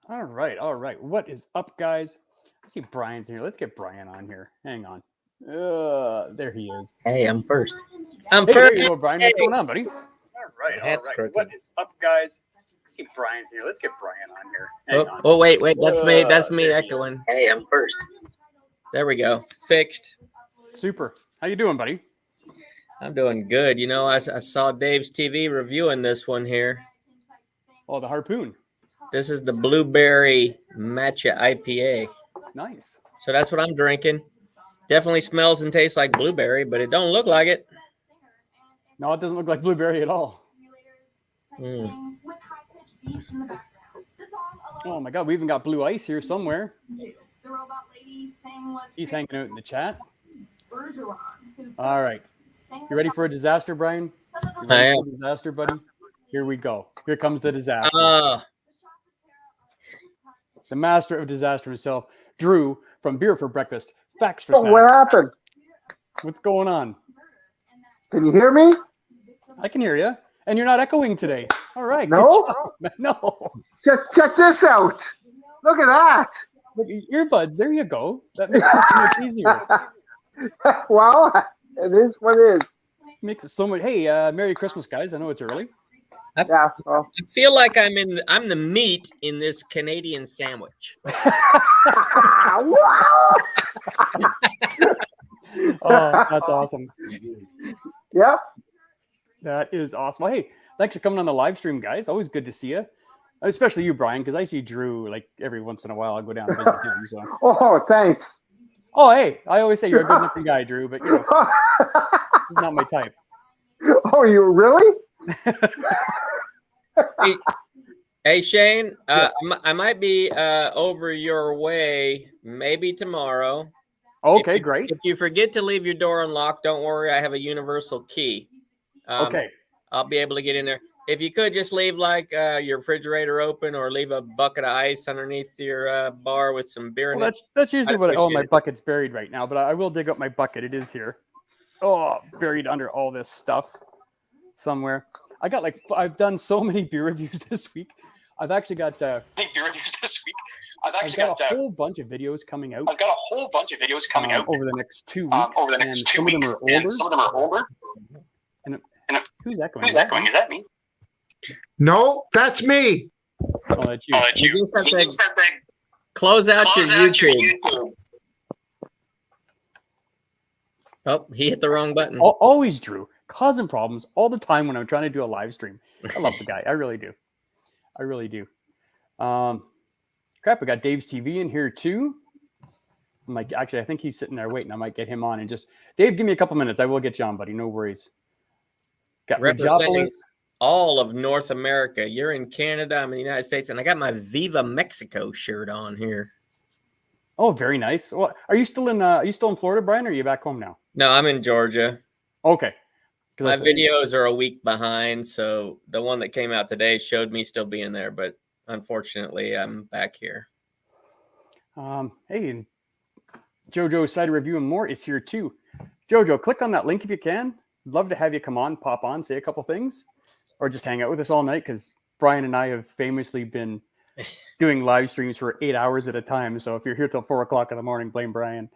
All right, all right. What is up, guys? I see Brian's here. Let's get Brian on here. Hang on. There he is. Hey, I'm first. I'm Hey, first. there you go, Brian. What's going on, buddy? All right, My all hat's right. crooked. What is up, guys? I see Brian's here. Let's get Brian on here. Hang on. Oh, wait. That's me. That's me there he echoing. Hey, I'm first. There we go. Fixed. Super. How you doing, buddy? I'm doing good. You know, I saw Dave's TV reviewing this one here. Oh, the harpoon. This is the Blueberry Matcha IPA. Nice. So that's what I'm drinking. Definitely smells and tastes like blueberry, but it don't look like it. No, it doesn't look like blueberry at all. Oh my God, we even got blue ice here somewhere. He's hanging out in the chat. All right. You ready for a disaster, Brian? You ready for a disaster, buddy? Here we go. Here comes the disaster. The master of disaster himself, Drew from Beer for Breakfast. Facts for Snacks. What happened? What's going on? Can you hear me? I can hear you. And you're not echoing today. All right. No? No. Check this out. Look at that. Look, earbuds. There you go. That makes it so much easier. Well, it is what it is. Makes it so much. Hey, Merry Christmas, guys. I know it's early. Yeah. Well. I feel like I'm the meat in this Canadian sandwich. Oh, that's awesome. Yep. That is awesome. Well, hey, thanks for coming on the live stream, guys. Always good to see you. Especially you, Brian, because I see Drew like every once in a while. I'll go down and visit him. So. Oh, thanks. Oh, hey, I always say you're a good-looking guy, Drew, but you know, he's not my type. Oh, you really? Hey Shane, Yes. I might be over your way maybe tomorrow. Okay, great. If you forget to leave your door unlocked, don't worry. I have a universal key. Okay. I'll be able to get in there. If you could just leave like your refrigerator open or leave a bucket of ice underneath your bar with some beer in Well, it. that's usually I what. Oh, my appreciate it. bucket's buried right now, but I will dig up my bucket. It is here. Oh, buried under all this stuff somewhere. I've done so many beer reviews this week. I've actually got beer reviews this week. I've got a whole bunch of videos coming out. I've got a whole bunch of videos coming out Oh. over the next 2 weeks. Some of them are older. And who's echoing? Who's echoing? Is that me? No, that's me. Oh, that's you. You just have to close out your YouTube. Oh, he hit the wrong button. Always Drew, causing problems all the time when I'm trying to do a live stream. I love the guy. I really do. I really do. Crap, we got Dave's TV in here too. I'm like, actually, I think he's sitting there waiting. I might get him on and just Dave, give me a couple minutes. I will get you on, buddy. No worries. Got Representing Regopolis. all of North America. You're in Canada, I'm in the United States, and I got my Viva Mexico shirt on here. Oh, very nice. Well, are you still in Florida, Brian, or are you back home now? No, I'm in Georgia. Okay. My videos are a week behind, so the one that came out today showed me still being there, but unfortunately, I'm back here. Hey, and JoJo Cider Review and More is here too. JoJo, click on that link if you can. Love to have you come on, pop on, say a couple things, or just hang out with us all night because Brian and I have famously been doing live streams for 8 hours at a time. So if you're here till 4 o'clock in the morning, blame Brian.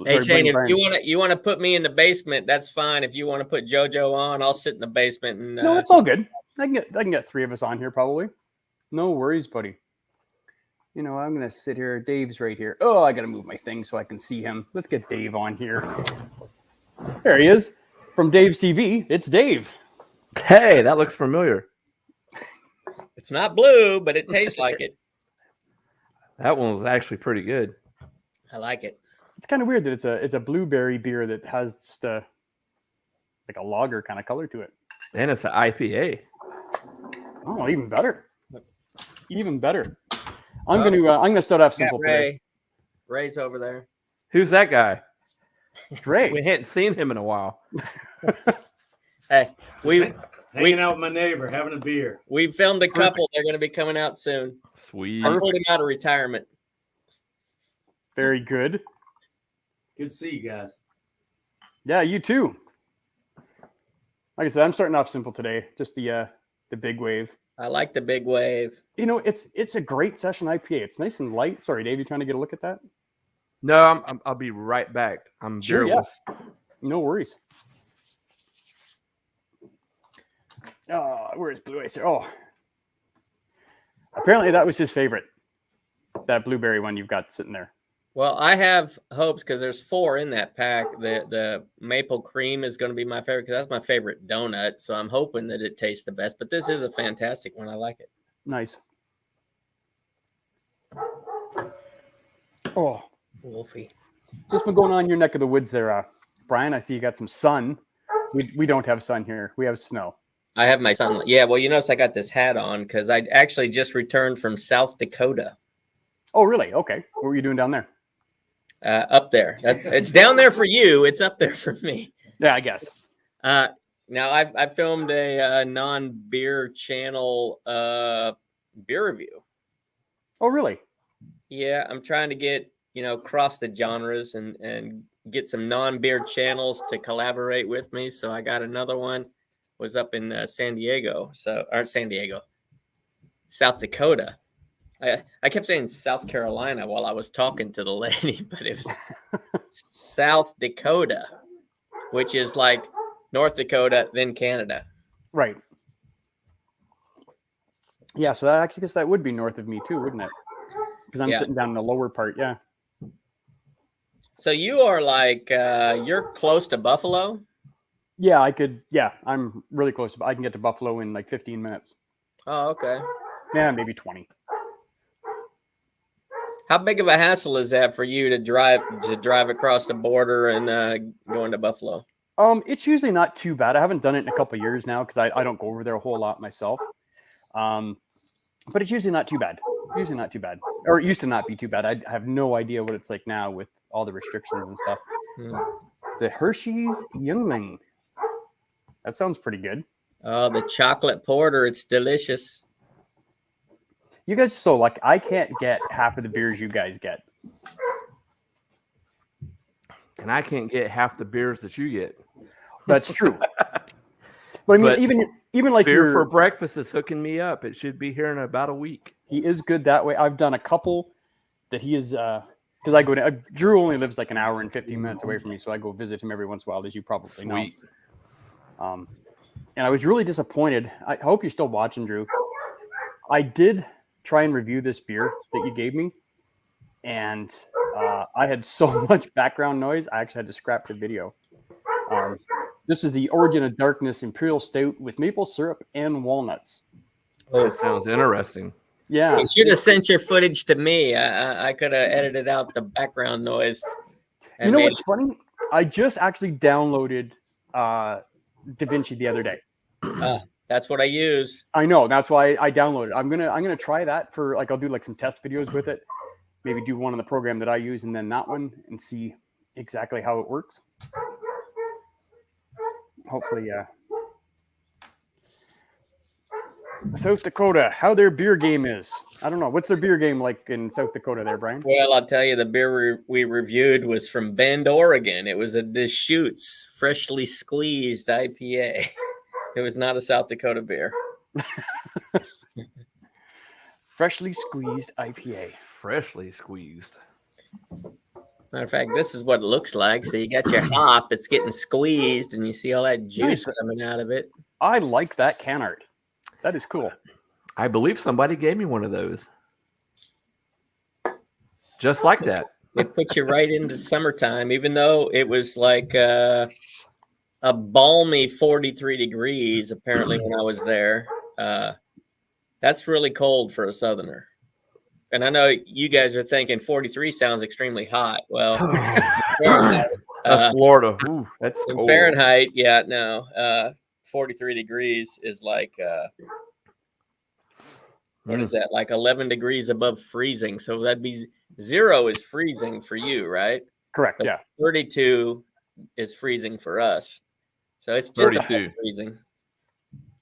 Hey Shane, if you want to put me in the basement, that's fine. If you want to put JoJo on, I'll sit in the basement. And no, it's all good. I can get 3 of us on here probably. No worries, buddy. You know, I'm gonna sit here. Dave's right here. Oh, I gotta move my thing so I can see him. Let's get Dave on here. There he is. From Dave's TV, it's Dave. Hey, that looks familiar. It's not blue, but it tastes like it. That one was actually pretty good. I like it. It's kind of weird that it's a blueberry beer that has just a lager kind of color to it. And it's an IPA. Oh, even better. Even better. I'm gonna start off simple today. Ray's over there. Who's that guy? Great. We hadn't seen him in a while. Hey, hanging out with my neighbor, having a beer. We filmed a couple. They're going to be coming out soon. Sweet. I pulled him out of retirement. Very good. Good to see you guys. Yeah, you too. Like I said, I'm starting off simple today. Just the big wave. I like the big wave. You know, it's a great session IPA. It's nice and light. Sorry, Dave, you trying to get a look at that? No, I'll be right back. I'm Sure, yeah. beerless. No worries. Where's Blue Oyster? Oh, apparently that was his favorite. That blueberry one you've got sitting there. Well, I have hopes because there's 4 in that pack. The maple cream is going to be my favorite because that's my favorite donut. So I'm hoping that it tastes the best. But this is a fantastic one. I like it. Nice. Oh, Wolfie. just been going on in your neck of the woods there, Brian. I see you got some sun. We don't have sun here. We have snow. I have my son. Yeah, well, you notice I got this hat on because I actually just returned from South Dakota. Oh, really? Okay. What were you doing down there? Up there. It's down there for you. It's up there for me. Yeah, I guess. Now I filmed a non-beer channel beer review. Oh, really? Yeah, I'm trying to get, cross the genres and get some non-beer channels to collaborate with me. So I got another one. Was up in South Dakota. I kept saying South Carolina while I was talking to the lady, but it was South Dakota, which is like North Dakota, then Canada. Right. Yeah, so I actually guess that would be north of me too, wouldn't it? Because I'm sitting down in the lower part. Yeah. So you are like you're close to Buffalo. Yeah, I could. Yeah, I'm really close. I can get to Buffalo in like 15 minutes. Oh, okay. Yeah, maybe 20. How big of a hassle is that for you to drive across the border and go into Buffalo? It's usually not too bad. I haven't done it in a couple of years now because I don't go over there a whole lot myself. But it's usually not too bad. Usually not too bad. Or it used to not be too bad. I have no idea what it's like now with all the restrictions and stuff. The Hershey's Youngling. That sounds pretty good. Oh, the chocolate porter. It's delicious. You guys are so lucky. I can't get half of the beers you guys get. And I can't get half the beers that you get. That's true. But I mean, But even like Beer for breakfast is hooking me up. It should be here in about a week. he is good that way. I've done a couple that he is because I go to Drew only lives like an hour and 15 minutes away from me, so I go visit him every once in a while, as you probably know. Sweet. And I was really disappointed. I hope you're still watching, Drew. I did try and review this beer that you gave me, and I had so much background noise, I actually had to scrap the video. This is the Origin of Darkness Imperial Stout with maple syrup and walnuts. Oh, That sounds interesting. Yeah. you should have sent your footage to me. I could have edited out the background noise. You know what's funny? I just actually downloaded DaVinci the other day. That's what I use. I know, that's why I downloaded it. I'm gonna try that for I'll do like some test videos with it. Maybe do one on the program that I use and then that one and see exactly how it works. Hopefully, South Dakota, how their beer game is. I don't know. What's their beer game like in South Dakota there, Brian? Well, I'll tell you, the beer we reviewed was from Bend, Oregon. It was a Deschutes freshly squeezed IPA. It was not a South Dakota beer. Freshly squeezed IPA. Freshly squeezed. Matter of fact, this is what it looks like. So you got your hop, it's getting squeezed, and you see all that juice Nice. coming out of it. I like that can art. That is cool. I believe somebody gave me one of those. Just like that. It puts you right into summertime, even though it was like a balmy 43 degrees, apparently, when I was there. That's really cold for a southerner. And I know you guys are thinking 43 sounds extremely hot. Well, Fahrenheit, That's Florida. Ooh, that's in cold. Fahrenheit, yeah, no. 43 degrees is like, what is that? Like 11 degrees above freezing. So that'd be 0 is freezing for you, right? Correct. But Yeah. 32 is freezing for us. So it's just 32. above freezing.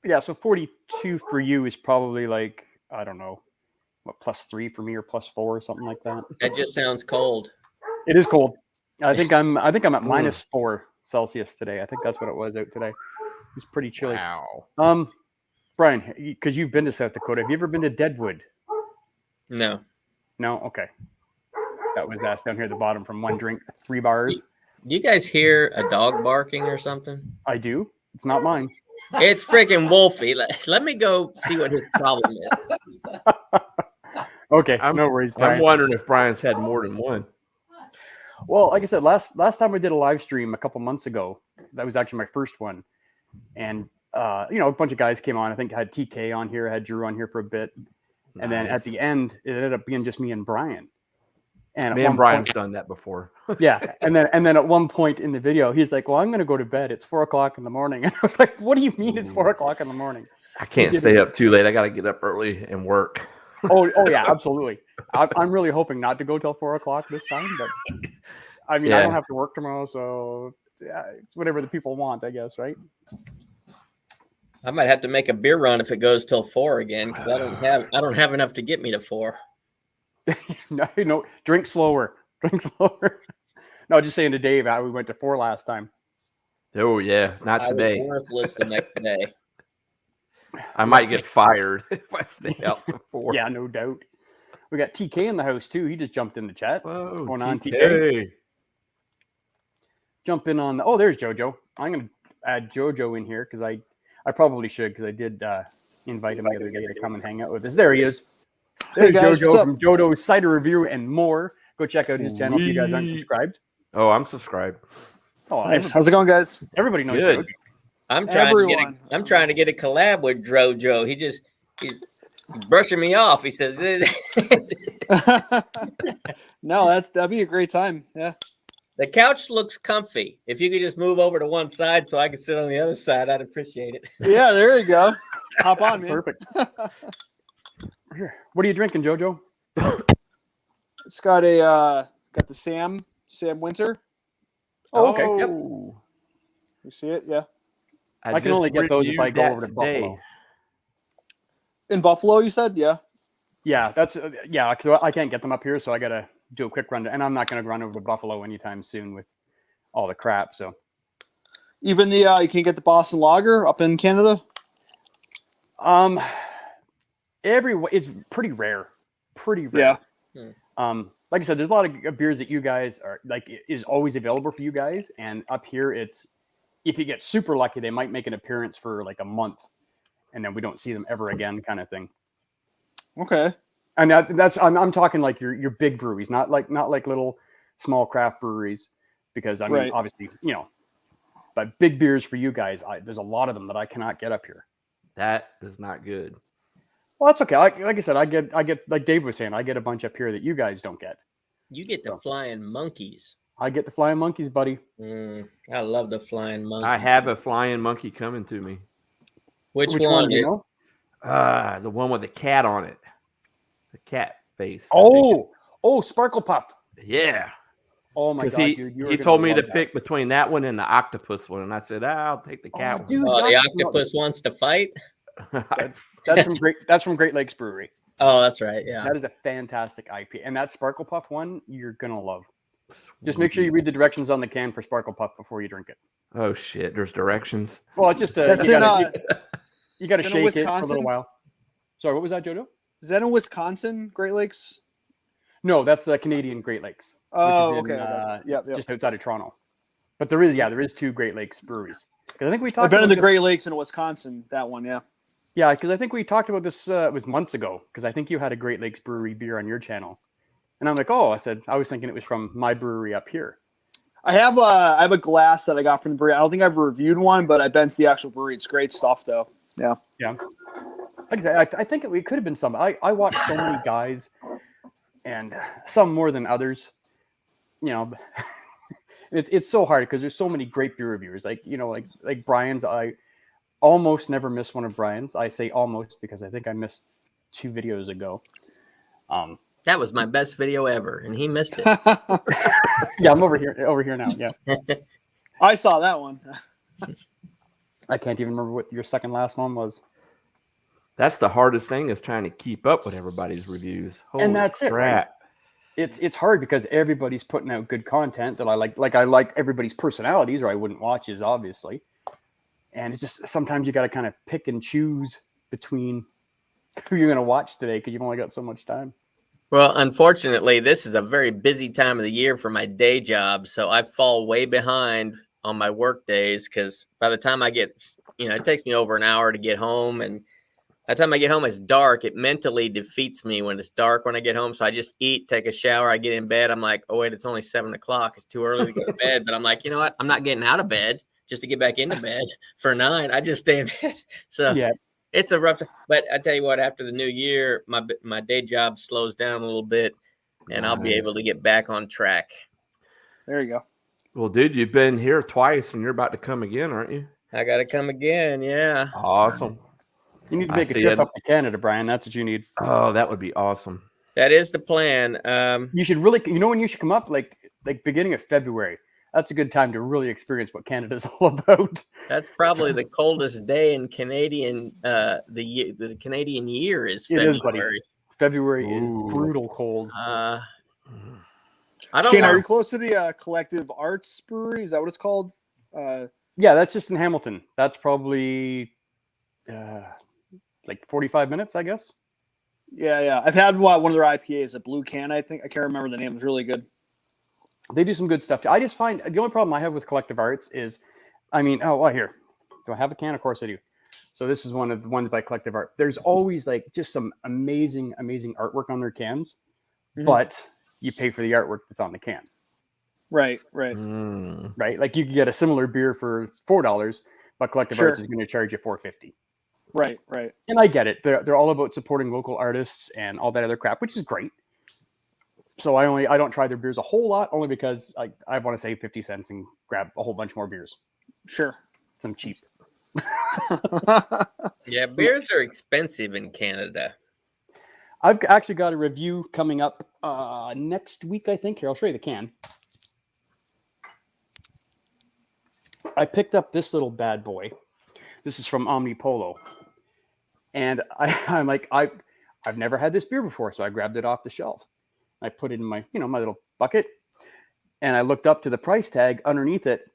Yeah. So 42 for you is probably like, I don't know, what, +3 for me or +4 or something like that. That just sounds cold. It is cold. I think I'm at -4 Celsius today. I think that's what it was out today. It was pretty chilly. Wow. Brian, because you've been to South Dakota, have you ever been to Deadwood? No. No? Okay. That was asked down here at the bottom from One Drink, 3 bars. Do you guys hear a dog barking or something? I do. It's not mine. It's freaking Wolfie. Let me go see what his problem is. Okay, I'm- no worries, I'm Brian. wondering if Brian's had more than one. Well, like I said, last time I did a live stream a couple months ago, that was actually my first one. And, a bunch of guys came on. I think I had TK on here. I had Drew on here for a bit. And then at Nice. the end, it ended up being just me and Brian. And Me at and one Brian's point- done that before. yeah. And then at one point in the video, he's like, well, I'm going to go to bed. It's 4:00 in the morning. And I was like, what do you mean it's 4:00 in the morning? I can't stay up too late. I got to get up early and work. Oh yeah, absolutely. I'm really hoping not to go till 4:00 this time, but I mean, I Yeah. don't have to work tomorrow, so it's whatever the people want, I guess, right? I might have to make a beer run if it goes till 4 again because I don't have enough to get me to 4. No, drink slower. Drink slower. No, just saying to Dave, we went to 4 last time. Oh yeah, not I today. was worthless the next day. I might get fired if I stay out till 4. Yeah, no doubt. We got TK in the house too. He just jumped in the chat. Whoa, What's going on, TK? Jump in on. Oh, there's JoJo. I'm gonna add JoJo in here because I probably should because I did invite him the other day to come and hang out with us. There he is. Hey, There's guys, what's JoJo up? from JoJo's Cider Review and more. Go check out his channel if you guys aren't Sweet. subscribed. Oh, I'm subscribed. Oh, Nice. How's it going, guys? everybody knows Good. JoJo. I'm trying to get a collab with Drojo. He's brushing me off. He says, No, that'd be a great time. Yeah. the couch looks comfy. If you could just move over to one side so I could sit on the other side, I'd appreciate it. Yeah, there you go. Hop on, man. Perfect. Here. What are you drinking, JoJo? It's got the Sam Winter. Oh, okay. Yep. You see it? Yeah. I can only get those if I go over to Buffalo. In Buffalo, you said? Yeah. Yeah, that's because I can't get them up here, so I gotta do a quick run. And I'm not gonna run over to Buffalo anytime soon with all the crap. So Even you can get the Boston Lager up in Canada. it's pretty rare. Pretty rare. Yeah. Like I said, there's a lot of beers that you guys are like is always available for you guys, and up here it's if you get super lucky, they might make an appearance for like a month, and then we don't see them ever again, kind of thing. Okay. And that's I'm talking like your big breweries, not like little small craft breweries, because I mean Right. obviously but big beers for you guys. There's a lot of them that I cannot get up here. That is not good. Well, that's okay. Like I said, I get like Dave was saying, I get a bunch up here that you guys don't get. You get the flying monkeys. I get the flying monkeys, buddy. I love the flying monkeys. I have a flying monkey coming to me. Which Which one do you is? know? The one with the cat on it. The cat face. Oh, Sparkle Puff. Yeah. Oh my 'Cause god, he, dude! You he told me to pick between that one and the octopus one, and I said, I'll take the cat one. dude, Oh, the that's- octopus wants to fight. That's from Great Lakes Brewery. Oh, that's right. Yeah. That is a fantastic IP, and that Sparkle Puff one you're gonna love. Just make sure you read the directions on the can for Sparkle Puff before you drink it. Oh shit! There's directions. Well, it's just That's you in gotta is that shake in it for a little Wisconsin? while. Sorry, what was that, Jojo? Is that in Wisconsin, Great Lakes? No, that's the Canadian Great Lakes. Oh, which is okay. in, Yep. just outside of Toronto. But there is 2 Great Lakes breweries. Because I think we I've talked been about in the this- Great Lakes in Wisconsin. That one, yeah. Yeah, because I think we talked about this it was months ago. Because I think you had a Great Lakes Brewery beer on your channel, and I'm like, I was thinking it was from my brewery up here. I have a glass that I got from the brewery. I don't think I've reviewed one, but I've been to the actual brewery. It's great stuff, though. Yeah. Yeah, like I said, I think it could have been some. I watch so many guys, and some more than others. It's so hard because there's so many great beer reviewers. Like Brian's. I almost never miss one of Brian's. I say almost because I think I missed 2 videos ago. That was my best video ever, and he missed it. Yeah, I'm over here now. Yeah, I saw that one. I can't even remember what your second last one was. That's the hardest thing is trying to keep up with everybody's reviews. Holy And that's it, right? crap. It's hard because everybody's putting out good content that I like. Like I like everybody's personalities, or I wouldn't watch his, obviously. And it's just sometimes you got to kind of pick and choose between who you're going to watch today because you've only got so much time? Well, unfortunately, this is a very busy time of the year for my day job, so I fall way behind on my work days because by the time I get, it takes me over an hour to get home, and by the time I get home, it's dark. It mentally defeats me when it's dark when I get home, so I just eat, take a shower, I get in bed. I'm like, oh wait, it's only 7 o'clock. It's too early to go to bed, but I'm like, you know what? I'm not getting out of bed just to get back into bed for 9. I just stay in bed. So Yeah. it's a rough time. But I tell you what, after the new year, my day job slows down a little bit, and I'll be Nice. able to get back on track. There you go. Well, dude, you've been here twice and you're about to come again, aren't you? I got to come again. Yeah. Awesome. You need to I make a see trip it. up to Canada, Brian. That's what you need. Oh, that would be awesome. That is the plan. You should really, when you should come up, like beginning of February. That's a good time to really experience what Canada's all about. That's probably the coldest day in Canadian the Canadian year is It is, buddy. February. February Ooh. is brutal cold. I don't Shane, are know. you close to the Collective Arts Brewery? Is that what it's called? Yeah, that's just in Hamilton. That's probably like 45 minutes, I guess. Yeah. I've had one of their IPAs, a Blue Can, I think. I can't remember the name. It was really good. They do some good stuff. I just find the only problem I have with Collective Arts is, here. Do I have a can? Of course I do. So this is one of the ones by Collective Art. There's always like just some amazing, amazing artwork on their cans, but you pay for the artwork that's on the can. Right. Mm. Right? Like you could get a similar beer for $4, but Collective Sure. Arts is going to charge you $4.50. Right. And I get it. They're all about supporting local artists and all that other crap, which is great. So I don't try their beers a whole lot, only because I want to save 50 cents and grab a whole bunch more beers. Sure. Some cheap. Yeah, beers are expensive in Canada. I've actually got a review coming up next week, I think. Here, I'll show you the can. I picked up this little bad boy. This is from Omnipolo. And I'm like, I've never had this beer before, so I grabbed it off the shelf. I put it in my, my little bucket. And I looked up to the price tag underneath it.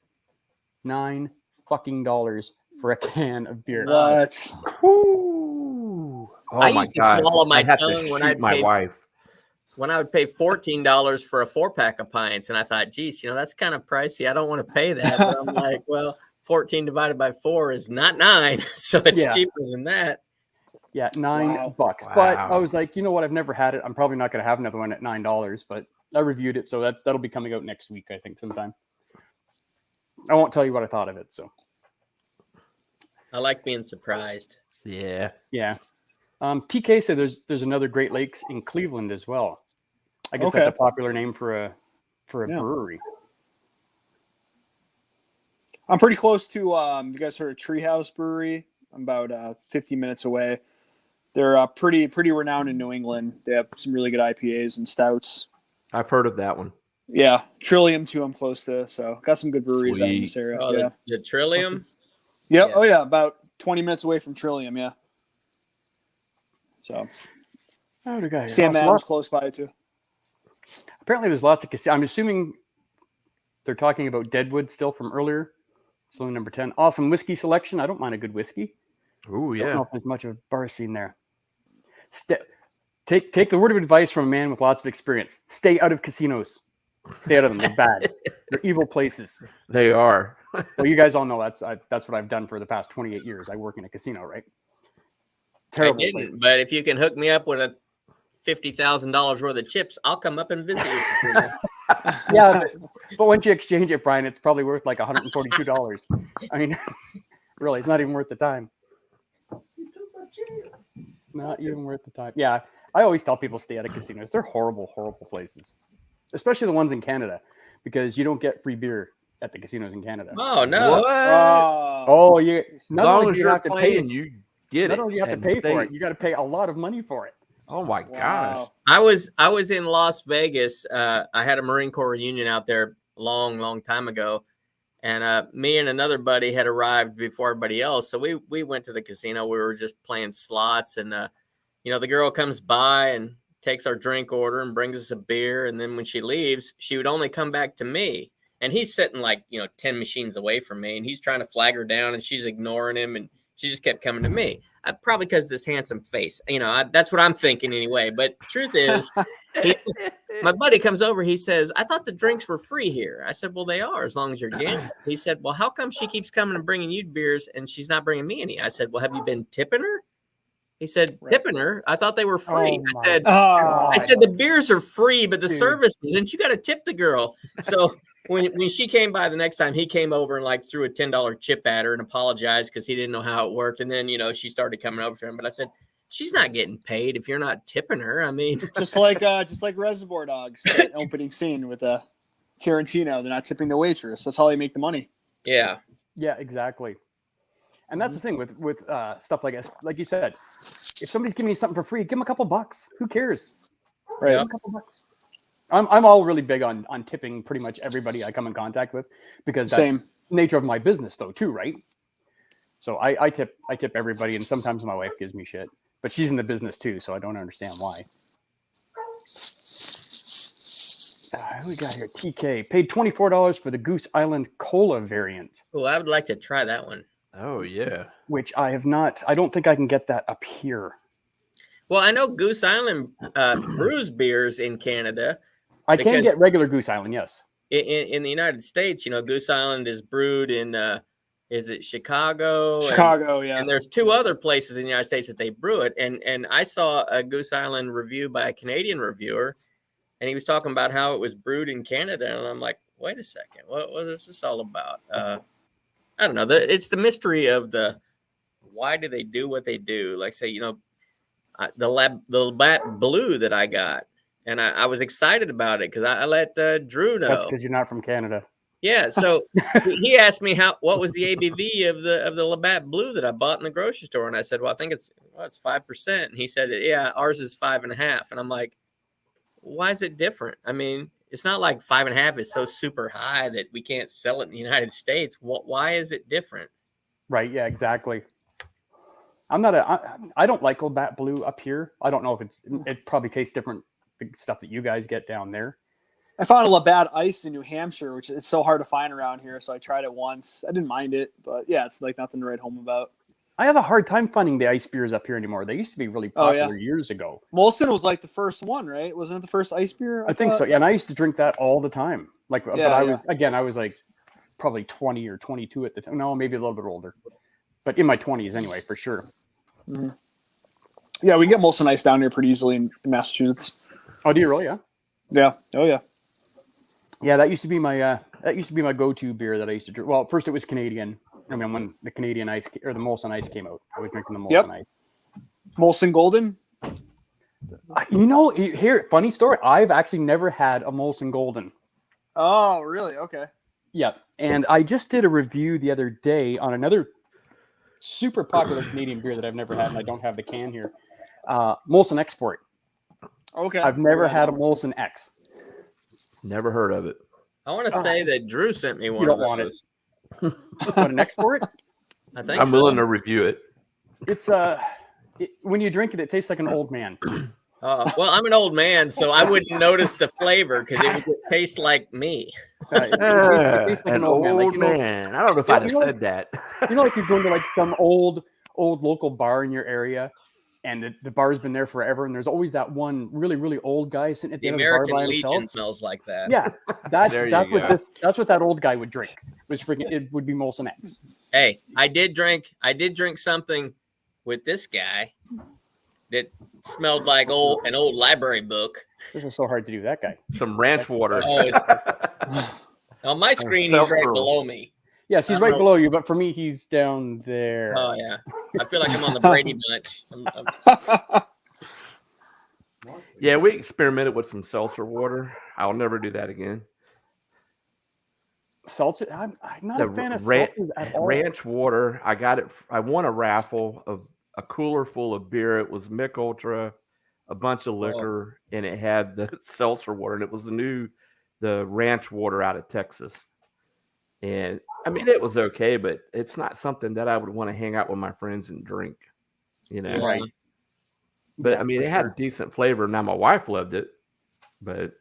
$9 for a can of beer. What? Woo! Oh I my used to God. swallow my I'd have tongue to when shoot I'd my pay- wife. When I would pay $14 for a 4-pack of pints, and I thought, geez, that's kind of pricey. I don't want to pay that. But I'm like, well, 14 divided by 4 is not 9, so it's Yeah. cheaper than that. Yeah, $9. Wow. But I Wow. was like, you know what? I've never had it. I'm probably not going to have another one at $9. But I reviewed it, so that'll be coming out next week, I think, sometime. I won't tell you what I thought of it. So I like being surprised. Yeah. yeah, TK said there's another Great Lakes in Cleveland as well. I guess Okay. that's a popular name for a Yeah. brewery. I'm pretty close to you guys heard of Treehouse Brewery? I'm about 15 minutes away. They're pretty renowned in New England. They have some really good IPAs and stouts. I've heard of that one. Yeah, Trillium too. I'm close to, so got some good breweries out in this Sweet. area. Oh, yeah. the Trillium. Yeah. yeah. Oh yeah, about 20 minutes away from Trillium. Yeah. So Oh, the guy. Sam Awesome. Adams close by too. Apparently, there's lots of casinos. I'm assuming they're talking about Deadwood still from earlier. It's only number 10. Awesome whiskey selection. I don't mind a good whiskey. Ooh, Don't know yeah. if there's much of a bar scene there. Take the word of advice from a man with lots of experience. Stay out of casinos. Stay out of them. They're bad. They're evil places. They are. Well, you guys all know that's what I've done for the past 28 years. I work in a casino, right? Terrible. I didn't, but if you can hook me up with a $50,000 worth of chips, I'll come up and visit you. Yeah, but once you exchange it, Brian, it's probably worth like $142. I mean, really, it's not even worth the time. Not even worth the time. Yeah, I always tell people stay out of casinos. They're horrible, horrible places, especially the ones in Canada, because you don't get free beer at the casinos in Canada. Oh no! What? Oh, you As not long only as do you you're have to playing, pay, you get not it. only do you have to in pay for it, States. you got to pay a lot of money for it. Oh my gosh. Wow. I was in Las Vegas. I had a Marine Corps reunion out there long time ago, and me and another buddy had arrived before everybody else. So we went to the casino. We were just playing slots, and the girl comes by and takes our drink order and brings us a beer. And then when she leaves, she would only come back to me. And he's sitting 10 machines away from me, and he's trying to flag her down, and she's ignoring him. And She just kept coming to me. Probably because of this handsome face. That's what I'm thinking anyway. But truth is, my buddy comes over. He says, I thought the drinks were free here. I said, well, they are as long as you're gambling. He said, well, how come she keeps coming and bringing you beers and she's not bringing me any? I said, well, have you been tipping her? He said, tipping her? I thought they were free. Oh, I said, the beers are free, but the service isn't. You got to tip the girl. So when she came by the next time, he came over and like threw a $10 chip at her and apologized because he didn't know how it worked. And then, she started coming over to him. But I said, she's not getting paid if you're not tipping her. I mean, just like Reservoir Dogs that opening scene with Tarantino. They're not tipping the waitress. That's how they make the money. Yeah. Yeah, exactly. And that's the thing with stuff like this. Like you said, if somebody's giving you something for free, give them a couple bucks. Who cares? Right. Give 'em a couple bucks. I'm all really big on tipping pretty much everybody I come in contact with because that's the nature of my business though too, right? So I tip everybody, and sometimes my wife gives me shit, but she's in the business too, so I don't understand why. Who we got here? TK paid $24 for the Goose Island Cola variant. Oh, I would like to try that one. Oh yeah. Which I have not. I don't think I can get that up here. Well, I know Goose Island brews beers in Canada. I can get regular Goose Island, yes. In the United States, Goose Island is brewed in, is it Chicago? Chicago, yeah. And there's 2 other places in the United States that they brew it. And I saw a Goose Island review by a Canadian reviewer, and he was talking about how it was brewed in Canada. And I'm like, wait a second, what is this all about? I don't know. It's the mystery of why do they do what they do? Like say, the Labatt Blue that I got, and I was excited about it because I let Drew know. That's because you're not from Canada. Yeah, so he asked me what was the ABV of the Labatt Blue that I bought in the grocery store, and I said, well, I think it's 5%, and he said, yeah, ours is 5.5, and I'm like, why is it different? I mean, it's not like 5.5 is so super high that we can't sell it in the United States. Why is it different? Right. Yeah, exactly. I don't like Labatt Blue up here. I don't know if it probably tastes different, the stuff that you guys get down there. I found a Labatt Ice in New Hampshire, which it's so hard to find around here. So I tried it once. I didn't mind it, but yeah, it's like nothing to write home about. I have a hard time finding the ice beers up here anymore. They used to be really popular years ago. Molson was like the first one, right? Wasn't it the first ice beer? I think so. Yeah, and I used to drink that all the time. But I was like probably 20 or 22 at the time. No, maybe a little bit older, but in my 20s anyway, for sure. Mm-hmm. Yeah, we can get Molson Ice down here pretty easily in Massachusetts. Oh, do you really? Yeah. Yeah. Oh, yeah. Yeah, that used to be my go-to beer that I used to drink. Well, first it was Canadian. I mean, when the Canadian Ice or the Molson Ice came out, I was drinking the Molson Ice. Molson Golden. Here, funny story. I've actually never had a Molson Golden. Oh, really? Okay. Yeah, and I just did a review the other day on another super popular Canadian beer that I've never had, and I don't have the can here. Molson Export. Okay. I've never had a Molson X. Never heard of it. I want to say that Drew sent me one. You don't want it. What, an export? I think I'm willing to review it. It's when you drink it, it tastes like an old man. Well, I'm an old man, so I wouldn't notice the flavor because it would taste like me. It tastes like an old man. I don't know if I'd have said that. Like you go into like some old local bar in your area, and the bar's been there forever, and there's always that one really, really old guy sitting at the end of the bar by himself. Legion smells like that. Yeah, that's what that old guy would drink. It would be Molson X. Hey, I did drink something with this guy that smelled like an old library book. This is so hard to do. That guy. Some ranch water. On my screen, he's right below me. Yes, he's right below you, but for me, he's down there. Oh yeah, I feel like I'm on the Brady Bunch. Yeah, we experimented with some seltzer water. I'll never do that again. Seltzer? I'm not a fan of seltzer at all. Ranch water. I got it. I won a raffle of a cooler full of beer. It was Mick Ultra, a bunch of liquor, and it had the seltzer water, and it was the ranch water out of Texas. And I mean, it was okay, but it's not something that I would want to hang out with my friends and drink, Right. But yeah, I mean, it had a decent flavor. Now my wife loved it, but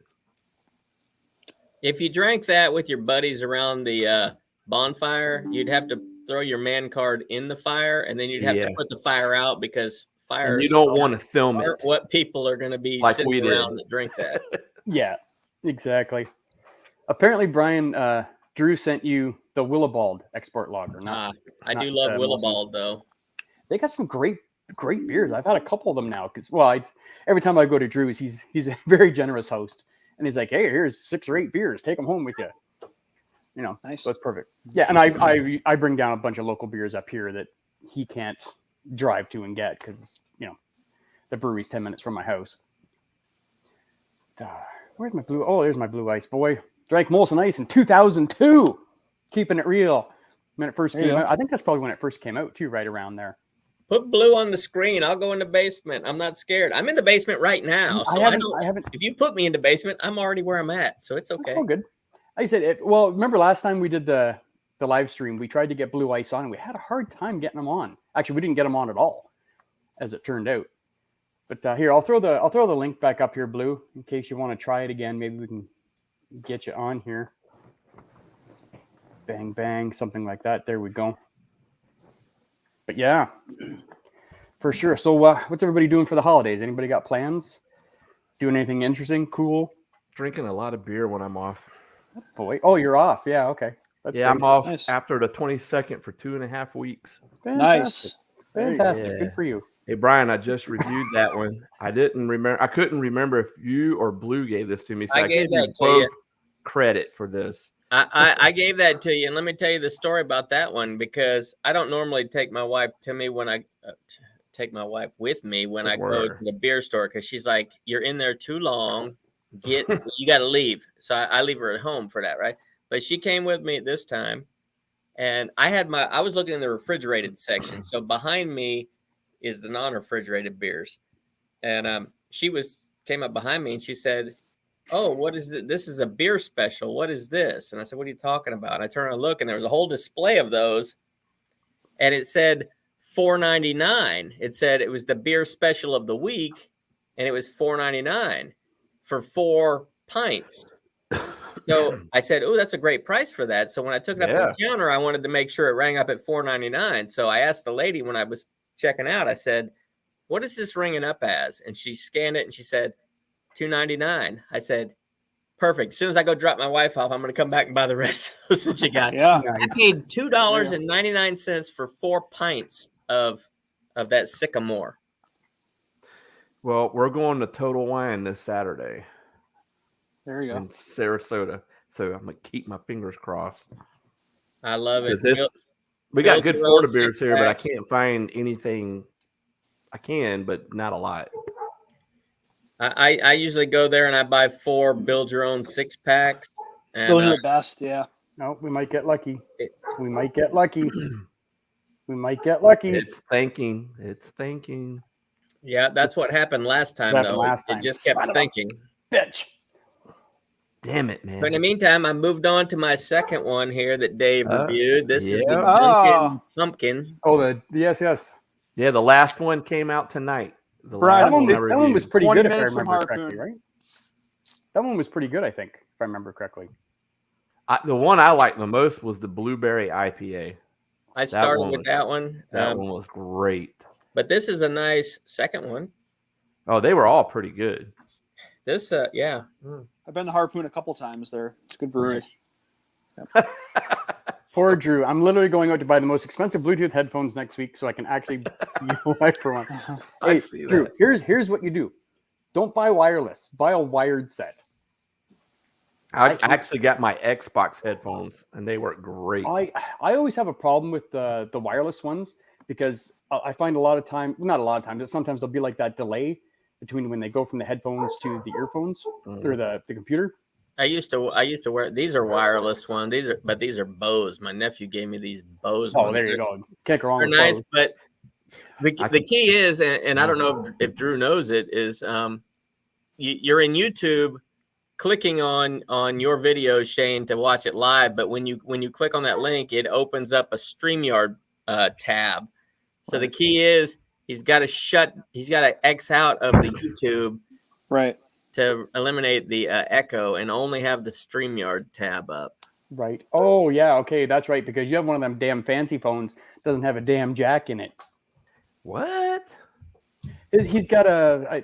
if you drank that with your buddies around the bonfire, you'd have to throw your man card in the fire, and then you'd have Yeah. to put the fire out because And fires you don't want to film aren't it. what people are going to be Like sitting we did. around that drink that. Yeah, exactly. Apparently, Brian, Drew sent you the Willibald export lager. I do not, love Molson. Willibald, though. They got some great beers. I've had a couple of them now because, every time I go to Drew's, he's a very generous host, and he's like, "Hey, here's 6 or 8 beers. Take them home with you." You know, Nice. so it's perfect. Yeah, and I bring down a bunch of local beers up here that he can't drive to and get because the brewery's 10 minutes from my house. Where's my blue? Oh, there's my Blue Ice boy. Drank Molson Ice in 2002. Keeping it real. When it first There you came go. out, I think that's probably when it first came out too, right around there. Put Blue on the screen. I'll go in the basement. I'm not scared. I'm in the basement right now. So I haven't. if you put me in the basement, I'm already where I'm at. So it's That's okay. all good. I said it. Well, remember last time we did the live stream, we tried to get Blue Ice on, and we had a hard time getting them on. Actually, we didn't get them on at all, as it turned out. But here, I'll throw the link back up here, Blue, in case you want to try it again. Maybe we can get you on here. Bang, bang, something like that. There we go. But yeah, for sure. So what's everybody doing for the holidays? Anybody got plans? Doing anything interesting, cool? Drinking a lot of beer when I'm off. Boy, oh, you're off. Yeah, okay. That's Yeah, great. I'm off Nice. after the 22nd for 2.5 weeks. Fantastic. Nice. There you go. Fantastic. Yeah. Good for you. Hey Brian, I just reviewed that one. I didn't remember. I couldn't remember if you or Blue gave this to me. So I I gave gave you that to you. both credit for this. I gave that to you, and let me tell you the story about that one because I don't normally take my wife to me when I take my wife with me when I go to the beer store because she's like, "You're in there too long. You got to leave." So I leave her at home for that, right? But she came with me this time, and I was looking in the refrigerated section. So behind me is the non-refrigerated beers, and she came up behind me and she said, "Oh, what is it? This is a beer special. What is this?" And I said, "What are you talking about?" And I turned and look, and there was a whole display of those, and it said $4.99. It said it was the beer special of the week, and it was $4.99 for 4 pints. So I said, "Oh, that's a great price for that." So when I took it up to the counter, I wanted to make sure it rang up at $4.99. So I asked the lady when I was checking out, I said, "What is this ringing up as?" And she scanned it and she said, $2.99. I said, "Perfect. As soon as I go drop my wife off, I'm going to come back and buy the rest of those that you got." Yeah. I paid $2.99 for 4 pints of that Sycamore. Well, we're going to Total Wine this Saturday There you go. in Sarasota. So I'm going to keep my fingers crossed. I love it. 'Cause we got build good your Florida own beers here, but I six-packs. can't find anything. I can, but not a lot. I usually go there and I buy 4 build your own 6-packs. And, Those are the best. Yeah. No, we might get lucky. We might get lucky. We might get lucky. It's thinking. It's thinking. yeah, that's what happened last time, Happened though. last It time. just Son kept of a thinking. Bitch. Damn it, man. But in the meantime, I moved on to my second one here that Dave reviewed. This is the yeah. Dunkin' Pumpkin. Oh, yes. Yeah, the last one came out tonight. The Brian, last That one, one I that one was reviewed. pretty 20 good if I minutes from remember Harpoon. correctly, right? That one was pretty good, I think, if I remember correctly. The one I liked the most was the Blueberry IPA. I started one with was- that one. That one was great. But this is a nice second one. Oh, they were all pretty good. This, yeah. I've been to Harpoon a couple times there. It's good brewery. Nice. Poor Drew. I'm literally going out to buy the most expensive Bluetooth headphones next week so I can actually utilize for one. I Hey, see Drew, that. here's what you do. Don't buy wireless. Buy a wired set. I actually got my Xbox headphones, and they work great. I always have a problem with the wireless ones because I find a lot of time, not a lot of times, but sometimes there'll be like that delay between when they go from the headphones to the earphones or the computer. I used to wear, these are wireless ones. These are Bose. My nephew gave me these Bose Oh, ones. there you go. Can't go wrong They're with nice, those. but the key is, and I don't know if Drew knows it, is you're in YouTube clicking on your video, Shane, to watch it live. But when you click on that link, it opens up a StreamYard tab. So the key is he's got to X out of the YouTube Right. to eliminate the echo and only have the StreamYard tab up. Right. Oh yeah. Okay, that's right. Because you have one of them damn fancy phones doesn't have a damn jack in it. What? He's got I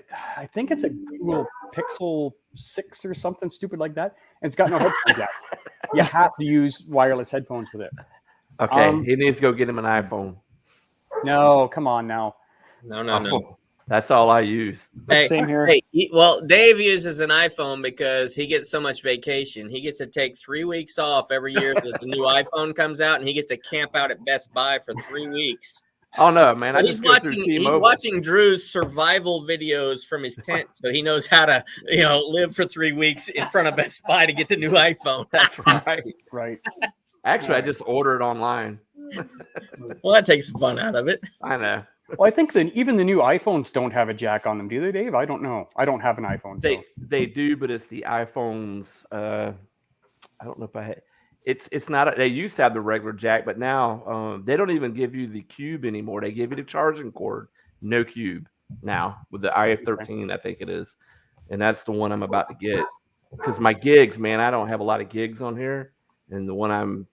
think it's a Google Pixel 6 or something stupid like that, and it's got no headphone jack. You have to use wireless headphones with it. Okay, he needs to go get him an iPhone. No, come on now. No. Oh, that's all I use. Hey, Same here. Hey, well, Dave uses an iPhone because he gets so much vacation. He gets to take 3 weeks off every year that the new iPhone comes out, and he gets to camp out at Best Buy for 3 weeks. Oh no, man! I He's just go through watching. T-Mobile. He's watching Drew's survival videos from his tent, so he knows how to, live for 3 weeks in front of Best Buy to get the new iPhone. That's right. Right. Actually, I just ordered it online. Well, that takes the fun out of it. I know. Well, I think that even the new iPhones don't have a jack on them, do they, Dave? I don't know. I don't have an iPhone. So. They do, but it's the iPhones. I don't know if I had. It's not. They used to have the regular jack, but now they don't even give you the cube anymore. They give you the charging cord, no cube now with the IF13, I think it is, and that's the one I'm about to get because my gigs, man, I don't have a lot of gigs on here, and the one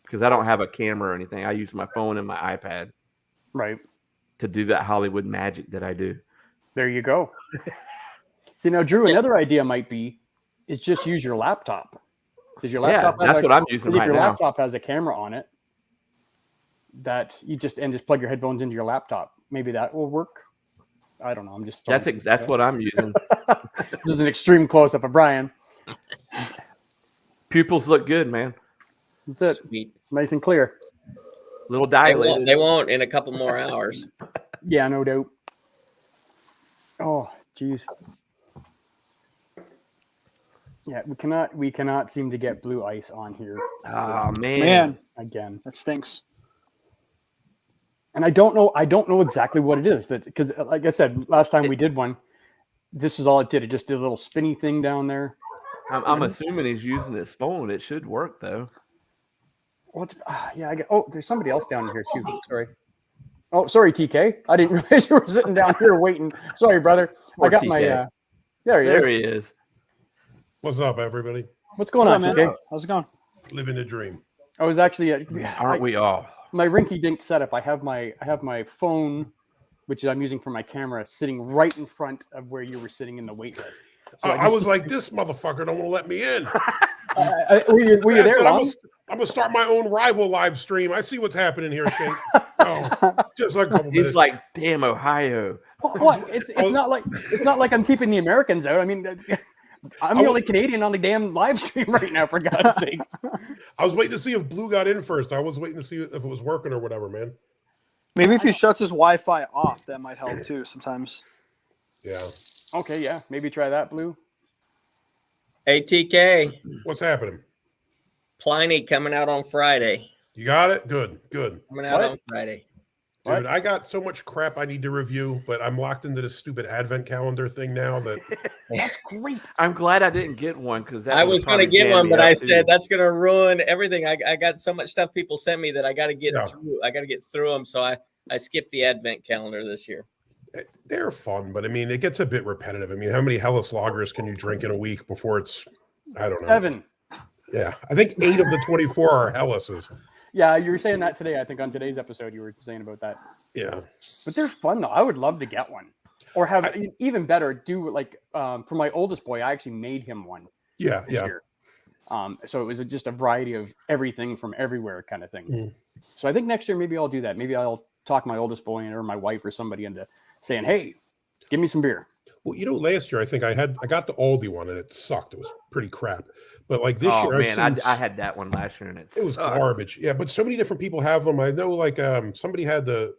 because I don't have a camera or anything. I use my phone and my iPad Right. to do that Hollywood magic that I do. There you go. See now, Drew, another idea might be is just use your laptop. Does your laptop? Yeah, that's what I'm using if right your now. laptop has a camera on it, that you just plug your headphones into your laptop. Maybe that will work. I don't know. I'm just. That's what I'm using. This is an extreme close up of Brian. Pupils look good, man. That's it. Sweet. Nice and clear. Little They dilated. won't in a couple more hours. Yeah, no doubt. Oh, geez. Yeah, we cannot seem to get blue ice on here Oh man. Man, again. that stinks. And I don't know exactly what it is that because like I said last time we did one, this is all it did. It just did a little spinny thing down there. I'm assuming he's using his phone. It should work though. Yeah, there's somebody else down here too. Sorry. Oh, sorry, TK. I didn't realize you were sitting down here waiting. Sorry, brother. Poor I got TK. my there he There is. he is. What's up, everybody? What's going What's on, up, man? TK? How's it going? Living the dream. I was actually Aren't we all? my rinky-dink setup. I have my phone, which I'm using for my camera, sitting right in front of where you were sitting in the wait list. So I was like, this motherfucker don't want to let me in. were you That's there it. long? I'm gonna start my own rival live stream. I see what's happening here, Shane. Oh, just like a couple He's minutes. like, damn, Ohio. What? It's not like I'm keeping the Americans out. I mean, I'm the only Canadian on the damn live stream right now. For God's sakes. I was waiting to see if Blue got in first. I was waiting to see if it was working or whatever, man. Maybe if he shuts his Wi-Fi off, that might help too. Sometimes. Yeah. Okay, yeah, maybe try that, Blue. Hey, TK, What's happening? Pliny coming out on Friday. You got it? Good. Coming out What? on Friday. Dude, I got so much crap I need to review, but I'm locked into this stupid advent calendar thing now that That's great. I'm glad I didn't get one because I was going to get one, but I said that's going to ruin everything. I got so much stuff people sent me that I got to get through. I got to get through them, so I skipped the advent calendar this year. they're fun, but I mean, it gets a bit repetitive. I mean, how many Hellas lagers can you drink in a week before it's, I don't know. 7. Yeah. I think 8 of the 24 are Hellases. Yeah, you were saying that today. I think on today's episode you were saying about that. Yeah. But they're fun though. I would love to get one, or have even better do like for my oldest boy. I actually made him one. Yeah. This Yeah. year. So it was just a variety of everything from everywhere kind of thing. Mm. So I think next year maybe I'll do that. Maybe I'll talk my oldest boy or my wife or somebody into saying, "Hey, give me some beer." Well, you know, last year I think I got the Aldi one and it sucked. It was pretty crap. But like this Oh year, man, I had that one last year and it was sucked. garbage. Yeah, but so many different people have them. I know, like somebody had the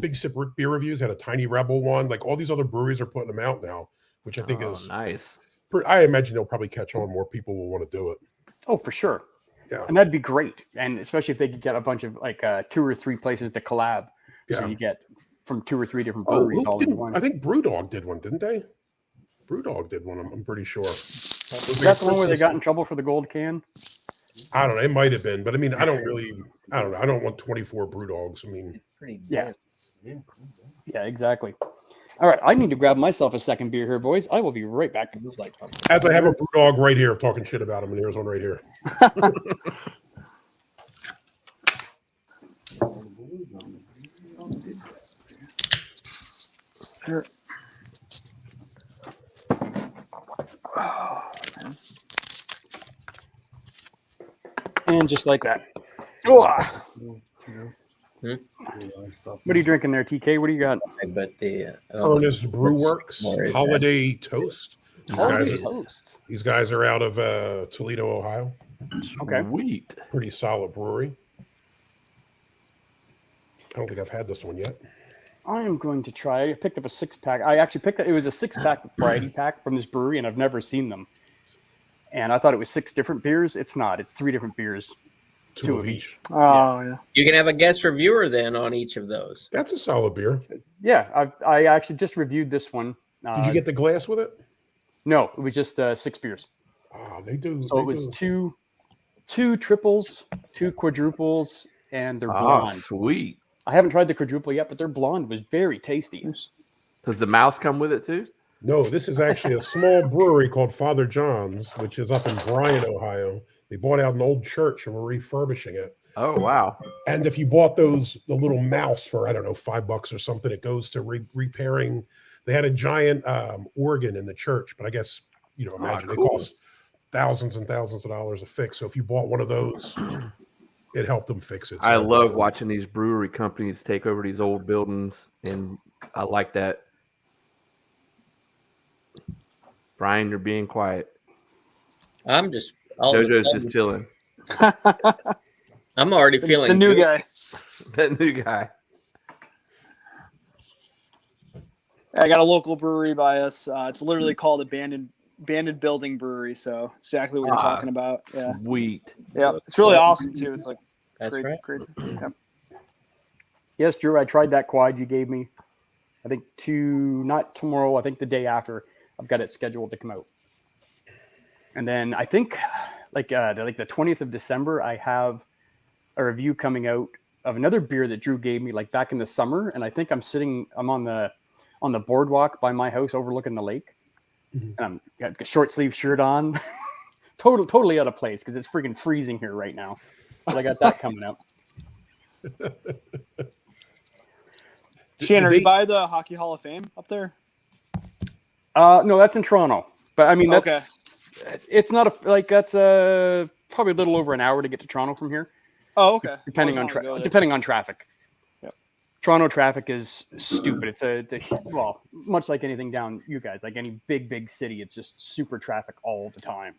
Big Sip Beer Reviews had a Tiny Rebel one. Like all these other breweries are putting them out now, which I think is nice. I imagine they'll probably catch on. More people will want to do it. Oh, for sure. Yeah. And that'd be great. And especially if they could get a bunch of like 2 or 3 places to collab. Yeah. So you get from 2 or 3 different Oh, breweries all in one. I think Brewdog did one, didn't they? Brewdog did one. I'm pretty sure. Is that the one where they got in trouble for the gold can? I don't know. It might have been, but I mean, I don't know. I don't want 24 Brewdogs. I mean, Pretty Yeah. dense. Yeah, exactly. All right, I need to grab myself a second beer here, boys. I will be right back. As I have a brew dog right here talking shit about him, and here's one right here. And just like that. Oh, Hmm? what are you drinking there, TK? What do you got? But the Ernest Brew Works more is that? Holiday Toast. Holiday toast. These guys are out of Toledo, Ohio. Okay. Sweet. Pretty solid brewery. I don't think I've had this one yet. I am going to try. I picked up a 6-pack. I actually picked up, it was a 6-pack variety pack from this brewery, and I've never seen them. And I thought it was 6 different beers. It's not. It's 3 different beers. Two of each. Oh yeah. You can have a guest reviewer then on each of those. That's a solid beer. Yeah, I actually just reviewed this one. Did you get the glass with it? No, it was just 6 beers. They do. So they it was do. two triples, 2 quadruples, and they're Ah, blonde. sweet. I haven't tried the quadruple yet, but their blonde was very tasty. Does the mouse come with it too? No, this is actually a small brewery called Father John's, which is up in Bryan, Ohio. They bought out an old church and were refurbishing it. Oh wow. And if you bought the little mouse for, I don't know, $5 or something, it goes to repairing. They had a giant organ in the church, but I guess, imagine cool. it costs thousands and thousands of dollars to fix. So if you bought one of those, it helped them fix it. So I love watching these brewery companies take over these old buildings, and I like that. Brian, you're being quiet. I'm just all of a JoJo's sudden, just chilling. I'm already feeling The new good. guy. That new guy. I got a local brewery by us. It's literally called Abandoned Building Brewery. So exactly what you're talking about. Yeah, Sweet. yeah. It's really awesome too. It's like That's great, right. great. Yeah. Yes, Drew, I tried that quad you gave me. I think not tomorrow, I think the day after. I've got it scheduled to come out. And then I think like the 20th of December, I have a review coming out of another beer that Drew gave me like back in the summer. And I think I'm on the boardwalk by my house overlooking the lake. Mhm. And I'm got a short sleeve shirt on. totally out of place because it's freaking freezing here right now. But I got that coming up. Shannon, are you by the Hockey Hall of Fame up there? No, that's in Toronto. But I mean, that's Okay. it's not that's probably a little over an hour to get to Toronto from here, Oh, okay. depending I on was wanting to go there. depending on traffic. Yep. Toronto traffic is stupid. It's well, much like anything down you guys, like any big city, it's just super traffic all the time.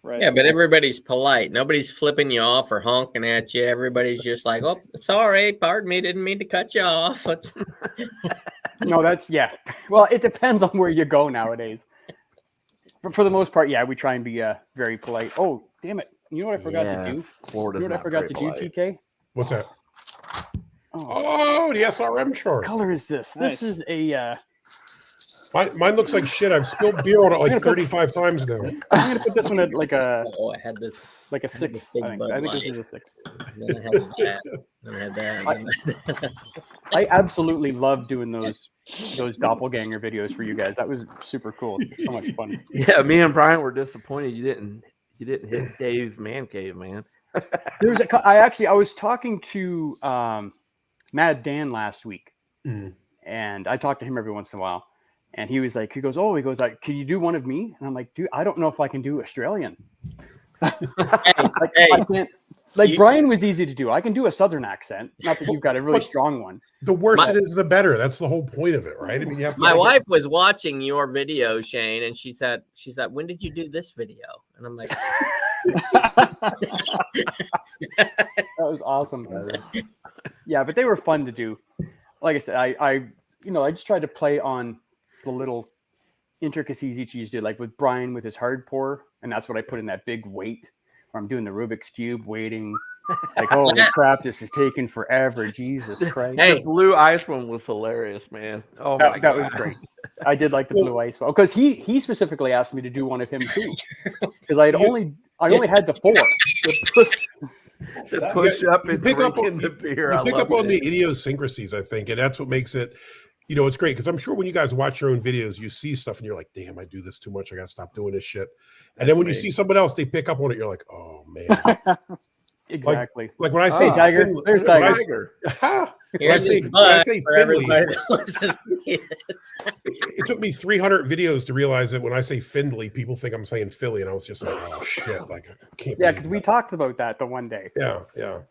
Right. Yeah, but everybody's polite. Nobody's flipping you off or honking at you. Everybody's just like, "Oh, sorry, pardon me, didn't mean to cut you off." No, that's yeah. Well, it depends on where you go nowadays. But for the most part, yeah, we try and be very polite. Oh, damn it! You know what I forgot to do? Florida's You know what I not forgot very to polite. do, TK? What's that? Oh, Oh, the SRM what chart. color is this? Nice. This is a. Mine looks like shit. I've spilled beer on it I'm like gonna put- 35 times now. I'm gonna put this one at like a Oh, I had this. like a I had 6. this big I think. Bud I think this Light. is a 6. Then I had that. Then I had that. I absolutely love doing those doppelganger videos for you guys. That was super cool. So much fun. Yeah, me and Brian were disappointed you didn't hit Dave's man cave, man. There's I was talking to Mad Dan last week, Mm. and I talk to him every once in a while. And he goes, like, can you do one of me? And I'm like, dude, I don't know if I can do Australian. hey, I can't. Like You- Brian was easy to do. I can do a Southern accent. Not that you've got a really strong one. The worse My- it is, the better. That's the whole point of it, right? I mean, you have to my make it- wife was watching your video, Shane, and she said, "When did you do this video?" And I'm like, That was awesome. Yeah, but they were fun to do. Like I said, I just tried to play on the little intricacies each of you did, like with Brian with his hard pour, and that's what I put in that big weight. Where I'm doing the Rubik's Cube, waiting. Like, holy crap, this is taking forever. Jesus Christ. Hey. The blue ice one was hilarious, man. Oh my That god, was great. I did like the blue ice one because he specifically asked me to do one of him too. Because I only had the 4. The push up and pick up drinking on- the beer. You I pick love up on it. the idiosyncrasies, I think, and that's what makes it. You know, it's great because I'm sure when you guys watch your own videos, you see stuff and you're like, damn, I do this too much. I got to stop doing this shit. And then when you see someone else, they pick up on it. You're like, oh, man. Exactly. Like when I say Hey, Tiger. Finley- There's when I Tiger. say- when I Here's say, his when I butt say for Finley, everybody that wants to see it. it took me 300 videos to realize that when I say Findlay, people think I'm saying Philly. And I was just like, oh, shit. Like, I can't Yeah, believe because we that. talked about that the one day. Yeah, yeah.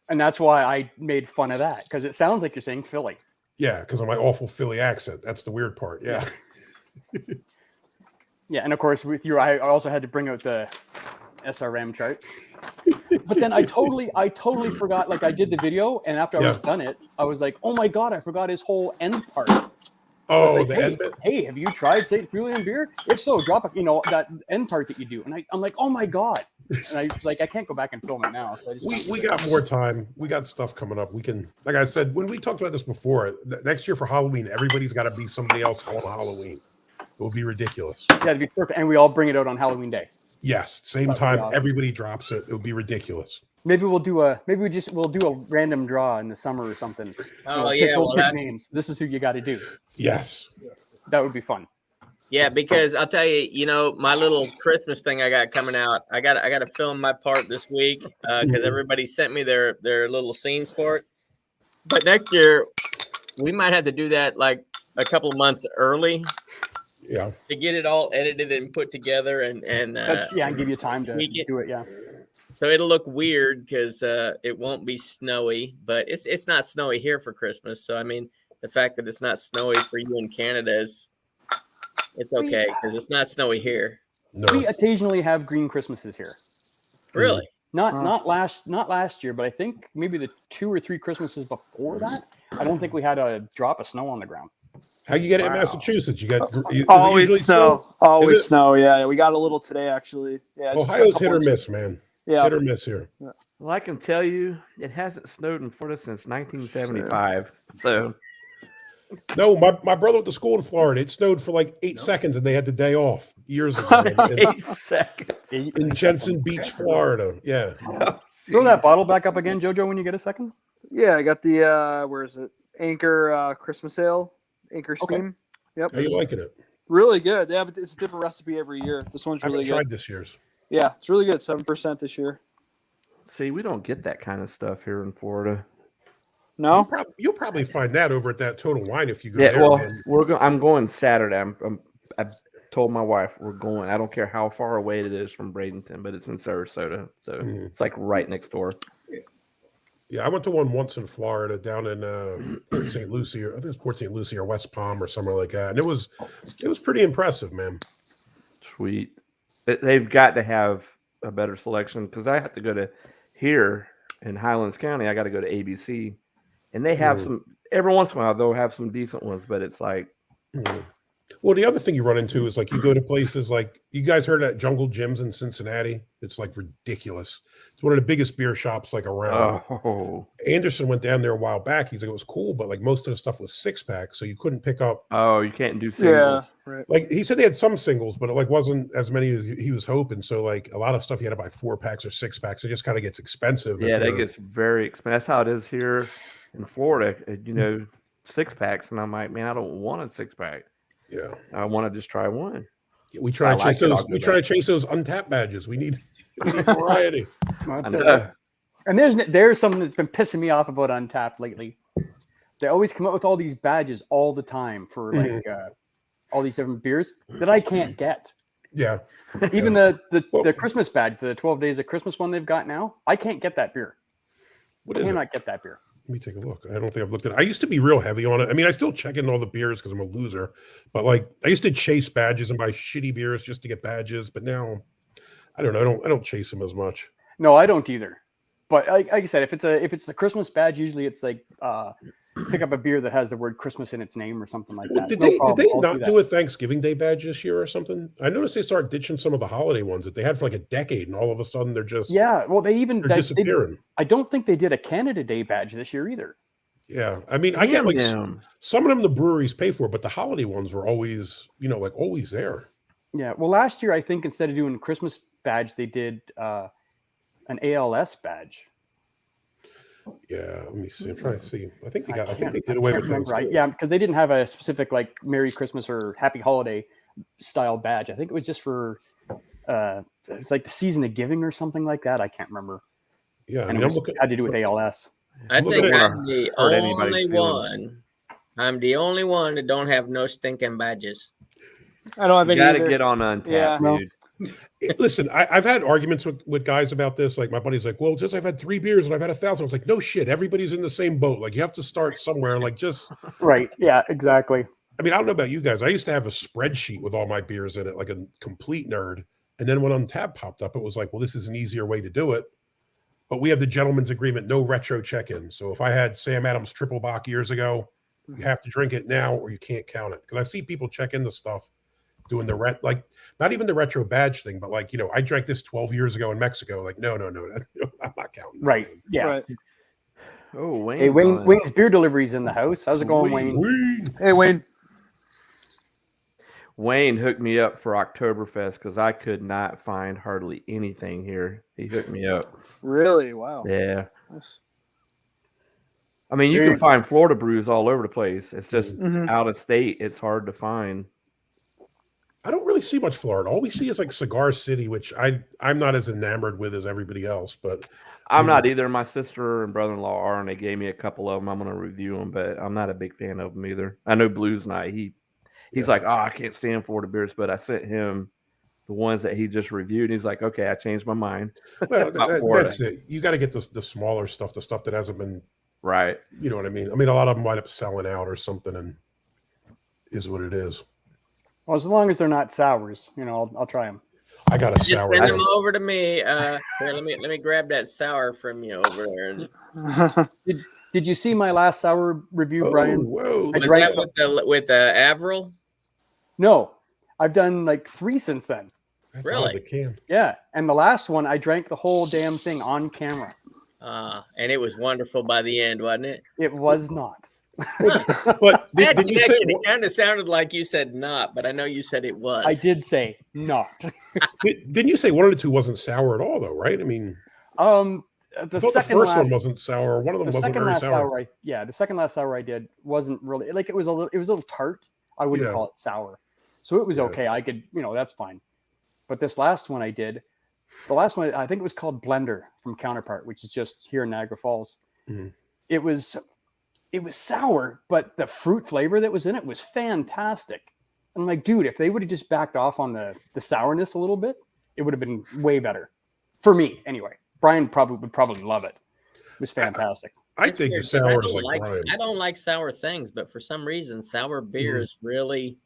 And that's why I made fun of that, because it sounds like you're saying Philly. Yeah, because of my awful Philly accent. That's the weird part. Yeah. Yeah, and of course with you, I also had to bring out the SRM chart. But then I totally forgot. Like I did the video, and after I was done it, I was like, oh my god, I forgot his whole end part. I was Oh, like, the hey, end bit? hey, have you tried St. Julian beer? If so, drop a, that end part that you do. And I'm like, oh my god. And I can't go back and film it now. So I just We got more time. We got stuff coming up. We can, like I said, when we talked about this before, next year for Halloween, everybody's got to be somebody else on Halloween. It will be ridiculous. yeah, it'd be perfect. And we all bring it out on Halloween Day. Yes, same That would be time. awesome. Everybody drops it. It would be ridiculous. Maybe we'll do a random draw in the summer or something. Oh, Pick- yeah. we'll Well, pick that, names. This is who you got to do. Yes. That would be fun. yeah, because I'll tell you, my little Christmas thing I got coming out. I got to film my part this week because everybody sent me their little scenes for it. But next year, we might have to do that like a couple of months early Yeah. to get it all edited and put together and And give you time to tweak it. do it. Yeah. So it'll look weird because it won't be snowy, but it's not snowy here for Christmas. So I mean, the fact that it's not snowy for you in Canada it's okay because it's not snowy here. No. We occasionally have green Christmases here. Really? Not last year, but I think maybe the 2 or 3 Christmases before that. I don't think we had a drop of snow on the ground. How you get it in Massachusetts? You got is it Always usually snow. Always Is it? snow. Yeah, we got a little today actually. Yeah, just a Ohio's couple hit or inches. miss, man. Yeah, Hit or miss here. Well, I can tell you, it hasn't snowed in Florida since 1975. So No, my brother went to school in Florida. It snowed for like 8 seconds and they had the day off years ago in, 8 seconds. in Jensen Beach, Florida. Yeah. Throw that bottle back up again, Jojo, when you get a second. yeah. I got the where is it? Anchor Christmas Ale, Anchor Okay. Steam. Yep, How you liking it? really good. Yeah, but it's a different recipe every year. This one's I haven't really tried good. this year's. Yeah, it's really good. 7% this year. See, we don't get that kind of stuff here in Florida. No, You'll probably find that over at that Total Wine if you go Yeah, there. well, man. I'm going Saturday. I've told my wife we're going. I don't care how far away it is from Bradenton, but it's in Sarasota, so Mhm. it's like right next door. Yeah, I went to one once in Florida down in Port St. Lucie, or I think it was Port St. Lucie or West Palm or somewhere like that. And it was pretty impressive, man. Sweet. They've got to have a better selection because I have to go to here in Highlands County. I got to go to ABC, and they have some. Every once in a while, they'll have some decent ones, but it's like Mhm. Well, the other thing you run into is like you go to places like you guys heard of Jungle Gyms in Cincinnati. It's like ridiculous. It's one of the biggest beer shops like around. oh Anderson went down there a while back. He's like, it was cool, but like most of the stuff was 6-pack, so you couldn't pick up. you can't do yeah, singles. right. Like he said, they had some singles, but it like wasn't as many as he was hoping. So like a lot of stuff you had to buy 4-packs or 6-packs. It just kind of gets expensive. if Yeah, that you're- gets very expensive. That's how it is here in Florida. 6-packs, and I'm like, man, I don't want a 6-pack. yeah. I want to just try one. We try I to like chase it, those. I'll go We try to back. chase those untapped badges. We need variety. That's I it. know. And there's something that's been pissing me off about Untapped lately. They always come up with all these badges all the time for like all these different beers that I can't get. Yeah. Even the Well- Christmas badge, the 12 days of Christmas one they've got now, I can't get that beer. What is it? Cannot get that beer. Let me take a look. I don't think I've looked at it. I used to be real heavy on it. I mean, I still check in all the beers because I'm a loser, but like I used to chase badges and buy shitty beers just to get badges. But now I don't know. I don't chase them as much. No, I don't either. But like I said, if it's the Christmas badge, usually it's like pick up a beer that has the word Christmas in its name or something like that. Did No they problem. I'll not that. do a Thanksgiving Day badge this year or something? I noticed they start ditching some of the holiday ones that they had for like a decade, and all of a sudden they're just Yeah, well, they disappearing. I don't think they did a Canada Day badge this year either. Yeah, I mean, I get like Damn. some of them the breweries pay for, but the holiday ones were always, like always there. Yeah, well, last year I think instead of doing Christmas badge, they did an ALS badge. Yeah, let me see. I'm trying to see. I think they I got. I think can't- they did away can't with remember. Thanksgiving. Yeah, because they didn't have a specific like Merry Christmas or Happy Holiday style badge. I think it was just for it was like the season of giving or something like that. I can't remember. Yeah, I And mean, it I'm was, looking. had to do with ALS. I Look think at it. I'm the Hurt anybody's only feelings. one. I'm the only one that don't have no stinking badges. I don't have You any got to either. get on Untapped, Yeah. No. dude. Listen, I've had arguments with guys about this. Like my buddy's like, well, just I've had 3 beers and I've had 1,000. I was like, no shit. Everybody's in the same boat. Like you have to start somewhere. Like just, Right. Yeah, exactly. I mean, I don't know about you guys. I used to have a spreadsheet with all my beers in it, like a complete nerd. And then when Untapped popped up, it was like, well, this is an easier way to do it. But we have the gentleman's agreement, no retro check-in. So if I had Sam Adams triple bock years ago, you have to drink it now or you can't count it. Because I see people check in the stuff doing the like not even the retro badge thing, but like, I drank this 12 years ago in Mexico. Like, no, I'm not counting that, Right. man. Yeah. Right. Oh, Wayne's Hey, on it. Wayne's beer delivery's in the house. How's it going, Sweet. Wayne? Hey, Wayne. Wayne hooked me up for Oktoberfest because I could not find hardly anything here. He hooked me up. Really? Wow. Yeah. Nice. I mean, you can find Florida brews all over the place. It's just Mhm. out of state. It's hard to find. I don't really see much Florida. All we see is like Cigar City, which I'm not as enamored with as everybody else. But I'm Yeah. not either. My sister and brother-in-law are, and they gave me a couple of them. I'm going to review them, but I'm not a big fan of them either. I know Blues Night. He's Yeah. like, oh, I can't stand Florida beers, but I sent him the ones that he just reviewed. And he's like, okay, I changed my mind. well, About Florida. that's it. You got to get the smaller stuff, the stuff that hasn't been, Right. you know what I mean? I mean, a lot of them wind up selling out or something, and is what it is. Well, as long as they're not sours, I'll try them. I got a Just sour. send them over to me. Here, let me grab that sour from you over there. Did you see my last sour review, Brian? Whoa. I Was drank that with the Avril? No, I've done like 3 since then. That's really? all they can. Yeah, and the last one I drank the whole damn thing on camera. And it was wonderful by the end, wasn't it? It was not. But That did you say connection, it kind of sounded like you said not, but I know you said it was. I did say not. didn't you say one of the two wasn't sour at all, though? Right? I mean, The I thought the second first last one wasn't sour. One of them the wasn't second very last sour. sour. The second last sour I did wasn't really like it was a little tart. I wouldn't Yeah. call it sour, so it was Yeah. okay. I could that's fine. But this last one I did, the last one I think it was called Blender from Counterpart, which is just here in Niagara Falls. Mhm. It was sour, but the fruit flavor that was in it was fantastic. I'm like, dude, if they would have just backed off on the sourness a little bit, it would have been way better for me anyway. Brian would probably love it. It was fantastic. I It's think the weird 'cause sour I is don't like Brian. I don't like sour things, but for some reason, sour Mm-hmm. beers really,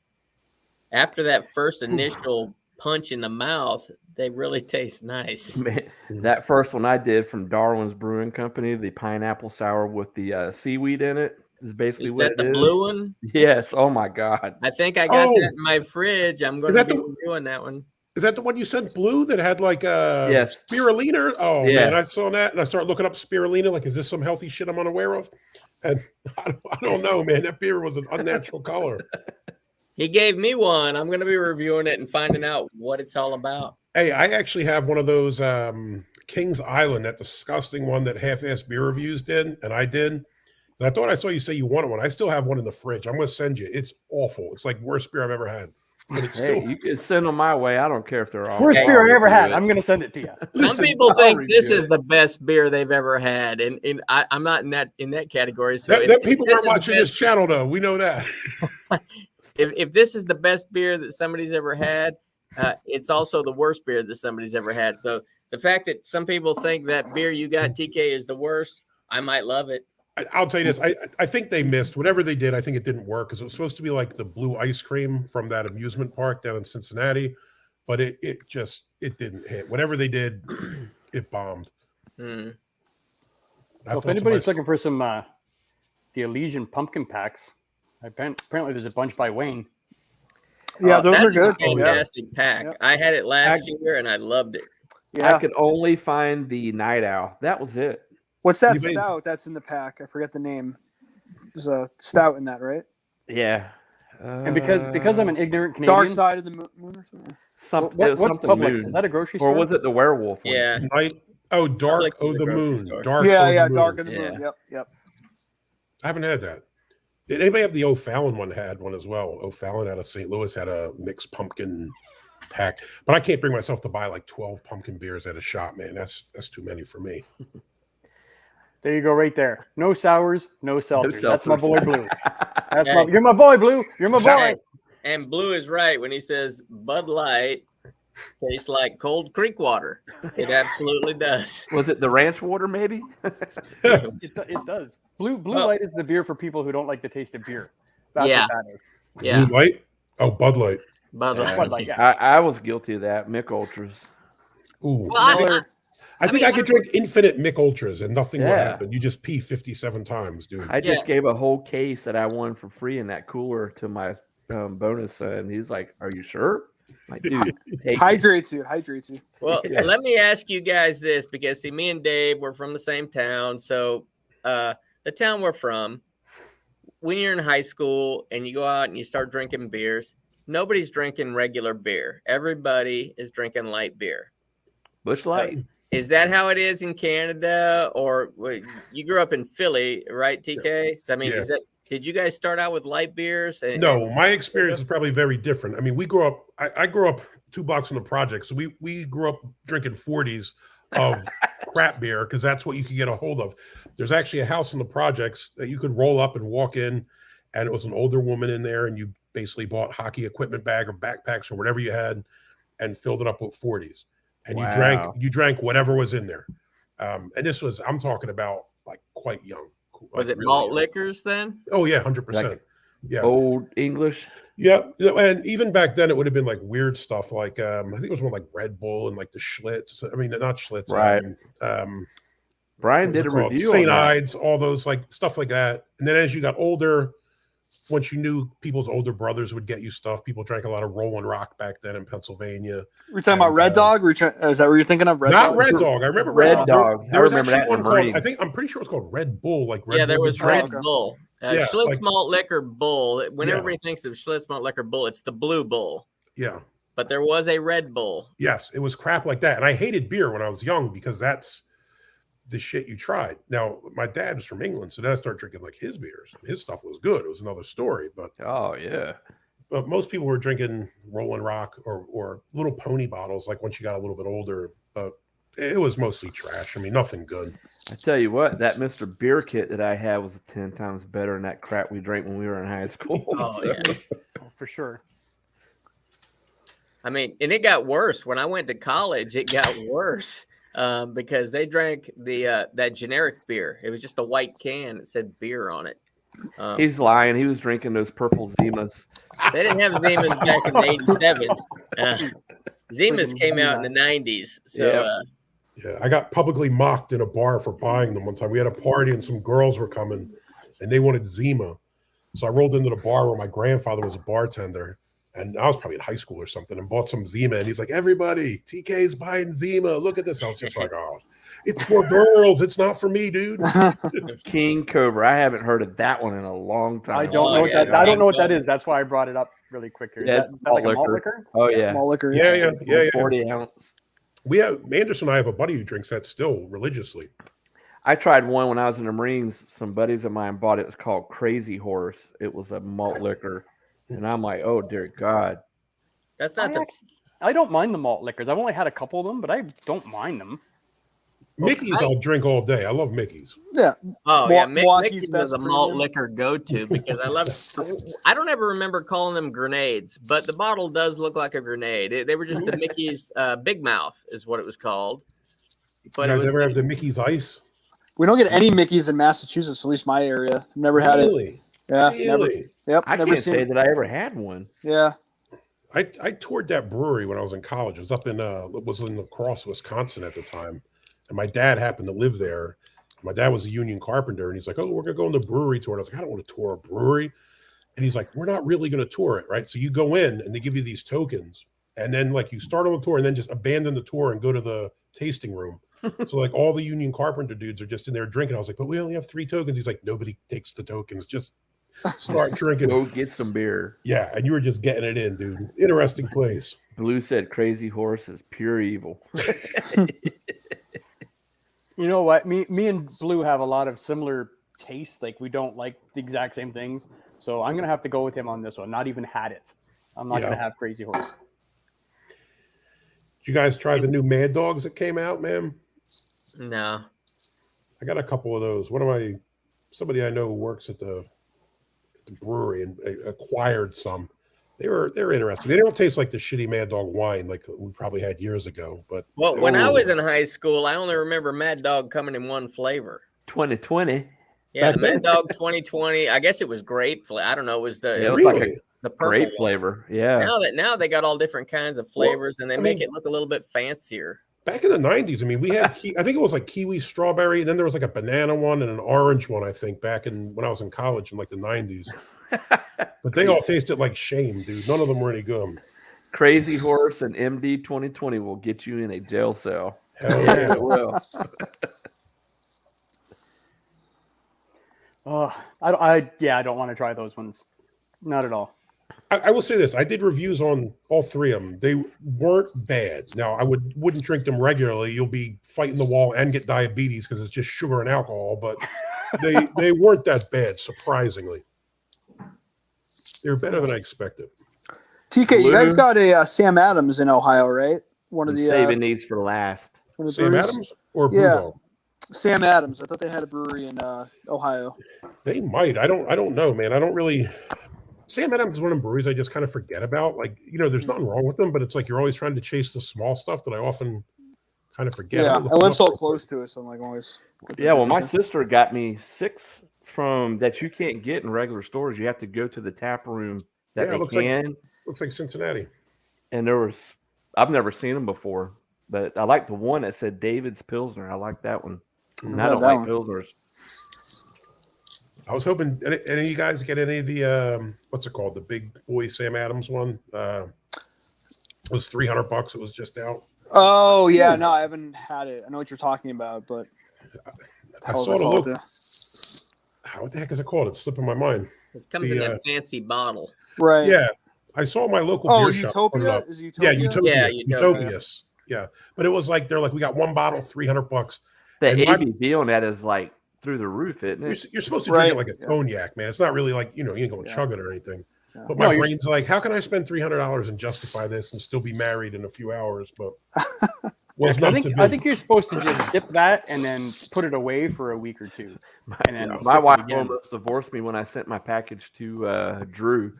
after that first initial punch in the mouth, they really taste nice. Man, that first one I did from Darwin's Brewing Company, the pineapple sour with the seaweed in it, is basically Is what that it the is. blue one? Yes. Oh my God. I think I got Oh. that in my fridge. I'm going Is to that be the- reviewing that one. Is that the one you sent blue that had like Yes. spirulina? Oh Yeah. man, I saw that and I started looking up spirulina. Like, is this some healthy shit I'm unaware of? And I don't know, man. That beer was an unnatural color. He gave me one. I'm going to be reviewing it and finding out what it's all about. Hey, I actually have one of those Kings Island, that disgusting one that half-ass beer reviews did, and I did. And I thought I saw you say you wanted one. I still have one in the fridge. I'm going to send you. It's awful. It's like worst beer I've ever had. But it's Hey, still. you can send them my way. I don't care if they're all. Worst Okay. beer I ever I'll had. review it. I'm going to send it to you. Some Listen, people I'll think this review is it. the best beer they've ever had, and I'm not in that category. So that people this aren't is the watching this best- channel, though. We know that. If this is the best beer that somebody's ever had, it's also the worst beer that somebody's ever had. So the fact that some people think that beer you got, TK, is the worst, I might love it. I'll tell you this. I think they missed whatever they did. I think it didn't work because it was supposed to be like the blue ice cream from that amusement park down in Cincinnati, but it didn't hit. Whatever they did, it bombed. Hmm. I So if thought to anybody's myself- looking for some the Elysian pumpkin packs, apparently there's a bunch by Wayne. Yeah, those That are is a good. Yeah. fantastic pack. Yep. I had it last year and I loved it. Yeah. I could only find the Night Owl. That was it. What's that You made- stout that's in the pack? I forget the name. There's a stout in that, right? Yeah. And because I'm an ignorant Canadian, Dark Side of the Moon or something. something, what's something Publix? moon. Is that a grocery Or store? was it the werewolf one? Yeah. Oh, Dark Publix is Oh a the grocery Moon. store. Dark Yeah, Oh yeah, the Dark Moon. of the Moon. Yeah. Yep. I haven't had that. Did anybody have the O'Fallon one? Had one as well. O'Fallon out of St. Louis had a mixed pumpkin pack, but I can't bring myself to buy like 12 pumpkin beers at a shop, man. That's too many for me. There you go, right there. No sours, no seltzers. That's my seltzers. boy Blue. Hey. You're my boy Blue. You're my boy. And Blue is right when he says Bud Light tastes like cold creek water. It absolutely does. Was it the ranch water, maybe? It does. Blue Well- Light is the beer for people who don't like the taste of beer. That's Yeah. what that is. Yeah, Blue Light? Oh, Bud Light. Bud Light. Bud Light, yeah. I was guilty of that. Mick Ultras. Ooh. Well, I- Miller. I think mean, I could drink infinite Mick Ultras and nothing will Yeah. happen. You just pee 57 times, dude. I just Yeah. gave a whole case that I won for free in that cooler to my bonus son. He's like, "Are you sure?" I'm like, dude, take it. Hydrates you. Hydrates you. Well, Yeah. let me ask you guys this because see, me and Dave we're from the same town. So the town we're from, when you're in high school and you go out and you start drinking beers, nobody's drinking regular beer. Everybody is drinking light beer. Bush Light. Is that how it is in Canada, or you grew up in Philly, right, TK? So I mean, Yeah. is that? Did you guys start out with light beers? No, my experience is probably very different. I mean, we grew up, I grew up 2 blocks from the project. So we grew up drinking 40s of crap beer because that's what you could get a hold of. There's actually a house in the projects that you could roll up and walk in, and it was an older woman in there, and you basically bought hockey equipment bag or backpacks or whatever you had and filled it up with 40s. And Wow. you drank whatever was in there. And this was, I'm talking about like quite young. Was like it really malt young. liquors then? Oh yeah, 100%. Like- Yeah. Old English. Yeah, and even back then, it would have been like weird stuff. Like I think it was more like Red Bull and like the Schlitz. I mean, not Schlitz. Right. Brian what's did it a called? review St. on that. Ides, all those like stuff like that. And then as you got older, once you knew people's older brothers would get you stuff, people drank a lot of Rolling Rock back then in Pennsylvania. We're talking about And, Red Dog. Is that what you're thinking of? Red Not Dog? Red Dog. I remember Red Dog. There I was remember actually that in one the called. Marines. I'm pretty sure it was called Red Bull. Like Red Yeah, there Bull was Detroit. Red Bull. Yeah, Schlitz like- Malt Liquor Bull. When Yeah. everybody thinks of Schlitz Malt Liquor Bull, it's the Blue Bull. Yeah. But there was a Red Bull. Yes, it was crap like that. And I hated beer when I was young because that's the shit you tried. Now, my dad was from England, so then I started drinking like his beers. His stuff was good. It was another story. But Oh yeah. most people were drinking Rolling Rock or little pony bottles like once you got a little bit older. But it was mostly trash. I mean, nothing good. I tell you what, that Mr. Beer kit that I had was 10 times better than that crap we drank when we were in high school. Oh, So- yeah. Oh, for sure. I mean, and it got worse when I went to college. It got worse because they drank the that generic beer. It was just a white can that said beer on it. He's lying. He was drinking those purple Zimas. They didn't have Zimas back in '87. Zimas came out in the '90s. So Yep. Yeah, I got publicly mocked in a bar for buying them one time. We had a party and some girls were coming and they wanted Zima. So I rolled into the bar where my grandfather was a bartender and I was probably in high school or something and bought some Zima. And he's like, everybody, TK's buying Zima. Look at this. I was just like, oh, it's for girls. It's not for me, dude. King Cobra. I haven't heard of that one in a long time. I don't Oh, know what yeah, that. I don't know what yeah. that is. That's why I brought it up really quick here. Yeah, Is it's that like a malt malt liquor. liquor? Oh yeah. Malt liquor. Yeah. 40 ounce. We have Anderson and I have a buddy who drinks that still religiously. I tried one when I was in the Marines. Some buddies of mine bought it. It was called Crazy Horse. It was a malt liquor. And I'm like, oh dear God. that's not the. I don't mind the malt liquors. I've only had a couple of them, but I don't mind them. Mickey's I'll drink all day. I love Mickey's. Yeah. Oh yeah, Milwaukee's Mickey's best was a malt premium. liquor go-to because I love. I don't ever remember calling them grenades, but the bottle does look like a grenade. They were just the Mickey's Big Mouth is what it was called. You But it guys was ever have the Mickey's Ice? We don't get any Mickeys in Massachusetts, at least my area. I've never had it. Really? Yeah. Never. Really? Yep. I never can't seen say it. that I ever had one. Yeah. I toured that brewery when I was in college. It was up in it was in La Crosse, Wisconsin at the time. And my dad happened to live there. My dad was a union carpenter, and he's like, "Oh, we're gonna go on the brewery tour." And I was like, "I don't want to tour a brewery." And he's like, "We're not really gonna tour it, right?" So you go in and they give you these tokens, and then like you start on the tour and then just abandon the tour and go to the tasting room. So like all the union carpenter dudes are just in there drinking. I was like, "But we only have 3 tokens." He's like, "Nobody takes the tokens. Just start drinking." Go get some beer. Yeah, and you were just getting it in, dude. Interesting place. Blue said Crazy Horse is pure evil. You know what? Me and Blue have a lot of similar tastes. Like we don't like the exact same things. So I'm gonna have to go with him on this one. Not even had it. I'm not Yeah. gonna have Crazy Horse. Did you guys try the new Mad Dogs that came out, man? No. I got a couple of those. Somebody I know who works at the brewery and acquired some. They're interesting. They don't taste like the shitty Mad Dog wine like we probably had years ago. But Well, when I was in high school, I only remember Mad Dog coming in one flavor. 2020. Yeah, Back the Mad Dog 2020. I guess it was grape flavor. I don't know. It was the It was like Really? a the purple grape one. flavor. Yeah. Now they got all different kinds of flavors, and they I make mean- it look a little bit fancier. back in the 90s, I mean, we had I think it was like kiwi strawberry, and then there was like a banana one and an orange one, I think, back in when I was in college in like the 90s. But they all tasted like shame, dude. None of them were any good. Crazy Horse and MD 2020 will get you in a jail cell. Hell Yeah, yeah. it will. I don't want to try those ones. Not at all. I will say this: I did reviews on all three of them. They weren't bad. Now, I wouldn't drink them regularly. You'll be fighting the wall and get diabetes because it's just sugar and alcohol. But they weren't that bad, surprisingly. They were better than I expected. TK, you guys Blue. got a Sam Adams in Ohio, right? One of I'm the saving these for last. one of the Sam breweries? Adams or Yeah. Brewdog? Sam Adams. I thought they had a brewery in Ohio. They might. I don't know, man. I don't really. Sam Adams is one of them breweries I just kind of forget about. Like, there's nothing wrong with them, but it's like you're always trying to chase the small stuff that I often kind of forget. Yeah, I'm I gonna live look so them up real close to it, so I'm like always. Yeah, well, my sister got me 6 from that you can't get in regular stores. You have to go to the tap room that Yeah, it they looks like- can. Looks like Cincinnati. And I've never seen them before, but I like the one that said David's Pilsner. I like that one. And I Yeah, don't that like Pilsners. I was hoping any of you guys get any of the what's it called? The big boy Sam Adams one. It was $300. It was just out. Oh yeah, no, I haven't had it. I know what you're talking about, but I how's saw it the called? look. What the heck is it called? It's slipping my mind. It comes in The, that fancy bottle. Right. Yeah, I saw my local Oh, beer shop. put it Utopia? up. Is it Yeah, Utopia? Utopias. Yeah, Utopia. Utopias. Yeah, but it was like they're like we got one bottle, $300. The And my- ABV on that is like through the roof, isn't it? You're supposed to drink it Right. like a Yeah. cognac, man. It's not really like you ain't going to Yeah. chug it or anything. Yeah. But No, my you're- brain's like, how can I spend $300 and justify this and still be married in a few hours? But was I not think to I be. think you're supposed to just sip that and then put it away for a week or two. And then Yeah. sip My it wife again. almost divorced me when I sent my package to Drew.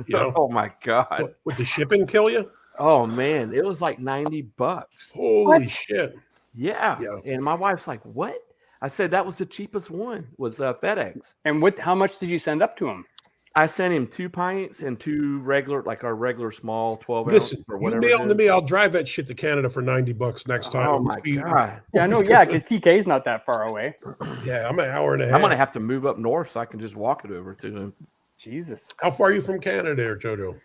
Yeah. Oh my god! What, would the shipping kill you? Oh man, it was like $90. Holy shit! Yeah. Yeah. And my wife's like, "What?" I said that was the cheapest one. Was FedEx. And how much did you send up to him? I sent him 2 pints and 2 regular, like our regular small 12 Listen, ounce or you whatever. mail it them to is. me. I'll drive that shit to Canada for $90 next time. Oh my god! Yeah, no, yeah, because TK's not that far away. Yeah, I'm an hour and a half. I'm gonna have to move up north so I can just walk it over to him. Jesus. How far are you from Canada, there, Jojo?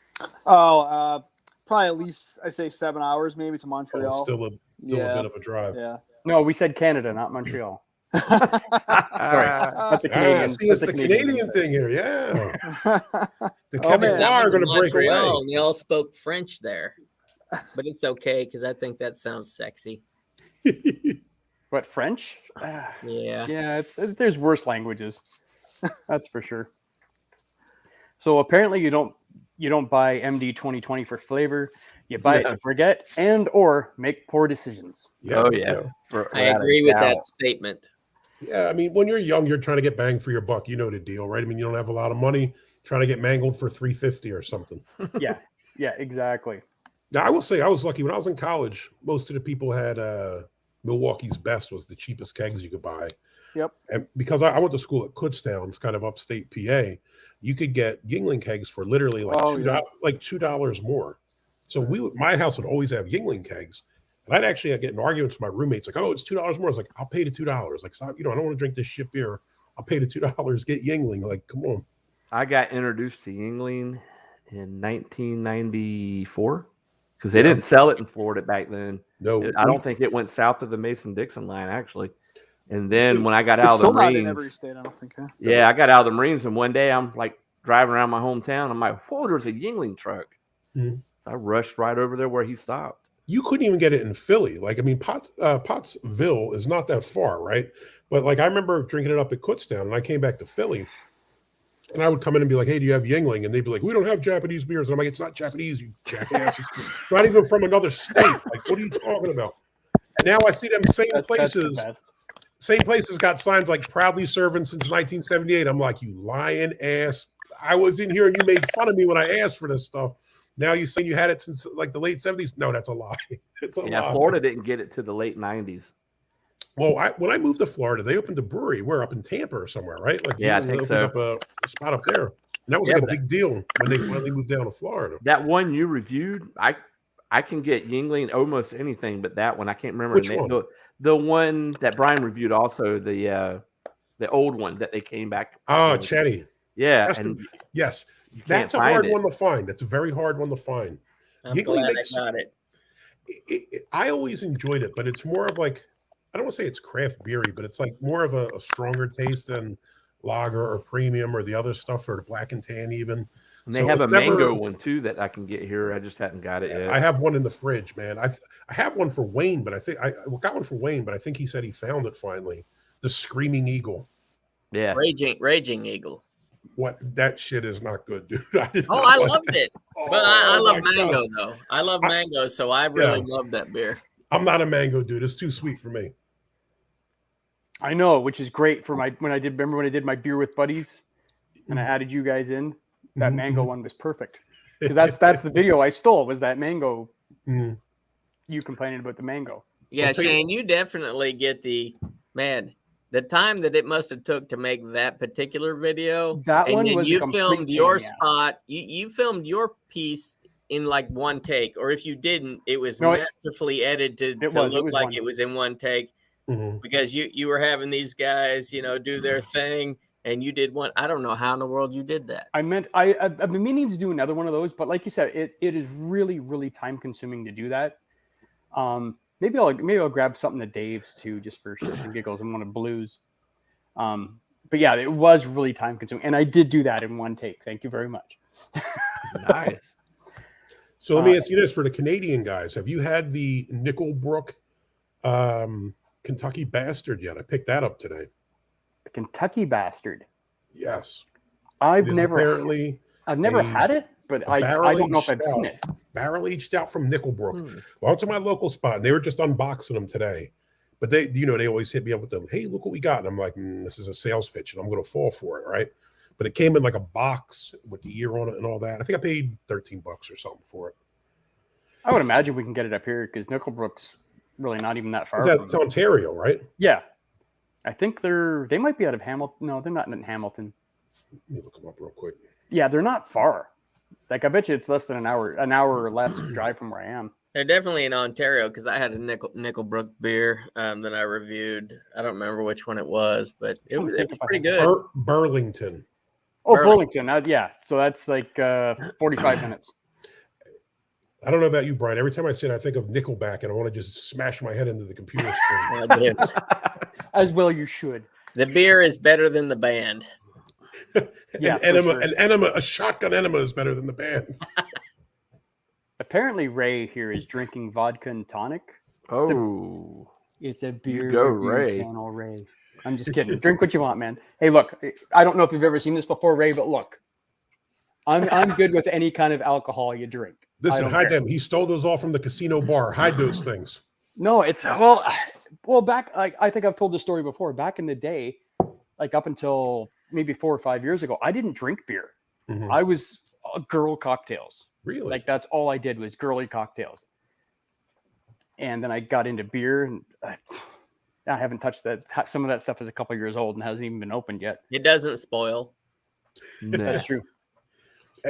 Oh, probably at least I say 7 hours, maybe to Oh, Montreal. still a yeah, bit of a drive. yeah. No, we said Canada, not Montreal. Sorry, that's a Ah, Canadian. see, it's that's the a Canadian thing here. Yeah, the Oh, man. Quebecois are going to break Montreal, away. and they all spoke French there. But it's okay because I think that sounds sexy. What, French? Ah, Yeah. yeah, there's worse languages. That's for sure. So apparently you don't buy MD 2020 for flavor. You buy it No. to forget and or make poor decisions. Oh yeah, I agree with that statement. Yeah, I mean, when you're young, you're trying to get bang for your buck. You know the deal, right? I mean, you don't have a lot of money, trying to get mangled for $350 or something. Yeah, exactly. Now, I will say I was lucky when I was in college. Most of the people had Milwaukee's Best was the cheapest kegs you could buy. Yep. And because I went to school at Kutztown, it's kind of upstate PA, you could get Yingling kegs for literally like $2 more. So my house would always have Yingling kegs. And I'd actually get in arguments with my roommates, like, oh, it's $2 more. I was like, I'll pay the $2. Like, stop, I don't want to drink this shit beer. I'll pay the $2, get Yingling. Like, come on. I got introduced to Yingling in 1994 because they didn't sell it in Florida back then. No, I don't think it went south of the Mason-Dixon line actually. And then when I got It's out of still the not in every Marines, state, I don't think. Huh? yeah, I got out of the Marines, and one day I'm like driving around my hometown. I'm like, whoa, there's a Yingling truck. Mhm. I rushed right over there where he stopped. you couldn't even get it in Philly. Like, I mean, Pottsville is not that far, right? But like, I remember drinking it up at Kutztown, and I came back to Philly, and I would come in and be like, "Hey, do you have Yingling?" And they'd be like, "We don't have Japanese beers." And I'm like, "It's not Japanese, you jackass. It's not even from another state. Like, what are you talking about?" And now I see them same That's the places. best. Same places got signs like "proudly serving since 1978." I'm like, "You lying ass! I was in here and you made fun of me when I asked for this stuff. Now you saying you had it since like the late 70s? No, that's a lie. It's a Yeah, lie." Florida didn't get it to the late 90s. Well, when I moved to Florida, they opened a brewery. We're up in Tampa or somewhere, right? Like, Yeah, I they think opened so. up a spot up there, and that was Yeah, like a but big deal when they finally moved down to Florida. That one you reviewed, I can get Yingling almost anything, but that one I can't remember Which the name. one? The one that Brian reviewed, also the old one that they came back. Oh, Chetty. Yeah, That's and Yes, you can't that's a find hard it. one to find. That's a very hard one to find. I'm Yingling glad makes- I got it. I always enjoyed it, but it's more of like, I don't want to say it's craft beery, but it's like more of a stronger taste than lager or premium or the other stuff, or the black and tan even. And they So have a it's never- mango one too that I can get here. I just haven't got it yet. I have one in the fridge, man. I have one for Wayne, but I think I got one for Wayne, but I think he said he found it finally. The Screaming Eagle. Yeah, Raging Eagle. What, that shit is not good, dude. Oh, I loved it. But I Oh, love my God. mango though. I love mango, so I really love that beer. I'm not a mango dude. It's too sweet for me. I know, which is great for when I did my beer with buddies, and I added you guys in. That mango one was perfect because that's the video I stole, was that mango. Mhm. You complaining about the mango? Yeah, I'll tell you- Shane, you definitely get the time that it must have took to make that particular video. That and one then was a you complete filmed pain your in the ass. spot. You filmed your piece in like one take, or if you didn't, it was No, masterfully edited it to was look like one. it was in one take, Mhm. because you were having these guys, do their thing, and you did one. I don't know how in the world you did that. I've been meaning to do another one of those, but like you said, it is really, really time consuming to do that. Maybe I'll grab something to Dave's too, just for shits and giggles, and one of Blues. But yeah, it was really time consuming, and I did do that in one take. Thank you very much. nice. So let me ask you this, for the Canadian guys, have you had the Nickelbrook Kentucky Bastard yet? I picked that up today. The Kentucky Bastard. Yes. I've It is never apparently had it, but I don't know if I've barrel-aged seen it. barrel aged out from Nickelbrook. Well, it's to my local spot, and they were just unboxing them today. But they always hit me up with the, "Hey, look what we got." And I'm like, "This is a sales pitch, and I'm going to fall for it," right? But it came in like a box with the year on it and all that. I think I paid $13 or something for it. I would imagine we can get it up here because Nickelbrook's really not even that far. It's Ontario, right? Yeah, I think they might be out of Hamilton. No, they're not in Hamilton. Let me look them up real quick. Yeah, they're not far. Like, I bet you it's less than an hour or less drive from where I am. They're definitely in Ontario, because I had a Nickelbrook beer that I reviewed. I don't remember which one it was, but it was pretty good. Burlington. Oh, Burlington. Burlington. Yeah, so that's like 45 minutes. I don't know about you, Brian. Every time I see it, I think of Nickelback, and I want to just smash my head into the computer screen. I do. As well you should. The beer is better than the band. Yeah, An enema, a shotgun enema is better than the band. Apparently Ray here is drinking vodka and tonic. Oh, It's a beer go, review Ray. channel, Ray. I'm just kidding. Drink what you want, man. Hey, look, I don't know if you've ever seen this before, Ray, but look, I'm good with any kind of alcohol you drink. Listen, don't hide care. them. He stole those all from the casino bar. Hide those things. No, it's well back. I think I've told this story before. Back in the day, like up until maybe 4 or 5 years ago, I didn't drink beer. Mhm. I was girl cocktails. Really? Like, that's all I did was girly cocktails. And then I got into beer, and I haven't touched that. Some of that stuff is a couple years old and hasn't even been opened yet. It doesn't spoil. no. That's true.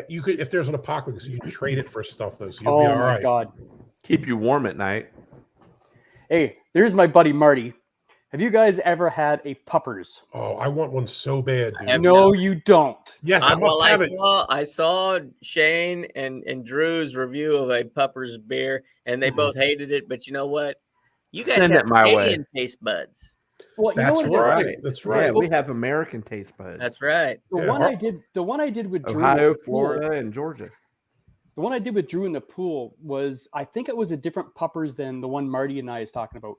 You could, if there's an apocalypse, you can trade it for stuff, though. So you'll Oh be all my right. God. Keep you warm at night. Hey, there's my buddy Marty. Have you guys ever had a Puppers? Oh, I want one so bad, dude. have No, you don't. Yes, I must have it. I saw Shane and Drew's review of a Puppers beer, and they Mhm. both hated it. But you know what? You guys Send have it my way. Canadian taste buds. Well, you That's know what it is? right. That's Yeah, right. we have American taste buds. That's right. The Yeah, one Har- I did with Drew Ohio, was cool. Florida, and Georgia. The one I did with Drew in the pool was, I think it was a different puppers than the one Marty and I is talking about.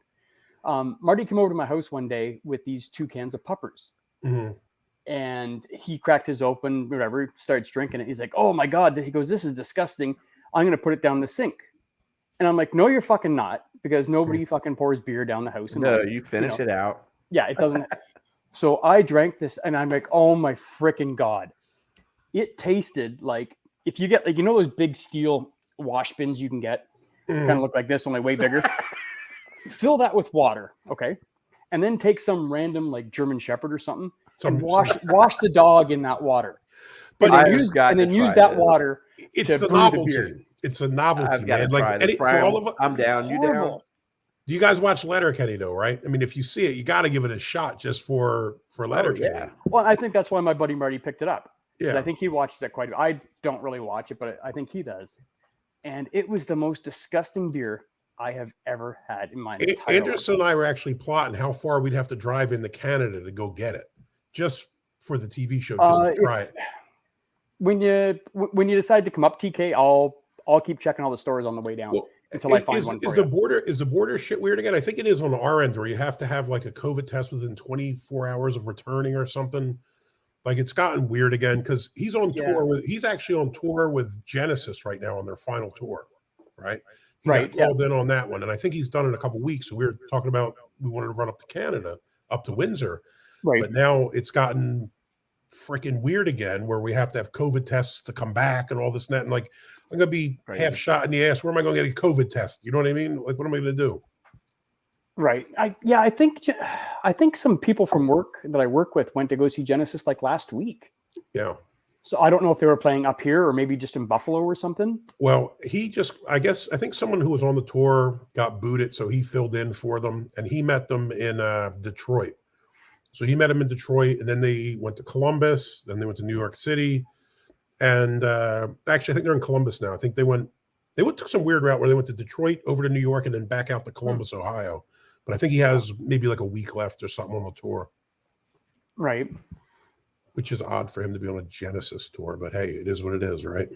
Marty came over to my house one day with these 2 cans of puppers. Mhm. And he cracked his open, whatever, starts drinking it. He's like, oh my God. He goes, this is disgusting. I'm going to put it down the sink. And I'm like, no, you're fucking not, because nobody fucking pours beer down the house. And No, like, you finish it out. yeah, it doesn't. So I drank this and I'm like, oh my freaking God. It tasted like, if you get like, those big steel wash bins you can get, kind of look like this, only way bigger. Fill that with water, okay? And then take some random like German Shepherd or something and wash the dog in that water. But And then use that water. it's to the brew the novelty. beer. It's a novelty, I've got man. to Like try this. for Brian, all of us, I'm down. You down? Horrible. do you guys watch Letterkenny though? Right? I mean, if you see it, you got to give it a shot just for Letterkenny. yeah. Well, I think that's why my buddy Marty picked it up. 'Cause Yeah. I think he watches it quite a bit. I don't really watch it, but I think he does. And it was the most disgusting beer I have ever had in my entire Anderson life. and I were actually plotting how far we'd have to drive into Canada to go get it, just for the TV show, just to try it. When you decide to come up, TK, I'll keep checking all the stores on the way down Well, until I find one for you. Is the border shit weird again? I think it is on our end, where you have to have like a COVID test within 24 hours of returning or something. Like it's gotten weird again because he's actually on tour with Genesis right now on their final tour, right? He got called in on that one, and I think he's done it in a couple weeks. So we were talking about we wanted to run up to Canada, up to Windsor, Right. but now it's gotten freaking weird again, where we have to have COVID tests to come back and all this and that. And like, I'm gonna be half shot in the ass. Where am I going to get a COVID test? You know what I mean? Like, what am I going to do? Right. I think some people from work that I work with went to go see Genesis like last week. Yeah. So I don't know if they were playing up here or maybe just in Buffalo or something. Well, I think someone who was on the tour got booted, so he filled in for them, and he met them in Detroit. So he met them in Detroit, and then they went to Columbus, then they went to New York City, and actually, I think they're in Columbus now. I think they took some weird route where they went to Detroit, over to New York, and then back out to Columbus, Ohio. But I think he has maybe like a week left or something on the tour. Right. Which is odd for him to be on a Genesis tour, but hey, it is what it is, right?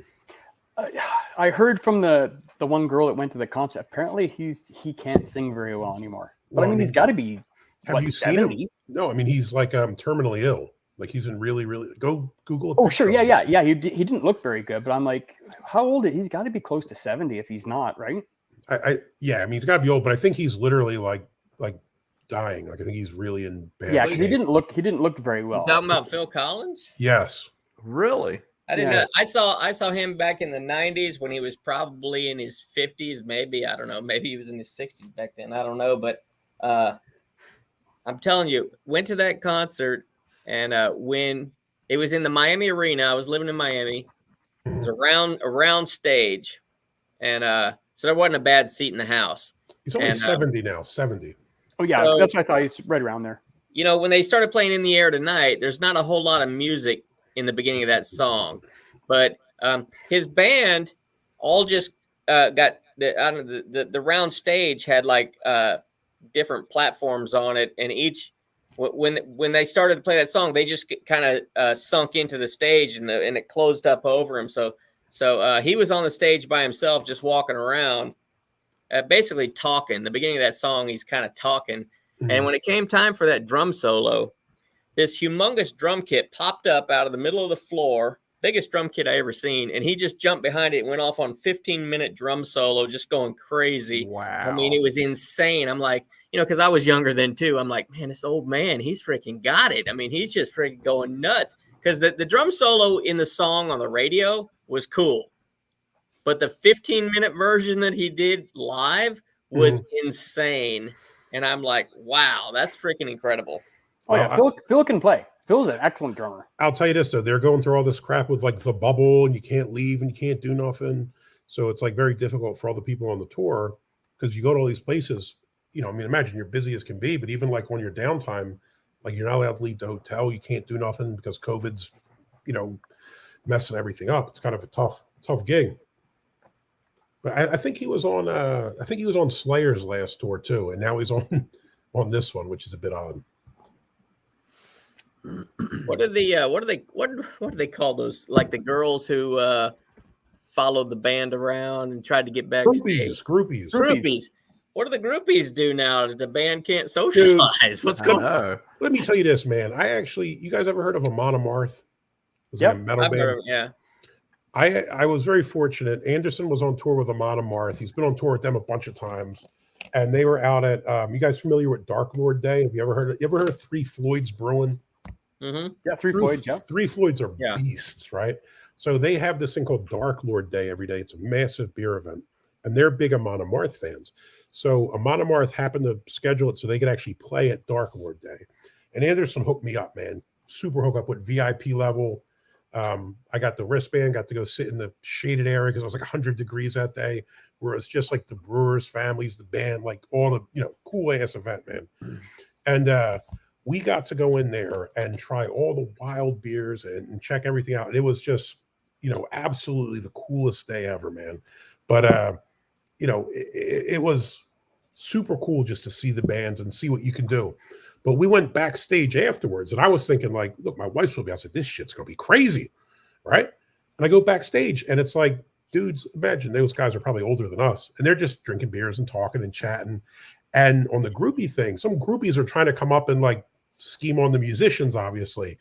I heard from the one girl that went to the concert. Apparently, he can't sing very well anymore. But I mean, he's got to be. Have you seen him? No, I mean he's like terminally ill. Like he's in really, really. Go Google. Oh sure, yeah. He didn't look very good, but I'm like, how old? He's got to be close to 70 if he's not, right? I mean he's got to be old, but I think he's literally like dying. Like I think he's really in bad. Yeah, because he didn't look very well. Talking about Phil Collins? Yes. Really? I didn't know. I saw him back in the 90s when he was probably in his 50s, maybe. I don't know. Maybe he was in his 60s back then. I don't know. But I'm telling you, went to that concert, and when it was in the Miami Arena, I was living in Miami. It was a round stage, and so there wasn't a bad seat in the house. He's only 70 now. 70. Oh yeah, So, that's what I thought. He's right around there. You know, when they started playing "In the Air Tonight," there's not a whole lot of music in the beginning of that song, but his band all just got the round stage had like different platforms on it, and each when they started to play that song, they just kind of sunk into the stage, and it closed up over him. So he was on the stage by himself, just walking around, basically talking. The beginning of that song, he's kind of talking, and when it came time for that drum solo, this humongous drum kit popped up out of the middle of the floor, biggest drum kit I ever seen, and he just jumped behind it and went off on 15-minute drum solo, just going crazy. Wow. I mean, it was insane. I'm like, because I was younger then too. I'm like, man, this old man, he's freaking got it. I mean, he's just freaking going nuts. Because the drum solo in the song on the radio was cool. But the 15-minute version that he did live was insane. And I'm like, wow, that's freaking incredible. Oh yeah, Phil can play. Phil's an excellent drummer. I'll tell you this though, they're going through all this crap with like the bubble, and you can't leave and you can't do nothing. So it's like very difficult for all the people on the tour, because you go to all these places. I mean, imagine you're busy as can be, but even like on your downtime, like you're not allowed to leave the hotel. You can't do nothing because COVID's, messing everything up. It's kind of a tough gig. But I think he was on Slayer's last tour too, and now he's on this one, which is a bit odd. What do they call those? Like the girls who followed the band around and tried to get backstage. Groupies. Groupies. What do the groupies do now that the band can't socialize? What's I going on? know. Let me tell you this, man. You guys ever heard of Amon Amarth? Was Yep. a metal I've band. heard of- yeah. I was very fortunate. Anderson was on tour with Amon Amarth. He's been on tour with them a bunch of times, and they were out at. You guys familiar with Dark Lord Day? Have you ever heard? You ever heard of Three Floyds Brewing? Mm-hmm. Yeah, Three Floyds. Yeah. Three Floyds are Yeah. beasts, right? So they have this thing called Dark Lord Day every day. It's a massive beer event, and they're big Amon Amarth fans. So Amon Amarth happened to schedule it so they could actually play at Dark Lord Day, and Anderson hooked me up, man. Super hook up with VIP level. I got the wristband, got to go sit in the shaded area because it was like 100 degrees that day, where it's just like the brewers, families, the band, like all the cool ass event, man. And we got to go in there and try all the wild beers and check everything out. And it was just, absolutely the coolest day ever, man. But it was super cool just to see the bands and see what you can do. But we went backstage afterwards, and I was thinking, like, look, my wife's with me. I said, this shit's gonna be crazy, right? And I go backstage, and it's like, dudes, imagine those guys are probably older than us, and they're just drinking beers and talking and chatting. And on the groupie thing, some groupies are trying to come up and like scheme on the musicians, obviously,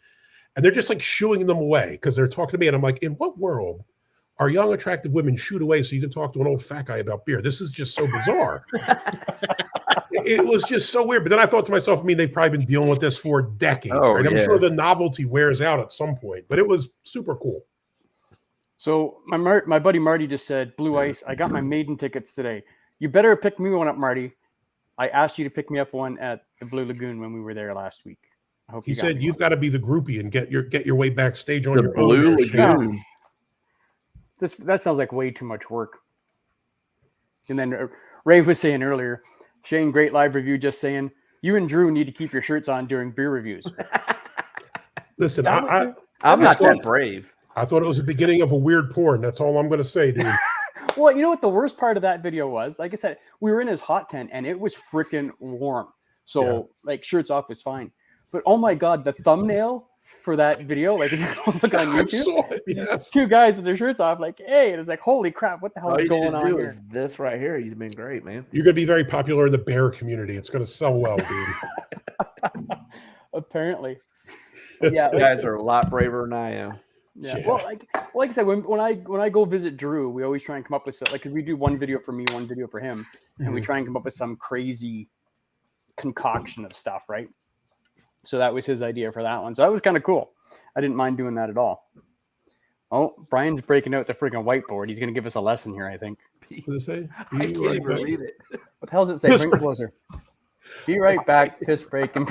and they're just like shooing them away because they're talking to me, and I'm like, in what world are young, attractive women shooed away so you can talk to an old fat guy about beer? This is just so bizarre. It was just so weird. But then I thought to myself, they've probably been dealing with this for decades, Oh, right? I'm yeah. sure the novelty wears out at some point, but it was super cool. So my buddy Marty just said, Blue Ice, I got my maiden tickets today. You better pick me one up, Marty. I asked you to pick me up one at the Blue Lagoon when we were there last week. I hope He you got said me you've one. got to be the groupie and get your way backstage on The your Blue own. there, Shane. Lagoon. That sounds like way too much work. And then Ray was saying earlier, Shane, great live review, just saying, you and Drew need to keep your shirts on during beer reviews. Listen, Yeah, I'm not That's that what- brave. I thought it was the beginning of a weird porn. That's all I'm going to say, dude. Well, you know what the worst part of that video was? Like I said, we were in his hot tent and it was freaking warm. So like shirts off was fine. But oh my God, the thumbnail for that video, like if you look on I YouTube, saw it, yes. two guys with their shirts off, like, hey, and it's like, holy crap, what the hell All is you going need to on do here? is this right here. You've been great, man. You're going to be very popular in the bear community. It's going to sell well, dude. Apparently. Yeah, You guys are a lot braver than I am. yeah. Yeah. Well, like I said, when I go visit Drew, we always try and come up with some, like, 'cause we do one video for me, one video for him, and we try and come up with some crazy concoction of stuff, right? So that was his idea for that one. So that was kind of cool. I didn't mind doing that at all. Oh, Brian's breaking out the freaking whiteboard. He's going to give us a lesson here, I think. What does it say? I can't even read it. What the hell does it say? Piss Bring it break. closer. Be right back. Piss break. And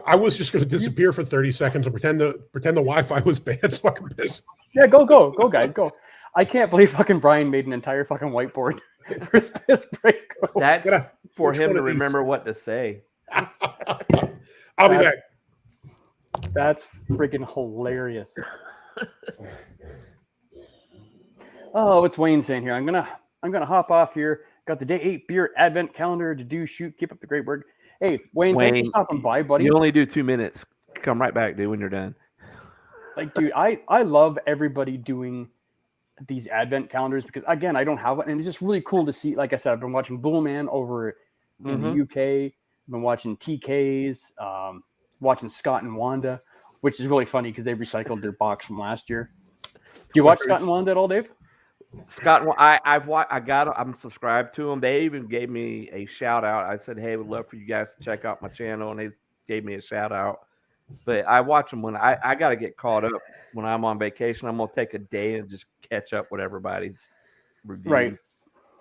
I was just going to disappear for 30 seconds and pretend the Wi-Fi was bad so I could piss. yeah, go, guys, go. I can't believe fucking Brian made an entire fucking whiteboard for his piss break. That's Gotta- for which him one to of these? remember what to say. I'll be That's- back. That's freaking hilarious. Oh, what's Wayne saying here? I'm gonna hop off here. Got the day 8 beer advent calendar to do. Shoot, keep up the great work. Hey, Wayne, thanks Wayne, for stopping by, buddy. You only do 2 minutes. Come right back, dude, when you're done. Like, dude, I love everybody doing these advent calendars because again, I don't have one, and it's just really cool to see. Like I said, I've been watching Bullman over in the UK. I've been watching TK's, watching Scott and Wanda, which is really funny because they recycled their box from last year. Do you watch Scott and Wanda at all, Dave? Scott, I'm subscribed to them. They even gave me a shout out. I said, hey, would love for you guys to check out my channel, and they gave me a shout out. But I watch them when I got to get caught up when I'm on vacation. I'm gonna take a day and just catch up with everybody's review. Right.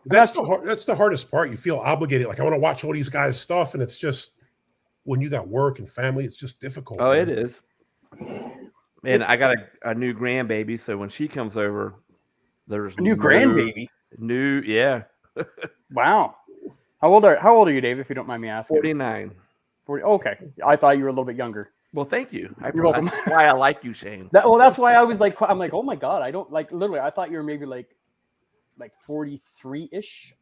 That's the hardest part. You feel obligated. Like I want to watch all these guys' stuff, and it's just when you got work and family, it's just difficult. Oh, man. it is. And I got a new grandbaby, so when she comes over, there's A new grandbaby. New, yeah, Wow. How old are you, Dave? If you don't mind me asking. 49. 40. Okay, I thought you were a little bit younger. Well, thank you. You're welcome. That's why I like you, Shane. That's why I was like, I'm like, oh my god, I don't like literally. I thought you were maybe like 43-ish.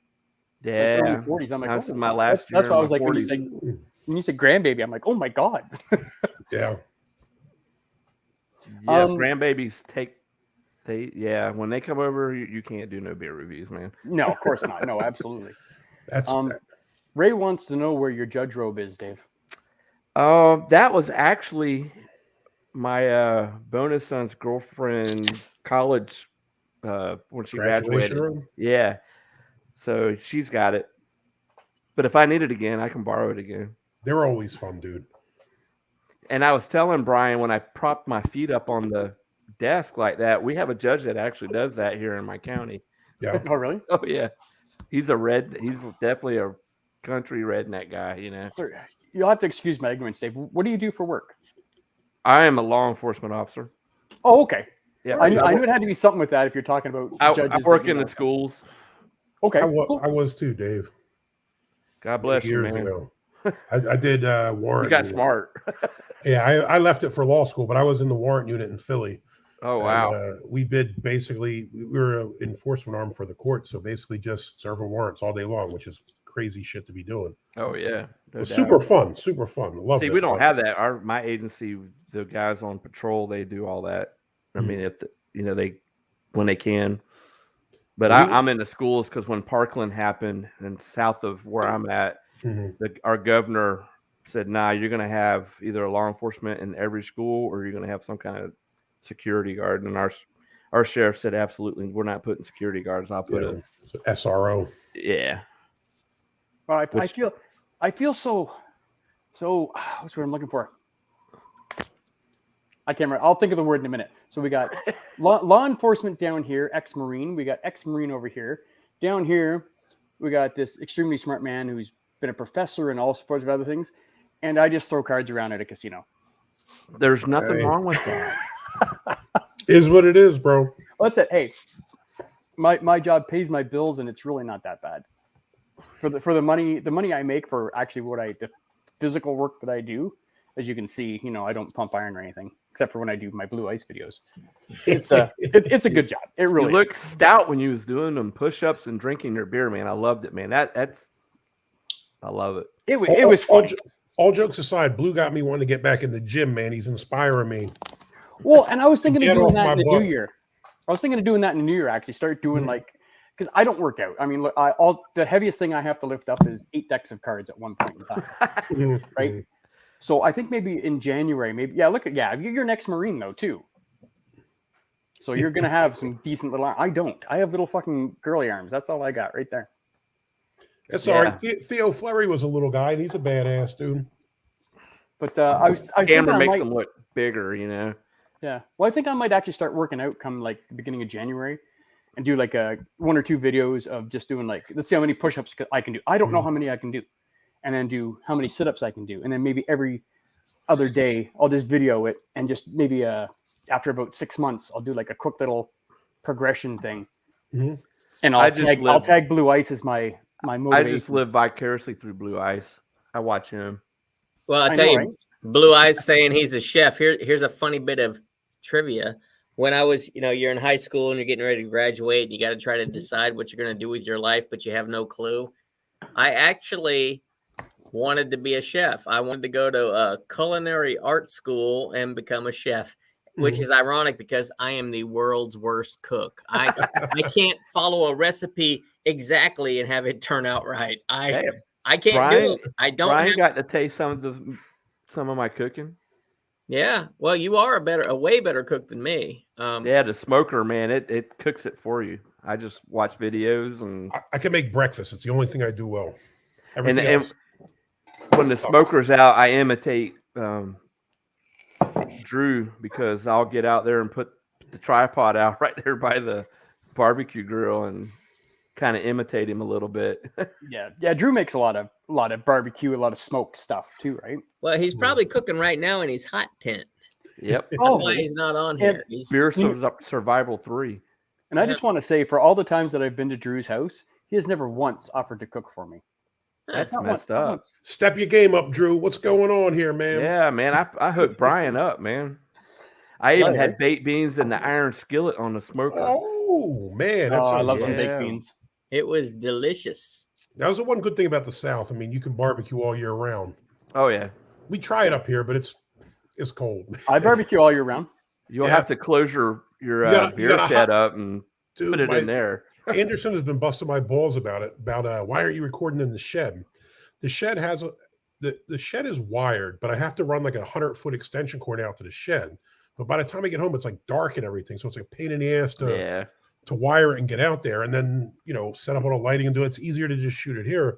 Yeah, Like early 40s. I'm like, That's oh, my last That's year why I in was my like, when you said grandbaby, I'm like, oh my god. Yeah. Yeah, Um, grandbabies take When they come over, you can't do no beer reviews, man. No, of course not. No, absolutely. That's Ray wants to know where your judge robe is, Dave. That was actually my bonus son's girlfriend's college when she graduation graduated. room. Yeah, so she's got it. But if I need it again, I can borrow it again. They're always fun, dude. And I was telling Brian when I propped my feet up on the desk like that, we have a judge that actually does that here in my county. Yeah. Oh, really? Oh yeah, he's definitely a country redneck guy. You know, Sir, you'll have to excuse my ignorance, Dave. What do you do for work? I am a law enforcement officer. Oh, okay. Yeah, I knew it had to be something with that if you're talking about I judges. work that you in know. the schools. Okay. I cool. was too, Dave. God bless you, Years man. ago. I did warrant. You got unit. smart. Yeah, I left it for law school, but I was in the warrant unit in Philly. Oh And, wow. we bid basically. We were an enforcement arm for the court, so basically just serving warrants all day long, which is crazy shit to be doing. Oh yeah. It was super fun, super fun. Love See, it. we don't have that. My agency, the guys on patrol, they do all that. I mean, if when they can. But I'm in the schools because when Parkland happened and south of where I'm at, Mhm. our governor said, "Nah, you're going to have either a law enforcement in every school, or you're going to have some kind of security guard." And our sheriff said, "Absolutely, we're not putting security guards. I'll put Yeah. So SRO. yeah." Well, I Which- feel so. What's the word I'm looking for? I can't remember. I'll think of the word in a minute. So we got law enforcement down here, ex-Marine. We got ex-Marine over here. Down here, we got this extremely smart man who's been a professor and all sorts of other things. And I just throw cards around at a casino. There's nothing Hey. wrong with that. Is what it is, bro. Well, that's it. Hey, my job pays my bills, and it's really not that bad. For the money I make for actually the physical work that I do, as you can see, I don't pump iron or anything except for when I do my blue ice videos. It's a good job. It really You look stout when you was doing them push-ups and drinking your beer, man. I loved it, man. I love it. it was fun. All jokes aside, Blue got me wanting to get back in the gym, man. He's inspiring me. Well, and I was thinking of Get doing off that my in the butt. new year. I was thinking of doing that in the new year. Actually, start doing because I don't work out. I mean, look, the heaviest thing I have to lift up is 8 decks of cards at one point in time. Right. So I think maybe in January, you're next Marine though too. So you're gonna have some decent little. I don't. I have little fucking girly arms. That's all I got right there. That's all right. Theo Fleury was a little guy, and he's a badass dude. But I think Camera I makes might, them look bigger, you know. yeah. Well, I think I might actually start working out come like the beginning of January, and do like 1 or 2 videos of just doing let's see how many push-ups I can do. I don't know how many I can do, and then do how many sit-ups I can do, and then maybe every other day I'll just video it, and just maybe after about 6 months I'll do like a quick little progression thing, and I'll tag Blue Ice as my motivation. I just live vicariously through Blue Ice. I watch him. Well, I I'll tell know, you, right? Blue Eyes saying he's a chef. Here's a funny bit of trivia. When I was, you're in high school and you're getting ready to graduate, and you got to try to decide what you're going to do with your life, but you have no clue. I actually wanted to be a chef. I wanted to go to a culinary art school and become a chef, which is ironic because I am the world's worst cook. I can't follow a recipe exactly and have it turn out right. I can't do it. I don't. Brian got to taste some of my cooking. Yeah, well, you are a way better cook than me. Yeah, the smoker, man, it cooks it for you. I just watch videos and I can make breakfast. It's the only thing I do well. and Everything else. when the smoker's out, I imitate Drew because I'll get out there and put the tripod out right there by the barbecue grill and kind of imitate him a little bit. Yeah. Drew makes a lot of barbecue, a lot of smoked stuff too, right? Well, he's probably cooking right now in his hot tent. Yep. That's Oh, why he's not on here. He's- Beer Survival 3. And I just want to say, for all the times that I've been to Drew's house, he has never once offered to cook for me. That's Not messed once, not up. once. Step your game up, Drew. What's going on here, man? Yeah, man. I hooked Brian up, man. I even had baked beans in the iron skillet on the smoker. Oh man, Oh, I love some some baked Yeah. beans. It was delicious. That was the one good thing about the South. I mean, you can barbecue all year round. Oh yeah. We try it up here, but it's cold. I barbecue all year round. You'll Yeah. have to close your your You gotta- beer you gotta shed hot- up and Dude, put it in there. Anderson has been busting my balls about it. About why aren't you recording in the shed? The shed has the shed is wired, but I have to run like 100-foot extension cord out to the shed. But by the time I get home, it's like dark and everything, so it's like a pain in the ass to wire it and get out there, and then set up all the lighting and do it. It's easier to just shoot it here.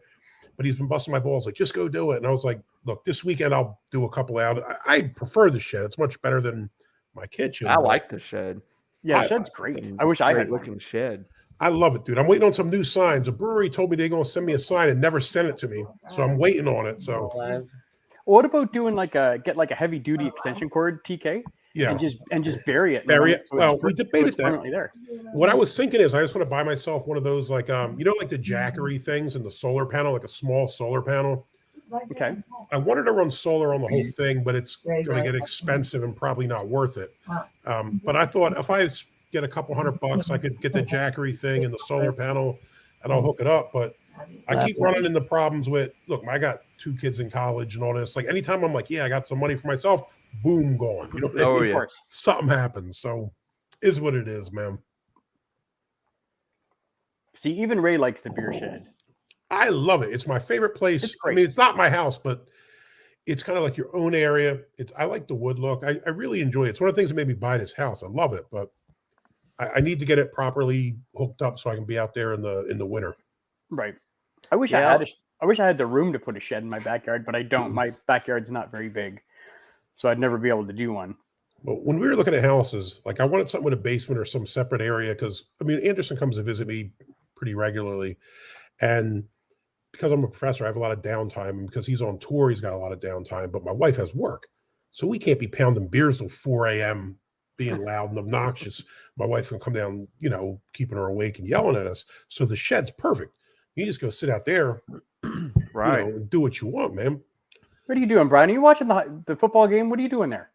But he's been busting my balls like, just go do it. And I was like, look, this weekend I'll do a couple out. I prefer the shed. It's much better than my kitchen. I but like the shed. Yeah, I- shed's great. I wish I had one. looking shed. I love it, dude. I'm waiting on some new signs. A brewery told me they're going to send me a sign and never sent it to me. So I'm waiting on it. So What about doing get like a heavy duty extension cord, TK, yeah. and just bury it? Bury it. So Well, it's we debated that. permanently there. What I was thinking is I just want to buy myself one of those like like the Jackery things and the solar panel, like a small solar panel. Okay. I wanted to run solar on the whole thing, but it's going to get expensive and probably not worth it. But I thought if I get a couple $100, I could get the Jackery thing and the solar panel, and I'll hook it up. But I keep running into problems with, look, I got 2 kids in college and all this. Like anytime I'm like, yeah, I got some money for myself, boom, gone. You know what I Oh, mean? yeah. Something happens. So is what it is, man. See, even Ray likes the beer shed. I love it. It's my favorite place. It's I great. mean, it's not my house, but it's kind of like your own area. I like the wood look. I really enjoy it. It's one of the things that made me buy this house. I love it, but I need to get it properly hooked up so I can be out there in the winter. Right. I wish Yeah. I wish I had the room to put a shed in my backyard, but I don't. My backyard's not very big, so I'd never be able to do one. But when we were looking at houses, like I wanted something with a basement or some separate area because I mean Anderson comes to visit me pretty regularly, and because I'm a professor, I have a lot of downtime, and because he's on tour, he's got a lot of downtime. But my wife has work, so we can't be pounding beers till 4 a.m. being loud and obnoxious. My wife can come down, keeping her awake and yelling at us. So the shed's perfect. You just go sit out there, Right. and do what you want, man. What are you doing, Brian? Are you watching the football game? What are you doing there?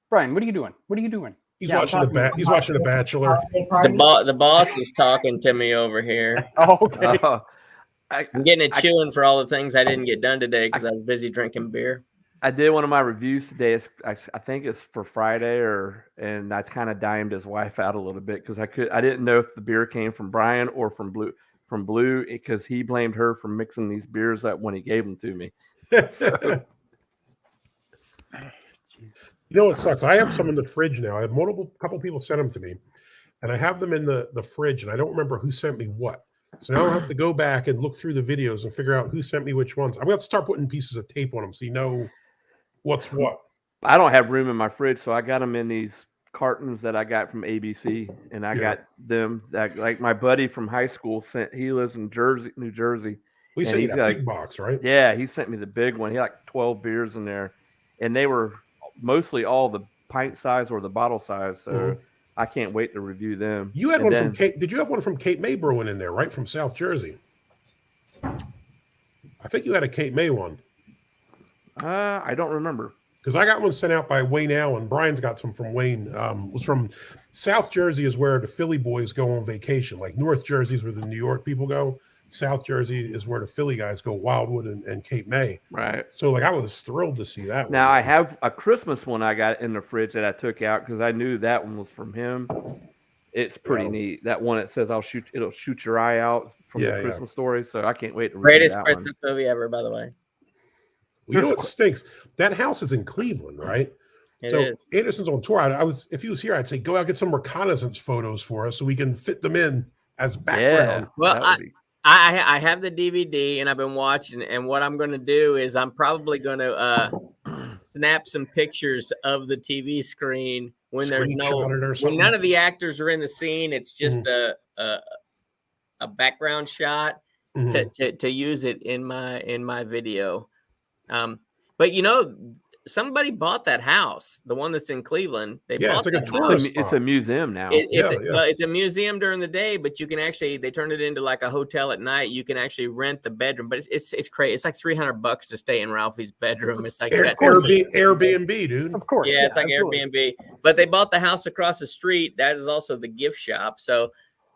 Brian, what are you doing? What are you doing? He's Yeah, I'm watching talking- He's watching The Bachelor. The boss is talking to me over here. Oh, okay. I'm getting a chewing for all the things I didn't get done today because I was busy drinking beer. I did one of my reviews today. I think it's for Friday, and I kind of dimed his wife out a little bit because I didn't know if the beer came from Brian or from Blue because he blamed her for mixing these beers up when he gave them to me. You know what sucks? I have some in the fridge now. I have couple people sent them to me, and I have them in the fridge, and I don't remember who sent me what. So now I have to go back and look through the videos and figure out who sent me which ones. I'm going to have to start putting pieces of tape on them so you know what's what. I don't have room in my fridge, so I got them in these cartons that I got from ABC, and I got them that like my buddy from high school sent. He lives in New Jersey. We And sent you he's that got- big box, right? Yeah, he sent me the big one. He had like 12 beers in there, and they were mostly all the pint size or the bottle size. So Mhm. I can't wait to review them. You had And one then- from Kate. Did you have one from Cape May Brewing in there, right? From South Jersey. I think you had a Cape May one I don't remember. because I got one sent out by Wayne Allen. Brian's got some from Wayne. Was from South Jersey is where the Philly boys go on vacation. Like North Jersey is where the New York people go. South Jersey is where the Philly guys go, Wildwood and Cape May. Right. So like I was thrilled to see that Now one. I have a Christmas one I got in the fridge that I took out because I knew that one was from him. It's pretty Yeah. neat. That one it says it'll shoot your eye out from Yeah, the yeah. Christmas story. So I can't wait to read Greatest that one. Christmas movie ever, by the way. Well, you know what stinks? That house is in Cleveland, right? It So is. Anderson's on tour. I was if he was here, I'd say go out get some reconnaissance photos for us so we can fit them in as Yeah. background. Well, that would be- I have the DVD and I've been watching, and what I'm going to do is I'm probably going to snap some pictures of the TV screen when there's Screenshot no it or when something. none of the actors are in the scene. It's just a background shot Mhm. to use it in my video. But somebody bought that house, the one that's in Cleveland. They Yeah, bought it's like a that tourist house. it's a museum now. It's a museum during the day, but you can they turn it into like a hotel at night. You can actually rent the bedroom, but it's crazy. It's like $300 to stay in Ralphie's bedroom. It's like Airbnb, dude. Of course. yeah, it's like absolutely. Airbnb. But they bought the house across the street. That is also the gift shop. So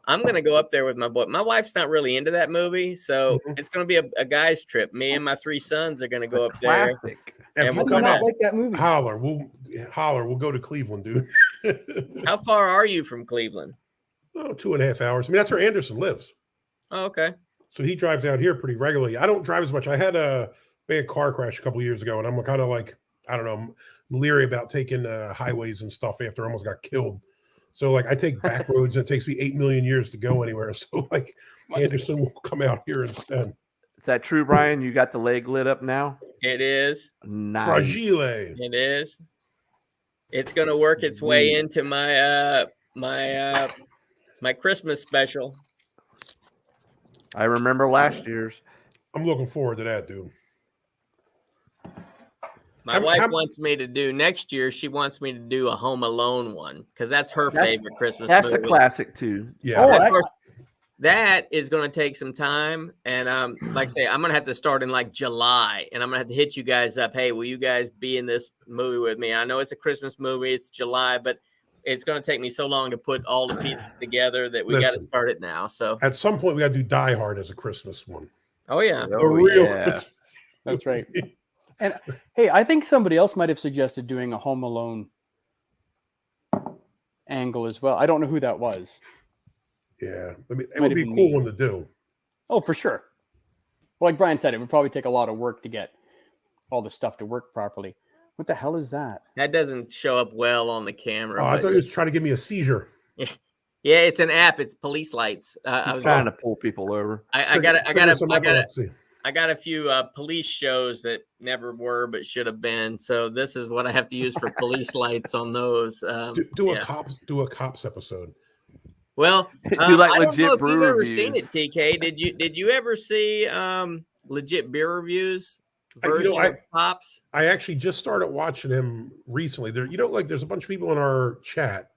I'm gonna go up there with my boy. My wife's not really into that movie, so it's gonna be a guy's trip. Me and my 3 sons are gonna go up there. Classic. If And you I do come not out, like that movie. holler. We'll go to Cleveland, dude. how far are you from Cleveland? Oh, 2.5 hours. I mean, that's where Anderson lives. Oh, okay. So he drives out here pretty regularly. I don't drive as much. I had a bad car crash a couple of years ago, and I'm kind of like, I don't know, I'm leery about taking highways and stuff after I almost got killed. So like I take back roads, and it takes me 8 million years to go anywhere. So like Anderson will come out here instead. Is that true, Brian? You got the leg lit up now? It is. Nice. Fragile. It is. It's gonna work its way into my my Christmas special. I remember last year's. I'm looking forward to that, dude. My wife wants me to do next year. She wants me to do a Home Alone one because that's her favorite Christmas That's movie. a classic too. Yeah. Oh, Of course, that is going to take some time, and like I say, I'm going to have to start in like July, and I'm going to have to hit you guys up. Hey, will you guys be in this movie with me? I know it's a Christmas movie. It's July, but it's going to take me so long to put all the pieces together that we got to Listen. start it now. So, At some point, we got to do Die Hard as a Christmas one. oh yeah, A real yeah. Christmas. That's right. And hey, I think somebody else might have suggested doing a Home Alone angle as well. I don't know who that was. Yeah. I mean, it Might would be a have been cool me. one to do. Oh, for sure. Well, like Brian said, it would probably take a lot of work to get all the stuff to work properly. What the hell is that? that doesn't show up well on the camera. Oh, I but- thought he was trying to give me a seizure. yeah, it's an app. It's police lights. I I'm was trying to pull people over. I got Some I epilepsy. got a few police shows that never were but should have been. So this is what I have to use for police lights on those. Do a yeah. cops episode. Well, Do like I don't legit know if brew you've ever reviews. seen it, TK. Did you ever see legit beer reviews You know, version of Pops? I actually just started watching him recently. There, like there's a bunch of people in our chat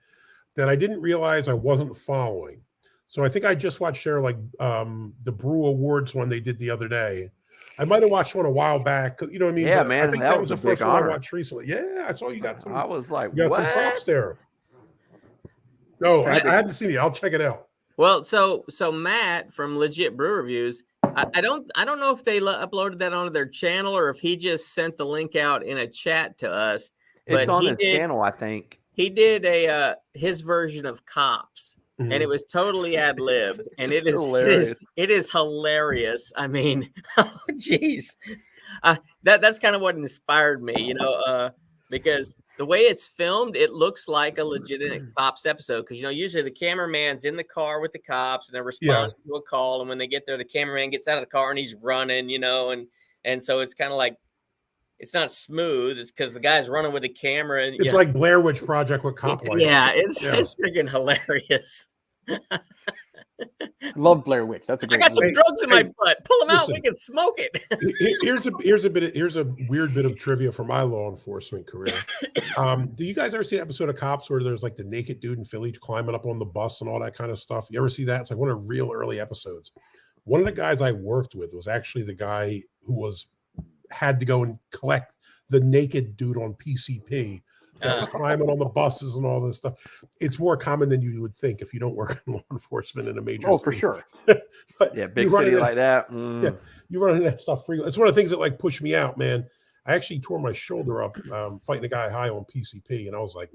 that I didn't realize I wasn't following. So I think I just watched their the Brew Awards one they did the other day. I might have watched one a while back. You know what I mean? Yeah, But man, I think that that was was the a big first one I honor. watched recently. Yeah, I saw you got some. I was like, You got what? some props there. No, I hadn't seen it. I'll check it out. Well, so Matt from Legit Brew Reviews, I don't know if they uploaded that onto their channel or if he just sent the link out in a chat to us. It's But on he his did- channel, I think. He did a his version of Cops. Mhm. And it was totally ad libbed, and It's it is hilarious. it is hilarious. I mean, oh geez, that's kind of what inspired me, because the way it's filmed, it looks like a legitimate cops episode. Because usually the cameraman's in the car with the cops, and they're responding to a call, and when they get there, the cameraman gets out of the car and he's running, and so it's kind of like it's not smooth. It's because the guy's running with the camera, and It's like Blair Witch Project with cop lights. yeah, it's Yeah. it's freaking hilarious. Love Blair Witch. That's a I great got some movie. drugs in my butt. Pull them out. listen. We can smoke it. Here's a weird bit of trivia for my law enforcement career. Do you guys ever see an episode of Cops where there's like the naked dude in Philly climbing up on the bus and all that kind of stuff? You ever see that? It's like one of the real early episodes. One of the guys I worked with was actually the guy who had to go and collect the naked dude on PCP that was climbing on the buses and all this stuff. It's more common than you would think if you don't work in law enforcement in a major Oh, for city. sure. But Yeah, big you run city into- like that. Yeah, you run into that stuff frequently. It's one of the things that like pushed me out, man. I actually tore my shoulder up fighting a guy high on PCP, and I was like,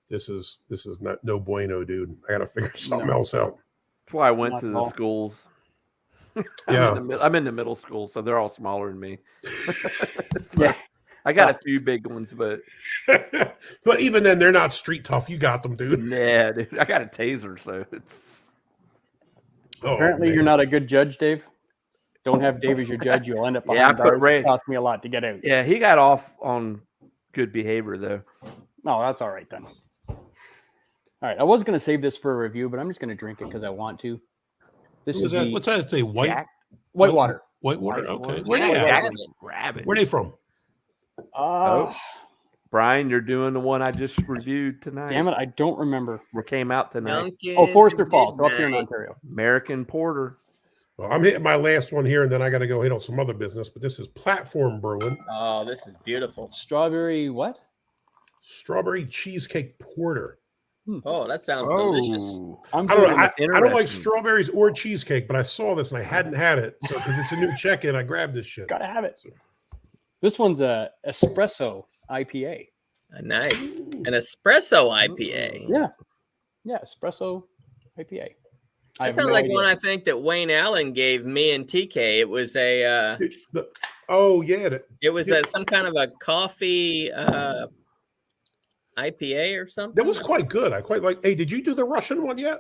"This is not no bueno, dude. I got to figure something else out." That's why I went Not to at the all. schools. Yeah. I'm in the middle school, so they're all smaller than me. Yeah. I got a few big ones, but But even then, they're not street tough. You got them, dude. yeah, dude, I got a taser, so it's Oh, Apparently, man. you're not a good judge, Dave. Don't have Dave as your judge. You'll end up behind Yeah, I put bars. Ray- It cost me a lot to get out. yeah. He got off on good behavior though. No, that's all right then. All right, I was going to save this for a review, but I'm just going to drink it because I want to. This is the What's that say? White Jack, Whitewater. Whitewater. Whitewater. Okay. Where Yeah, they at? Jack- Rabbit. Where they from? Oh, Brian, you're doing the one I just reviewed tonight. damn it. I don't remember. Or came out tonight. Duncan Oh, Forester Falls, up here in Midnight. Ontario. American Porter. Well, I'm hitting my last one here, and then I got to go hit on some other business. But this is Platform Brewing Oh, this is beautiful. Strawberry what? Strawberry Cheesecake Porter. Oh, that sounds delicious. Oh, I'm I don't know. doing I it. don't like Interesting. strawberries or cheesecake, but I saw this and I hadn't had it. So because it's a new check-in, I grabbed this shit. Gotta have it. This one's a espresso IPA. Nice. An espresso IPA. Yeah, espresso IPA. I That have sounds no like idea. one I think that Wayne Allen gave me and TK. It was a Oh yeah, some kind of a coffee IPA or something. that was quite good. I quite like. Hey, did you do the Russian one yet?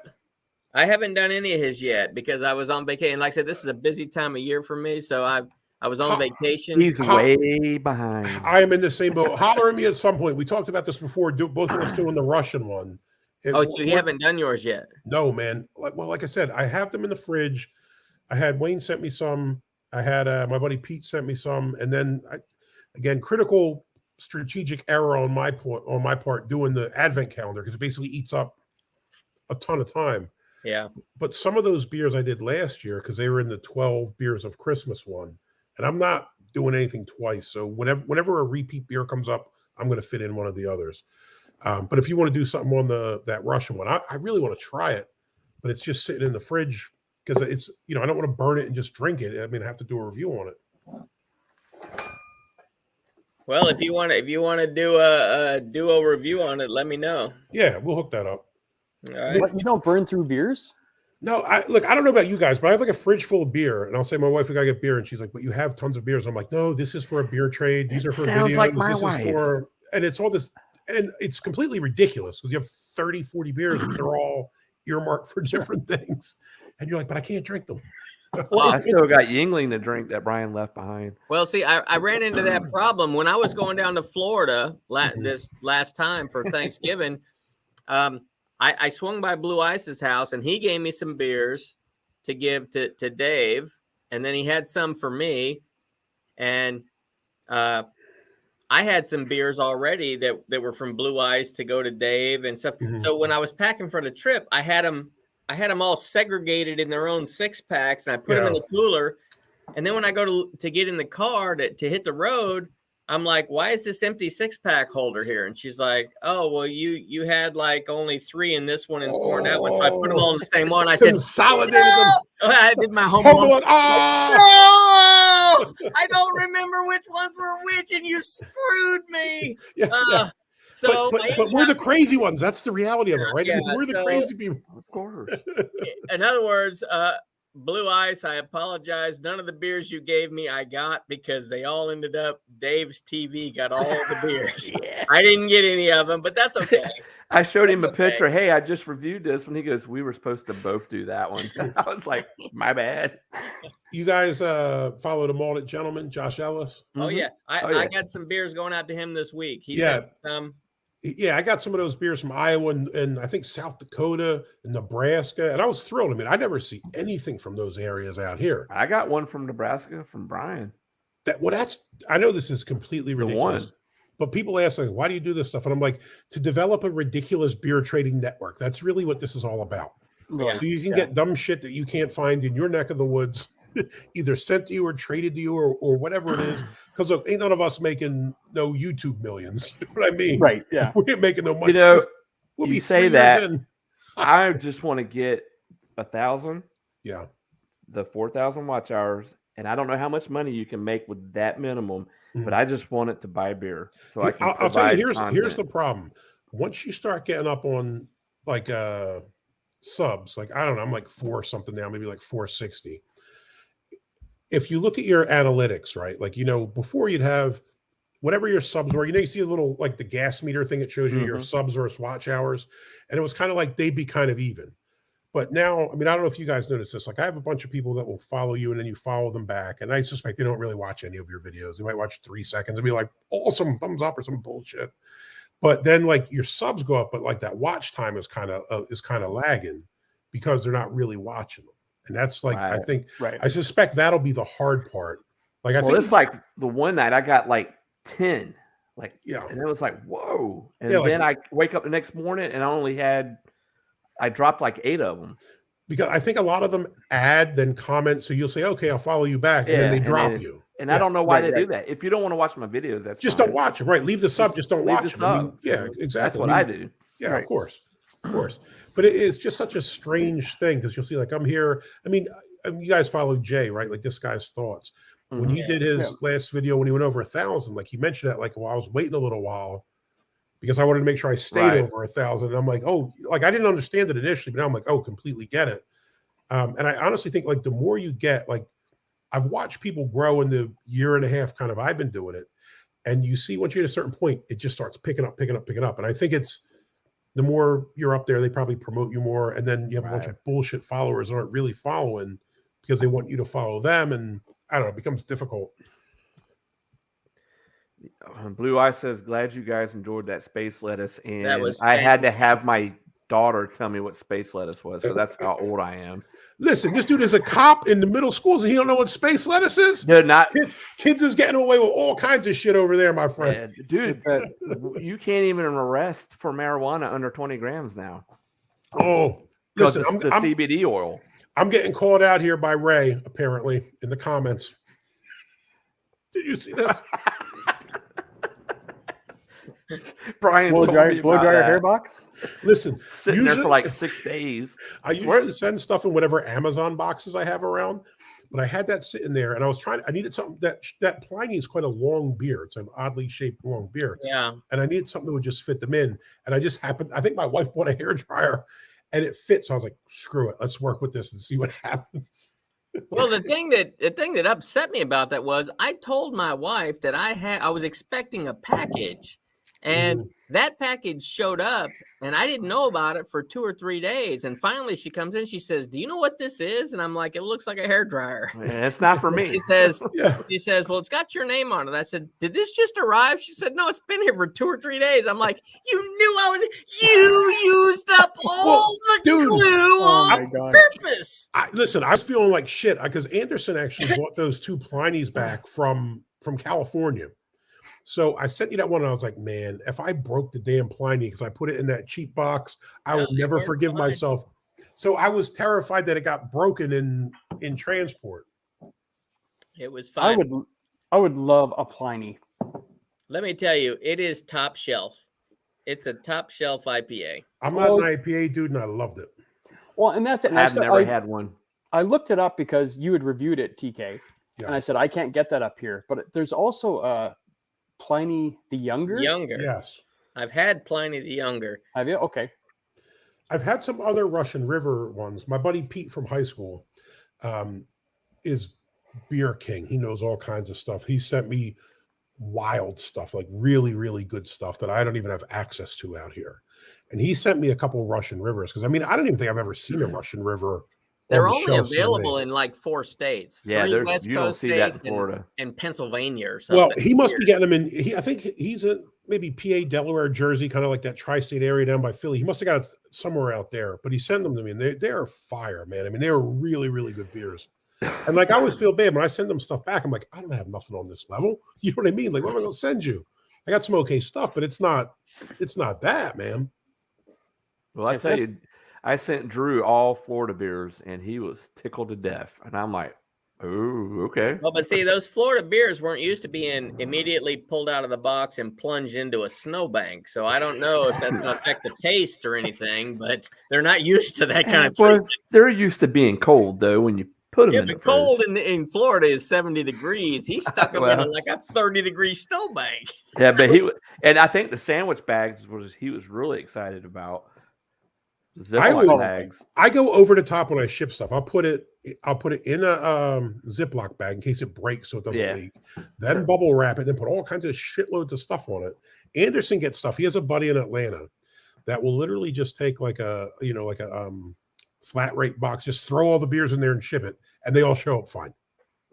I haven't done any of his yet because I was on vacation. Like I said, this is a busy time of year for me, so I was on vacation. He's way behind. I am in the same boat. Holler at me at some point. We talked about this before. Both of us doing the Russian one. So you haven't done yours yet? No, man. Like I said, I have them in the fridge. I had Wayne sent me some. I had my buddy Pete sent me some, and then again, critical strategic error on my part doing the advent calendar because it basically eats up a ton of time. Yeah. But some of those beers I did last year because they were in the 12 beers of Christmas one, and I'm not doing anything twice. So whenever a repeat beer comes up, I'm going to fit in one of the others. But if you want to do something on that Russian one, I really want to try it, but it's just sitting in the fridge because it's, I don't want to burn it and just drink it. I mean, I have to do a review on it. Well, if you want to do a review on it, let me know. Yeah, we'll hook that up. All right. What, you don't burn through beers? No, I don't know about you guys, but I have like a fridge full of beer, and I'll say, my wife, we gotta get beer, and she's like, but you have tons of beers. I'm like, no, this is for a beer trade. These are for Sounds videos. like my This wife. is for, and it's all this, and it's completely ridiculous because you have 30, 40 beers, and they're all earmarked for different things, and you're like, but I can't drink them. Well, I still got Yingling to drink that Brian left behind. Well, see, I ran into that problem when I was going down to Florida this last time for Thanksgiving. I swung by Blue Ice's house, and he gave me some beers to give to Dave, and then he had some for me, and I had some beers already that were from Blue Ice to go to Dave and stuff. Mhm. So when I was packing for the trip, I had them all segregated in their own 6-packs, and I put them in the cooler. And then when I go to get in the car to hit the road, I'm like, why is this empty 6-pack holder here? And she's like, oh, well, you had like only 3 in this one and 4 in that one. So I put them all in the same one. I said, Consolidated no! them. I did my Home homework. Alone. Oh! No! I don't remember which ones were which, and you screwed me. Yeah, yeah. So but we're the crazy ones. That's the reality of it, right? Yeah, We're the so- crazy people. Of course. in other words, Blue Ice, I apologize. None of the beers you gave me I got because they all ended up Dave's TV got all the beers. Yeah. I didn't get any of them, but that's okay. I showed him a That's okay. picture. Hey, I just reviewed this one. He goes, we were supposed to both do that one. I was like, my bad. You guys follow the Malted Gentleman, Josh Ellis? Oh Mhm. yeah. Oh, I yeah. got some beers going out to him this week. He Yeah. sent some. Yeah, I got some of those beers from Iowa and I think South Dakota and Nebraska, and I was thrilled. I mean, I never see anything from those areas out here. I got one from Nebraska from Brian. I know this is completely The ridiculous, one. but people ask like, why do you do this stuff? And I'm like, to develop a ridiculous beer trading network. That's really what this is all about. Right. So you can Yeah. get dumb shit that you can't find in your neck of the woods, either sent to you or traded to you or whatever it is. Because look, ain't none of us making no YouTube millions. You know what I mean? Right. Yeah. We ain't making no money. You know, we'll you be say 3 years that. in. I just want to get 1,000, Yeah. the 4,000 watch hours, and I don't know how much money you can make with that minimum, Mhm. but I just want it to buy beer so I can I'll tell you, provide here's the content. problem. Once you start getting up on like subs, like I don't know, I'm like 4 something now, maybe like 460. If you look at your analytics, right? Like, before you'd have whatever your subs were, you see a little like the gas meter thing, it shows you your Mhm. subs versus watch hours. And it was kind of like they'd be kind of even. But now, I mean, I don't know if you guys notice this. Like, I have a bunch of people that will follow you and then you follow them back. And I suspect they don't really watch any of your videos. They might watch 3 seconds and be like, awesome, thumbs up or some bullshit. But then, like, your subs go up, but like that watch time is kind of lagging because they're not really watching them. And that's like, I Right. think, Right. I suspect that'll be the hard part. Like, I Well, think, it's like the one night I got like 10, like, yeah, and it was like, whoa. And Yeah, like- then I wake up the next morning and I dropped like 8 of them. because I think a lot of them add, then comment. So you'll say, okay, I'll follow you back. And then Yeah, they and drop then- you. And Yeah, I don't know why right, they do that. If you don't want to watch my videos, that's Just fine. don't watch them, right? Leave the sub, just don't Leave watch the them. I mean, sub. yeah, exactly. That's what I I mean, do. Yeah, Right. of course. But it's just such a strange thing because you'll see, like, I'm here. I mean, you guys follow Jay, right? Like this guy's thoughts. when he Yeah. did his last video when he went over 1,000, like he mentioned that like, well, I was waiting a little while because I wanted to make sure I stayed Right. over 1,000. And I'm like, oh, like I didn't understand it initially, but now I'm like, oh, completely get it. And I honestly think like the more you get, like I've watched people grow in the year and a half kind of I've been doing it. And you see once you're at a certain point, it just starts picking up. And I think it's the more you're up there, they probably promote you more. And then you have a bunch of bullshit followers that aren't really following because they want you to follow them. And I don't know, it becomes difficult. Blue Eye says, glad you guys enjoyed that space lettuce. And That was I had to have my daughter tell me what space lettuce was. So that's how old I am. Listen, this dude is a cop in the middle schools and he don't know what space lettuce is. They're not, Kids is getting away with all kinds of shit over there, my friend. dude, you can't even arrest for marijuana under 20 grams now. Oh, Because listen, it's the CBD oil. I'm getting called out here by Ray, apparently, in the comments. Did you see this? Brian Blow told dryer, me blow about dryer that. hair box. Listen, Sitting there usually- for like 6 days. I usually send stuff in whatever Amazon boxes I have around, but I had that sitting there and I needed something that Pliny is quite a long beer. It's an oddly shaped long beer. Yeah. And I needed something that would just fit them in. And I think my wife bought a hair dryer and it fits. So I was like, screw it. Let's work with this and see what happens. Well, the thing that upset me about that was I told my wife that I was expecting a package, and that package showed up, and I didn't know about it for 2 or 3 days. And finally, she comes in. She says, "Do you know what this is?" And I'm like, "It looks like a hairdryer." Man, it's not for me. She says, Yeah. "Well, it's got your name on it." I said, "Did this just arrive?" She said, "No, it's been here for 2 or 3 days." I'm like, you used up all the dude. glue Oh on my god. purpose. Listen, I was feeling like shit because Anderson actually bought those 2 Pliny's back from California. So I sent you that one and I was like, man, if I broke the damn Pliny because I put it in that cheap box, I will never they forgive weren't fine. myself. So I was terrified that it got broken in transport. It was fine. I would love a Pliny. Let me tell you, it is top shelf. It's a top shelf IPA. I'm not Well, an IPA dude and I loved it. Well, and that's it. And I've never had one. I looked it up because you had reviewed it, TK, Yeah. and I said I can't get that up here. But there's also Pliny the Younger. Younger. Yes. I've had Pliny the Younger. Have you? Okay. I've had some other Russian River ones. My buddy Pete from high school is beer king. He knows all kinds of stuff. He sent me wild stuff, like really, really good stuff that I don't even have access to out here. And he sent me a couple Russian Rivers because I mean, I don't even think I've ever seen a Russian River. They're on the only shelves near me. available in like 4 states. Yeah, 3 West you don't Coast see that in states and- Florida. and Pennsylvania or something. Well, he must be getting them in. I think he's in maybe PA, Delaware, Jersey, kind of like that tri-state area down by Philly. He must have got it somewhere out there, but he sent them to me, and they are fire, man. I mean, they are really, really good beers. And like, I always feel bad when I send them stuff back. I'm like, I don't have nothing on this level. You know what I mean? Like, what am I going to send you? I got some okay stuff, but it's not that, man. Well, I Yes, tell you, that's- I sent Drew all Florida beers, and he was tickled to death. And I'm like, oh, okay. Well, but see, those Florida beers weren't used to being immediately pulled out of the box and plunged into a snowbank. So I don't know if that's going to affect the taste or anything, but they're not used to that kind of Well, treatment. they're used to being cold, though, when you put them Yeah, in the but cold fridge. in Florida is 70 degrees. He stuck them in Well. like a 30-degree snowbank. Yeah, but and I think the sandwich bags he was really excited about. The I Ziploc would- bags. I go over the top when I ship stuff. I'll put it in a Ziploc bag in case it breaks so it doesn't Yeah. leak. Then bubble wrap it, then put all kinds of shitloads of stuff on it. Anderson gets stuff. He has a buddy in Atlanta that will literally just take like a flat rate box, just throw all the beers in there and ship it, and they all show up fine.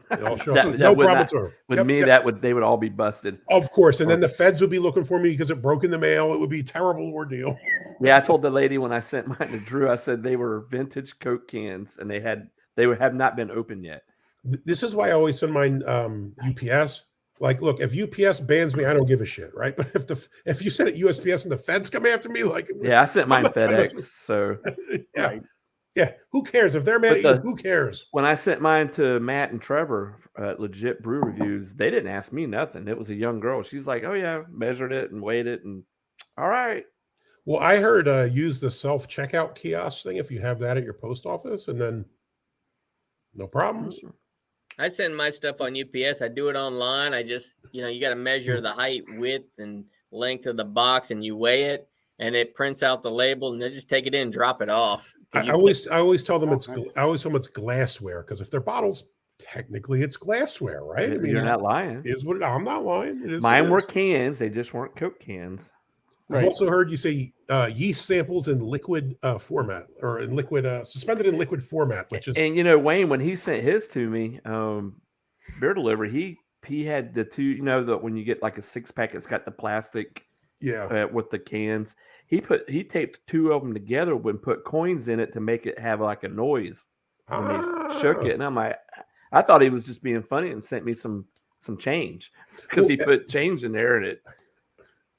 They all show That- up. that No would problem not- at all. With Yep, me, yep. they would all be busted. Of course, and then the feds would be looking for me because it broke in the mail. It would be a terrible ordeal. Yeah, I told the lady when I sent mine to Drew, I said they were vintage Coke cans, and they would have not been opened yet. This is why I always send mine UPS. Like, look, if UPS bans me, I don't give a shit, right? But if you send it USPS and the feds come after me, like, Yeah, I sent mine not- I'm not- FedEx. So yeah, Right. yeah, who cares if they're mad at But you? Who cares? when I sent mine to Matt and Trevor at Legit Brew Reviews, they didn't ask me nothing. It was a young girl. She's like, "Oh yeah," measured it and weighed it, and all right. Well, I heard use the self checkout kiosk thing if you have that at your post office, and then no problems. I send my stuff on UPS. I do it online. I just, you got to measure the height, width, and length of the box, and you weigh it, and it prints out the label, and then just take it in, and drop it off. I always tell them it's glassware, because if they're bottles, technically it's glassware, right? I mean, You're not lying. I'm not lying. It is Mine what were it is. cans. They just weren't Coke cans. I've also heard you say yeast samples in liquid format, or in liquid suspended in liquid format, which is Wayne, when he sent his to me, beer delivery, he had the two, that when you get like a 6-pack, it's got the plastic with the cans. He taped 2 of them together and put coins in it to make it have like a noise when he shook it. And I'm like, I thought he was just being funny and sent me some change, because he put change in there, and it.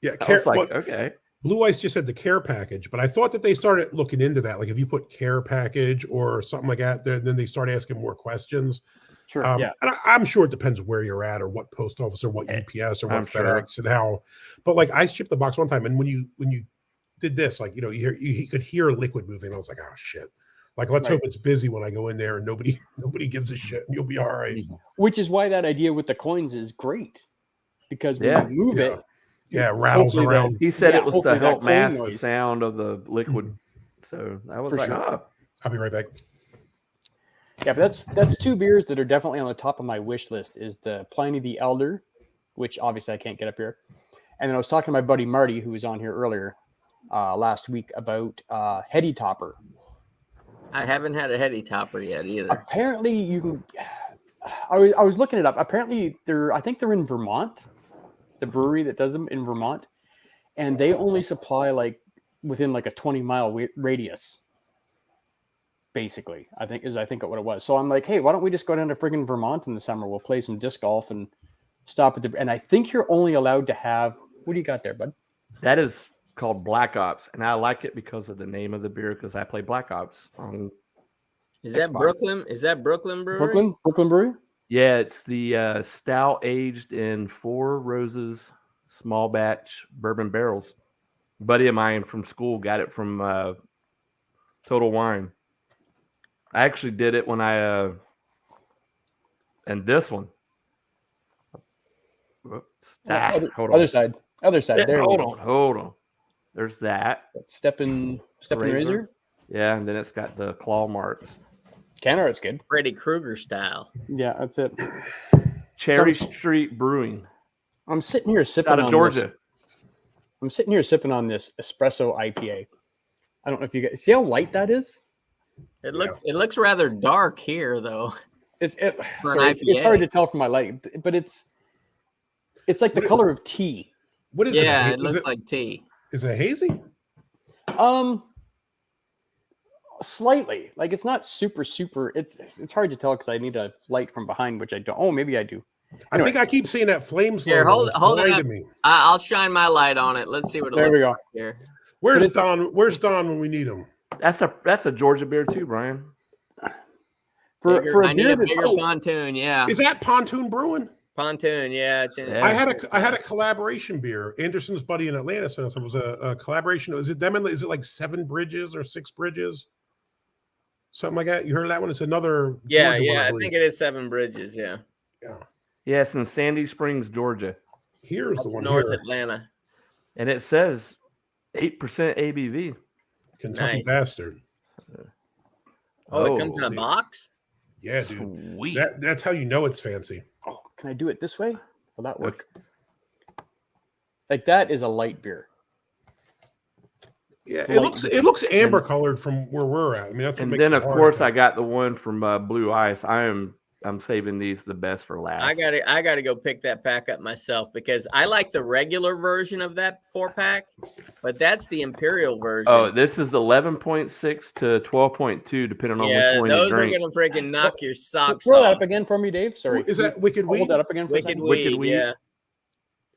Yeah, I was like, okay. Blue Ice just said the care package, but I thought that they started looking into that. Like if you put care package or something like that, then they start asking more questions. Sure. And I'm sure it depends where you're at, or what post office, or what UPS, or what FedEx, and how. But like I shipped the box one time, and when you did this, like you could hear liquid moving. I was like, oh shit. Like let's hope it's busy when I go in there and nobody gives a shit, and you'll be all right. Which is why that idea with the coins is great, because when you move it. Yeah, it rattles around. He said it was to help clone mask the noise. sound of the liquid. So I was like, I'll be right back. Yeah, but that's 2 beers that are definitely on the top of my wish list. Is the Pliny the Elder, which obviously I can't get up here, and then I was talking to my buddy Marty, who was on here earlier last week, about Heady Topper. I haven't had a Heady Topper yet either. Apparently, you can. I was looking it up. Apparently, I think they're in Vermont. The brewery that does them in Vermont, and they only supply like within like a 20-mile radius. Basically, I think what it was. So I'm like, hey, why don't we just go down to friggin' Vermont in the summer? We'll play some disc golf and stop at and I think you're only allowed to have. What do you got there, bud? That is called Black Ops, and I like it because of the name of the beer, because I play Black Ops on. Is that Brooklyn? Is that Brooklyn Brewery? Brooklyn Brewery. Yeah, it's the stout aged in 4 Roses small batch bourbon barrels. A buddy of mine from school got it from Total Wine. I actually did it when and this one. Whoops. Hold on. Other side. There. Hold on. There's that. Steppin' Razor. Yeah, and then it's got the claw marks. Can Art's good. Freddy Krueger style. Yeah, that's it. Cherry Street Brewing. I'm sitting here sipping Out of Georgia. I'm sitting here sipping on this espresso IPA. I don't know if you guys see how light that is. It looks rather dark here, though. It's hard to tell from my light, but it's like the color of tea. What is it? Yeah, it looks like tea. Is it hazy? Slightly. Like it's not super. It's hard to tell because I need a light from behind, which I don't. Oh, maybe I do. Anyway. I think I keep seeing that flames. Here, hold it up. Me. I'll shine my light on it. Let's see what it looks like here. Where's Don? Where's Don when we need him? That's a Georgia beer too, Brian. For a beer that's bigger pontoon, yeah. Is that Pontoon Brewing? Pontoon, yeah. It's in. I had a collaboration beer. Anderson's buddy in Atlanta sent us. It was a collaboration. Is it them? Is it like 7 Bridges or 6 Bridges? Something like that. You heard of that one? It's another. Yeah, Georgia yeah. one, I think it is 7 Bridges. Yeah. Yeah. Yeah, it's in Sandy Springs, Georgia. Here's That's the one. North here. Atlanta. And it says 8% ABV. Kentucky Nice. Bastard. Oh, it comes in a box? Yeah, dude. Sweet. That's how you know it's fancy. Oh, can I do it this way? Will that work? Like that is a light beer. Yeah, it looks amber colored from where we're at. I mean, that's what And makes then it of hard, course I I think. got the one from Blue Ice. I'm saving these the best for last. I gotta go pick that pack up myself because I like the regular version of that 4-pack, but that's the Imperial version. Oh, this is 11.6 to 12.2, depending on which one you those are drink. gonna freaking knock your socks Throw off. that up again for me, Dave. Sorry. Is that Wicked Weed? Hold that up again for a Wicked second. Weed, Weed. yeah.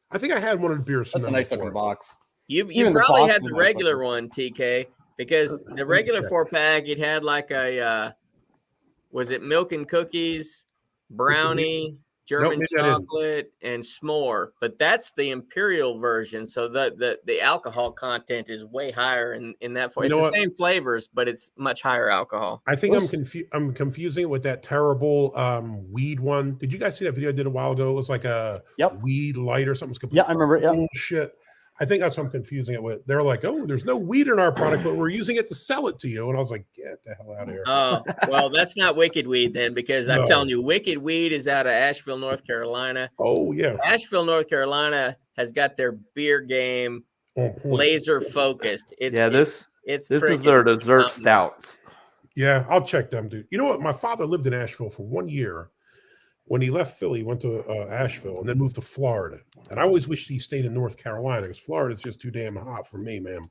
I think I had one of the beers. From That's a them nice before. looking box. You Even the probably box had is the nice regular looking. one, TK, because the regular check. 4-pack it had like a was it milk and cookies, brownie, German maybe I didn't. chocolate, and s'more. But that's the imperial version, so the alcohol content is way higher in that. You It's know the what? same flavors, but it's much higher alcohol. I think What's- I'm confusing it with that terrible weed one. Did you guys see that video I did a while ago? It was like a Yep. weed light or something. It's complete Yeah, I remember it. Yeah. bullshit. I think that's what I'm confusing it with. They're like, oh, there's no weed in our product, but we're using it to sell it to you. And I was like, get the hell out of here. Oh, well, that's not Wicked Weed then, because I'm No. telling you, Wicked Weed is out of Asheville, North Carolina. Oh yeah. Asheville, North Carolina has got their beer game On point. laser focused. It's this it's is friggin' their dessert mountain. stouts. Yeah, I'll check them, dude. You know what? My father lived in Asheville for 1 year. When he left Philly, he went to Asheville and then moved to Florida. And I always wished he stayed in North Carolina because Florida's just too damn hot for me, man.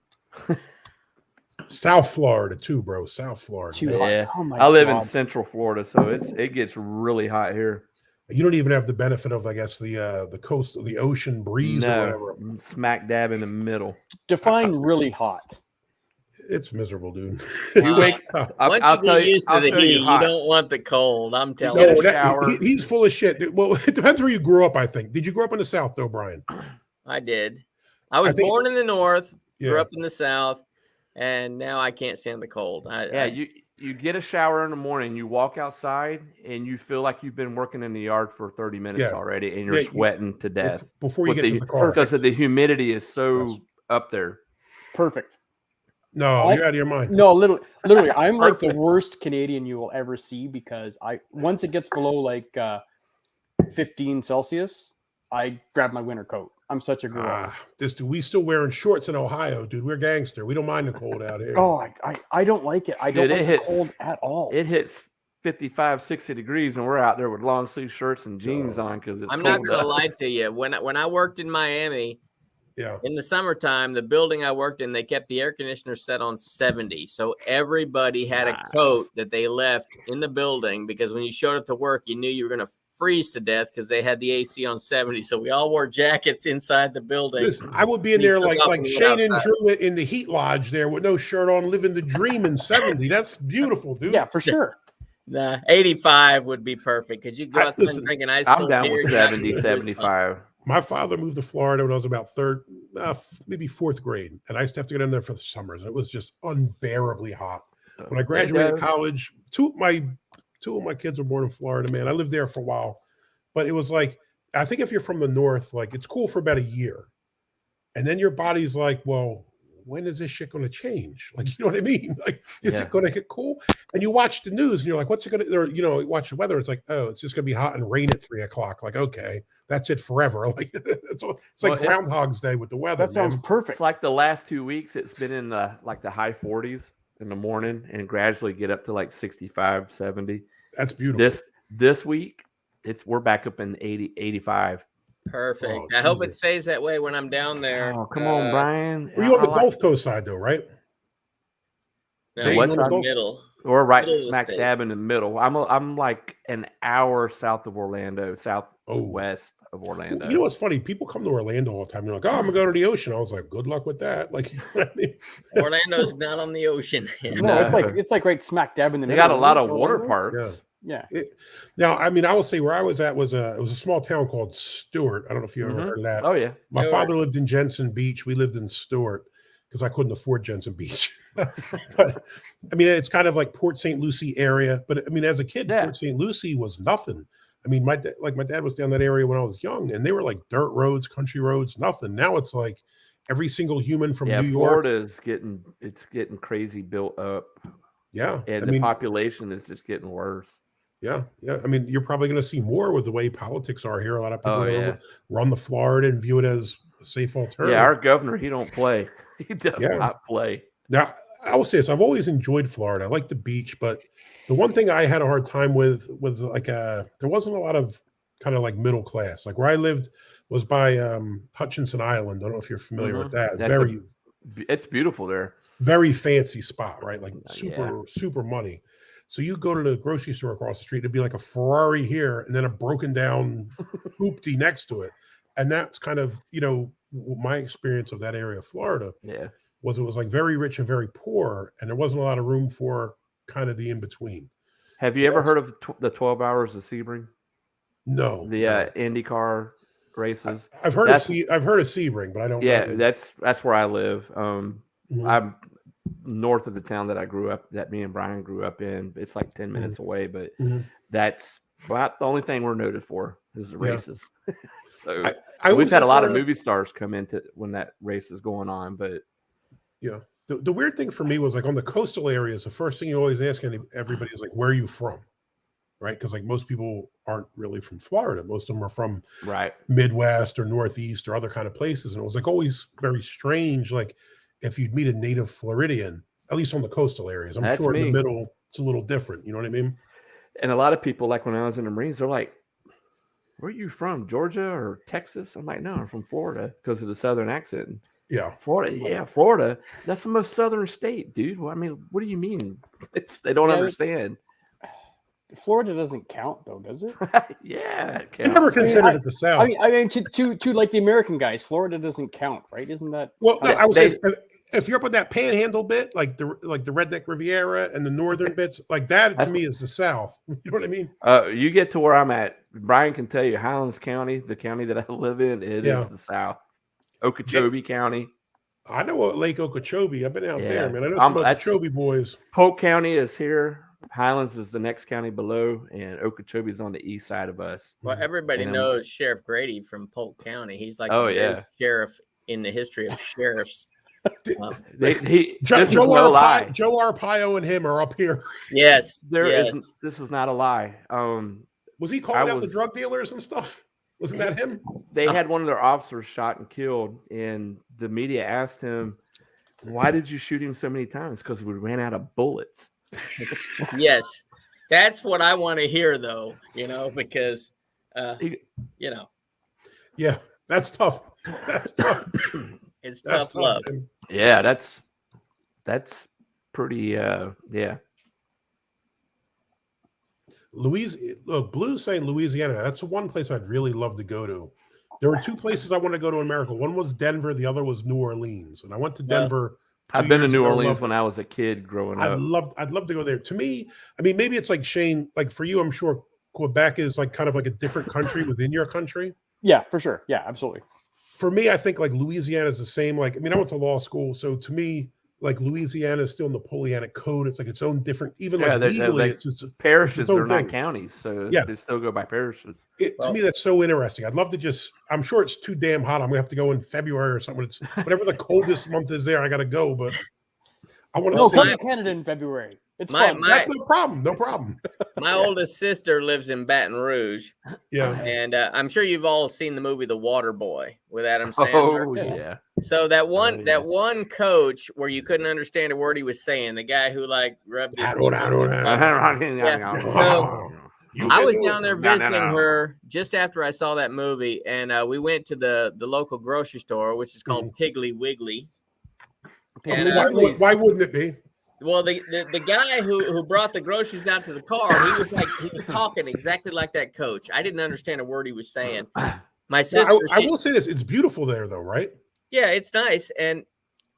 South Florida too, bro. South Florida. Too man. hot. Yeah. Oh my I live God. in Central Florida, so it gets really hot here. You don't even have the benefit of, I guess, the coast, the ocean breeze or whatever. No, smack dab in the middle. Define really hot. It's miserable, dude. You Wow. wake. Once I'll you tell get used to I'll the tell you heat, you hot. don't want the cold. I'm telling get you. a that- shower. he's full of shit. Dude. Well, it depends where you grew up, I think. Did you grow up in the South, though, Brian? I did. I was think- born in the North, grew Yeah. up in the South, and now I can't stand the cold. Yeah, you get a shower in the morning, you walk outside, and you feel like you've been working in the yard for 30 minutes Yeah. already, and you're Yeah, you- sweating to death. Before you With get to the car. because of the humidity is so Yes. up there. Perfect. No, I- you're out of your mind. No, literally, I'm like the worst Canadian you will ever see because once it gets below like 15 Celsius, I grab my winter coat. I'm such a girl. We still wearing shorts in Ohio, dude. We're gangster. We don't mind the cold out here. Oh, I don't like it. I don't Dude, it like the hits- cold at all. It hits 55, 60 degrees, and we're out there with long sleeve shirts and jeans on because it's I'm cold. not gonna out. lie to you. When I worked in Miami Yeah. in the summertime, the building I worked in, they kept the air conditioner set on 70. So everybody had a Wow. coat that they left in the building because when you showed up to work, you knew you were gonna freeze to death because they had the AC on 70. So we all wore jackets inside the building. Listen, I would be in You there took like off like and went Shane and outside. Drew in the heat lodge there with no shirt on, living the dream in 70. That's beautiful, dude. Yeah, for sure. Nah, 85 would be perfect because you go outside Listen, and drink an ice I'm cold down beer, with you're not 70, gonna lose 75. My father moved to Florida when I was about maybe fourth grade, and I used to have to get in there for the summers, and it was just unbearably hot. When I graduated college, two of my kids were born in Florida. Man, I lived there for a while, but it was like, I think if you're from the north, like it's cool for about a year, and then your body's like, well, when is this shit going to change? Like, you know what I mean? Like, is Yeah. it going to get cool? And you watch the news, and you're like, what's it going to? Or you watch the weather. It's like, oh, it's just going to be hot and rain at 3:00. Like, okay, that's it forever. Like, it's like Well, it's- Groundhog's Day with the weather. That sounds man. perfect. It's like the last 2 weeks, it's been in the high 40s in the morning and gradually get up to like 65, 70. That's beautiful. This week, we're back up in 80, 85. Perfect. Oh, I hope it Jesus. stays that way when I'm down there. Oh, come on, Brian. Were you on the I like- Gulf Coast side though, right? No, Dayton what in on the the Gulf- middle. We're right Middle of the smack state. dab in the middle. I'm like an hour south of Orlando, southwest of Orlando. You know what's funny? People come to Orlando all the time. They're like, "Oh, I'm gonna go to the ocean." I was like, "Good luck with that." Like, you know what I mean? Orlando's not on the ocean. No, it's like right smack dab in the They middle. got a lot of isn't it? water parks. Yeah. Yeah. Now, I mean, I will say where I was at was it was a small town called Stewart. I don't know if you ever Mhm. heard of that. Oh yeah. My Stewart. father lived in Jensen Beach. We lived in Stewart because I couldn't afford Jensen Beach. But I mean, it's kind of like Port St. Lucie area. But I mean, as a kid, Yeah. Port St. Lucie was nothing. I mean, my dad was down that area when I was young, and they were like dirt roads, country roads, nothing. Now it's like every single human from Yeah, New York. Florida is getting crazy built up, Yeah, and I the mean, population is just getting worse. yeah. I mean, you're probably going to see more with the way politics are here. A lot of people Oh are gonna yeah, run the Florida and view it as a safe alternative. yeah. Our governor, he don't play. He does Yeah. not play. Now, I will say this: I've always enjoyed Florida. I like the beach, but the one thing I had a hard time with was like there wasn't a lot of kind of like middle class. Like where I lived was by Hutchinson Island. I don't know if you're familiar with that. That's Very, It's beautiful there. very fancy spot, right? Like Yeah. super money. So you go to the grocery store across the street, it'd be like a Ferrari here and then a broken down hoopty next to it. And that's kind of, my experience of that area of Florida Yeah. was it was like very rich and very poor, and there wasn't a lot of room for kind of the in between. Have you ever Yes. heard of the 12 Hours of Sebring? No. the IndyCar races. I've heard That's- I've heard of Sebring, but I don't Yeah, know. that's where I live. Mhm. I'm north of the town that I grew up, that me and Brian grew up in. It's like 10 minutes away, but Mhm. that's about the only thing we're noted for is the Yeah. races. So I we've was had a lot of sort movie stars come into when that race is going on, but Yeah. The weird thing for me was like on the coastal areas, the first thing you always ask everybody is like, where are you from? Right? Because like most people aren't really from Florida. Most of them are from right. Midwest or Northeast or other kind of places. And it was like always very strange. Like if you'd meet a native Floridian, at least on the coastal areas, I'm That's sure in me. the middle, it's a little different. You know what I mean? And a lot of people, like when I was in the Marines, they're like, where are you from? Georgia or Texas? I'm like, no, I'm from Florida because of the Southern accent. Yeah. Florida, yeah, Florida. That's the most southern state, dude. Well, I mean, what do you mean? They don't Yeah, understand. Florida doesn't count though, does it? Yeah, it I never counts. considered it the South. I mean, to like the American guys, Florida doesn't count, right? Isn't that? Well, no, Yeah, I would they- say if you're up on that panhandle bit, like the Redneck Riviera and the northern bits, like that to That's- me is the South. You know what I mean? You get to where I'm at. Brian can tell you, Highlands County, the county that I live in, it Yeah. is the South. Okeechobee County, I know what Lake Okeechobee. I've been out Yeah. there, man. I know I'm- some that's- Okeechobee boys. Polk County is here. Highlands is the next county below, and Okeechobee is on the east side of us. Well, everybody And, knows Sheriff Grady from Polk County. He's like Oh, the yeah. great sheriff in the history of sheriffs. Joe, This is no lie. Joe Arpaio and him are up here. Yes, There yes. not This is not a lie. Was he calling out the was- drug dealers and stuff? Wasn't that him? They had one of their officers shot and killed, and the media asked him, "Why did you shoot him so many times?" Because we ran out of bullets. Yes, that's what I want to hear, though. Because you know, Yeah, that's tough. That's tough. it's That's tough love. man. Yeah, that's pretty. Yeah, Look, Blue's saying Louisiana. That's the one place I'd really love to go to. There were two places I want to go to in America. One was Denver. The other was New Orleans. And I went to Yeah. Denver. I've 2 been to years New ago. Orleans Loved when it. I was a kid growing up. I'd love to go there. To me, I mean, maybe it's like Shane. Like for you, I'm sure Quebec is like kind of like a different country within your country. Yeah, for sure. Yeah, absolutely. For me, I think like Louisiana is the same. Like, I mean, I went to law school, so to me, like Louisiana is still Napoleonic code. It's like its own different, even Yeah, like they're legally, like- it's Parishes own are not thing. counties, so Yeah. they still go by parishes. to Well- me that's so interesting. I'd love to just. I'm sure it's too damn hot. I'm gonna have to go in February or something. It's whatever the coldest month is there. I got to go, but I want No, to come see. to Canada in February. It's My- fun. my- That's no problem. No problem. My oldest sister lives in Baton Rouge, Yeah. and I'm sure you've all seen the movie The Water Boy with Adam Sandler. Oh Yeah. yeah, So that one yeah. that one coach where you couldn't understand a word he was saying, the guy who like rubbed his I don't nipples know. You I can was do down it. there No, no, visiting no. her just after I saw that movie, and we went to the local grocery store, which is called Piggly Wiggly. And, Why wouldn't it be? Well, the guy who brought the groceries out to the car, he was talking exactly like that coach. I didn't understand a word he was saying. My Now, sister, I will say this: it's beautiful there, though, right? yeah, it's nice,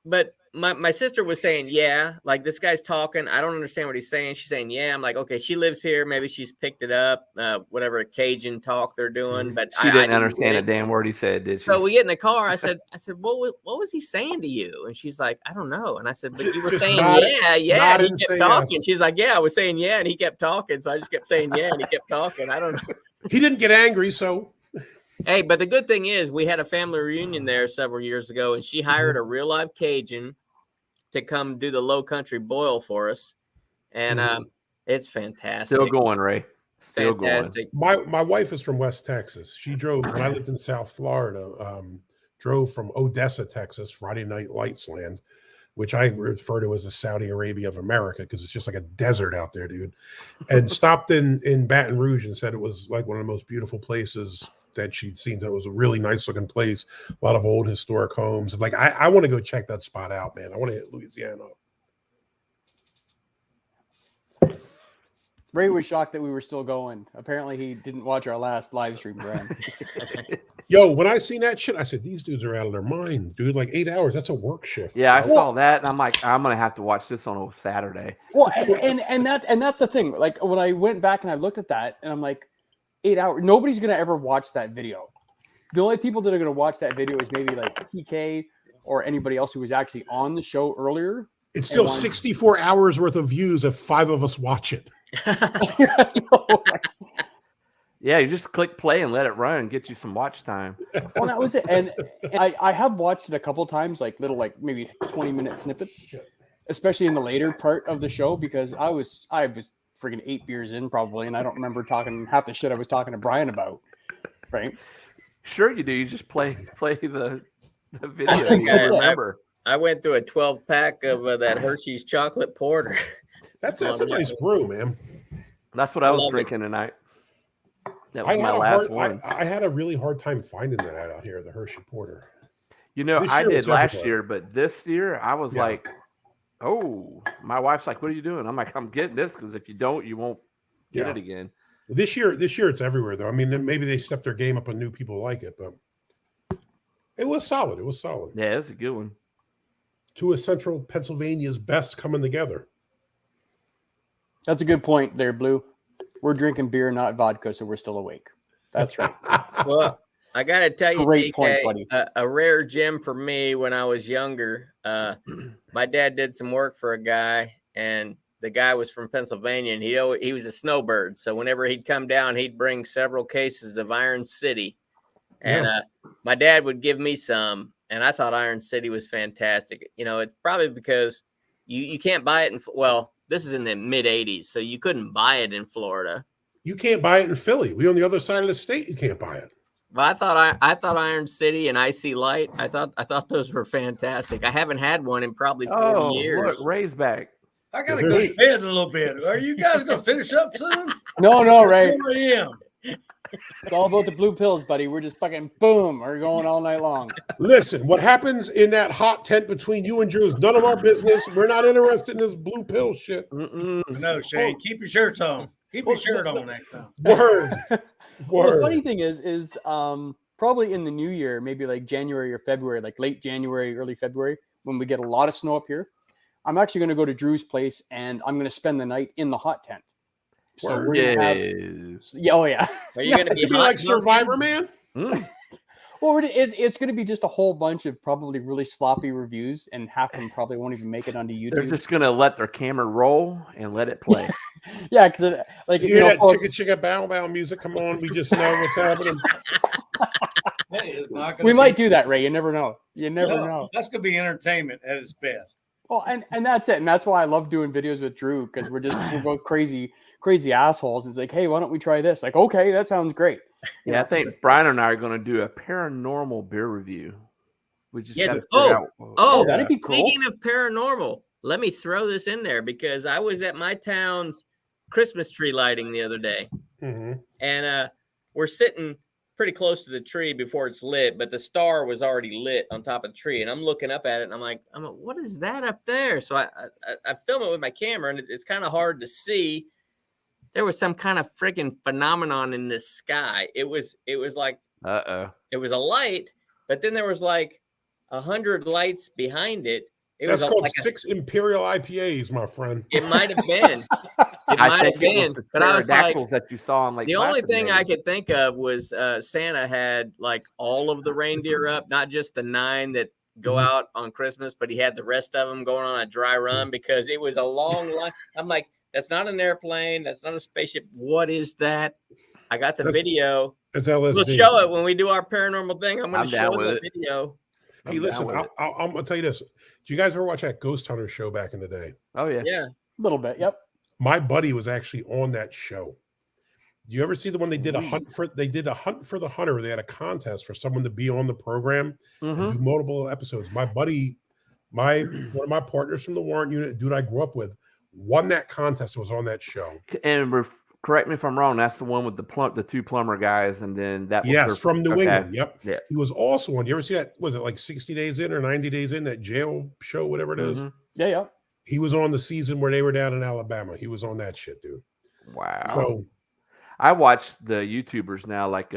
but my sister was saying, yeah, like this guy's talking. I don't understand what he's saying. She's saying, yeah. I'm like, okay, she lives here. Maybe she's picked it up. Whatever Cajun talk they're doing, but she I didn't get understand a it. damn word he said, did she? So we get in the car. I said, what was he saying to you? And she's like, I don't know. And I said, but you were Just saying, nod- yeah. nod And he and kept say talking. yes. She's like, yeah, I was saying, yeah. And he kept talking. So I just kept saying, yeah. And he kept talking. I don't know. He didn't get angry, so Hey, but the good thing is we had a family reunion there several years ago, and she hired a real live Cajun to come do the low country boil for us. And it's fantastic. Still going, Ray. Still going. Fantastic. my wife is from West Texas. She drove when I lived in South Florida. Drove from Odessa, Texas, Friday Night Lights land, which I refer to as the Saudi Arabia of America because it's just like a desert out there, dude. And stopped in Baton Rouge and said it was like one of the most beautiful places that she'd seen. That it was a really nice looking place, a lot of old historic homes. Like I want to go check that spot out, man. I want to hit Louisiana up. Ray was shocked that we were still going. Apparently, he didn't watch our last live stream, Brian. Yo, when I seen that shit, I said, these dudes are out of their mind, dude. Like 8 hours, that's a work shift. Yeah, I saw that, and I'm like, I'm gonna have to watch this on a Saturday. Well, and that's the thing. Like when I went back and I looked at that, and I'm like, 8 hours. Nobody's gonna ever watch that video. The only people that are gonna watch that video is maybe like TK or anybody else who was actually on the show earlier. It's still And one- 64 hours worth of views if 5 of us watch it. Yeah, you just click play and let it run and get you some watch time. Well, that was it. And I have watched it a couple times, like little, like maybe 20-minute snippets, especially in the later part of the show, because I was freaking 8 beers in probably, and I don't remember talking half the shit I was talking to Brian about. Right? Sure, you do. You just play the video. I think You I remember. I went through a 12-pack of that Hershey's chocolate porter. That's a nice brew, man. That's what I was love it. drinking tonight. That I was my had, a last hard, one. I had a really hard time finding that out here, the Hershey Porter. You know, This I year did it's last everywhere. year, but this year I was Yeah. like, oh, my wife's like, what are you doing? I'm like, I'm getting this because if you don't, you won't get Yeah. it again. This year it's everywhere, though. I mean, maybe they stepped their game up and new people like it, but it was solid. It was solid. Yeah, it's a good one. Two of Central Pennsylvania's best coming together. That's a good point there, Blue. We're drinking beer, not vodka, so we're still awake. That's right. Well, I got to tell you, Great DK, point, buddy. A rare gem for me when I was younger. My dad did some work for a guy, and the guy was from Pennsylvania, and he was a snowbird. So whenever he'd come down, he'd bring several cases of Iron City. And my dad would give me some, and I thought Iron City was fantastic. You know, it's probably because you can't buy it well, this is in the mid 80s, so you couldn't buy it in Florida. You can't buy it in Philly. We on the other side of the state. You can't buy it. Well, I thought Iron City and Icy Light. I thought those were fantastic. I haven't had one in probably 40 Oh, years. look, Ray's back. I gotta Yeah, go there's- to bed a little bit. Are you guys gonna finish up soon? No, Ray. 4 a.m. It's all about the blue pills, buddy. We're just fucking boom. We're going all night long. Listen, what happens in that hot tent between you and Drew is none of our business. We're not interested in this blue pill shit. Mm-mm. No, Shane, keep your shirts on. Keep your shirt on next time. Word. Well, the Word. funny thing is probably in the new year, maybe like January or February, like late January, early February, when we get a lot of snow up here, I'm actually going to go to Drew's place and I'm going to spend the night in the hot tent. So Word. we're going to have, Yes. yeah, oh yeah. Are you going to It's be gonna be like hot, Survivor, man. Mm. Well, it's going to be just a whole bunch of probably really sloppy reviews, and half of them probably won't even make it onto They're YouTube. just gonna let their camera roll and let it play. Yeah, because like You you hear know, that oh, chicka chicka bow bow music? Come on, we just know what's happening. Hey, it's not gonna we be- might do that, Ray. You never know. You never No, know. That's gonna be entertainment at its best. Well, and that's it, and that's why I love doing videos with Drew because we're both crazy assholes. It's like, hey, why don't we try this? Like, okay, that sounds great. You Yeah, I know? think Brian and I are gonna do a paranormal beer review. We just Yes. gotta figure out. Oh, that'd be cool. Speaking of paranormal, let me throw this in there because I was at my town's Christmas tree lighting the other day. Mhm. And we're sitting pretty close to the tree before it's lit, but the star was already lit on top of the tree. And I'm looking up at it and I'm like, what is that up there? So I film it with my camera and it's kind of hard to see. There was some kind of friggin' phenomenon in the sky. It was like, it was a light, but then there was like 100 lights behind it. It That's was called like 6 Imperial IPAs, my friend. it might have been. It I might think have it was been. the But I was like, pterodactyls that you saw on like the only thing I could think of was Santa had like all of the reindeer up, not just the 9 that go out on Christmas, but he had the rest of them going on a dry run because it was a long line. I'm like, that's not an airplane. That's not a spaceship. What is that? I got the That's video. That's LSD. We'll show it when we do our paranormal thing. I'm going I'm to down show with the it. video. Hey, listen, I'm gonna tell you this. Do you guys ever watch that Ghost Hunter show back in the day? Oh yeah. Yeah. A little bit. Yep. My buddy was actually on that show. Do you ever see the one they did a hunt for? They did a hunt for the hunter. They had a contest for someone to be on the program Mhm. and do multiple episodes. My buddy, one of my partners from the warrant unit, dude I grew up with, won that contest. Was on that show. And correct me if I'm wrong. That's the one with the 2 plumber guys, and then that was Yes, their- from New okay. England. Yep. Yeah. He was also on. You ever see that? Was it like 60 days in or 90 days in that jail show, whatever it is? Mhm. Yeah. Yeah. He was on the season where they were down in Alabama. He was on that shit, dude. Wow. So I watch the YouTubers now, like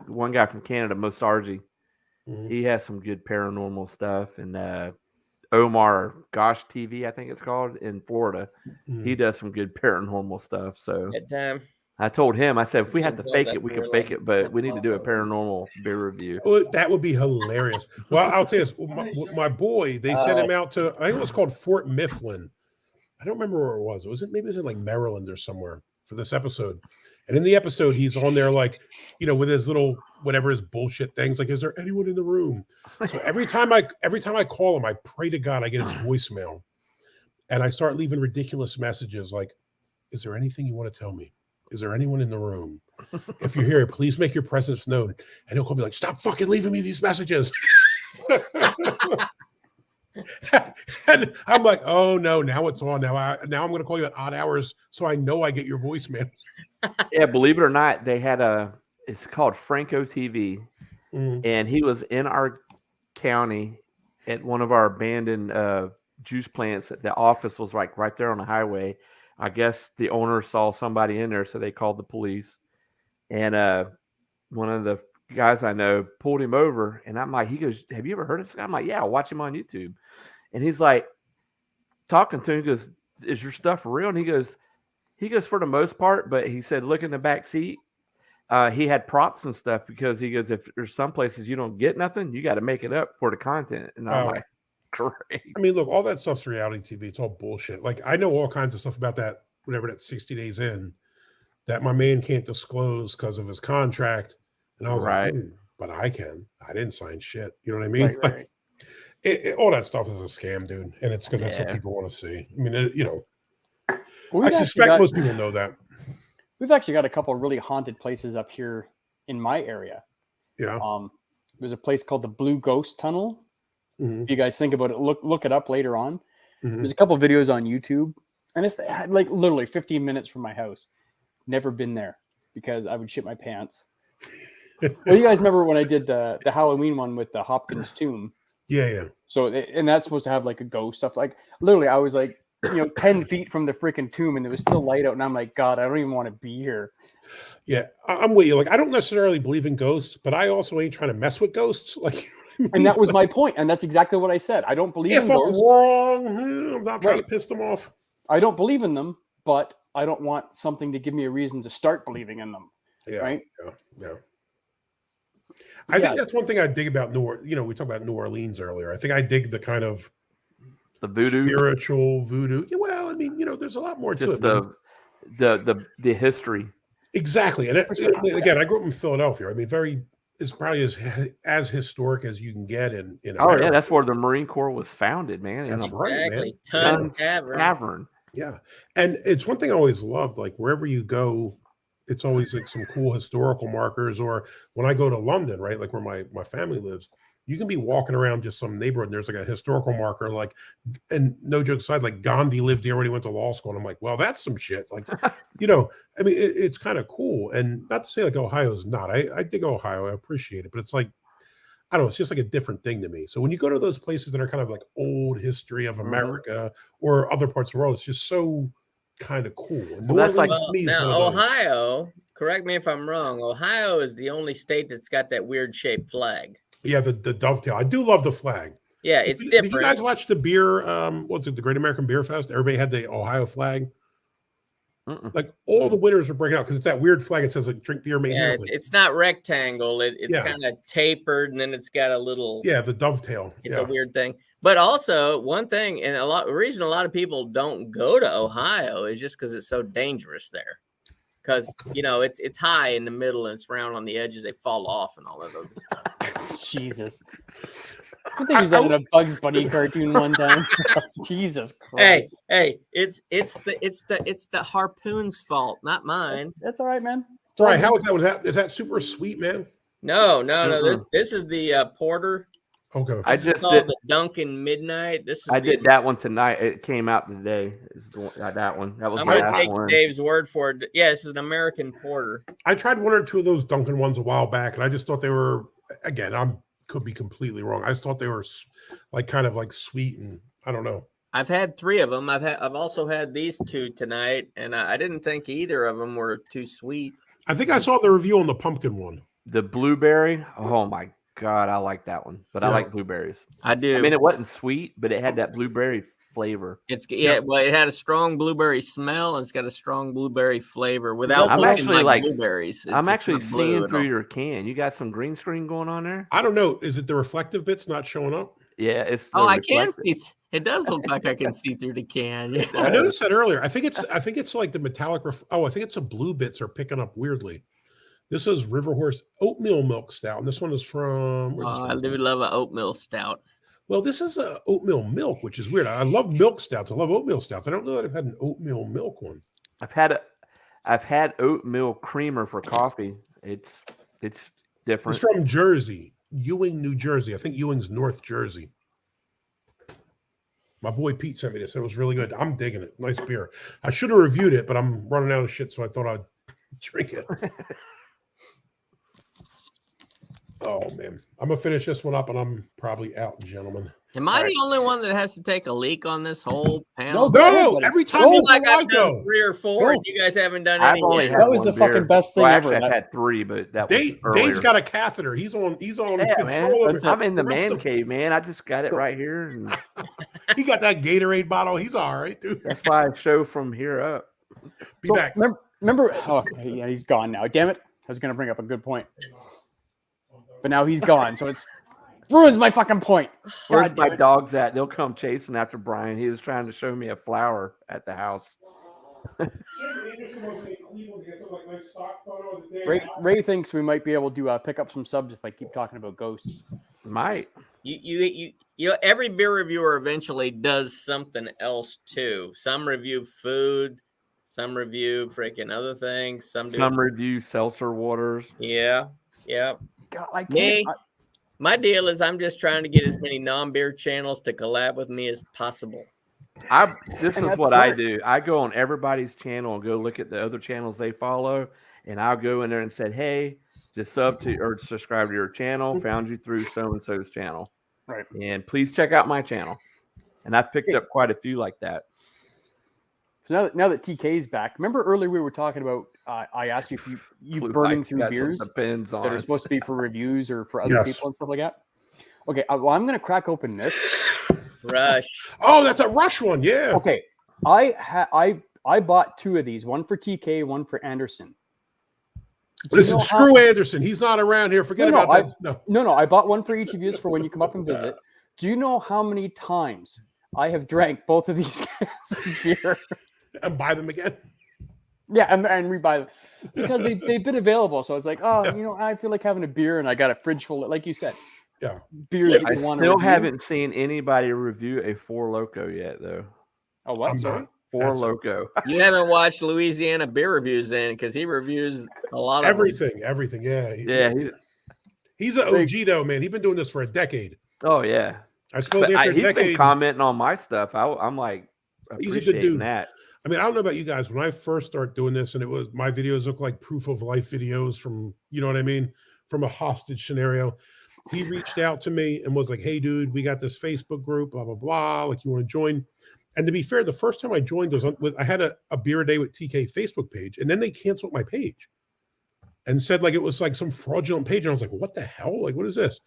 one guy from Canada, Mosarji. mhm. He has some good paranormal stuff, and Omar Gosh TV, I think it's called, in Florida. Mhm. He does some good paranormal stuff. So That time. I told him, I said, if we have to Close fake that it, we beer can fake like it, but we need to do a also. paranormal beer review. Oh, that would be hilarious. Well, I'll tell you this. My boy, they sent him out to, I think it was called Fort Mifflin. I don't remember where it was. Maybe it was in like Maryland or somewhere for this episode. And in the episode, he's on there like, with his little whatever his bullshit things. Like, is there anyone in the room? So every time I call him, I pray to God I get his voicemail, and I start leaving ridiculous messages like, "Is there anything you want to tell me? Is there anyone in the room? If you're here, please make your presence known." And he'll call me like, "Stop fucking leaving me these messages." And I'm like, "Oh no, now it's on. Now I'm going to call you at odd hours so I know I get your voicemail." Yeah, believe it or not, they had it's called Franco TV, and he was in our county at one of our abandoned juice plants. The office was like right there on the highway. I guess the owner saw somebody in there, so they called the police. And one of the guys I know pulled him over, and I'm like, he goes, "Have you ever heard of this guy?" I'm like, "Yeah, I watch him on YouTube." And he's like talking to him, he goes, "Is your stuff real?" And he goes, "For the most part," but he said, "Look in the back seat." He had props and stuff because he goes, "If there's some places you don't get nothing, you got to make it up for the content." And I'm like, great. I mean, look, all that stuff's reality TV. It's all bullshit. Like, I know all kinds of stuff about that, whatever that 60 days in, that my man can't disclose because of his contract. And I was Right. like, but I can. I didn't sign shit. You know what I mean? Right, right. All that stuff is a scam, dude. And it's because that's what Yeah. people want to see. I mean, Well, I we've actually suspect got- most people know that. We've actually got a couple of really haunted places up here in my area. Yeah. There's a place called the Blue Ghost Tunnel. Mhm. If you guys think about it, look it up later on. Mhm. There's a couple of videos on YouTube, and it's like literally 15 minutes from my house. Never been there because I would shit my pants. Well, you guys remember when I did the Halloween one with the Hopkins tomb? Yeah. So, and that's supposed to have like a ghost stuff. Like literally, I was like, 10 feet from the freaking tomb, and it was still light out. And I'm like, God, I don't even want to be here. Yeah. I'm with you. Like, I don't necessarily believe in ghosts, but I also ain't trying to mess with ghosts. Like, And that was my point, and that's exactly what I said. I don't believe if in I'm ghosts. wrong, I'm not trying Right. to piss them off. I don't believe in them, but I don't want something to give me a reason to start believing in them. Yeah. Right? Yeah. I think Yeah. that's one thing I dig about New Orleans. We talked about New Orleans earlier. I think I dig the kind of The voodoo, spiritual voodoo. Yeah, well, I mean, there's a lot more to just it. the history. Exactly. And For sure. again, I grew up in Philadelphia. I mean, it's probably as historic as you can get in Oh America. yeah, that's where the Marine Corps was founded, man. In That's a right, man. Exactly. Ton Tons Tavern. Tavern. Yeah. And it's one thing I always loved, like wherever you go, it's always like some cool historical markers. Or when I go to London, right, like where my family lives, you can be walking around just some neighborhood and there's like a historical marker, like, and no joke aside, like Gandhi lived here when he went to law school. And I'm like, well, that's some shit. Like, I mean, it's kind of cool. And not to say like Ohio's not. I dig Ohio. I appreciate it. But it's like, I don't know, it's just like a different thing to me. So when you go to those places that are kind of like old history of America or other parts of the world, it's just so kind of cool. And New Well, that's like- Orleans to me is Now, one of those. Ohio, correct me if I'm wrong, Ohio is the only state that's got that weird shaped flag. Yeah, the dovetail. I do love the flag. Yeah, it's Did different. you guys watch the beer? What's it? The Great American Beer Fest. Everybody had the Ohio flag. Mm-mm. Like all the winners are breaking out because it's that weird flag. It says like "Drink beer made Yeah, here." it's, it's not rectangle. It's Yeah. kind of tapered, and then it's got a little. Yeah, the dovetail. It's Yeah. a weird thing. But also, one thing, and reason a lot of people don't go to Ohio is just because it's so dangerous there. Because it's high in the middle and it's round on the edges. They fall off and all that other stuff. Jesus. I think he was that in a Bugs Bunny cartoon one time. Jesus Hey, Christ. hey, it's the harpoon's fault, not mine. That's all right, man. All right, how is that? Is that super sweet, man? No. This is the porter. Okay. I This is just called did. the Dunkin' Midnight. This is I the- did that one tonight. It came out today. It's that one. That was I'm the gonna last take one. Dave's word for it. Yeah, this is an American porter. I tried one or two of those Dunkin' ones a while back, and I just thought they were. Again, could be completely wrong. I just thought they were like kind of like sweet, and I don't know. I've had 3 of them. I've also had these 2 tonight, and I didn't think either of them were too sweet. I think I saw the review on the pumpkin one. The blueberry. Oh my god, I like that one. But I Yeah. like blueberries. I do. I mean, it wasn't sweet, but it had that blueberry flavor. Well, it had a strong blueberry smell and it's got a strong blueberry flavor without I'm looking actually like like- blueberries. I'm It's actually not blue seeing at through all. your can. You got some green screen going on there? I don't know. Is it the reflective bits not showing up? Yeah, it's. Oh, the I can reflective- see. It does look like I can see through the can. Yeah. I noticed that earlier. I think it's like the metallic. I think it's the blue bits are picking up weirdly. This is River Horse oatmeal milk stout, and this one is from. where's this I one do from? love an oatmeal stout. Well, this is a oatmeal milk, which is weird. I love milk stouts. I love oatmeal stouts. I don't know that I've had an oatmeal milk one. I've had oatmeal creamer for coffee. It's different. It's from Jersey, Ewing, New Jersey. I think Ewing's North Jersey. My boy Pete sent me this. It was really good. I'm digging it. Nice beer. I should have reviewed it, but I'm running out of shit, so I thought I'd drink it. Oh man, I'm gonna finish this one up, and I'm probably out, gentlemen. Am I All right. the only one that has to take a leak on this whole panel? No, No, everybody. every time I feel you like go, I I've done go. 3 or 4, Go. and you guys haven't done I've any only yet. had That was one the fucking beer. best thing Well, ever. actually, I've That- had 3, but that Dave, was earlier. Dave's got a catheter. He's on Yeah, control man. of That's it. it. I'm in the rest man of- cave, man. I just got it right here, and He got that Gatorade bottle. He's all right, dude. that's why I show from here up. Be So, back. remember, oh, yeah, he's gone now. Damn it. I was going to bring up a good point. But now he's gone. So it's ruins my fucking point. Where's God my damn it. dogs at? They'll come chasing after Brian. He was trying to show me a flower at the house. Ray thinks we might be able to pick up some subs if I keep talking about ghosts. Might. You know, every beer reviewer eventually does something else too. Some review food, some review freaking other things. Some do. Some review seltzer waters. Yeah. God, I Me? can't. My deal is I'm just trying to get as many non-beer channels to collab with me as possible. This And is that's what I smart. do. I go on everybody's channel and go look at the other channels they follow, and I'll go in there and said, "Hey, just sub to or subscribe to your channel. Found you through so and so's channel, Right. and please check out my channel." And I've picked up quite a few like that. So now that TK's back, remember earlier we were talking about, I asked you if you Blue burning Mike's through got some beers Depends that are on. supposed to be for reviews or for other Yes. people and stuff like that. Okay, well, I'm going to crack open this. Rush. Oh, that's a Rush one. Yeah. Okay, I bought 2 of these, one for TK, one for Anderson. Do you Listen, know screw how- Anderson. He's not around here. Forget No, about that. No. No, I bought one for each of you for when you come up and visit. Do you know how many times I have drank both of these cans of beer? And buy them again. Yeah, and rebuy them because they've been available. So I was like, oh, Yeah. you know, I feel like having a beer, and I got a fridge full of, like you said, Yeah. beers that I you want to still review. haven't seen anybody review a Four Loco yet, though. Oh, what? I'm Sorry. not. Four That's- Loco. You haven't watched Louisiana beer reviews then, because he reviews a lot of them. Everything. Yeah. Yeah. He's an OG though, man. He's been doing this for a decade. Oh yeah. I suppose But after a he's been decade. commenting on my stuff. I'm like He's a good appreciating dude. that. I mean, I don't know about you guys. When I first started doing this, and it was my videos look like proof of life videos from, you know what I mean, from a hostage scenario. He reached out to me and was like, "Hey, dude, we got this Facebook group, blah blah blah. Like, you want to join?" And to be fair, the first time I joined was I had a beer a day with TK Facebook page, and then they canceled my page and said like it was like some fraudulent page. And I was like, "What the hell? Like, what is this?"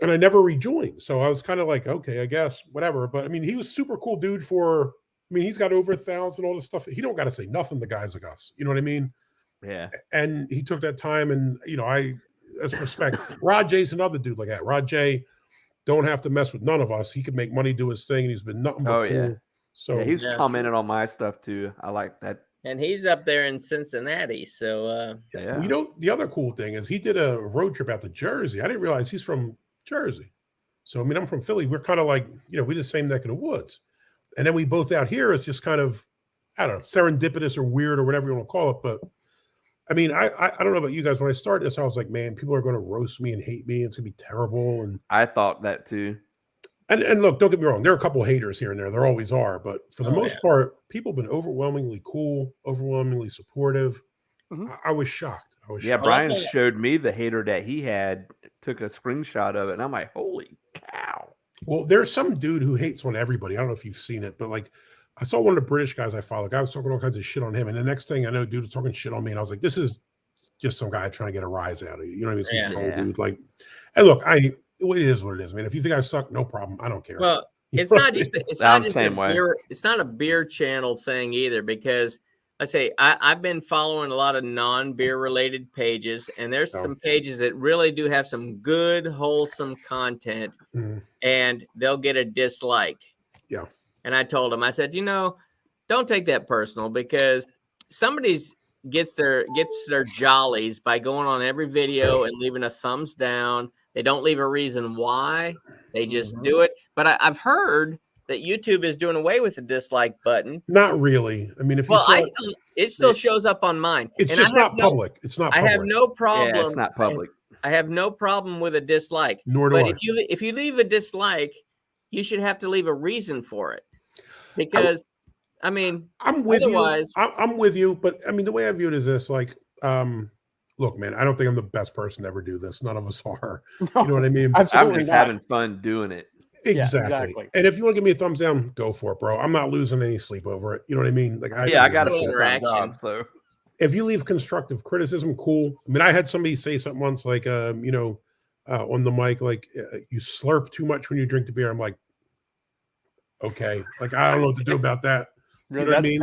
And I never rejoined. So I was kind of like, okay, I guess whatever. But I mean, he was super cool dude for. I mean, he's got over 1,000, all this stuff. He don't got to say nothing to guys like us. You know what I mean? Yeah. And he took that time, and you know, that's respect. Rod J's another dude like that. Rod J don't have to mess with none of us. He could make money, do his thing, and he's been nothing but Oh, yeah. cool. So Yeah, he's Yeah, commented on my stuff too. I like that. And he's up there in Cincinnati. So Yeah. you know, the other cool thing is he did a road trip out to Jersey. I didn't realize he's from Jersey. So I mean, I'm from Philly. We're kind of like, you know, we're the same neck of the woods. And then we both out here is just kind of, I don't know, serendipitous or weird or whatever you want to call it. But I mean, I don't know about you guys. When I started this, I was like, man, people are going to roast me and hate me. It's going to be terrible. I thought that too. And look, don't get me wrong. There are a couple of haters here and there. There always are. But for the Oh, most yeah. part, people have been overwhelmingly cool, overwhelmingly supportive. Mhm. I was shocked. I was Yeah, shocked. Brian also- showed me the hater that he had, took a screenshot of it, and I'm like, holy cow. Well, there's some dude who hates on everybody. I don't know if you've seen it, but like I saw one of the British guys I follow. Guy was talking all kinds of shit on him. And the next thing I know, dude was talking shit on me. And I was like, this is just some guy trying to get a rise out of you. You know what I mean? Some Yeah. troll Yeah. dude. Like, and look, it is what it is, man. If you think I suck, no problem. I don't care. well, it's not just it's I'm not just same way. it's not a beer channel thing either, because I say I've been following a lot of non-beer related pages, and there's Oh. some pages that really do have some good wholesome content, Mhm. and they'll get a dislike. Yeah. And I told them, I said, don't take that personal, because somebody's gets their jollies by going on every video and leaving a thumbs down. They don't leave a reason why. They just do it. But I've heard that YouTube is doing away with the dislike button. Not really. I mean, if you Well, saw it still shows up on mine. it's And just I have not public. It's not I public. have no problem. Yeah, it's not public. I have no problem with a dislike. Nor do But I. if you leave a dislike, you should have to leave a reason for it. Because I mean, I'm with otherwise- you. I'm with you, but I mean, the way I view it is this: like, look, man, I don't think I'm the best person to ever do this. None of us are. You know what I mean? I'm Absolutely just not. having fun doing it. Exactly. exactly. And if you want to give me a thumbs down, go for it, bro. I'm not losing any sleep over it. You know what I mean? Like, Yeah, I got a full full interaction. job, so if you leave constructive criticism, cool. I mean, I had somebody say something once, like, on the mic, like, you slurp too much when you drink the beer. I'm like, okay, like, I don't know what to do about that. Really, know what I that's, mean?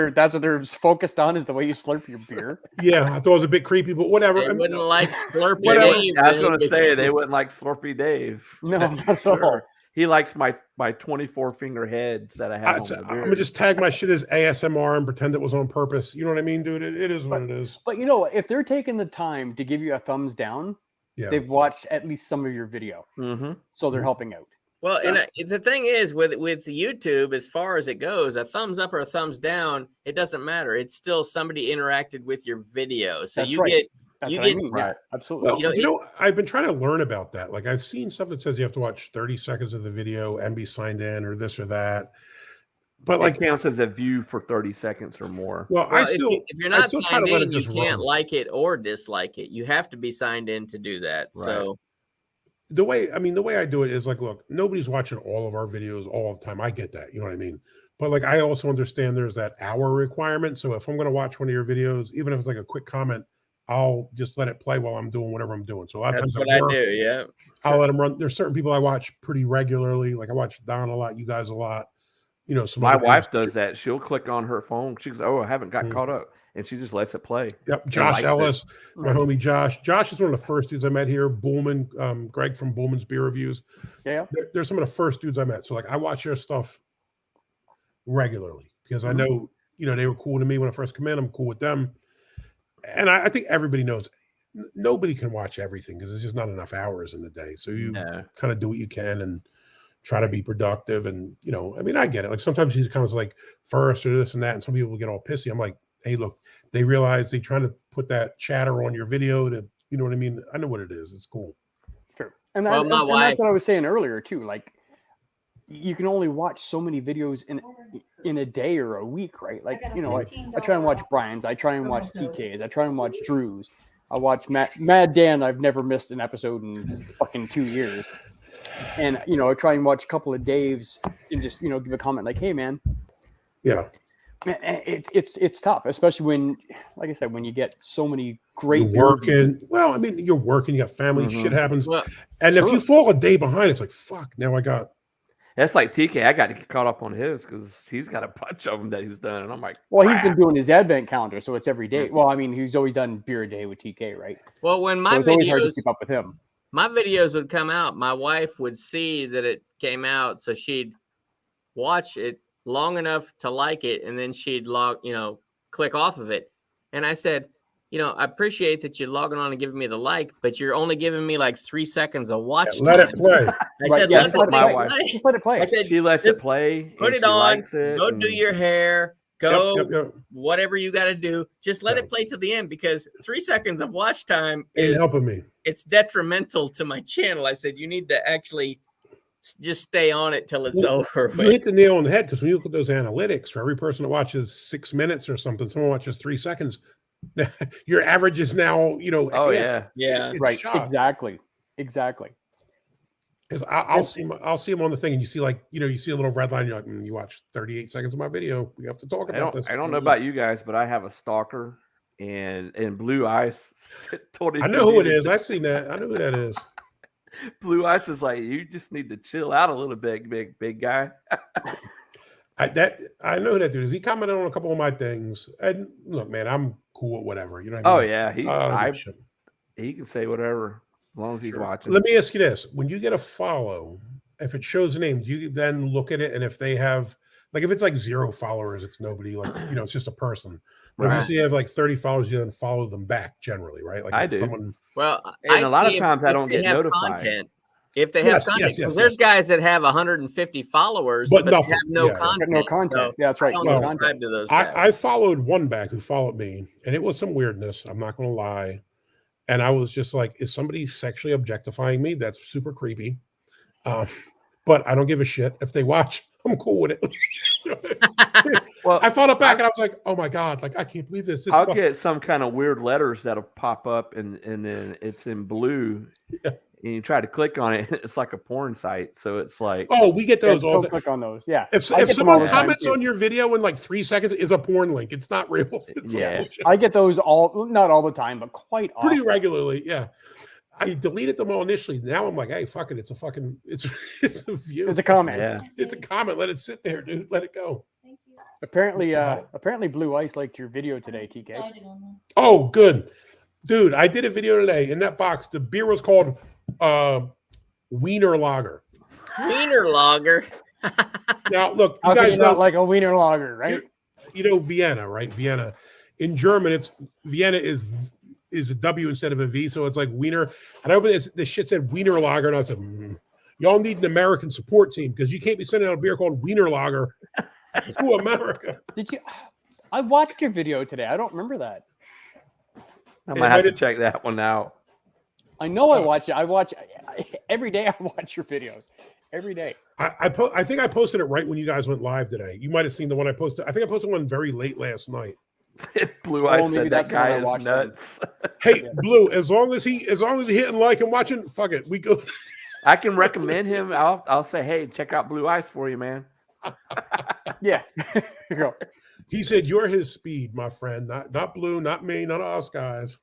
that's what they're focused on, is the way you slurp your beer. Yeah, I thought it was a bit creepy, but whatever. They I mean, wouldn't like Slurpee Whatever. Dave. I was going to then, say they because- wouldn't like Slurpee Dave. No, That's not at all. sure. He likes my 24 finger heads that I have on the I'm beer. gonna just tag my shit as ASMR and pretend it was on purpose. You know what I mean, dude? It is what it is. But you know what? If they're taking the time to give you a thumbs down, Yeah. they've watched at least some of your video, Mhm. so they're helping out. Well, and the thing is with YouTube, as far as it goes, a thumbs up or a thumbs down, it doesn't matter. It's still somebody interacted with your video, so That's you right. get That's You what I get- mean. Yeah, right. absolutely. Well, I've been trying to learn about that. Like, I've seen stuff that says you have to watch 30 seconds of the video and be signed in or this or that. But Like like, counts as a view for 30 seconds or more. well, well, I still, if you're I not still try signed to let in, it you just can't run. like it or dislike it. You have to be signed in to do that. Right. So the way I do it is like, look, nobody's watching all of our videos all the time. I get that, you know what I mean? But like, I also understand there's that hour requirement. So if I'm going to watch one of your videos, even if it's like a quick comment, I'll just let it play while I'm doing whatever I'm doing. So a lot of that's times what at I work, do. Yeah. I'll let them run. There's certain people I watch pretty regularly. Like, I watch Don a lot, you guys a lot. You know, some My other wife guys. does that. She'll click on her phone. She goes, "Oh, I haven't got Mm. caught up," and she just lets it play. Yep, She Josh likes it. Ellis, my homie Josh. Josh is one of the first dudes I met here. Bullman, Greg from Bullman's Beer Reviews. Yeah. They're some of the first dudes I met. So like, I watch their stuff regularly because I know, they were cool to me when I first come in. I'm cool with them, and I think everybody knows nobody can watch everything because there's just not enough hours in the day. So you No. kind of do what you can and try to be productive. And I mean, I get it. Like, sometimes these comments like first or this and that, and some people get all pissy. I'm like, hey, look, they realize they trying to put that chatter on your video to, you know what I mean? I know what it is. It's cool. Sure. And, Well, that, my and wife- that's what I was saying earlier too. Like, you can only watch so many videos in a day or a week, right? Like, I try and watch Brian's, I try and watch TK's, I try and watch Drew's, I watch Mad Dan. I've never missed an episode in fucking 2 years. And I try and watch a couple of Dave's and just give a comment like, "Hey, man, Yeah. man, it's tough, especially when, like I said, when you get so many great You're beer reviews." working. Well, I mean, you're working, you got family, Mhm. shit happens. Well, And if Sure. you fall a day behind, it's like, fuck, now I got, That's like TK. I got to get caught up on his because he's got a bunch of them that he's done, and I'm like, Well, he's been crap. doing his advent calendar, so it's every day. Mm-hmm. Well, I mean, he's always done beer a day with TK, right? well, when So my it's always hard to videos keep up with him. my videos would come out, my wife would see that it came out, so she'd watch it long enough to like it, and then she'd click off of it. And I said, I appreciate that you're logging on and giving me the like, but you're only giving me like 3 seconds of watch let time. it play. I Right, said, yeah, let that's what the my thing wife- play. Just let it play. I said, She lets just it play. put and it she on, likes it, go do and- your hair, go Yep. whatever you got to do. Just let Yeah. it play to the end, because 3 seconds of watch time Ain't is helping me. it's detrimental to my channel. I said, you need to actually just stay on it till it's Well, over. You hit the nail on the head, because when you look at those analytics, for every person that watches 6 minutes or something, someone watches 3 seconds. Your average is now, Oh half. yeah. Yeah. It's Right, shot. exactly. 'Cause I'll see him on the thing, and you see you see a little red line. You're like, you watched 38 seconds of my video. We have to talk about this. I don't know about you guys, but I have a stalker, and Blue Ice told him. I know who it is. I've seen that. I know who that is. Blue Ice is like, you just need to chill out a little bit, big guy. I know who that dude is. He commented on a couple of my things. And look, man, I'm cool with whatever. You know what I Oh mean? yeah, I don't give a shit. he can say whatever as long as he's watching. Let me ask you this: when you get a follow, if it shows a name, do you then look at it? And if they have, like, if it's like 0 followers, it's nobody. Like, you know, it's just a person. But Right. if you see have like 30 followers, you then follow them back generally, right? Like I if do. someone- Well, And a lot of see times I if don't they get have notified. content. If they have Yes, content, yes, because yes, there's yes. guys that have 150 followers, But but nothing. they have no Yeah, yeah. content. Got no content. So Yeah, that's I right. don't No Well, content. subscribe to those guys. I followed one back who followed me, and it was some weirdness. I'm not going to lie. And I was just like, is somebody sexually objectifying me? That's super creepy. But I don't give a shit. If they watch, I'm cool with it. Well, I followed it back and I was like, oh my God, like, I can't believe this. I'll get some kind of weird letters that'll pop up and then it's in blue. Yeah. And you try to click on it, it's like a porn site. So it's like, Oh, we get Yeah, those all don't the click on those. Yeah. If I get them all someone the time, comments too. on your video in like 3 seconds, is a porn link. It's not real. It's Yeah. bullshit. I get those not all the time, but quite Pretty often. regularly. Yeah. I deleted them all initially. Now I'm like, hey, fuck it. It's a view. It's a comment. yeah. It's a comment. Let it sit there, dude. Let it go. Apparently Blue Ice liked your video today, TK. Oh, good. Dude, I did a video today in that box. The beer was called Wiener Lager. Wiener Lager. Now, look, How you can guys you not know, like a wiener lager, right? you know Vienna, right? Vienna. In German, it's Vienna is a W instead of a V, so it's like Wiener. And I opened this shit said Wiener Lager, and I said, y'all need an American support team because you can't be sending out a beer called Wiener Lager to America. Did you? I watched your video today. I don't remember that. I might have to check that one out. I know I watch it. I watch every day. I watch your videos every day. I think I posted it right when you guys went live today. You might have seen the one I posted. I think I posted one very late last night. Blue Eyes maybe said that that's the one guy I is watched then. nuts. Hey, Blue, as long as he hitting like and watching, fuck it. We go. I can recommend him. I'll say, hey, check out Blue Ice for you, man. Yeah. Here you go. He said, you're his speed, my friend. Not Blue, not me, none of us guys.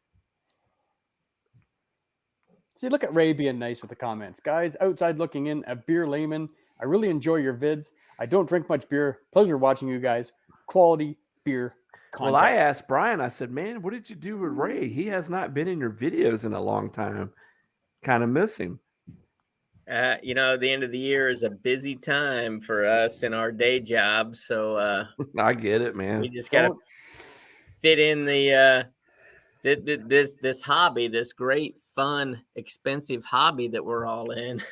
See, look at Ray being nice with the comments. Guys, outside looking in, a beer layman. I really enjoy your vids. I don't drink much beer. Pleasure watching you guys. Quality beer content. Well, I asked Brian, I said, man, what did you do with Ray? He has not been in your videos in a long time. Kind of miss him. You know, the end of the year is a busy time for us in our day job. So I get it, man. we just got to Don't- fit in the this hobby, this great, fun, expensive hobby that we're all in.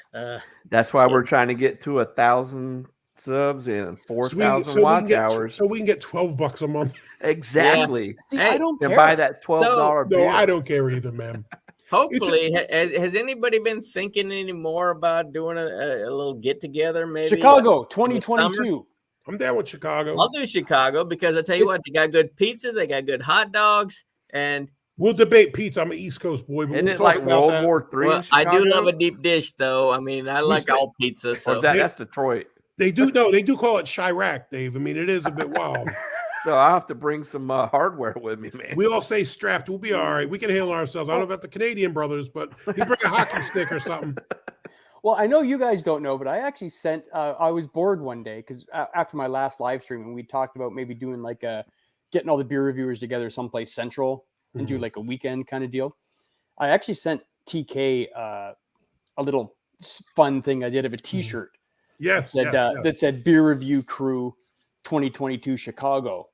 That's why we're trying to get to 1,000 subs and 4,000 we watch can get, hours. so we can get $12 a month. Exactly. See, Hey, I don't And care. buy that $12 No, beer. I don't care either, man. Hopefully, has anybody been thinking any more about doing a little get together? Maybe Chicago, in the summer? 2022. I'm down with Chicago. I'll do Chicago because I tell you what, they got good pizza, they got good hot dogs, and We'll debate pizza. I'm an East Coast boy, but Isn't we'll it talk like about World that. War III? well, in I do Chicago? love a deep dish though. I mean, I like said- all pizza. Or So is that's Detroit. They do call it Chirac, Dave. I mean, it is a bit wild. So I'll have to bring some hardware with me, man. We all say strapped. We'll be all right. We can handle ourselves. I don't know about the Canadian brothers, but you bring a hockey stick or something. Well, I know you guys don't know, but I actually sent. I was bored one day because after my last live stream, and we talked about maybe doing like getting all the beer reviewers together someplace central and do like a weekend kind of deal. I actually sent TK a little fun thing I did of a T-shirt Yes, that that said "Beer Review Crew 2022 Chicago,"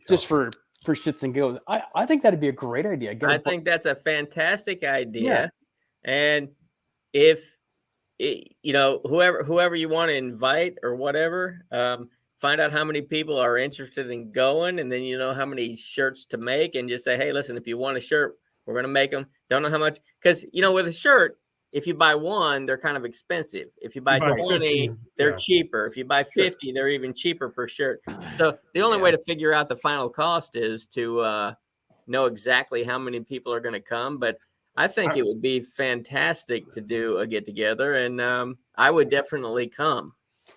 just for shits and giggles. I think that'd be a great idea. I think that's a fantastic idea. And if you know, whoever you want to invite or whatever, find out how many people are interested in going, and then you know how many shirts to make, and just say, hey, listen, if you want a shirt, we're going to make them. Don't know how much, because you know, with a shirt, if you buy one, they're kind of expensive. If you buy 20, 15, they're yeah. cheaper. If you buy 50, they're even cheaper per shirt. So the only way to figure out the final cost is to know exactly how many people are going to come. But I think it would be fantastic to do a get together, and I would definitely come.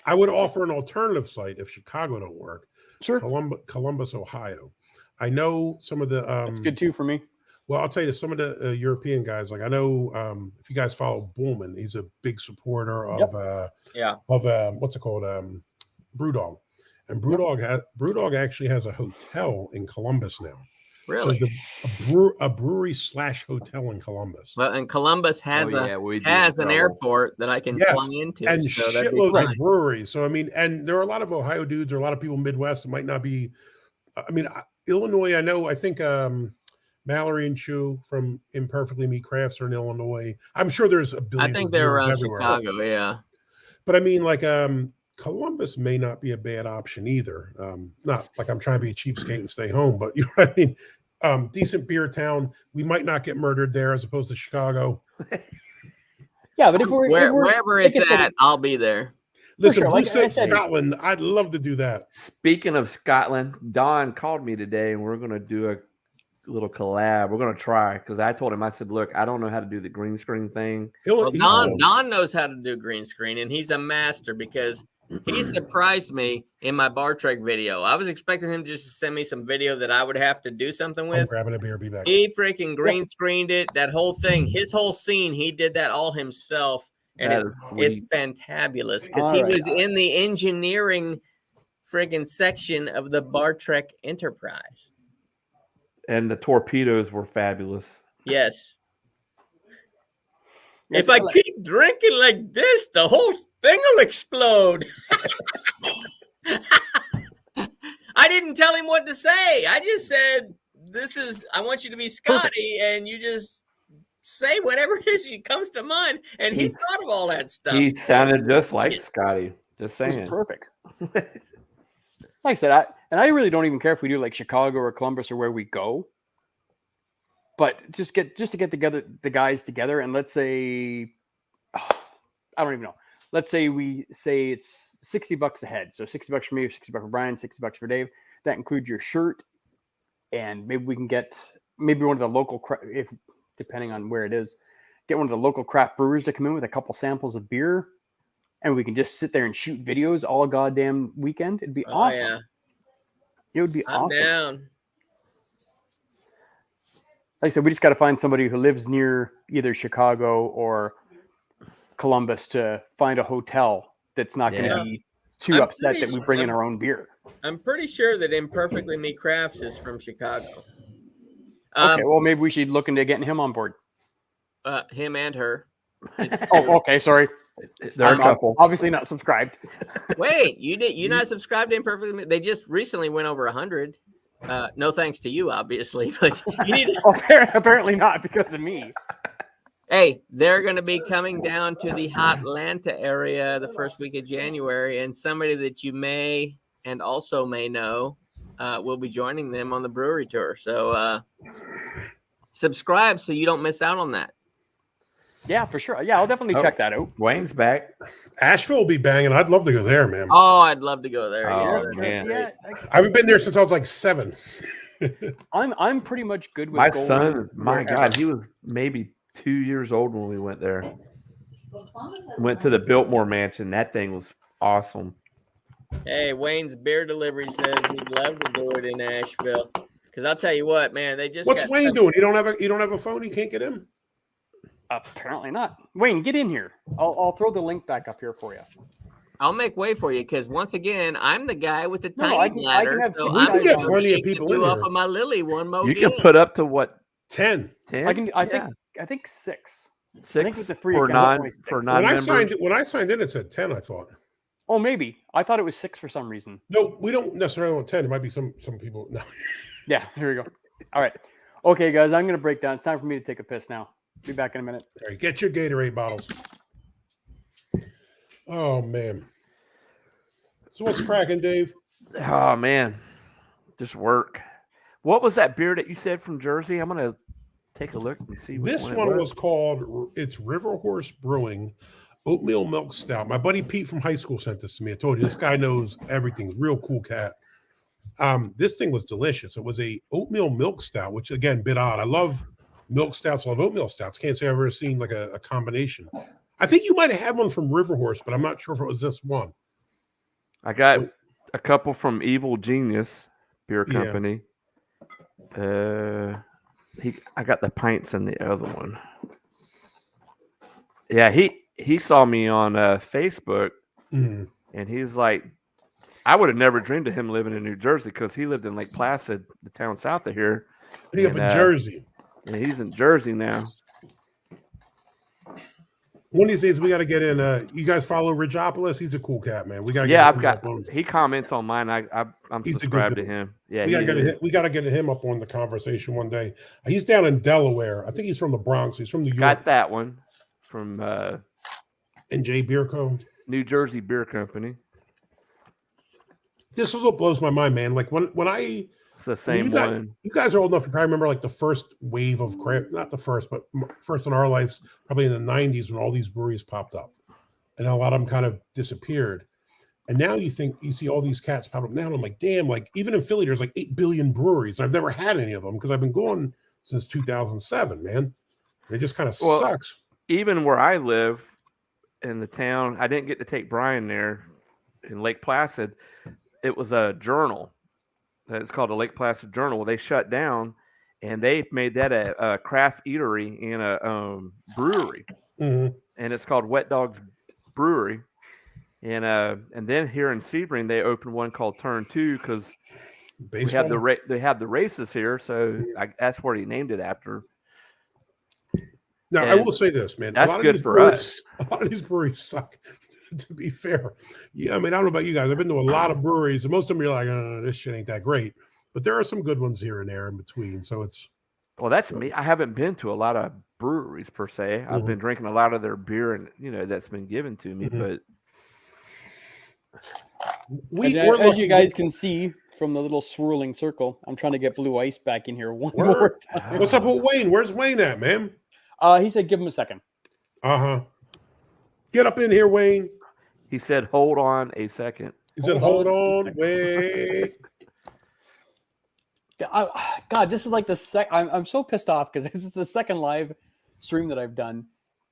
I would offer an alternative site if Chicago don't work. Sure. Columbus, Ohio. I know some of the That's good too for me. Well, I'll tell you, some of the European guys, like I know, if you guys follow Bullman, he's a big supporter of Yeah. what's it called, Brewdog, and Brewdog actually has a hotel in Columbus now. Really? So a brewery / hotel in Columbus. Well, and Columbus has we do has an know. airport that I can Yes, fly into, and so that'd be shitloads fine. of breweries. So I mean, and there are a lot of Ohio dudes, or a lot of people Midwest that might not be. I mean, Illinois. I think Mallory and Chu from Imperfectly Me Crafts are in Illinois. I'm sure there's a billion. I think they're brewers around everywhere. Chicago. Yeah. But I mean, like Columbus may not be a bad option either. Not like I'm trying to be a cheapskate and stay home, but you know what I mean. Decent beer town. We might not get murdered there as opposed to Chicago. Yeah, but if we're Wherever like it's I said, at, I'll be there. Listen, sure, who like I said said- Scotland? I'd love to do that. Speaking of Scotland, Don called me today, and we're going to do a little collab. We're going to try because I told him, I said, look, I don't know how to do the green screen thing. Well, Don knows how to do green screen, and he's a master because he surprised me in my Bar Trek video. I was expecting him just to send me some video that I would have to do something I'm with. grabbing a beer. Be back. He freaking green screened it. That whole thing, his whole scene, he did that all himself, and That it's is sweet. fantabulous because All he right, was all right. in the engineering friggin' section of the Bar Trek Enterprise. And the torpedoes were fabulous. Yes. Yes, If I keep drinking like this, the whole thing will explode. I didn't tell him what to say. I just said, I want you to be Scotty, and you just say whatever it is that comes to mind. And he thought of all that stuff. He sounded just like Yeah. Scotty. Just it was saying. perfect. Like I said, I really don't even care if we do like Chicago or Columbus or where we go. But just to get together the guys together, and let's say I don't even know. Let's say it's $60 a head. So $60 for me, $60 for Brian, $60 for Dave. That includes your shirt, and maybe we can get one of the local if depending on where it is, get one of the local craft brewers to come in with a couple samples of beer, and we can just sit there and shoot videos all goddamn weekend. It'd be awesome. Yeah. It would be I'm awesome. down. Like I said, we just got to find somebody who lives near either Chicago or Columbus to find a hotel that's not going to Yeah. be too I'm upset pretty that we sure- bring in our own beer. I'm pretty sure that Imperfectly Me Crafts is from Chicago. Okay, well, maybe we should look into getting him on board. Him and her. It's Oh, two. okay, sorry. They're I'm a couple. obviously not subscribed. Wait, you not subscribed to Imperfectly Me? They just recently went over 100. No thanks to you, obviously, but you need to, Apparently not because of me. hey, they're going to be coming down to the Hotlanta area the first week of January, and somebody that you may and also may know will be joining them on the brewery tour. So subscribe so you don't miss out on that. Yeah, for sure. Yeah, I'll definitely Oh. check that out. Wayne's back. Asheville will be banging. I'd love to go there, man. Oh, I'd love to go there. Oh, Yeah, Yeah, that'd be man. great. like I haven't been there since I was like 7. I'm pretty much good with My going son, my wherever. God, he was maybe 2 years old when we went there. Went to the Biltmore Mansion. That thing was awesome. Hey, Wayne's Beer Delivery says he'd love to do it in Asheville. Because I'll tell you what, man, they just What's got Wayne some- doing? You don't have a phone? You can't get in? Apparently not. Wayne, get in here. I'll throw the link back up here for you. I'll make way for you because once again, I'm the guy with the No, tiny I can bladder. have So six I'm guys gonna on. Plenty of shake the people glue in off here. of my lily one more You can game. put up to what? 10. 10? I can. Yeah. I think 6. 6 with the free for account, non only six. for When non-members. When I signed in, it said 10, I thought. Oh, maybe. I thought it was 6 for some reason. No, we don't necessarily want 10. It might be some people. No. Yeah, here we go. All right. Okay, guys, I'm going to break down. It's time for me to take a piss now. Be back in a minute. All right, get your Gatorade bottles. Oh, man. So what's cracking, Dave? Oh man, just work. What was that beer that you said from Jersey? I'm gonna take a look and see. Which This one, one it was called, it's River Horse Brewing Oatmeal Milk Stout. My buddy Pete from high school sent this to me. I told you, this guy knows everything. Real cool cat. This thing was delicious. It was a oatmeal milk stout, which again, bit odd. I love milk stouts. I love oatmeal stouts. Can't say I've ever seen like a combination. I think you might have had one from River Horse, but I'm not sure if it was this one. I got a couple from Evil Genius Beer Yeah. Company. I got the pints in the other one. Yeah, he saw me on Facebook, Mhm. and he's like, I would have never dreamed of him living in New Jersey because he lived in Lake Placid, the town south of here. He up in And, Jersey. And he's in Jersey now. One of these days we got to get in. You guys follow Ridgeopolis? He's a cool cat, man. We got to. Yeah, I've got. He comments on mine. I'm He's a good subscribed to dude. him. Yeah, we got to get him up on the conversation one day. He's down in Delaware. I think he's from the Bronx. He's from New York. Got that one from NJ Beer Co. New Jersey Beer Company. This is what blows my mind, man. Like when I. It's the same one. You guys are old enough to probably remember like the first wave of craft, not the first, but first in our lives, probably in the 90s when all these breweries popped up. And a lot of them kind of disappeared. And now you see all these cats pop up now. And I'm like, damn, like even in Philly, there's like 8 billion breweries. I've never had any of them because I've been going since 2007, man. It just kind of sucks. Even where I live in the town, I didn't get to take Brian there in Lake Placid. It was a journal. It's called the Lake Placid Journal. They shut down, and they made that a craft eatery and a brewery, Mm-hmm. and it's called Wet Dogs Brewery. And then here in Sebring, they opened one called Turn 2 because they have the races here, so that's where he named it after. Now, I will say this, man. That's good for us. A lot of these breweries suck, to be fair. Yeah, I mean, I don't know about you guys. I've been to a lot of breweries, and most of them you're like, oh, this shit ain't that great. But there are some good ones here and there in between. So it's. Well, that's me. I haven't been to a lot of breweries, per se. I've been drinking a lot of their beer, and, that's been given to me. But as you guys can see from the little swirling circle, I'm trying to get Blue Ice back in here one more time. What's up with Wayne? Where's Wayne at, man? He said give him a second. Get up in here, Wayne. He said, hold on a second. He said, hold on, wait. God, this is like I'm so pissed off because this is the second live stream that I've done,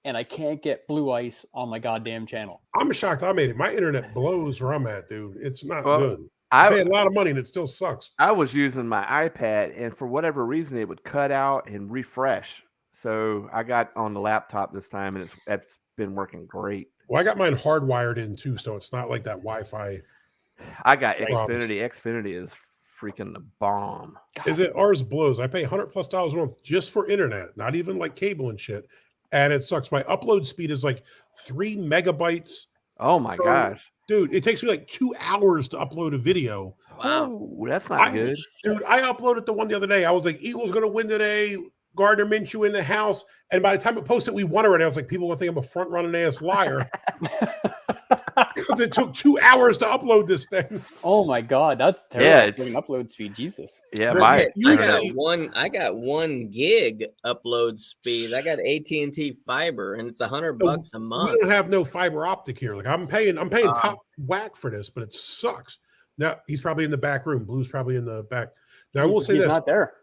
and I can't get Blue Ice on my goddamn channel. I'm shocked I made it. My internet blows where I'm at, dude. It's not good. I pay a lot of money and it still sucks. I was using my iPad, and for whatever reason, it would cut out and refresh. So I got on the laptop this time, and it's been working great. Well, I got mine hardwired in too, so it's not like that Wi-Fi. I got Xfinity. Xfinity is freaking the bomb. Is it? Ours blows. I pay $100+ a month just for internet, not even like cable and shit. And it sucks. My upload speed is like 3 megabytes. Oh my gosh. Dude, it takes me like 2 hours to upload a video. Wow. Oh, that's not good. Dude, I uploaded the one the other day. I was like, Eagles going to win today. Gardner Minshew in the house. And by the time I posted, we won already. I was like, people will think I'm a front running ass liar. Because it took 2 hours to upload this thing. Oh my God. That's terrible. Yeah, upload speed. Jesus. Yeah. I got 1 gig upload speed. I got AT&T fiber, and it's $100 a month. We don't have no fiber optic here. Like I'm paying top whack for this, but it sucks. Now he's probably in the back room. Blue's probably in the back. Now I will say this. Not there.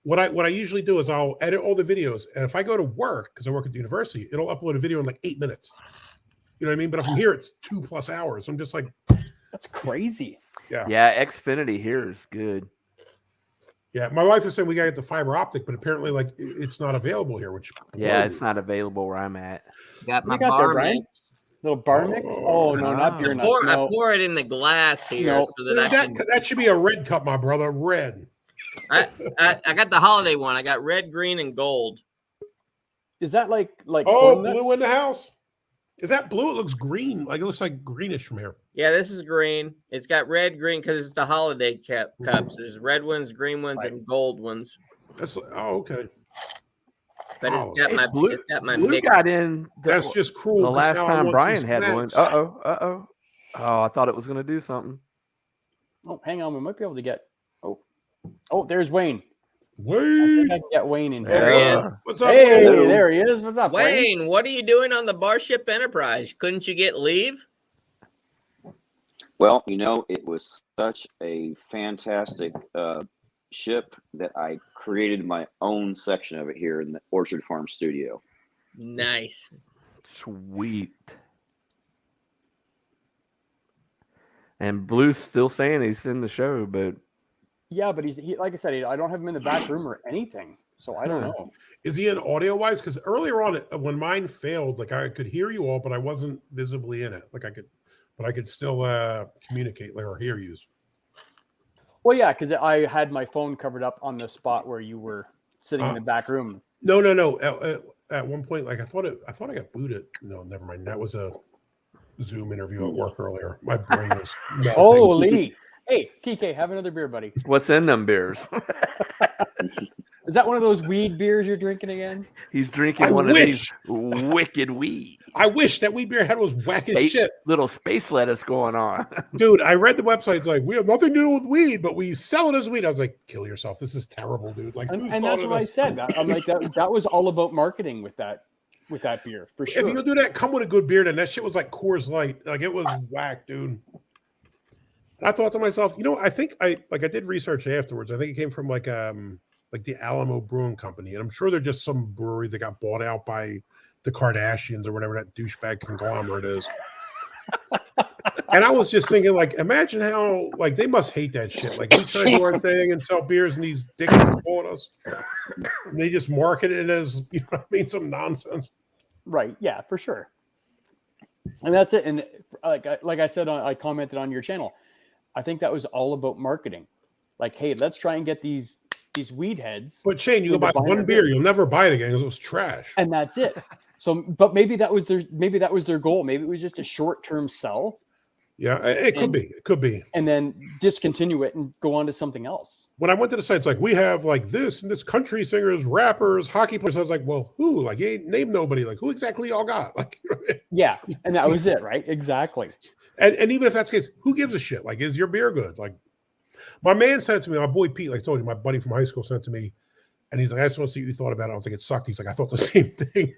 What I usually do is I'll edit all the videos, and if I go to work because I work at the university, it'll upload a video in like 8 minutes. You know what I mean? But if I'm here, it's 2+ hours. I'm just like, that's crazy. Yeah. Yeah. Xfinity here is good. Yeah. My wife was saying we got to get the fiber optic, but apparently, like, it's not available here. Which it's not available where I'm at. Got my bar mix. Little bar mix? Oh no, not beer. I pour it in the glass here so that should be a red cup, my brother. Red. I got the holiday one. I got red, green, and gold. Is that like blue in the house? Is that blue? It looks green. Like it looks like greenish from here. Yeah, this is green. It's got red, green because it's the holiday cups. There's red ones, green ones, and gold ones. Okay. But it's got my blue mix. Got in. That's just cruel. The last time Brian had one. Oh, I thought it was going to do something. Oh, hang on. We might be able to get. Oh, there's Wayne. Wayne. I think I can get Wayne in here. There he is. What's up, Hey, Wayne? There he is. What's up, Wayne? What are you doing on the Barship Enterprise? Couldn't you get leave? Well, it was such a fantastic ship that I created my own section of it here in the Orchard Farm studio. Nice. Sweet. And Blue's still saying he's in the show, but yeah, but he's like I said, I don't have him in the back room or anything. So I don't Huh. know. Is he in audio wise? Because earlier on, when mine failed, like I could hear you all, but I wasn't visibly in it. Like I could still communicate or hear you. Well, yeah, because I had my phone covered up on the spot where you were sitting in the back room. No. At one point, like I thought I got booted. No, never mind. That was a Zoom interview at work earlier. My brain is melting. Holy! Hey, TK, have another beer, buddy. What's in them beers? Is that one of those weed beers you're drinking again? He's drinking I one wish. of these wicked weed. I wish that weed beer head was whack as shit. Little space lettuce going on. Dude, I read the website. It's like, we have nothing to do with weed, but we sell it as weed. I was like, kill yourself. This is terrible, dude. Like, And who that's thought what of I this? said. I'm like, that was all about marketing with that beer, for sure. If you do that, come with a good beer. Then that shit was like Coors Light. Like, it was whack, dude. And I thought to myself, I think I did research afterwards. I think it came from like the Alamo Brewing Company, and I'm sure they're just some brewery that got bought out by the Kardashians or whatever that douchebag conglomerate is. And I was just thinking, like, imagine how like they must hate that shit. Like, we try to do our thing and sell beers, and these dickheads bought us. And they just market it as, some nonsense. Right? Yeah, for sure. And that's it. And like I said, I commented on your channel. I think that was all about marketing. Like, hey, let's try and get these weed heads. But Shane, you go buy one beer, you'll never buy it again because it was trash. And that's it. So, but maybe that was their goal. Maybe it was just a short-term sell. Yeah, it could be. It could be. And then discontinue it and go on to something else. When I went to the site, it's like, we have like this and this, country singers, rappers, hockey players. I was like, well, who? Like, you ain't named nobody. Like, who exactly y'all got? Like, Yeah. And that was it, right? Exactly. and even if that's the case, who gives a shit? Like, is your beer good? Like, my man sent to me, my boy Pete, like I told you, my buddy from high school sent to me, and he's like, I just want to see what you thought about it. I was like, it sucked. He's like, I thought the same thing,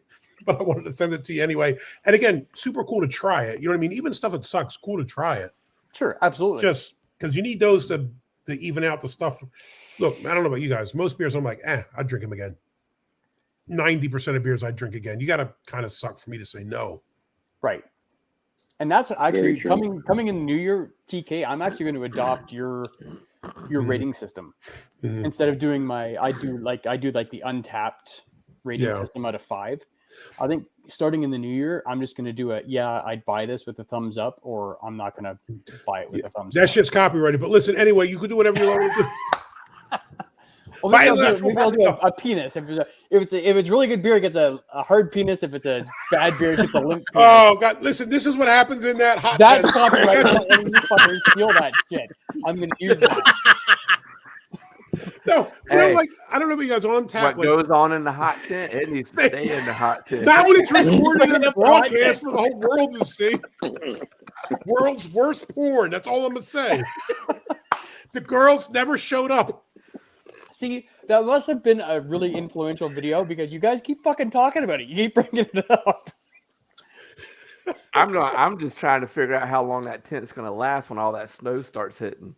but I wanted to send it to you anyway. And again, super cool to try it. You know what I mean? Even stuff that sucks, cool to try it. Sure, absolutely. Just because you need those to even out the stuff. Look, I don't know about you guys. Most beers, I'm like, I'd drink them again. 90% of beers I'd drink again. You got to kind of suck for me to say no. Right. And that's actually Very true. coming in the new year, TK. I'm actually going to adopt your rating system instead of doing I do like the untapped rating Yeah. system out of 5. I think starting in the new year, I'm just going to do I'd buy this with a thumbs up, or I'm not going to buy it with a thumbs That down. shit's copyrighted. But listen, anyway, you could do whatever you want to do. Well, buy maybe an I'll actual do, maybe I'll do a penis. If it's really good beer, it gets a hard penis. If it's a bad beer, it gets a limp penis. Oh God! Listen, this is what happens in that hot. That's tent. copyright. You fuckers steal that shit. I'm going to use that. No, Hey. I don't know if you guys on tap. What goes on in the hot tent, it needs to stay in the hot tent. Not when it's recorded in a Up the hot tent. broadcast for the whole world to see. World's worst porn. That's all I'm gonna say. The girls never showed up. See, that must have been a really influential video because you guys keep fucking talking about it. You keep bringing it up. I'm just trying to figure out how long that tent's going to last when all that snow starts hitting.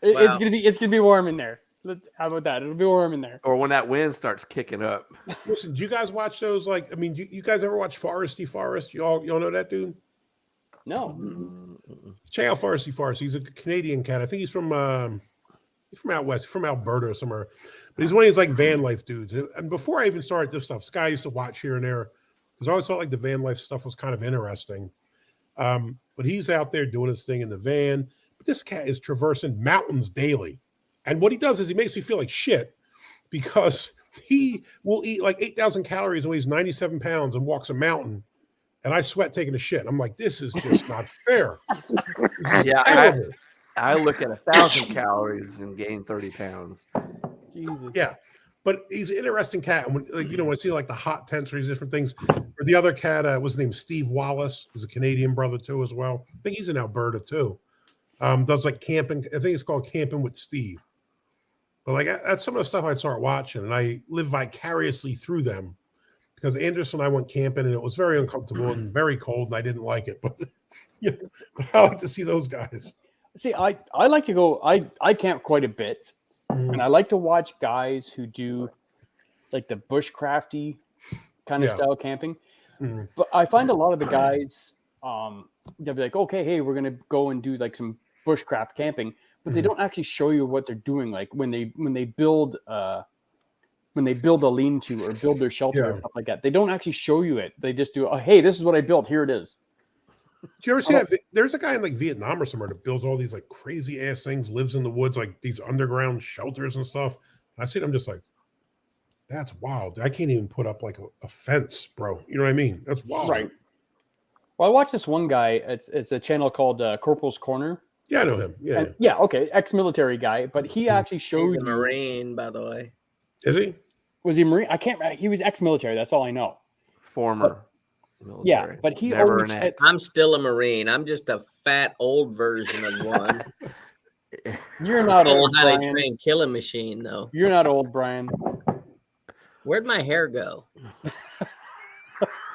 It's gonna be warm in there. How about that? It'll be warm in there. Or when that wind starts kicking up. Listen, do you guys watch those? Like, I mean, do you guys ever watch Foresty Forest? Y'all know that dude? No. Check out Foresty Forest. He's a Canadian cat. I think he's from out west, from Alberta or somewhere. But he's one of these like van life dudes. And before I even started this stuff, Sky used to watch here and there because I always thought like the van life stuff was kind of interesting. But he's out there doing his thing in the van. But this cat is traversing mountains daily. And what he does is he makes me feel like shit because he will eat like 8,000 calories and weighs 97 pounds and walks a mountain. And I sweat taking a shit. I'm like, this is just not fair. This is Yeah, terrible. I look at 1,000 calories and gain 30 pounds. Jesus. Yeah, but he's an interesting cat. And when when I see like the hot tents or these different things, or the other cat was named Steve Wallace. He's a Canadian brother too, as well. I think he's in Alberta too. Does like camping. I think it's called Camping with Steve. But like that's some of the stuff I'd start watching, and I live vicariously through them because Anderson and I went camping, and it was very uncomfortable and very cold, and I didn't like it. But I like to see those guys. See, I like to go. I camp quite a bit, and I like to watch guys who do like the bushcrafty kind of Yeah. style camping. Mhm. But I find a lot of the guys, they'll be like, okay, hey, we're gonna go and do like some bushcraft camping, but they don't actually show you what they're doing. Like when they build a lean-to or build their shelter or stuff like that, they don't actually show you it. They just do, oh, hey, this is what I built. Here it is. Do you ever see that? There's a guy in like Vietnam or somewhere that builds all these like crazy ass things, lives in the woods, like these underground shelters and stuff. And I see it, I'm just like, that's wild. I can't even put up like a fence, bro. You know what I mean? That's wild. Right. Well, I watched this one guy. It's a channel called Corporal's Corner. Yeah, I know him. Yeah. And, yeah. Okay. Ex-military guy, but he actually showed He's a you. Marine, by the way. Is he? Was he Marine? I can't. He was ex-military. That's all I know. Former. Yeah, military. but he Never always an had, ex. I'm still a Marine. I'm just a fat old version of one. you're not Full old, highly Brian. trained killing machine, though. You're not old, Brian. Where'd my hair go?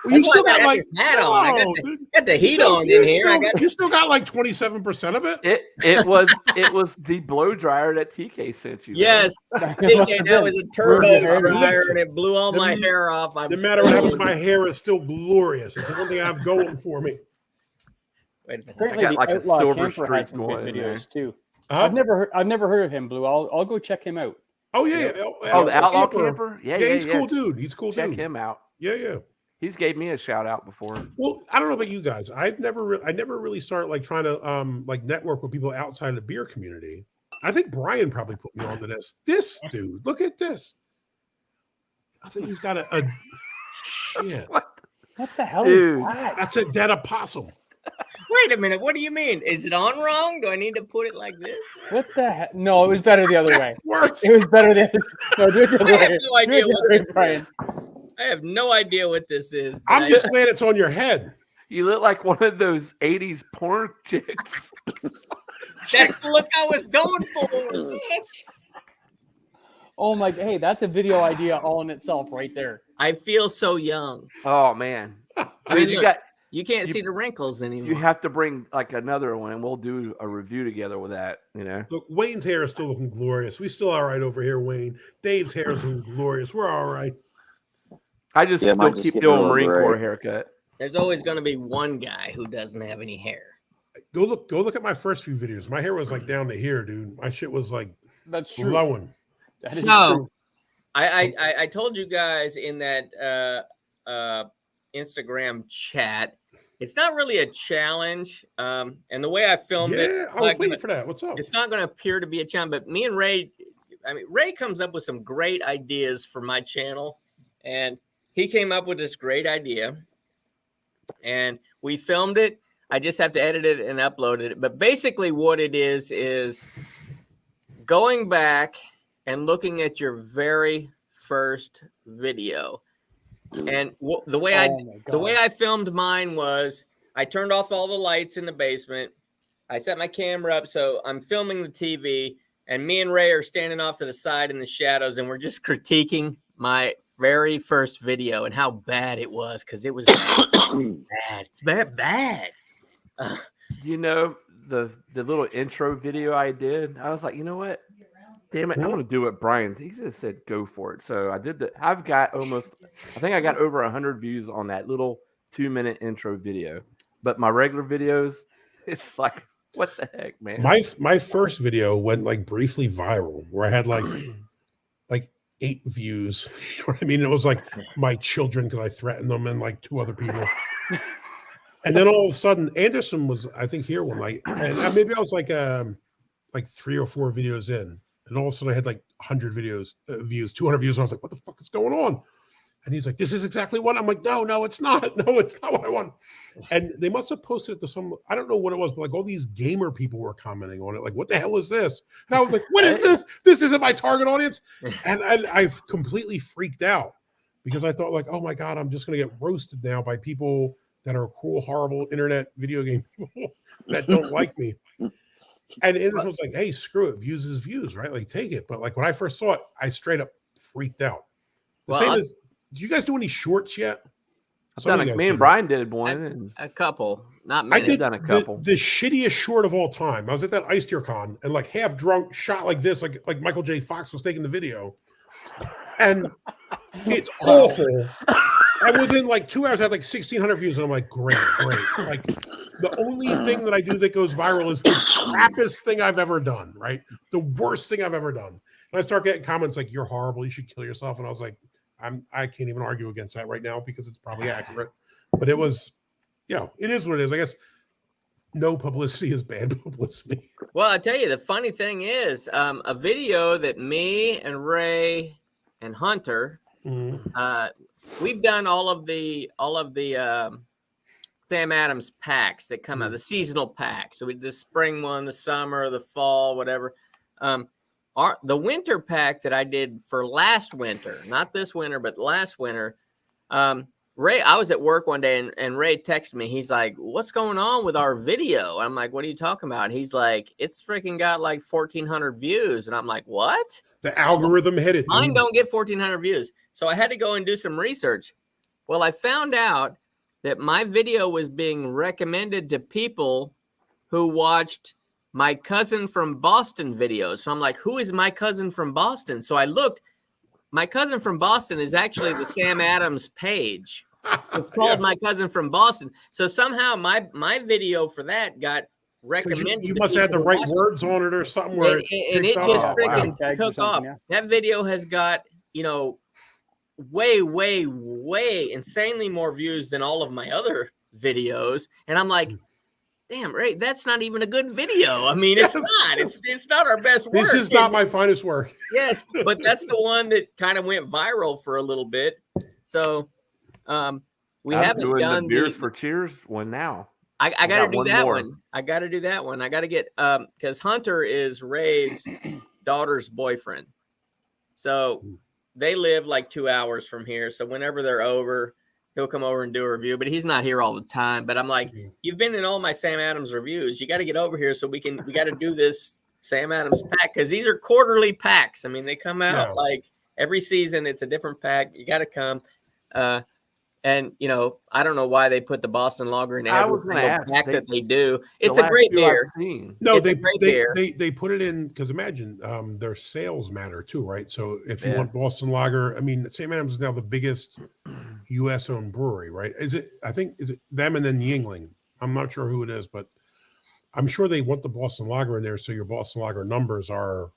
Well, you That's still why I got got like this hat on. I No, got dude. Got the heat So on you in here. I still- got you still got like 27% of it. It was the blow dryer that TK sent you. man. yes. TK, that was a turbo Where's your hair? dryer, and it blew all No my matter- hair off. I'm No matter what happens, still- my hair is still glorious. It's the one thing I have going for me. Wait a minute. Apparently, got the like a Outlaw silver Camper streak had some good going in there. videos too. Huh? I've never heard of him, Blue. I'll go check him out. Oh yeah. Oh, the Outlaw Camper? Yeah, Yeah, he's a cool dude. He's a cool Check dude. him out. Yeah. He's gave me a shout out before. Well, I don't know about you guys. I never really started like trying to like network with people outside of the beer community. I think Brian probably put me onto this. This dude, look at this. I think he's got a shit. What the hell Dude, is that? That's a dead opossum. Wait a minute. What do you mean? Is it on wrong? Do I need to put it like this? What the heck? No, it was better the other way. That's worse. It was better the other. No, do it the other I have way. no idea Do it the what other way, this Brian. I have no idea what this is. but I'm just glad it's on your head. You look like one of those 80s porn chicks. That's the look I was going for. Oh my! Hey, that's a video idea all in itself, right there. I feel so young. Oh man. I mean, Dude, look, you can't you- see the wrinkles anymore. you have to bring like another one and we'll do a review together with that, you know. Look, Wayne's hair is still looking glorious. We still all right over here, Wayne. Dave's hair is looking glorious. We're all right. I just Yeah, still mine's just keep getting a doing little Marine gray. Corps haircut. There's always going to be one guy who doesn't have any hair. Go look at my first few videos. My hair was like down to here, dude. My shit was like That's true. flowing. That is So, true. I told you guys in that Instagram chat, it's not really a challenge. And the way I filmed it, Yeah, I was like, waiting for that. What's up? it's not going to appear to be a challenge. But me and Ray, Ray comes up with some great ideas for my channel, and he came up with this great idea, and we filmed it. I just have to edit it and upload it. But basically, what it is going back and looking at your very first video. And the way Oh my the way God. I filmed mine was I turned off all the lights in the basement. I set my camera up so I'm filming the TV, and me and Ray are standing off to the side in the shadows, and we're just critiquing my very first video and how bad it was, because it was bad. It's bad. You know, the little intro video I did, I was like, you know what? Damn it, I'm gonna do what Brian. He just said go for it. So I did that. I think I got over 100 views on that little 2-minute intro video. But my regular videos, it's like, what the heck, man? My first video went like briefly viral where I had like 8 views. You know what I mean? It was like my children because I threatened them and like 2 other people. And then all of a sudden, Anderson was, I think, here one night, and maybe I was like 3 or 4 videos in, and all of a sudden I had like 100 views, 200 views, and I was like, "What the fuck is going on?" And he's like, "This is exactly what." I'm like, "No, it's not. No, it's not what I want." And they must have posted it to some, I don't know what it was, but like all these gamer people were commenting on it, like, "What the hell is this?" And I was like, "What is this? This isn't my target audience." And I've completely freaked out because I thought like, "Oh my God, I'm just gonna get roasted now by people that are cruel, horrible internet video game people that don't like me." And it was like, hey, screw it. Views is views, right? Like, take it. But like when I first saw it, I straight up freaked out. The Well, same I'll- as, do you guys do any shorts yet? I've Some of done you a, guys me do, and right? Brian did one. And A couple, not I many. did done a the- couple. The shittiest short of all time. I was at that Ice Tier Con and like half drunk, shot like this, like Michael J. Fox was taking the video. And it's awful. And within like 2 hours, I had like 1,600 views, and I'm like, great. Like the only thing that I do that goes viral is the crappiest thing I've ever done, right? The worst thing I've ever done. And I start getting comments like, "You're horrible. You should kill yourself." And I was like, I can't even argue against that right now because it's probably accurate. But it was, it is what it is. I guess no publicity is bad publicity. Well, I tell you, the funny thing is, a video that me and Ray and Hunter, we've done all of the Sam Adams packs that come out, the seasonal packs. So we did the spring one, the summer, the fall, whatever. The winter pack that I did for last winter, not this winter, but last winter. Ray, I was at work one day and Ray texted me. He's like, "What's going on with our video?" I'm like, "What are you talking about?" He's like, "It's freaking got like 1,400 views." And I'm like, "What?" The algorithm hit it. Mine don't get 1,400 views. So I had to go and do some research. Well, I found out that my video was being recommended to people who watched my cousin from Boston videos. So I'm like, who is my cousin from Boston? So I looked. My cousin from Boston is actually the Sam Adams page. It's called My Cousin from Boston. So somehow my video for that got recommended. You must have the right words on it or something. Where and it just freaking took off. Yeah. That video has got, way insanely more views than all of my other videos. And I'm like, damn, Ray, that's not even a good video. I mean, it's not. It's not our best work. This is not my finest work. Yes, but that's the one that kind of went viral for a little bit. So we haven't doing done the beers for cheers one now. I got to do that more. one. I got to do that one. I got to get because Hunter is Ray's daughter's boyfriend. So they live like 2 hours from here. So whenever they're over, he'll come over and do a review, but he's not here all the time. But I'm like, you've been in all my Sam Adams reviews. You got to get over here so we got to do this Sam Adams pack because these are quarterly packs. I mean, they come out like every season. It's a different pack. You got to come. And I don't know why they put the Boston Lager in every single pack that they do. It's a great beer. No, they put it in because imagine their sales matter too, right? So if you want Boston Lager, I mean, Sam Adams is now the biggest U.S. owned brewery, right? Is it them and then Yingling? I'm not sure who it is, but I'm sure they want the Boston Lager in there, so your Boston Lager numbers are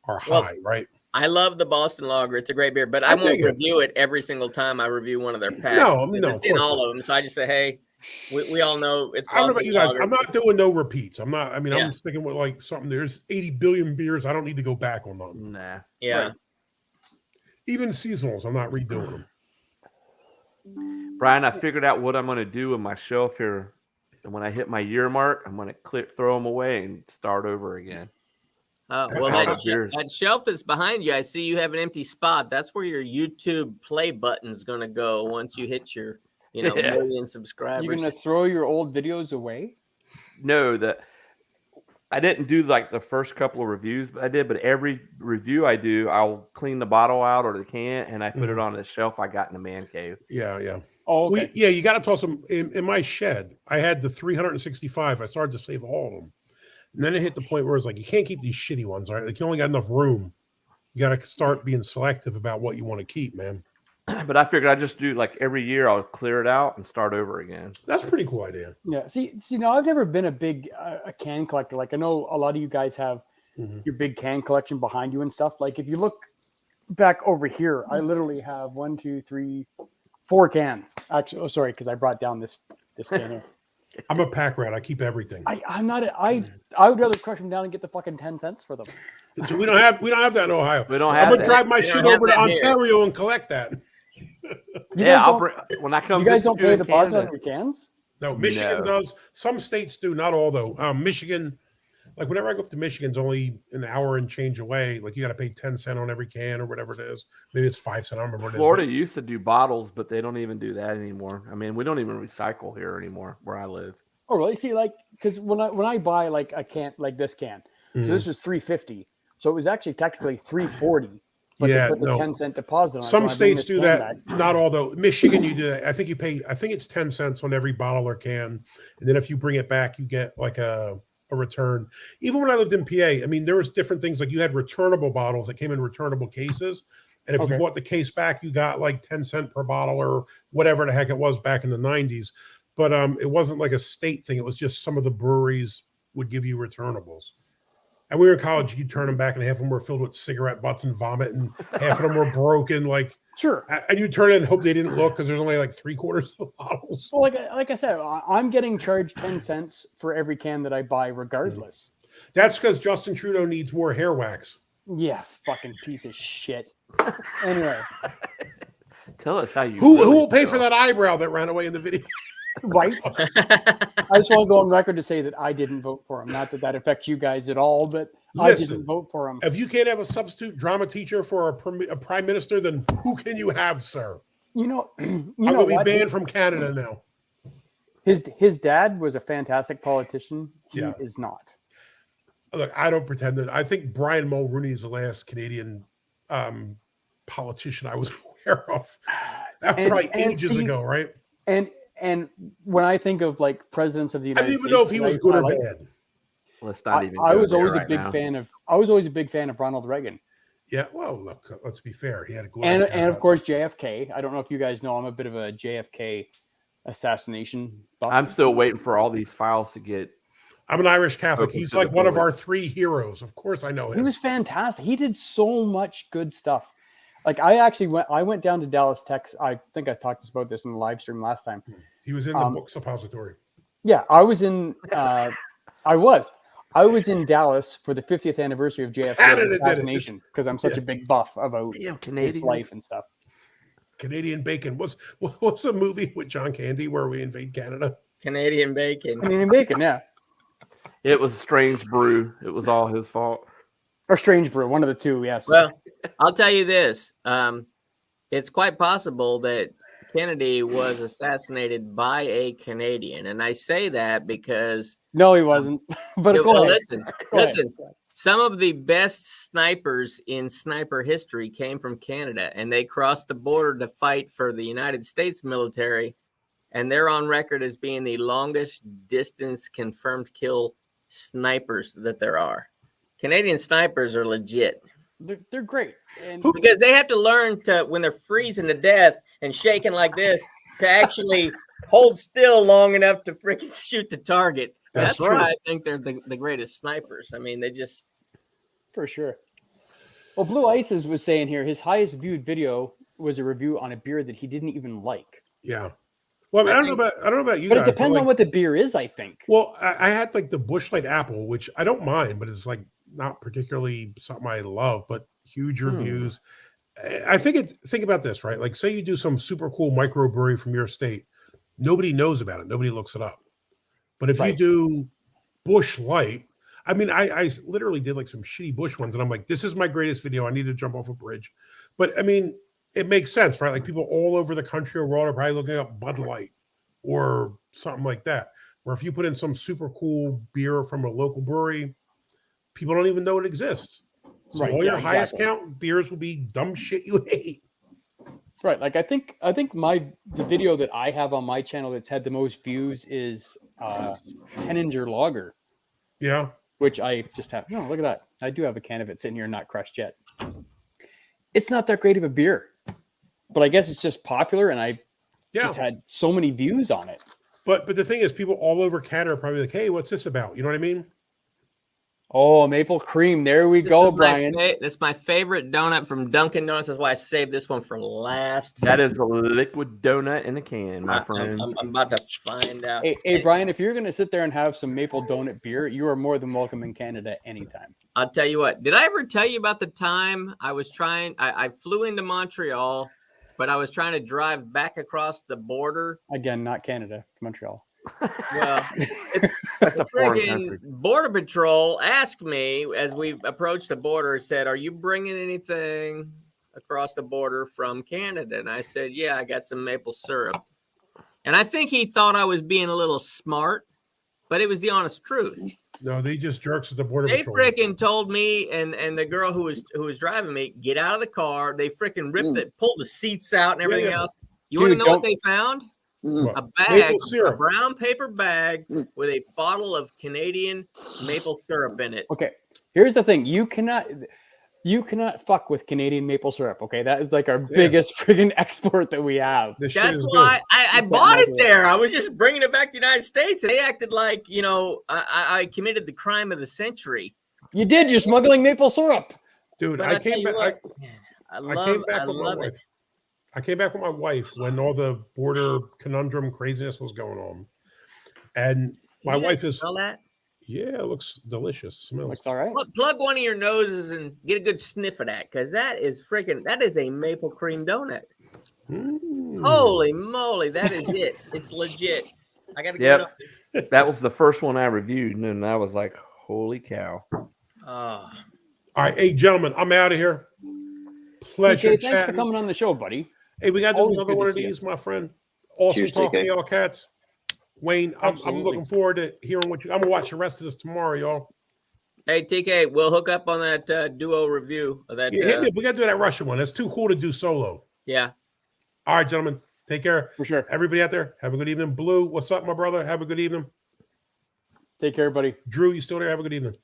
high, right? I love the Boston Lager. It's a great beer, but I won't review it every single time I review one of their packs. No, it's in all of them. So I just say, hey, we all know it's Boston I don't know about you guys. Lager. I'm not doing no repeats. I'm not. I mean, I'm sticking with like something. There's 80 billion beers. I don't need to go back on them. Nah. Yeah. Right. Even seasonals, I'm not redoing them. Brian, I figured out what I'm going to do with my shelf here. And when I hit my year mark, I'm going to throw them away and start over again. Well, that shelf that's behind you, I see you have an empty spot. That's where your YouTube play button is going to go once you hit your, million subscribers. You're going to throw your old videos away? No, I didn't do like the first couple of reviews, but I did. But every review I do, I'll clean the bottle out or the can, and I put it on the shelf I got in the man cave. Yeah. Oh, okay. You got to toss them in my shed. I had the 365. I started to save all of them. And then it hit the point where it's like, you can't keep these shitty ones, right? Like you only got enough room. You got to start being selective about what you want to keep, man. But I figured I'd just do like every year I'll clear it out and start over again. That's a pretty cool idea. Yeah. See, I've never been a big a can collector. Like I know a lot of you guys have your big can collection behind you and stuff. Like if you look back over here, I literally have 1, 2, 3, 4 cans. Actually, sorry, because I brought down this can here. I'm a pack rat. I keep everything. I'm not. I would rather crush them down and get the fucking 10 cents for them. So we don't have that in Ohio. We don't have. I'm gonna drive my shit over to Ontario and collect that. When I come. You guys don't pay a deposit on your cans? No, Michigan does. Some states do, not all though. Michigan, like whenever I go up to Michigan, it's only an hour and change away. Like you got to pay 10 cents on every can or whatever it is. Maybe it's 5 cents. I don't remember what it is. Florida used to do bottles, but they don't even do that anymore. I mean, we don't even recycle here anymore where I live. Oh, really? See, like, because when I buy like a can, like this can, so this was $3.50, so it was actually technically $3.40. But they put the 10-cent deposit on. Some states do that. Not all though. Michigan, you do that. I think you pay. I think it's 10 cents on every bottle or can, and then if you bring it back, you get like a return. Even when I lived in PA, I mean, there was different things. Like you had returnable bottles that came in returnable cases, And if you Okay. bought the case back, you got like 10 cents per bottle or whatever the heck it was back in the 90s. But it wasn't like a state thing. It was just some of the breweries would give you returnables. And we were in college, you'd turn them back, and half of them were filled with cigarette butts and vomit, and half of them were broken. Like, Sure. and you turn it and hope they didn't look because there's only like 3/4 of the bottles. Well, like I said, I'm getting charged 10 cents for every can that I buy, regardless. That's because Justin Trudeau needs more hair wax. Yeah, fucking piece of shit. Anyway, Tell us how you. Who really will pay feel. for that eyebrow that ran away in the video? right? I just want to go on record to say that I didn't vote for him. Not that that affects you guys at all, but I Listen. didn't vote for him. If you can't have a substitute drama teacher for a prime minister, then who can you have, sir? You know, I'm know going to what? be banned from Canada now. His dad was a fantastic politician. He Yeah. is not. Look, I don't pretend that. I think Brian Mulroney is the last Canadian politician I was aware of. That was And- probably and ages see- ago, right? And when I think of like presidents of the I United didn't States, even know if he was good or I like- bad. Let's not even. I go was there always a right big now. fan of. I was always a big fan of Ronald Reagan, Yeah, well, look, let's be fair. He had a and glorious and of haircut. course JFK. I don't know if you guys know, I'm a bit of a JFK assassination buff. I'm still waiting for all these files to get. I'm an Irish Catholic. Open He's to like the one of board. our three heroes. Of course, I know He him. was fantastic. He did so much good stuff. Like I went down to Dallas, Texas. I think I talked about this in the live stream last time. He was in the book suppository. Yeah, I was in. I was in Dallas for the 50th anniversary of Canada JFK's did it. assassination because I'm such Yeah. a big buff about Damn his Canadian. life and stuff. Canadian Bacon. What's a movie with John Candy where we invade Canada? Canadian bacon. I mean, in bacon, yeah, It was Strange Brew. It was all his fault. or Strange Brew, one of the two. Yes. Well, I'll tell you this. It's quite possible that Kennedy was assassinated by a Canadian. And I say that because No, he wasn't. But go well, ahead. listen, Go ahead. listen. Some of the best snipers in sniper history came from Canada, and they crossed the border to fight for the United States military. And they're on record as being the longest distance confirmed kill snipers that there are. Canadian snipers are legit They're great. And because they have to learn to, when they're freezing to death and shaking like this, to actually hold still long enough to freaking shoot the target. That's That's why true. I think they're the greatest snipers. I mean, they just. for sure. Well, Blue Ices was saying here his highest viewed video was a review on a beer that he didn't even like. Yeah. Well, I don't know about you But guys. it depends like, on what the beer is, I think. Well, I had like the Busch Light Apple, which I don't mind, but it's like not particularly something I love, but huge reviews. I think about this, right? Like, say you do some super cool microbrewery from your state, nobody knows about it, nobody looks it up. But if you Right. do Busch Light, I mean, I literally did like some shitty Busch ones, and I'm like, this is my greatest video. I need to jump off a bridge. But I mean, it makes sense, right? Like people all over the country or world are probably looking up Bud Light or something like that. Where if you put in some super cool beer from a local brewery, people don't even know it exists. So Right, all your yeah, highest exactly. count beers will be dumb shit you hate. Right. Like I think the video that I have on my channel that's had the most views is Henninger Lager, Yeah. which I just have. No, look at that. I do have a can of it sitting here, not crushed yet. It's not that great of a beer, but I guess it's just popular, and I Yeah. just had so many views on it. But the thing is, people all over Canada are probably like, hey, what's this about? You know what I mean? Oh, maple cream. There we go, Brian. That's my favorite donut from Dunkin' Donuts. That's why I saved this one for last. That is a liquid donut in a can, my friend. I'm about to find out. Hey, Brian, if you're going to sit there and have some maple donut beer, you are more than welcome in Canada anytime. I'll tell you what. Did I ever tell you about the time I was trying? I flew into Montreal, but I was trying to drive back across the border. Again, not Canada, Montreal. Well, That's a foreign friggin' country. Border Patrol asked me as we approached the border, said, "Are you bringing anything across the border from Canada?" And I said, "Yeah, I got some maple syrup." And I think he thought I was being a little smart, but it was the honest truth. No, they just jerks at the border They patrol. freaking told me and the girl who was driving me, get out of the car. They freaking ripped it, pulled the seats out and everything Yeah. else. You want to Dude, know what don't- they found? Mm. A bag, Maple a syrup. brown paper bag with a bottle of Canadian maple syrup in it. Okay, here's the thing: you cannot. You cannot fuck with Canadian maple syrup. Okay, that is like our biggest friggin' export that we have. This shit That's is why I That bought it muzzle. there. I was just bringing it back to the United States, and they acted like I committed the crime of the century. You did. You're smuggling maple syrup. good, dude. But I I tell came you back. what, man, I I love came back I with my love wife. it. I came back with my wife when all the border conundrum craziness was going on, and my You guys wife is smell that? yeah, it looks delicious. Smells. Looks all right. Plug one of your noses and get a good sniff of that, because that is a maple cream donut. Mm. Holy moly, that is it. It's legit. I gotta Yep. get it. That was the first one I reviewed, and I was like, "Holy cow!" Oh, All right, hey gentlemen, I'm out of here. Pleasure TK, thanks for chatting. coming on the show, buddy. Hey, we got to do Always another good one to of see you. these, my friend. Awesome Cheers, talking TK. to y'all cats. Wayne, I'm Absolutely. looking forward to hearing what you. I'm gonna watch the rest of this tomorrow, y'all. hey TK, we'll hook up on that duo review of that. Yeah, hit me up. We got to do that Russian one. That's too cool to do solo. Yeah. All right, gentlemen, take care. For sure. Everybody out there, have a good evening. Blue, what's up, my brother? Have a good evening. Take care, buddy. Drew, you still there? Have a good evening.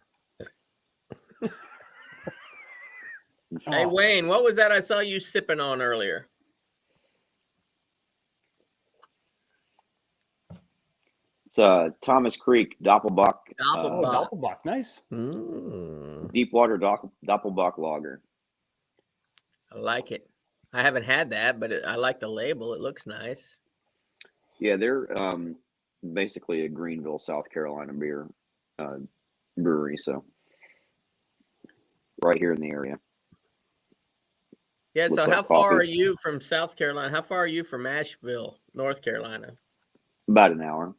Hey Oh, Wayne, what was that I saw you sipping on earlier? It's Thomas Creek Doppelbock, oh, Doppelbock. Doppelbock. Nice. Mm. Deepwater Doppelbock Lager. I like it. I haven't had that, but I like the label. It looks nice. Yeah, they're basically a Greenville, South Carolina beer brewery. So right here in the area. Yeah. Looks So like how far coffee. are you from South Carolina? How far are you from Asheville, North Carolina? About an hour.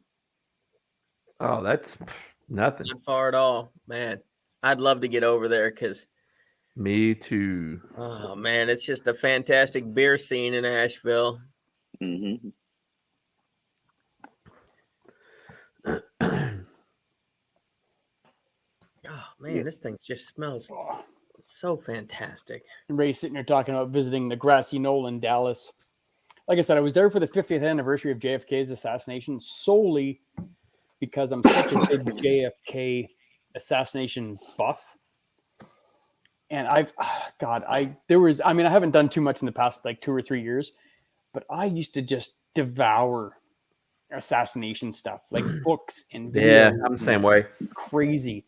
Oh, that's nothing. Not far at all, man. I'd love to get over there because, Me too. oh man, it's just a fantastic beer scene in Asheville. Hmm. Oh man, this thing just smells Oh. so fantastic. And Ray's sitting here talking about visiting the grassy knoll in Dallas. Like I said, I was there for the 50th anniversary of JFK's assassination solely because I'm such a big JFK assassination buff. And I haven't done too much in the past like 2 or 3 years, but I used to just devour assassination stuff, like books and Yeah, videos I'm the and same way. crazy.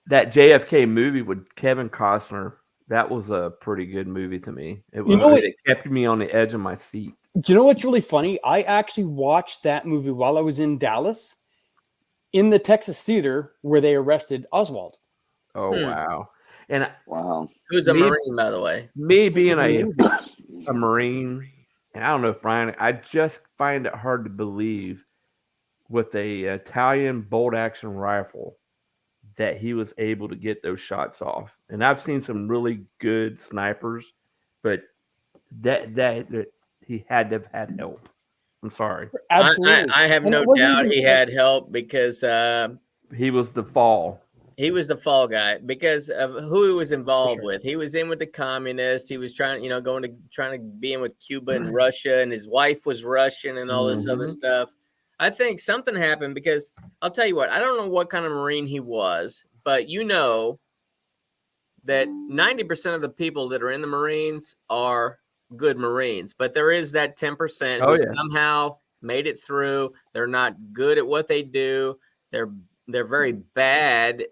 That JFK movie with Kevin Costner, that was a pretty good movie to me. It was, You know what- it kept me on the edge of my seat. Do you know what's really funny? I actually watched that movie while I was in Dallas in the Texas theater where they arrested Oswald. Oh wow! And Wow. Who's a Me- Marine, by the way? me being a Marine, and I don't know if Brian, I just find it hard to believe with a Italian bolt action rifle that he was able to get those shots off. And I've seen some really good snipers, but that he had to have had help. I'm sorry. Absolutely. I have And no it wasn't doubt even he like- had help because He was the fall. he was the fall guy because of who he was involved sure. with. He was in with the communists. He was trying to be in with Cuba and Russia, and his wife was Russian and all this other Mhm. stuff. I think something happened because I'll tell you what, I don't know what kind of Marine he was, but you know that 90% of the people that are in the Marines are good Marines, but there is that 10% who Oh, yeah. somehow made it through. They're not good at what they do. They're very bad,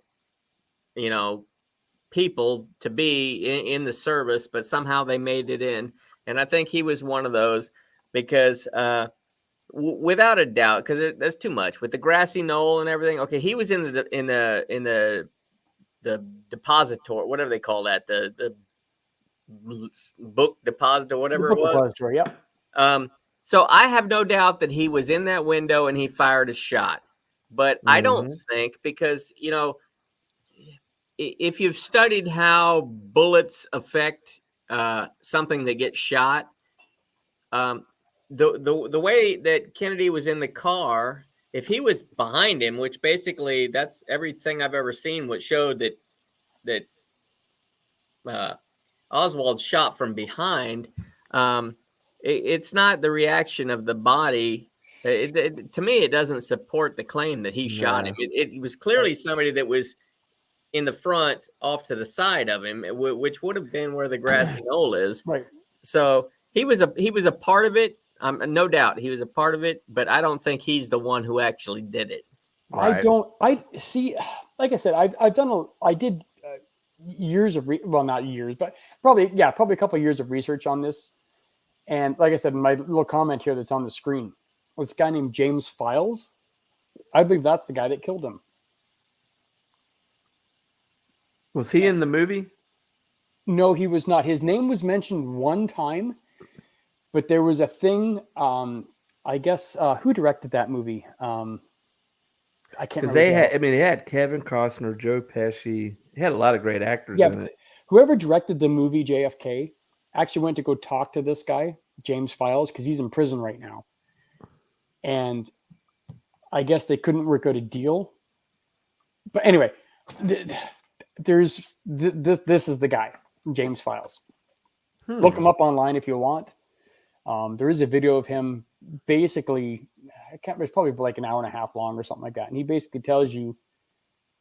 people to be in the service, but somehow they made it in. And I think he was one of those because without a doubt, because there's too much with the grassy knoll and everything. Okay, he was in the depository, whatever they call that, the book deposit or whatever it Book was. repository, yep. So I have no doubt that he was in that window and he fired a shot. But I don't think, because, if you've studied how bullets affect something that gets shot, the way that Kennedy was in the car, if he was behind him, which basically that's everything I've ever seen, which showed that Oswald shot from behind. It's not the reaction of the body. To me, it doesn't support the claim that he shot him. It was clearly somebody that was in the front, off to the side of him, which would have been where the grassy knoll is. Right. So he was a part of it. No doubt he was a part of it, but I don't think he's the one who actually did it. I see. Like I said, I did years of not years, but probably a couple of years of research on this. And like I said, my little comment here that's on the screen was this guy named James Files. I believe that's the guy that killed him. Was he in the movie? No, he was not. His name was mentioned one time, but there was a thing. I guess who directed that movie? I can't Because remember. they had Kevin Costner, Joe Pesci. He had a lot of great actors Yeah, in it. whoever directed the movie JFK actually went to go talk to this guy, James Files, because he's in prison right now. And I guess they couldn't work out a deal. But anyway, this is the guy, James Files. Look him up online if you want. There is a video of him basically, it's probably like an hour and a half long or something like that. And he basically tells you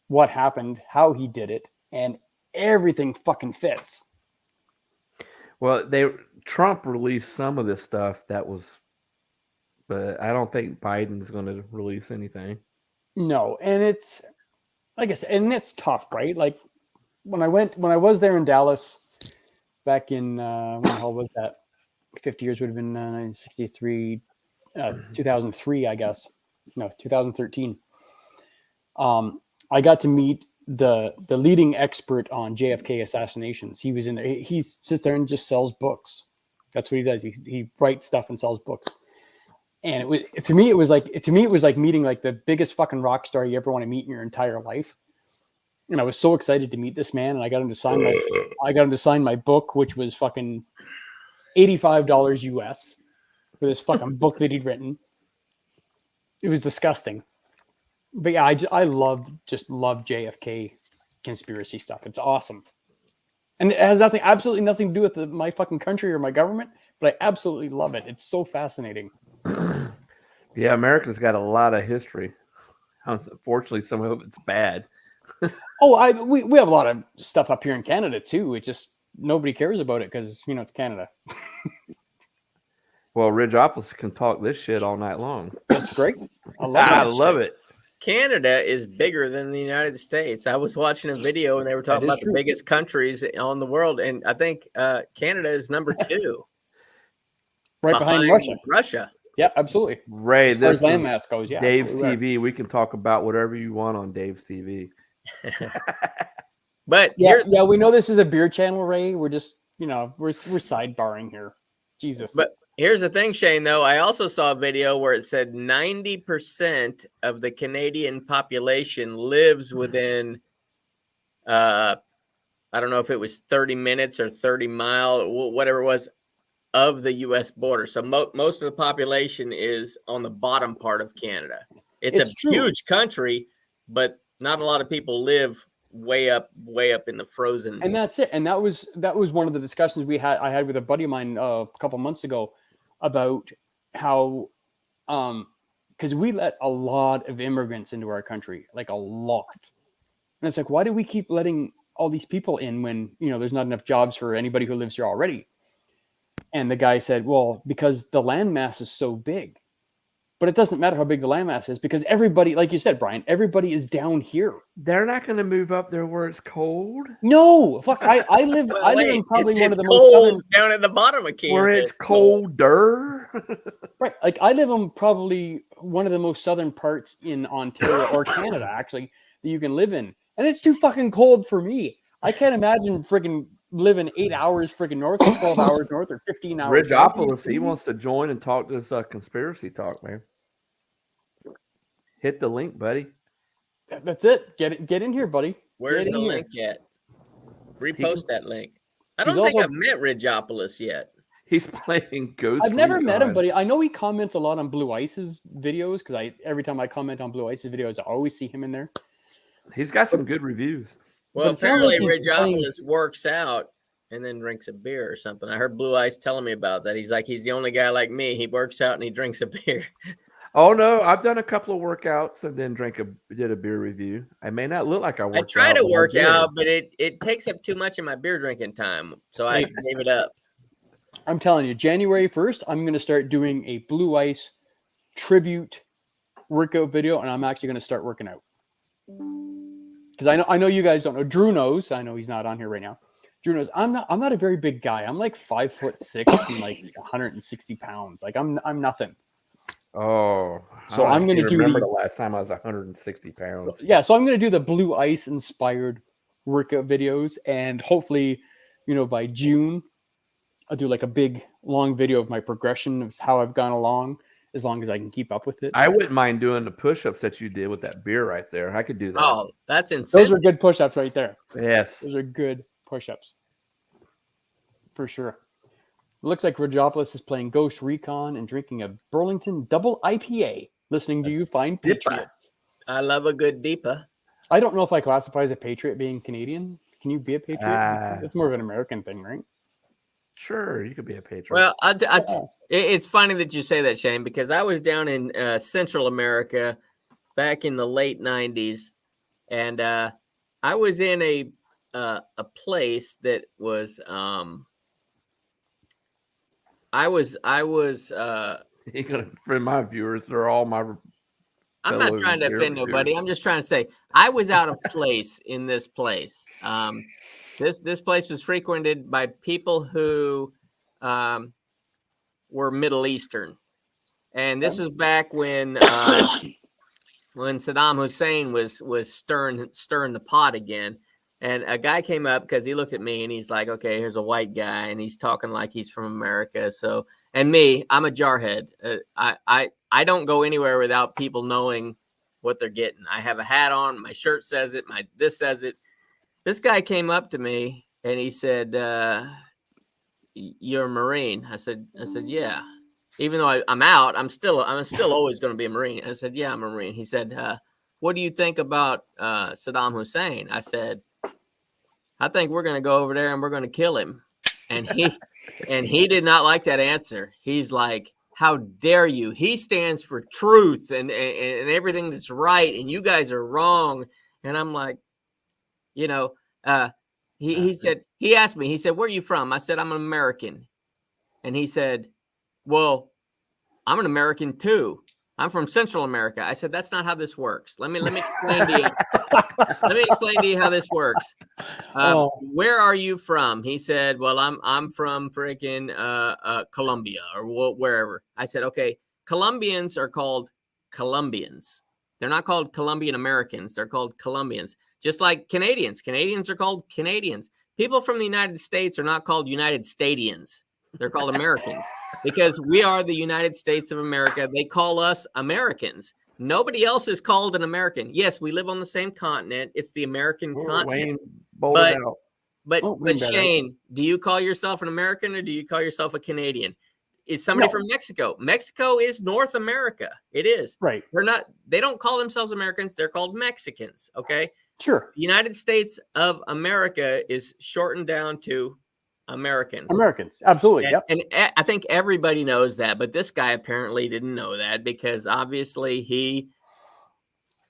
what happened, how he did it, and everything fucking fits. Well, Trump released some of this stuff but I don't think Biden's going to release anything. No, and it's like I said, and it's tough, right? Like when I was there in Dallas back in when the hell was that? 50 years would have been 1963, 2003, I guess. No, 2013. I got to meet the leading expert on JFK assassinations. He was in there. He sits there and just sells books. That's what he does. He writes stuff and sells books. And it was like meeting like the biggest fucking rock star you ever want to meet in your entire life. And I was so excited to meet this man, and I got him to sign my book, which was fucking $85 US for this fucking book that he'd written. It was disgusting. But yeah, I love JFK conspiracy stuff. It's awesome. And it has absolutely nothing to do with my fucking country or my government, but I absolutely love it. It's so fascinating. Yeah, America's got a lot of history. Unfortunately, some of it's bad. We have a lot of stuff up here in Canada too. It just nobody cares about it because it's Canada. Well, Ridgeopolis can talk this shit all night long. That's great. I love it. Canada is bigger than the United States. I was watching a video and they were talking about the biggest countries on the world, and I think Canada is number 2, right behind Russia. Russia. Yeah, absolutely. Ray, as far this as landmass goes, yeah. Dave's TV. Right. We can talk about whatever you want on Dave's TV. But yeah, we know this is a beer channel, Ray. We're just we're sidebarring here. Jesus. But here's the thing, Shane, though. I also saw a video where it said 90% of the Canadian population lives within, I don't know if it was 30 minutes or 30 mile, whatever it was, of the U.S. border. So most of the population is on the bottom part of Canada. It's a huge country, but not a lot of people live way up in the frozen. And that's it. And that was one of the discussions I had with a buddy of mine a couple months ago about how, because we let a lot of immigrants into our country, like a lot. And it's like, why do we keep letting all these people in when, there's not enough jobs for anybody who lives here already? And the guy said, well, because the landmass is so big. But it doesn't matter how big the landmass is because everybody, like you said, Brian, everybody is down here. They're not going to move up there where it's cold. No, fuck. I live in probably one of the most most southern, down at the bottom of Canada. Where it's colder. Right. Like I live in probably one of the most southern parts in Ontario or Canada, actually, that you can live in. And it's too fucking cold for me. I can't imagine freaking living 8 hours freaking north or 12 hours north or 15 hours. Ridgeopolis, he wants to join and talk this conspiracy talk, man. Hit the link, buddy. That's it. Get in here, buddy. Where's the link at? Repost that link. I don't think I've met Ridgeopolis yet. He's playing Ghost. I've never met him, but I know he comments a lot on Blue Ice's videos because every time I comment on Blue Ice's videos, I always see him in there. He's got some good reviews. Well, apparently Ridgeopolis works out and then drinks a beer or something. I heard Blue Ice telling me about that. He's the only guy like me. He works out and he drinks a beer. Oh no, I've done a couple of workouts and then did a beer review. I may not look like I I worked try out. to but I work did. out, but it takes up too much of my beer drinking time, so I Hey. gave it up. I'm telling you, January 1st, I'm going to start doing a Blue Ice tribute workout video, and I'm actually going to start working out. Because I know you guys don't know. Drew knows. I know he's not on here right now. Drew knows. I'm not a very big guy. I'm like 5'6" and like 160 pounds. Like I'm nothing. Oh, So I'm going to do remember the the last time I was 160 pounds. yeah. So I'm going to do the Blue Ice inspired workout videos, and hopefully, by June, I'll do like a big long video of my progression of how I've gone along, as long as I can keep up with it. I wouldn't mind doing the push-ups that you did with that beer right there. I could do that. Oh, that's insane. Those are good push-ups right there. Yes. Those are good push-ups. For sure. Looks like Rajopolis is playing Ghost Recon and drinking a Burlington double IPA. Listening to you find Dipper. Patriots. I love a good Deepa. I don't know if I classify as a Patriot being Canadian. Can you be a Patriot? It's more of an American thing, right? Sure, you could be a patriot. Well, it's funny that you say that, Shane, because I was down in Central America back in the late '90s, and I was in a place that was I was You're gonna, for my viewers, they're all my. I'm not fellow trying to beer offend reviewers. nobody. I'm just trying to say I was out of place in this place. This place was frequented by people who were Middle Eastern, and this was back when Saddam Hussein was stirring the pot again. And a guy came up because he looked at me and he's like, "Okay, here's a white guy, and he's talking like he's from America." So, and me, I'm a jarhead. I don't go anywhere without people knowing what they're getting. I have a hat on. My shirt says it. My this says it. This guy came up to me and he said, "You're a Marine." I said, "Yeah." Even though I'm out, I'm still always going to be a Marine. I said, "Yeah, I'm a Marine." He said, "What do you think about Saddam Hussein?" I said, "I think we're going to go over there and we're going to kill him." And he did not like that answer. He's like, "How dare you? He stands for truth and everything that's right, and you guys are wrong." And I'm like, he said, he asked me, he said, "Where are you from?" I said, "I'm an American." And he said, "Well, I'm an American too. I'm from Central America." I said, "That's not how this works. Let me explain to you. Let me explain to you how this works. Where are you from?" He said, "Well, I'm from freaking Colombia or wherever." I said, "Okay, Colombians are called Colombians. They're not called Colombian Americans. They're called Colombians. Just like Canadians. Canadians are called Canadians. People from the United States are not called United Statians. They're called Americans because we are the United States of America. They call us Americans. Nobody else is called an American. Yes, we live on the same continent. It's the American continent. Wayne bolted out. But Shane, do you call yourself an American or do you call yourself a Canadian? Is somebody from Mexico? Mexico is North America. It is. Right. They don't call themselves Americans. They're called Mexicans. Okay. Sure. The United States of America is shortened down to Americans. Americans. Absolutely. And, Yep. and I think everybody knows that, but this guy apparently didn't know that because obviously he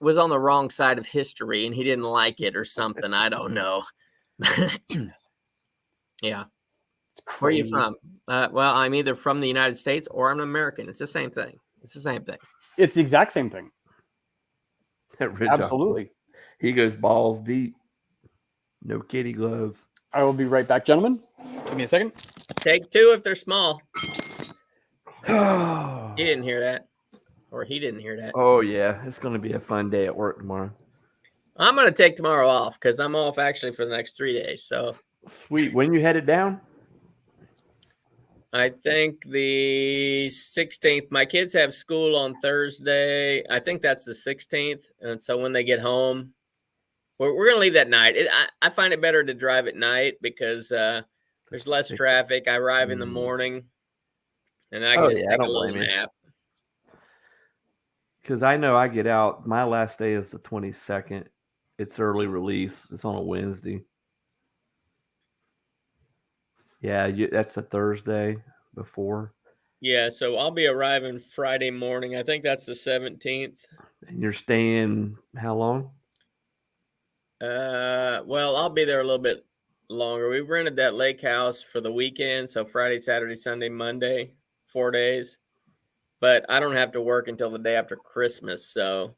was on the wrong side of history and he didn't like it or something. I don't know. Yeah. Where are you from? Well, I'm either from the United States or I'm an American. It's the same thing. It's the same thing. It's the exact same thing. Rich Absolutely. He goes balls deep. No kitty gloves. I will be right back, gentlemen. Give me a second. Take two if they're small. Oh You didn't hear that. Or he didn't hear that. yeah, it's gonna be a fun day at work tomorrow. I'm going to take tomorrow off because I'm off actually for the next 3 days. So Sweet. When you headed down? I think the 16th. My kids have school on Thursday. I think that's the 16th. And so when they get home, we're going to leave that night. I find it better to drive at night because there's less traffic. I arrive in the morning, and I can just take a little nap. Because I know I get out. My last day is the 22nd. It's early release. It's on a Wednesday. Yeah, that's a Thursday before. Yeah, so I'll be arriving Friday morning. I think that's the 17th. And you're staying how long? Well, I'll be there a little bit longer. We rented that lake house for the weekend, so Friday, Saturday, Sunday, Monday, 4 days. But I don't have to work until the day after Christmas, so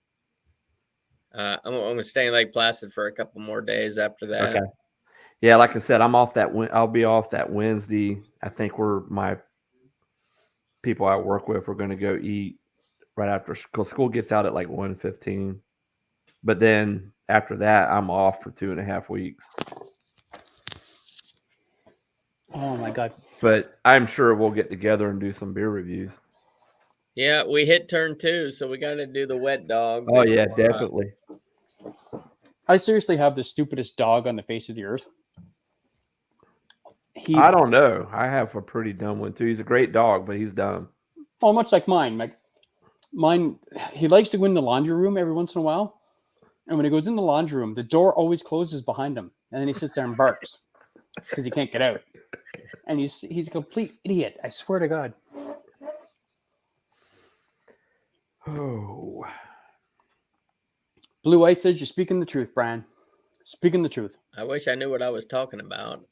I'm gonna stay in Lake Placid for a couple more days after that. Okay. Yeah, like I said, I'm off that. I'll be off that Wednesday. I think my people I work with are going to go eat right after school gets out at like 1:15. But then after that, I'm off for 2.5 weeks. Oh my god. But I'm sure we'll get together and do some beer reviews. Yeah, we hit turn 2, so we got to do the wet dog. Oh yeah, definitely. I seriously have the stupidest dog on the face of the earth. I don't know. I have a pretty dumb one too. He's a great dog, but he's dumb. Oh, much like mine. Mine, he likes to go in the laundry room every once in a while. And when he goes in the laundry room, the door always closes behind him. And then he sits there and barks because he can't get out. And he's a complete idiot. I swear to God. Oh. Blue Ice says you're speaking the truth, Brian. Speaking the truth. I wish I knew what I was talking about.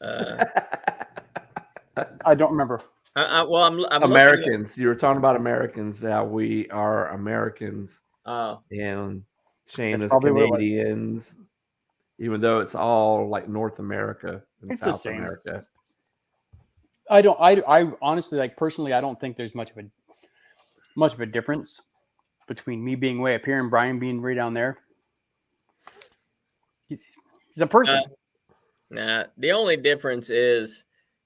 I don't remember. Well, I'm Americans. You were talking about Americans. How we are Americans. Oh, And Shane is probably what it was. Canadians, even though it's all like North America and It's the South same. America. I honestly, like, personally, I don't think there's much of a difference between me being way up here and Brian being way down there. He's a person. nah. The only difference is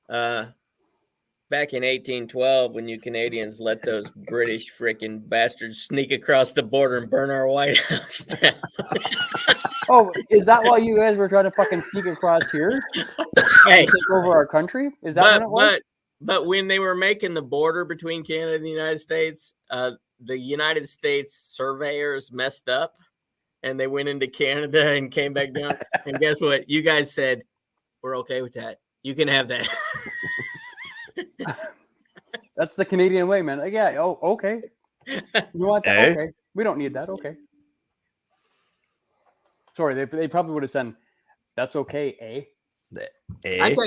back in 1812 when you Canadians let those British freaking bastards sneak across the border and burn our White House down. Oh, is that why you guys were trying to fucking sneak across here? Hey, Take over our country? Is that what it was? But when they were making the border between Canada and the United States, the United States surveyors messed up and they went into Canada and came back down. And guess what? You guys said, we're okay with that. You can have that. That's the Canadian way, man. Like, yeah. Oh, okay. You want that? Hey. Okay. We don't need that. Okay. Sorry, they probably would have said, "That's okay, eh?" I tell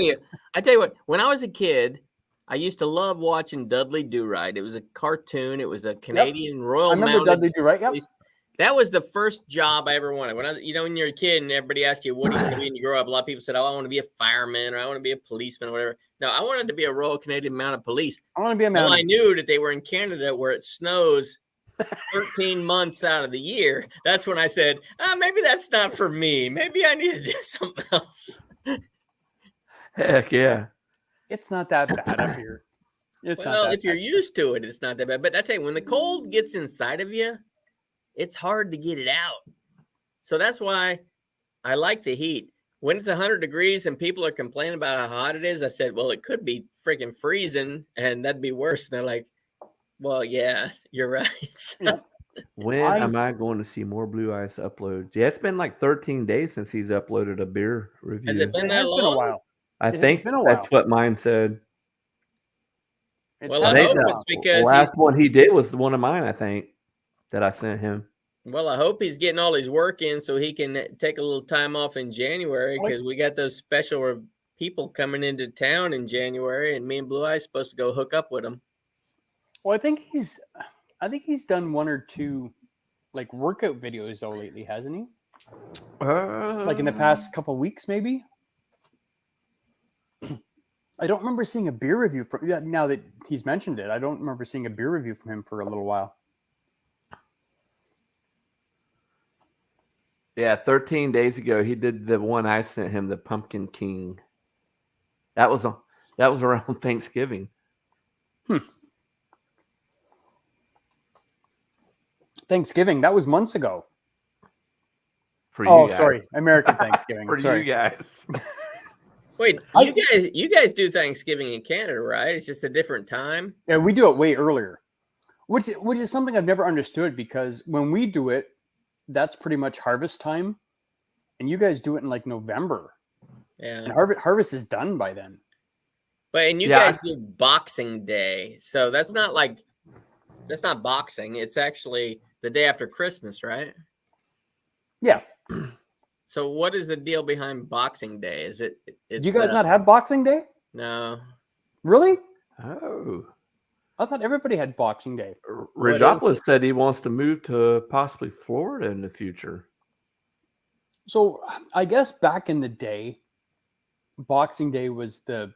you what. When I was a kid, I used to love watching Dudley Do-Right. It was a cartoon. It was a Canadian Royal I remember Mounted Dudley Do Right. Yep. Police. That was the first job I ever wanted. When when you're a kid and everybody asks you, what do you want to be when you grow up? A lot of people said, oh, I want to be a fireman or I want to be a policeman or whatever. No, I wanted to be a Royal Canadian Mounted Police. I want to be a man. Well, I knew that they were in Canada where it snows 13 months out of the year. That's when I said, maybe that's not for me. Maybe I need to do something else. Heck yeah. It's not that bad up here. It's not Well, that if you're bad. used to it, it's not that bad. But I tell you, when the cold gets inside of you, it's hard to get it out. So that's why I like the heat. When it's 100 degrees and people are complaining about how hot it is, I said, well, it could be freaking freezing and that'd be worse. And they're like, well, yeah, you're right. When am I going to see more Blue Ice uploads? Yeah, it's been like 13 days since he's uploaded a beer review. Has it been It that has been a long? while. I It has think been a that's while. what mine said. It Well, has I been hope a it's while. because the last one he did was one of mine, I think, that I sent him. Well, I hope he's getting all his work in so he can take a little time off in January because we got those special people coming into town in January, and me and Blue Eyes supposed to go hook up with them. Well, I think he's done one or two like workout videos though lately, hasn't he? Like in the past couple weeks, maybe. I don't remember seeing a beer review from. Yeah, now that he's mentioned it, I don't remember seeing a beer review from him for a little while. Yeah, 13 days ago he did the one I sent him, the Pumpkin King. That was around Thanksgiving. Thanksgiving, that was months ago. For Oh, you guys. sorry, American Thanksgiving. For sorry. you guys. Wait, I- you guys do Thanksgiving in Canada, right? It's just a different time. Yeah, we do it way earlier, which is something I've never understood because when we do it, that's pretty much harvest time, and you guys do it in like November, Yeah. and harvest is done by then. But and you Yeah, guys do Boxing Day, so that's not boxing. It's actually the day after Christmas, right? Yeah. So what is the deal behind Boxing Day? Is it? It's, Do you guys not have Boxing Day? No. Really? Oh. I thought everybody had Boxing Day. What is Rajopolis it? said he wants to move to possibly Florida in the future. So I guess back in the day, Boxing Day was the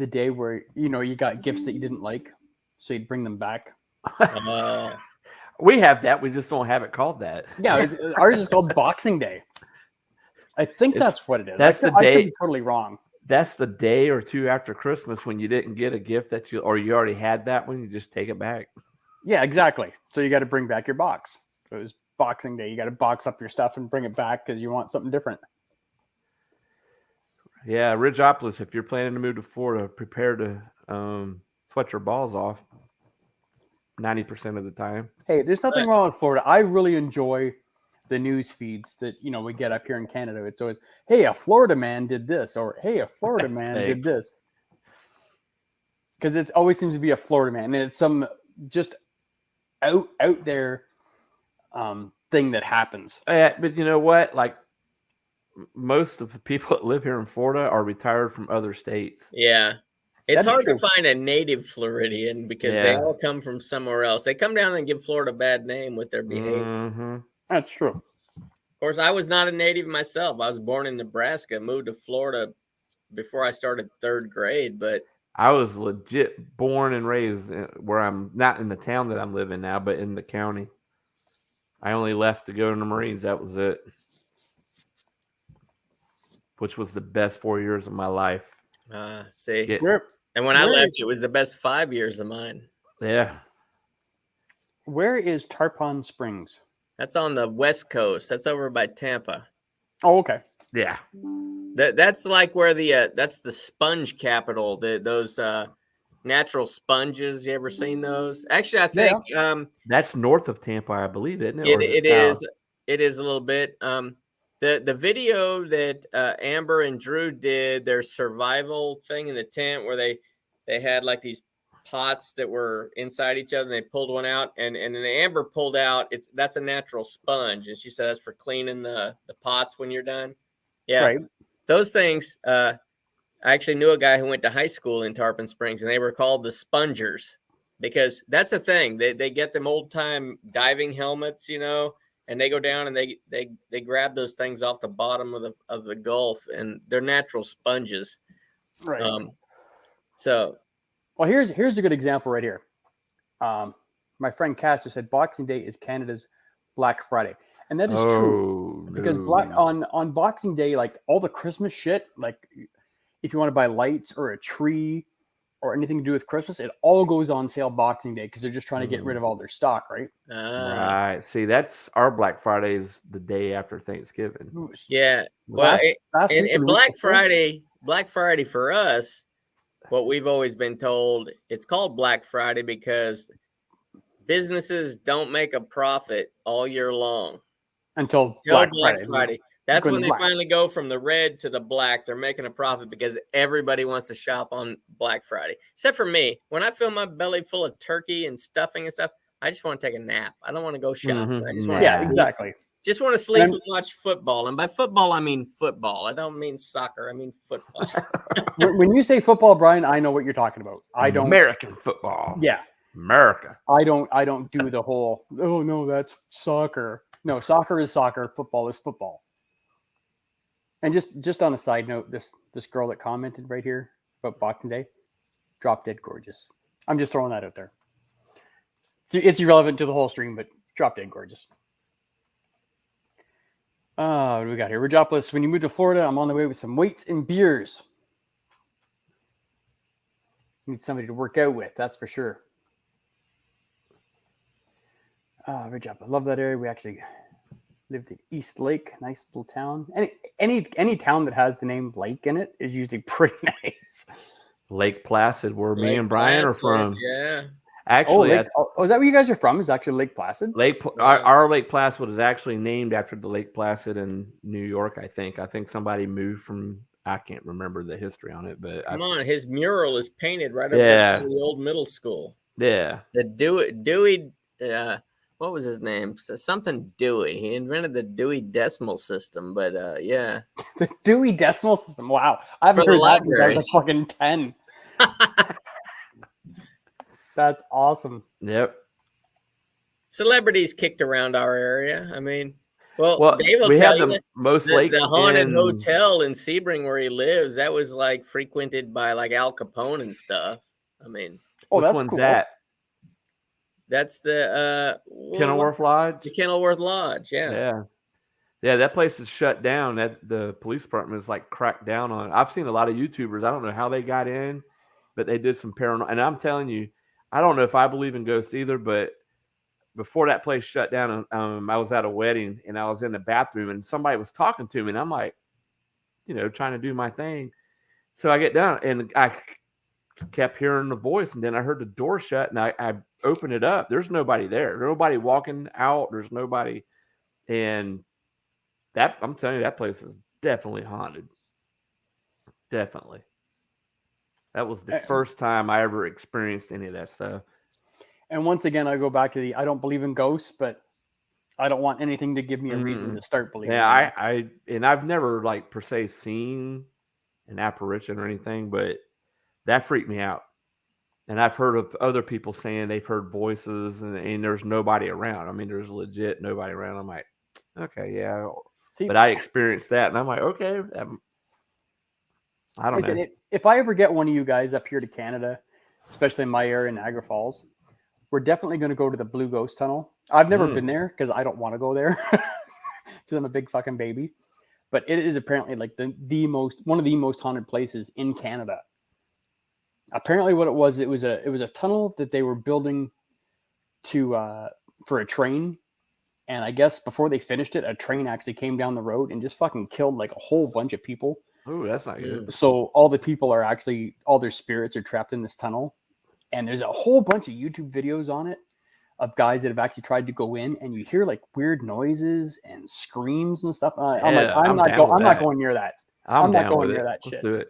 day where you got gifts that you didn't like, so you'd bring them back. We have that. We just don't have it called that. Yeah, ours is called Boxing Day. I think that's what it is. That's the I day- could be totally wrong. That's the day or two after Christmas when you didn't get a gift that you already had that one. You just take it back. Yeah, exactly. So you got to bring back your box. So it was Boxing Day. You got to box up your stuff and bring it back because you want something different. Yeah, Ridgeopolis, if you're planning to move to Florida, prepare to sweat your balls off 90% of the time. Hey, there's nothing wrong with Florida. I really enjoy the news feeds that we get up here in Canada. It's always, hey, a Florida man did this, or hey, a Florida man did Thanks. this. Because it always seems to be a Florida man, and it's some just out there thing that happens. But you know what? Like most of the people that live here in Florida are retired from other states. Yeah. It's That's hard true. to find a native Floridian because they Yeah. all come from somewhere else. They come down and give Florida a bad name with their behavior. Mm-hmm. That's true. Of course, I was not a native myself. I was born in Nebraska, moved to Florida before I started third grade. But I was legit born and raised where I'm not in the town that I'm living now, but in the county. I only left to go to the Marines. That was it. Which was the best 4 years of my life. see, Get- and when I where left, is- it was the best 5 years of mine. Yeah. Where is Tarpon Springs? That's on the West Coast. That's over by Tampa. Oh, okay. Yeah. That's like where that's the sponge capital. Those natural sponges. You ever seen those? Actually, I think That's north of Tampa, I believe, isn't it? it, Or it south? is. It is a little bit. The video that Amber and Drew did, their survival thing in the tent, where they had like these pots that were inside each other, and they pulled one out, and then Amber pulled out. That's a natural sponge, and she said that's for cleaning the pots when you're done. Yeah, Right. those things. I actually knew a guy who went to high school in Tarpon Springs, and they were called the spongers because that's the thing. They get them old time diving helmets, and they go down and they grab those things off the bottom of the Gulf, and they're natural sponges. Right. So Well, here's a good example right here. My friend Cass just said Boxing Day is Canada's Black Friday, and that is true because on Boxing Day, like all the Christmas shit, like if you want to buy lights or a tree or anything to do with Christmas, it all goes on sale Boxing Day because they're just trying to get rid of all their stock, right? Right. See, that's our Black Friday is the day after Thanksgiving. yeah. Well, Last week or and the week Black before? Friday for us, what we've always been told, it's called Black Friday because businesses don't make a profit all year long. until Till Black Friday. That's Going when they black. finally go from the red to the black. They're making a profit because everybody wants to shop on Black Friday. Except for me. When I fill my belly full of turkey and stuffing and stuff, I just want to take a nap. I don't want to go shopping. I just want to Yeah, sleep. exactly. Just want to sleep And- and watch football. And by football, I mean football. I don't mean soccer. I mean football. When you say football, Brian, I know what you're talking about. I don't. American football. Yeah, America. I don't do the whole. Oh no, that's soccer. No, soccer is soccer. Football is football. And just on a side note, this girl that commented right here about Boxing Day, drop dead gorgeous. I'm just throwing that out there. It's irrelevant to the whole stream, but drop dead gorgeous. What do we got here? Ridgeopolis, when you move to Florida, I'm on the way with some weights and beers. Need somebody to work out with, that's for sure. Ridgeopolis, love that area. We actually lived in East Lake, nice little town. Any town that has the name Lake in it is usually pretty nice. Lake Placid, where me Lake and Brian are Placid, from. Yeah. Actually, is that where you guys are from? Is actually Lake Placid? Our Lake Placid is actually named after the Lake Placid in New York. I think somebody moved from I can't remember the history on it, but Come on, his mural is painted right up Yeah. in the old middle school. yeah, The Dewey, what was his name? Something Dewey. He invented the Dewey Decimal System, but yeah. The Dewey Decimal System. Wow. I haven't For the heard that since I was libraries. like fucking 10. That's awesome. yep. Celebrities kicked around our area. I mean, well, Well, Dave will we tell had you the that most lakes the haunted in, hotel in Sebring where he lives, that was like frequented by like Al Capone and stuff. I mean, Oh, which that's one's cool. that? that's the Kenilworth Lodge. the Kenilworth Lodge. Yeah. Yeah. Yeah, that place is shut down. That the police department is like cracked down on it. I've seen a lot of YouTubers. I don't know how they got in, but they did some paranormal. And I'm telling you, I don't know if I believe in ghosts either, but before that place shut down, I was at a wedding and I was in the bathroom and somebody was talking to me and I'm like, trying to do my thing. So I get down and I kept hearing the voice and then I heard the door shut and I opened it up. There's nobody there. There's nobody walking out. There's nobody. And that, I'm telling you, that place is definitely haunted. Definitely. That was the first time I ever experienced any of that stuff. And once again, I go back to I don't believe in ghosts, but I don't want anything to give me a reason to start believing. Yeah, in them. I've never like per se seen an apparition or anything, but that freaked me out. And I've heard of other people saying they've heard voices and there's nobody around. I mean, there's legit nobody around. I'm like, okay, yeah. See, But I experienced that and I'm like, okay, I don't know. If I ever get one of you guys up here to Canada, especially in my area, Niagara Falls, we're definitely going to go to the Blue Ghost Tunnel. I've never been there because I don't want to go there because I'm a big fucking baby. But it is apparently like one of the most haunted places in Canada. Apparently, what it was a tunnel that they were building to for a train, and I guess before they finished it, a train actually came down the road and just fucking killed like a whole bunch of people. Oh, that's not good. So all the people are actually, all their spirits are trapped in this tunnel. And there's a whole bunch of YouTube videos on it of guys that have actually tried to go in and you hear like weird noises and screams and stuff. I'm not going near that. I'm not going near that shit. Let's do it.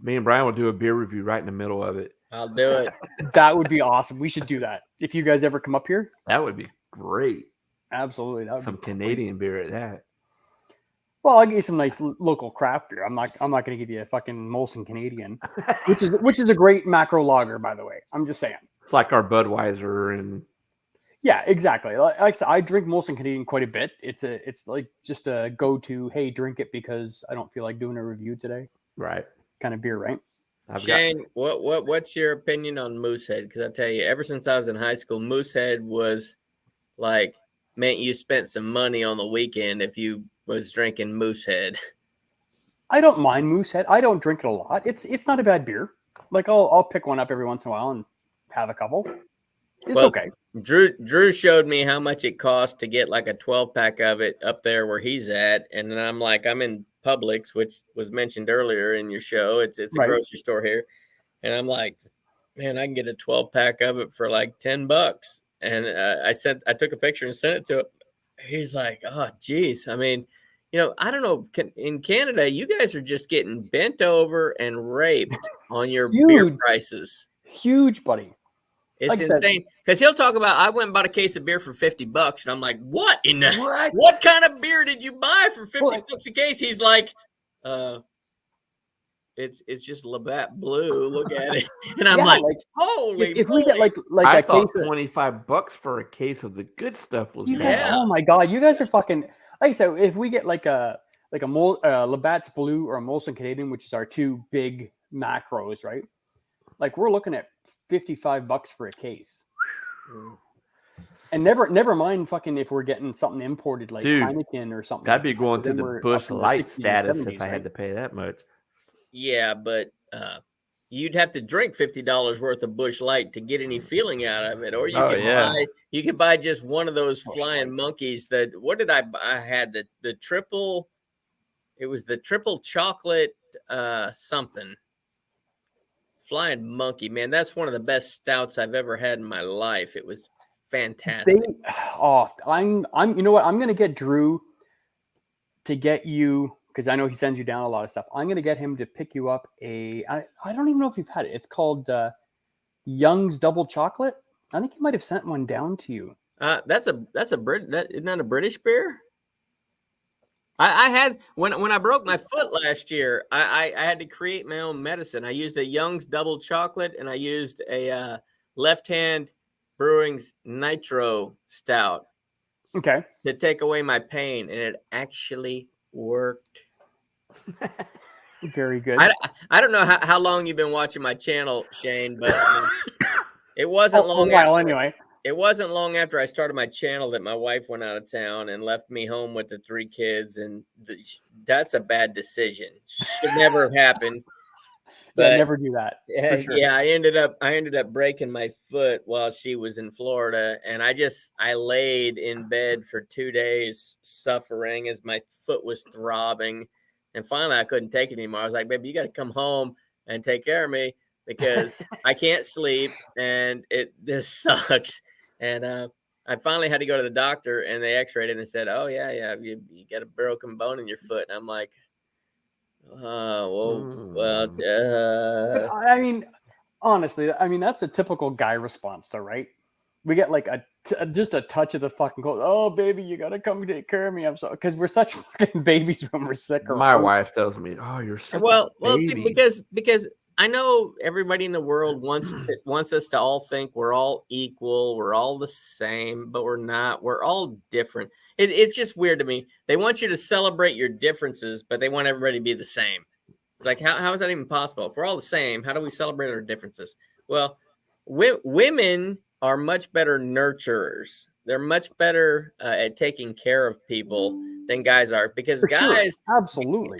Me and Brian will do a beer review right in the middle of it. I'll do it. That would be awesome. We should do that. If you guys ever come up here. That would be great. Absolutely. That would Some be Canadian beer at that. Well, I'll give you some nice local craft beer. I'm not going to give you a fucking Molson Canadian, which is a great macro lager, by the way. I'm just saying. It's like our Budweiser and yeah, exactly. Like I said, I drink Molson Canadian quite a bit. It's like just a go-to. Hey, drink it because I don't feel like doing a review today. right. Kind of beer, right? Shane, what's your opinion on Moosehead? Because I tell you, ever since I was in high school, Moosehead was like meant you spent some money on the weekend if you was drinking Moosehead. I don't mind Moosehead. I don't drink it a lot. It's not a bad beer. Like I'll pick one up every once in a while and have a couple. It's okay. Drew showed me how much it cost to get like a 12-pack of it up there where he's at, and then I'm like, I'm in Publix, which was mentioned earlier in your show. It's a grocery store here, and I'm like, man, I can get a 12-pack of it for like $10. And I took a picture and sent it to him. He's like, oh, geez. I mean, I don't know. In Canada, you guys are just getting bent over and raped on your beer prices. Huge, buddy. It's like insane. Because he'll talk about, I went and bought a case of beer for $50. And I'm like, what in the, what kind of beer did you buy for $50 a case? He's like, it's just Labatt Blue. Look at it. And I'm like, holy if we get like I a thought case of $25 for a case of the good stuff was oh my god, you guys are fucking, like I said, if we get like a Labatt's Blue or a Molson Canadian, which is our two big macros, right? Like we're looking at $55 for a case. And never mind fucking if we're getting something imported like Heineken or something. I'd be going to the Busch Light status if I had to pay that much. Yeah, but you'd have to drink $50 worth of Busch Light to get any feeling out of it, or you could buy just one of those flying monkeys. That what did I buy? I had the triple. It was the triple chocolate something. Flying Monkey, man, that's one of the best stouts I've ever had in my life. It was fantastic. I'm you know what? I'm gonna get Drew to get you, because I know he sends you down a lot of stuff. I'm going to get him to pick you up I don't even know if you've had it. It's called Young's Double Chocolate. I think he might have sent one down to you. That's a isn't that a British beer? I had when I broke my foot last year, I had to create my own medicine. I used a Young's Double Chocolate and I used a Left Hand Brewing's Nitro Stout Okay. to take away my pain, and it actually worked. Very good. I don't know how long you've been watching my channel, Shane, but it wasn't a long. while anyway. It wasn't long after I started my channel that my wife went out of town and left me home with the 3 kids, and that's a bad decision. Should never have happened. But Yeah, never do that. For sure. yeah, I ended up breaking my foot while she was in Florida, and I laid in bed for 2 days suffering as my foot was throbbing, and finally I couldn't take it anymore. I was like, "Baby, you got to come home and take care of me because I can't sleep, and this sucks." And I finally had to go to the doctor, and they X-rayed it and said, "Oh yeah, you got a broken bone in your foot." And I'm like, well, But, I mean, honestly, that's a typical guy response, though, right? We get like just a touch of the fucking cold. Oh, baby, you gotta come take care of me. I'm sorry, because we're such fucking babies when we're sick. Or My wife tells me, "Oh, you're such well, a see, baby." because I know everybody in the world wants us to all think we're all equal, we're all the same, but we're not. We're all different. It's just weird to me. They want you to celebrate your differences, but they want everybody to be the same. Like, how is that even possible? If we're all the same, how do we celebrate our differences? Well, women are much better nurturers. They're much better at taking care of people than guys are, because For sure. guys, Absolutely.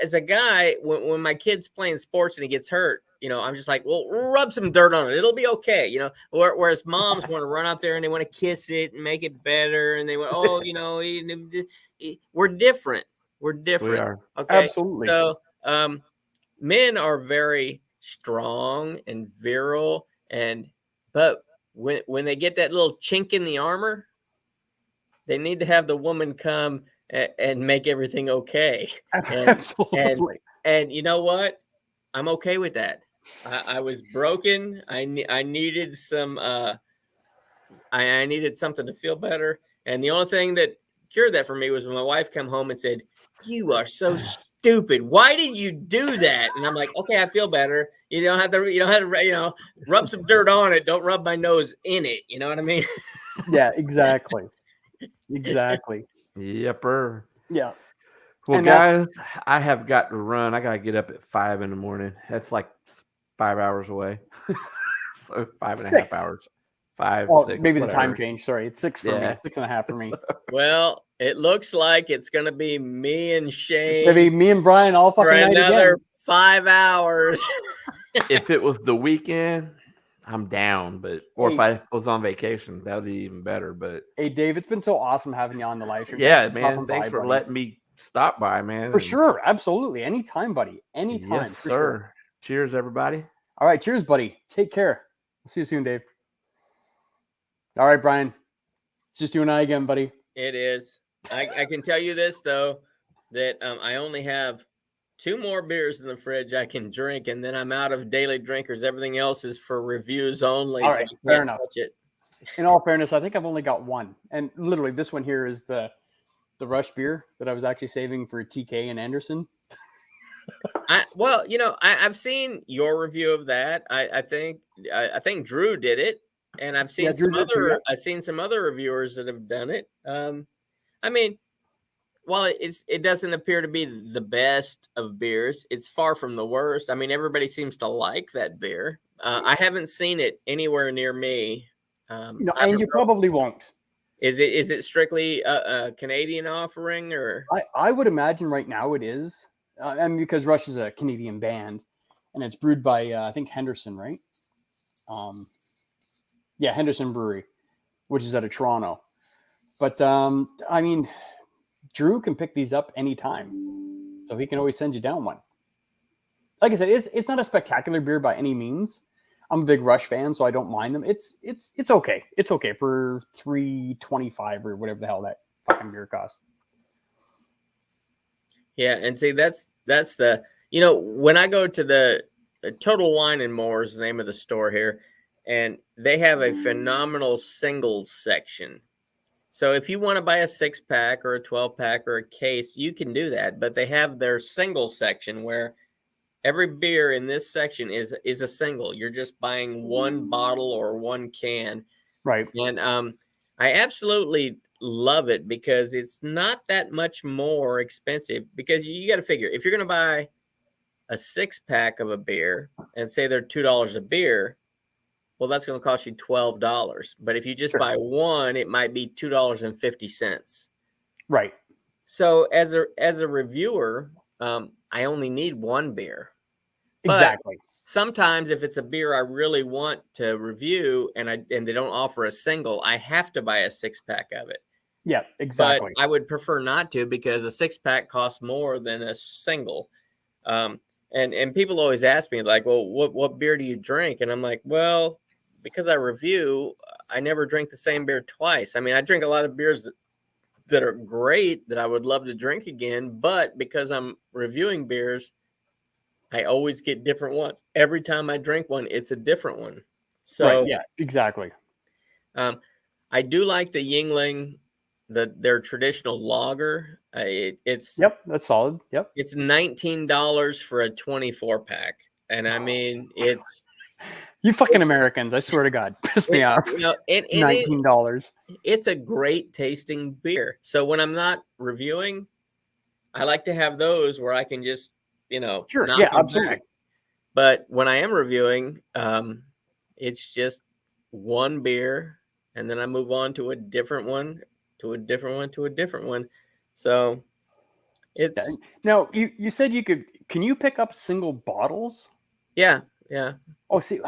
as a guy, when my kid's playing sports and he gets hurt, I'm just like, well, rub some dirt on it. It'll be okay. Whereas moms want to run out there and they want to kiss it and make it better. And they want, we're different. We're different. We are. Okay. Absolutely. So, men are very strong and virile, but when they get that little chink in the armor, they need to have the woman come and make everything okay. Absolutely. And you know what? I'm okay with that. I was broken. I needed some. I needed something to feel better. And the only thing that cured that for me was when my wife came home and said, "You are so stupid. Why did you do that?" And I'm like, "Okay, I feel better. You don't have to rub some dirt on it. Don't rub my nose in it. You know what I mean?" Yeah, exactly. Exactly. Yepper. Yeah. Well, And guys, I have got to run. I got to get up at 5 in the morning. That's like 5 hours away. So 5.5 6. hours. 5, Well, 6, maybe the whatever. time change. Sorry, it's 6 for me. Yeah. 6.5 for me. Well, it looks like it's going to be me and Shane Maybe me and Brian all for fucking night another again. 5 hours. If it was the weekend, I'm down. But if Hey. I was on vacation, that would be even better. But Hey, Dave, it's been so awesome having you on the live stream. yeah, Thanks for man, dropping thanks by, for buddy. letting me stop by, man. For and- sure. Absolutely. Anytime, buddy. Anytime. Yes, for sir. sure. Cheers, everybody. All right. Cheers, buddy. Take care. We'll see you soon, Dave. All right, Brian. It's just you and I again, buddy. It is. I can tell you this, though, that I only have 2 more beers in the fridge I can drink, and then I'm out of daily drinkers. Everything else is for reviews only. All so right, I fair can't enough. touch it. In all fairness, I think I've only got one. And literally, this one here is the Rush beer that I was actually saving for TK and Anderson. I've seen your review of that. I think Drew did it, and I've seen Drew did too, yeah. I've seen some other reviewers that have done it. I mean, while it doesn't appear to be the best of beers, it's far from the worst. I mean, everybody seems to like that beer. I haven't seen it anywhere near me. I And don't you know. probably won't. Is it strictly a Canadian offering, or? I would imagine right now it is. And because Rush is a Canadian band, and it's brewed by I think Henderson, right? Yeah, Henderson Brewery, which is out of Toronto. But I mean, Drew can pick these up anytime, so he can always send you down one. Like I said, it's not a spectacular beer by any means. I'm a big Rush fan, so I don't mind them. It's okay. It's okay for $3.25 or whatever the hell that fucking beer costs. Yeah, and see that's the when I go to the Total Wine and More is the name of the store here, and they have a phenomenal singles section. So if you want to buy a 6-pack or a 12-pack or a case, you can do that. But they have their single section where every beer in this section is a single. You're just buying one bottle or one can. Right. And I absolutely love it because it's not that much more expensive, because you got to figure if you're going to buy a 6-pack of a beer and say they're $2 a beer, well, that's going to cost you $12. But if you just Sure. buy one, it might be $2.50. Right. So as a reviewer, I only need one beer. But Exactly. sometimes if it's a beer I really want to review and they don't offer a single, I have to buy a 6-pack of it. Yeah, exactly. But I would prefer not to, because a 6-pack costs more than a single. And people always ask me like, well, what beer do you drink? And I'm like, well, because I review, I never drink the same beer twice. I mean, I drink a lot of beers that are great that I would love to drink again, but because I'm reviewing beers, I always get different ones. Every time I drink one, it's a different one. So right. Yeah, exactly. I do like the Yuengling, their traditional lager. It's That's solid. Yep. It's $19 for a 24-pack, and I mean it's You fucking Americans! I swear to God, piss me off. $19. It's a great tasting beer. So when I'm not reviewing, I like to have those where I can just Sure. knock Yeah, them absolutely. back. But when I am reviewing, it's just one beer, and then I move on to a different one, to a different one, to a different one. So it's Now you said can you pick up single bottles? yeah. Oh, see,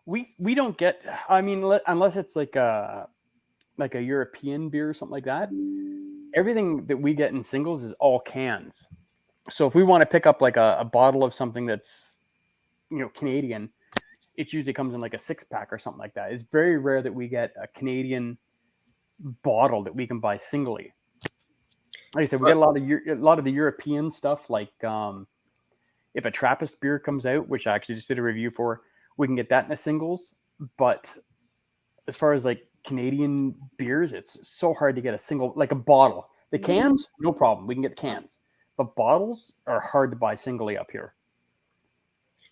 we don't get. I mean, unless it's like a European beer or something like that. Everything that we get in singles is all cans. So if we want to pick up like a bottle of something that's Canadian, it usually comes in like a 6-pack or something like that. It's very rare that we get a Canadian bottle that we can buy singly. Like I said, we get a lot of the European stuff. Like if a Trappist beer comes out, which I actually just did a review for, we can get that in a singles. But as far as like Canadian beers, it's so hard to get a single, like a bottle. The cans, no problem, we can get the cans. But bottles are hard to buy singly up here.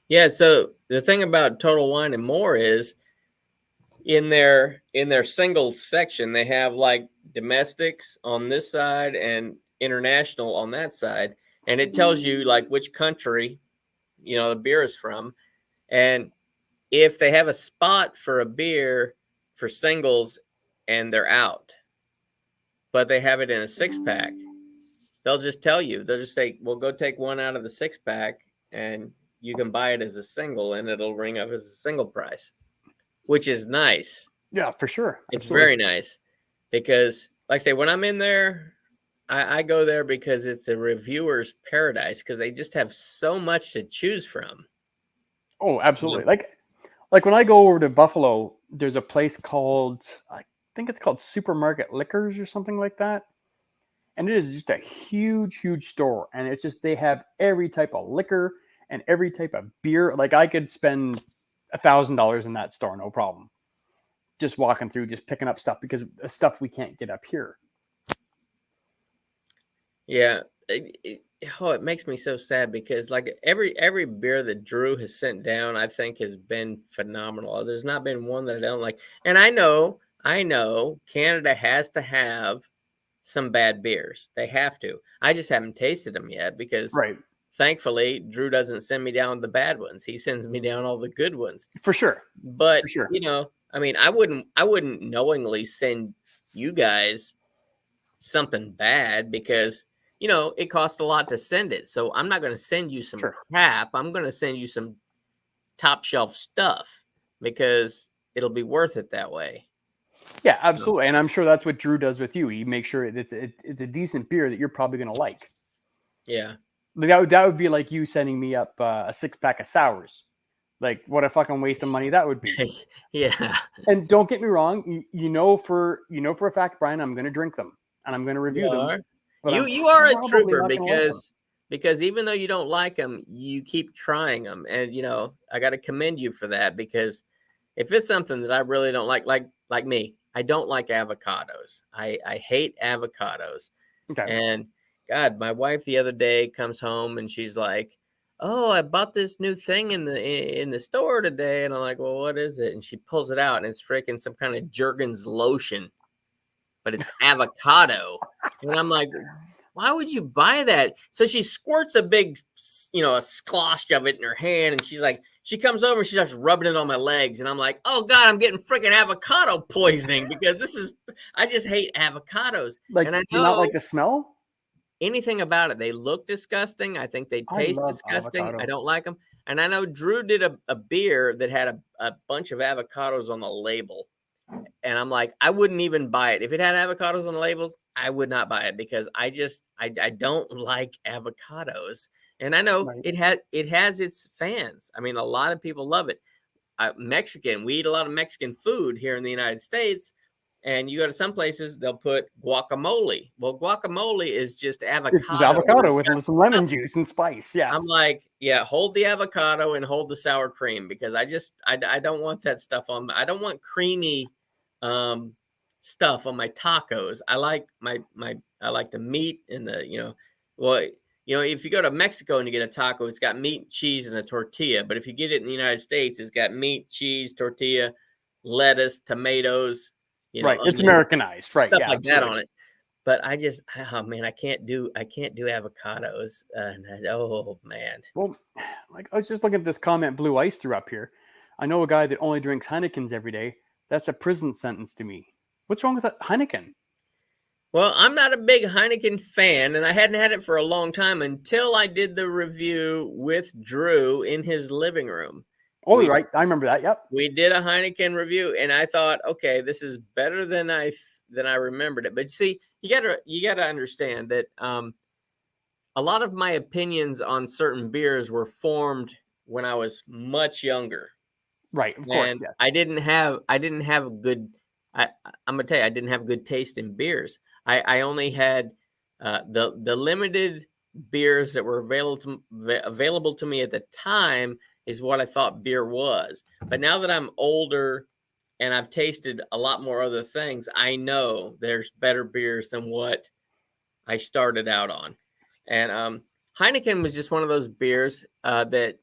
Yeah, so the thing about Total Wine and More is in their singles section, they have like domestics on this side and international on that side, and it tells you like which country the beer is from. And if they have a spot for a beer for singles and they're out, but they have it in a 6-pack, they'll just tell you. They'll just say, well, go take one out of the 6-pack and you can buy it as a single, and it'll ring up as a single price, which is nice. Yeah, for sure. It's Absolutely. very nice because, like I say, when I'm in there, I go there because it's a reviewer's paradise, because they just have so much to choose from. Oh, absolutely. Like when I go over to Buffalo, there's a place called, I think it's called Supermarket Liquors or something like that. And it is just a huge, huge store. And it's just, they have every type of liquor and every type of beer. Like I could spend $1,000 in that store, no problem. Just walking through, just picking up stuff, because the stuff we can't get up here. Yeah. It makes me so sad, because like every beer that Drew has sent down, I think has been phenomenal. There's not been one that I don't like. And I know Canada has to have some bad beers. They have to. I just haven't tasted them yet, because thankfully Drew doesn't send me down the bad ones. He sends me down all the good ones. For sure. But For sure. I mean, I wouldn't knowingly send you guys something bad, because it costs a lot to send it. So I'm not going to send you some crap. I'm going to send you some top shelf stuff, because it'll be worth it that way. Yeah, absolutely. And I'm sure that's what Drew does with you. He makes sure it's a decent beer that you're probably going to like. Yeah. That would be like you sending me up a 6-pack of sours. Like, what a fucking waste of money that would be. Yeah. And don't get me wrong. You know for a fact, Brian, I'm going to drink them and I'm going to review them. but I'm You are a probably trooper not gonna like 'em. because even though you don't like them, you keep trying them, and I got to commend you for that because if it's something that I really don't like me, I don't like avocados. I hate avocados. Okay. And God, my wife the other day comes home and she's like, "Oh, I bought this new thing in the store today," and I'm like, "Well, what is it?" And she pulls it out, and it's freaking some kind of Jergens lotion, but it's avocado, and I'm like, "Why would you buy that?" So she squirts a big, a slosh of it in her hand, and she's like, she comes over and she starts rubbing it on my legs, and I'm like, "Oh God, I'm getting freaking avocado poisoning because I just hate avocados." Like, And I do you not know like the smell? anything about it. They look disgusting. I think they I taste love disgusting. avocado. I don't like them. And I know Drew did a beer that had a bunch of avocados on the label. And I'm like, I wouldn't even buy it. If it had avocados on the labels, I would not buy it because I don't like avocados. And I know Right. it has its fans. I mean, a lot of people love it. Mexican, we eat a lot of Mexican food here in the United States. And you go to some places, they'll put guacamole. Well, guacamole is just avocado. It's just avocado It's with got some lemon nothing. juice and spice. Yeah. I'm like, yeah, hold the avocado and hold the sour cream because I don't want that stuff on. I don't want creamy stuff on my tacos. I like I like the meat and if you go to Mexico and you get a taco, it's got meat, cheese, and a tortilla. But if you get it in the United States, it's got meat, cheese, tortilla, lettuce, tomatoes. Right. It's onions, Americanized. Right. stuff Yeah. like that absolutely. on it. But oh man, I can't do avocados. Oh man. Well, like I was just looking at this comment Blue Ice threw up here. I know a guy that only drinks Heinekens every day. That's a prison sentence to me. What's wrong with that Heineken? Well, I'm not a big Heineken fan, and I hadn't had it for a long time until I did the review with Drew in his living room. Oh, We- right. I remember that. Yep. We did a Heineken review, and I thought, okay, this is better than I remembered it. But see, you gotta understand that a lot of my opinions on certain beers were formed when I was much younger. Right. Of course. And Yeah. I didn't have a good. I'm gonna tell you, I didn't have good taste in beers. I only had the limited beers that were available to me at the time is what I thought beer was. But now that I'm older and I've tasted a lot more other things, I know there's better beers than what I started out on. And Heineken was just one of those beers that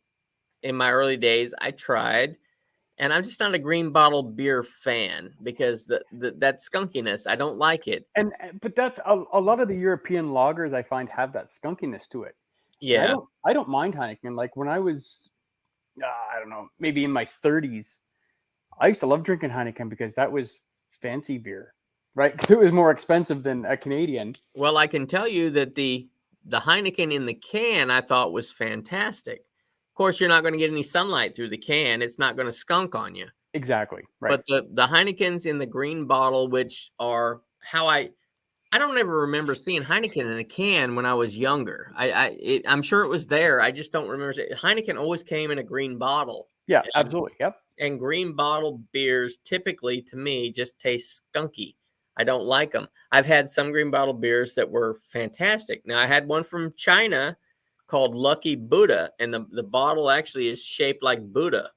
in my early days I tried. And I'm just not a green bottle beer fan because that skunkiness, I don't like it. But that's a lot of the European lagers I find have that skunkiness to it. Yeah. I don't mind Heineken. Like when I was, I don't know, maybe in my 30s, I used to love drinking Heineken because that was fancy beer, right? Because it was more expensive than a Canadian. Well, I can tell you that the Heineken in the can I thought was fantastic. Of course, you're not going to get any sunlight through the can. It's not going to skunk on you. Exactly. Right. But the Heinekens in the green bottle, which are how I don't ever remember seeing Heineken in a can when I was younger. I'm sure it was there. I just don't remember. Heineken always came in a green bottle. Yeah, absolutely. Yep. And green bottle beers typically, to me, just taste skunky. I don't like them. I've had some green bottle beers that were fantastic. Now, I had one from China called Lucky Buddha, and the bottle actually is shaped like Buddha.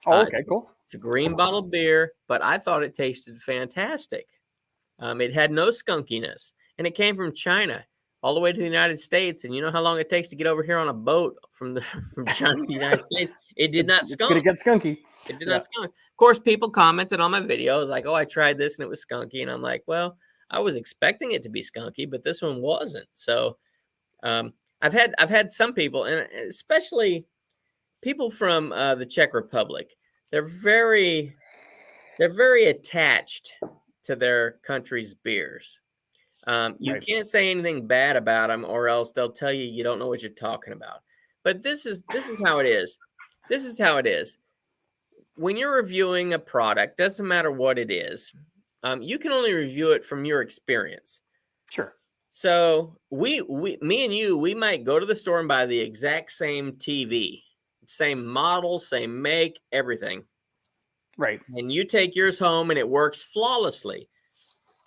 Oh, okay, cool. It's a green bottle beer, but I thought it tasted fantastic. It had no skunkiness, and it came from China all the way to the United States. And you know how long it takes to get over here on a boat from China to the United States? It did not skunk. It's gonna get skunky. It did not skunk. Of course, people commented on my videos like, "Oh, I tried this and it was skunky," and I'm like, "Well, I was expecting it to be skunky, but this one wasn't." So, I've had some people, and especially people from the Czech Republic. They're very attached to their country's beers. You Right. can't say anything bad about them, or else they'll tell you you don't know what you're talking about. But this is how it is. This is how it is. When you're reviewing a product, doesn't matter what it is, you can only review it from your experience. Sure. So me and you, we might go to the store and buy the exact same TV, same model, same make, everything. Right. And you take yours home and it works flawlessly.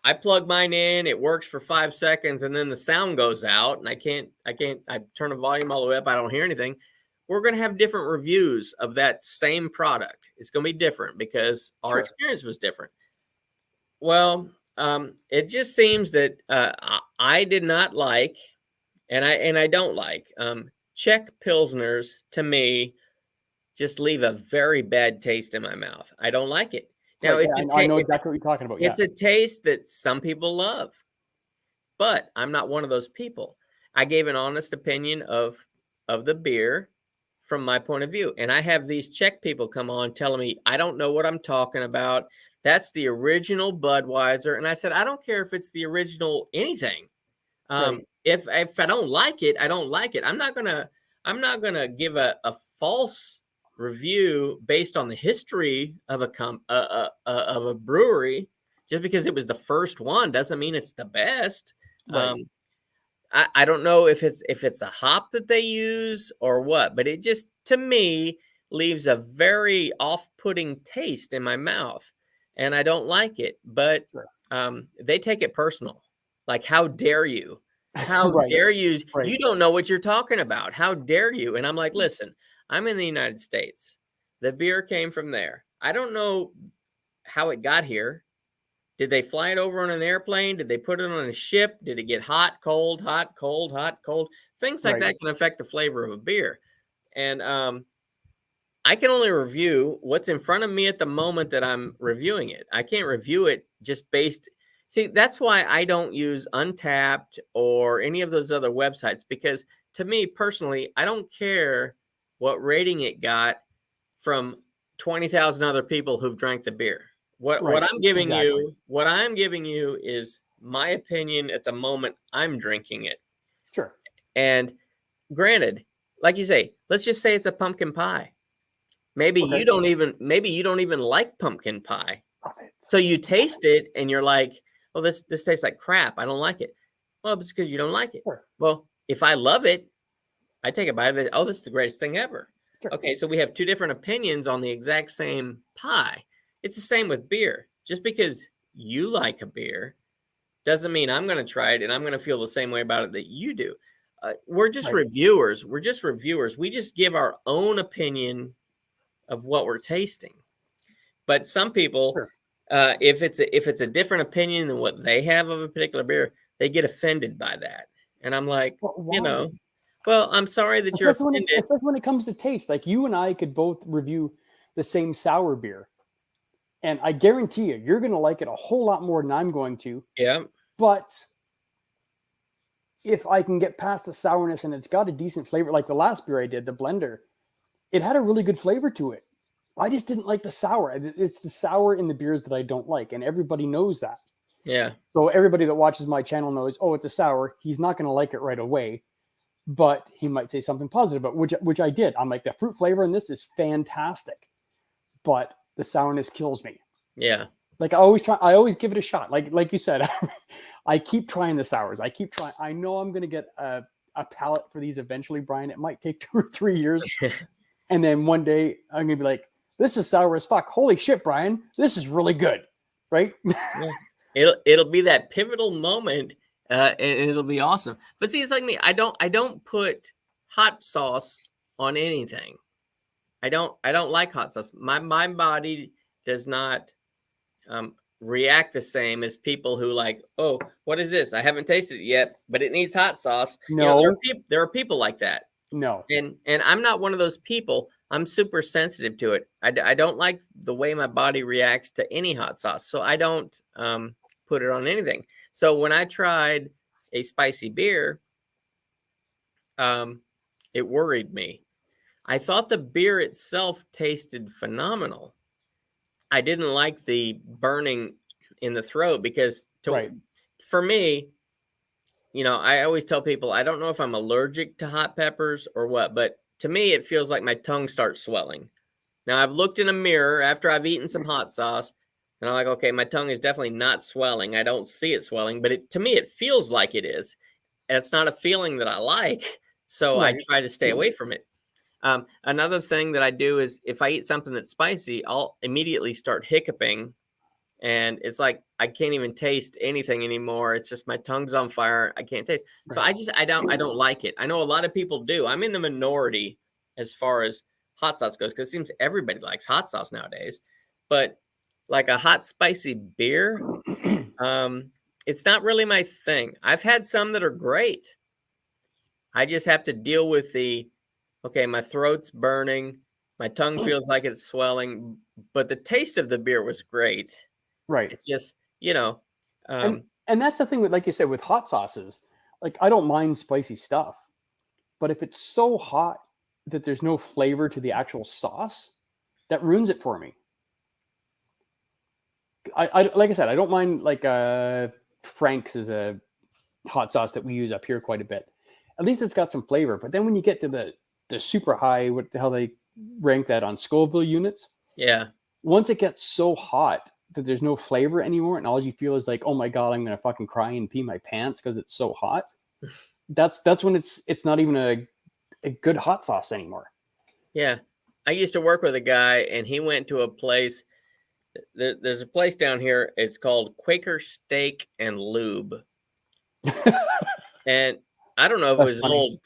I plug mine in, it works for 5 seconds, and then the sound goes out, and I turn the volume all the way up, I don't hear anything. We're going to have different reviews of that same product. It's going to be different because our experience was different. Well, it just seems that I did not like, and I don't like, Czech Pilsners, to me, just leave a very bad taste in my mouth. I don't like it. Now, I know exactly what you're talking about. It's a taste that some people love, but I'm not one of those people. I gave an honest opinion of the beer from my point of view. And I have these Czech people come on telling me, I don't know what I'm talking about. That's the original Budweiser. And I said, I don't care if it's the original anything. If I don't like it, I don't like it. I'm not gonna give a false review based on the history of a brewery. Just because it was the first one doesn't mean it's the best. I don't know if it's a hop that they use or what, but it just, to me, leaves a very off-putting taste in my mouth, and I don't like it. But they take it personal. Like, how dare you? How dare you? You don't know what you're talking about. How dare you? And I'm like, listen, I'm in the United States. The beer came from there. I don't know how it got here. Did they fly it over on an airplane? Did they put it on a ship? Did it get hot, cold, hot, cold, hot, cold? Things like that can affect the flavor of a beer. And I can only review what's in front of me at the moment that I'm reviewing it. I can't review it just based. See, that's why I don't use Untapped or any of those other websites, because to me personally, I don't care what rating it got from 20,000 other people who've drank the beer. What I'm giving you is my opinion at the moment I'm drinking it. Sure. And granted, like you say, let's just say it's a pumpkin pie. Maybe you don't even like pumpkin pie. So you taste it and you're like, "Oh, this tastes like crap. I don't like it." Well, it's because you don't like it. Sure. Well, if I love it, I take a bite of it. Oh, this is the greatest thing ever. Sure. Okay, so we have two different opinions on the exact same pie. It's the same with beer. Just because you like a beer doesn't mean I'm going to try it and I'm going to feel the same way about it that you do. We're just reviewers. We're just reviewers. We just give our own opinion of what we're tasting. But some people, if it's a different opinion than what they have of a particular beer, they get offended by that. And I'm like, well, I'm sorry that you're offended. Especially when it comes to taste. Like, you and I could both review the same sour beer, and I guarantee you're going to like it a whole lot more than I'm going to. Yeah. But if I can get past the sourness and it's got a decent flavor, like the last beer I did, the blender, it had a really good flavor to it. I just didn't like the sour. It's the sour in the beers that I don't like, and everybody knows that. Yeah. So everybody that watches my channel knows, oh, it's a sour. He's not going to like it right away, but he might say something positive about which I did. I'm like, the fruit flavor in this is fantastic, but the sourness kills me. Yeah. Like, I always give it a shot. Like you said, I keep trying the sours. I keep trying. I know I'm going to get a palate for these eventually, Brian. It might take 2 or 3 years. And then one day I'm going to be like, this is sour as fuck. Holy shit, Brian. This is really good. Right? It'll be that pivotal moment, and it'll be awesome. But see, it's like me. I don't put hot sauce on anything. I don't like hot sauce. My body does not react the same as people who like, oh, what is this? I haven't tasted it yet, but it needs hot sauce. No. You know, there are people like that. No. And I'm not one of those people. I'm super sensitive to it. I don't like the way my body reacts to any hot sauce. So I don't put it on anything. So when I tried a spicy beer, it worried me. I thought the beer itself tasted phenomenal. I didn't like the burning in the throat because for me, you know, I always tell people, I don't know if I'm allergic to hot peppers or what, but to me, it feels like my tongue starts swelling. Now, I've looked in a mirror after I've eaten some hot sauce, and I'm like, okay, my tongue is definitely not swelling. I don't see it swelling, but to me, it feels like it is. And it's not a feeling that I like, so I try to stay away from it. Another thing that I do is if I eat something that's spicy, I'll immediately start hiccuping, and it's like I can't even taste anything anymore. It's just my tongue's on fire. I can't taste. So I don't like it. I know a lot of people do. I'm in the minority as far as hot sauce goes, because it seems everybody likes hot sauce nowadays. But like a hot spicy beer, it's not really my thing. I've had some that are great. I just have to deal with okay, my throat's burning, my tongue feels like it's swelling, but the taste of the beer was great. Right. It's just, and that's the thing with, like you said, with hot sauces. Like, I don't mind spicy stuff, but if it's so hot that there's no flavor to the actual sauce, that ruins it for me. I like I said, I don't mind, like, Frank's is a hot sauce that we use up here quite a bit. At least it's got some flavor. But then when you get to the super high, what the hell they rank that on, Scoville units? Yeah. Once it gets so hot that there's no flavor anymore, and all you feel is like, oh my God, I'm gonna fucking cry and pee my pants because it's so hot. That's when it's not even a good hot sauce anymore. Yeah. I used to work with a guy, and he went to a place. There's a place down here. It's called Quaker Steak and Lube. And I don't know if it was an old,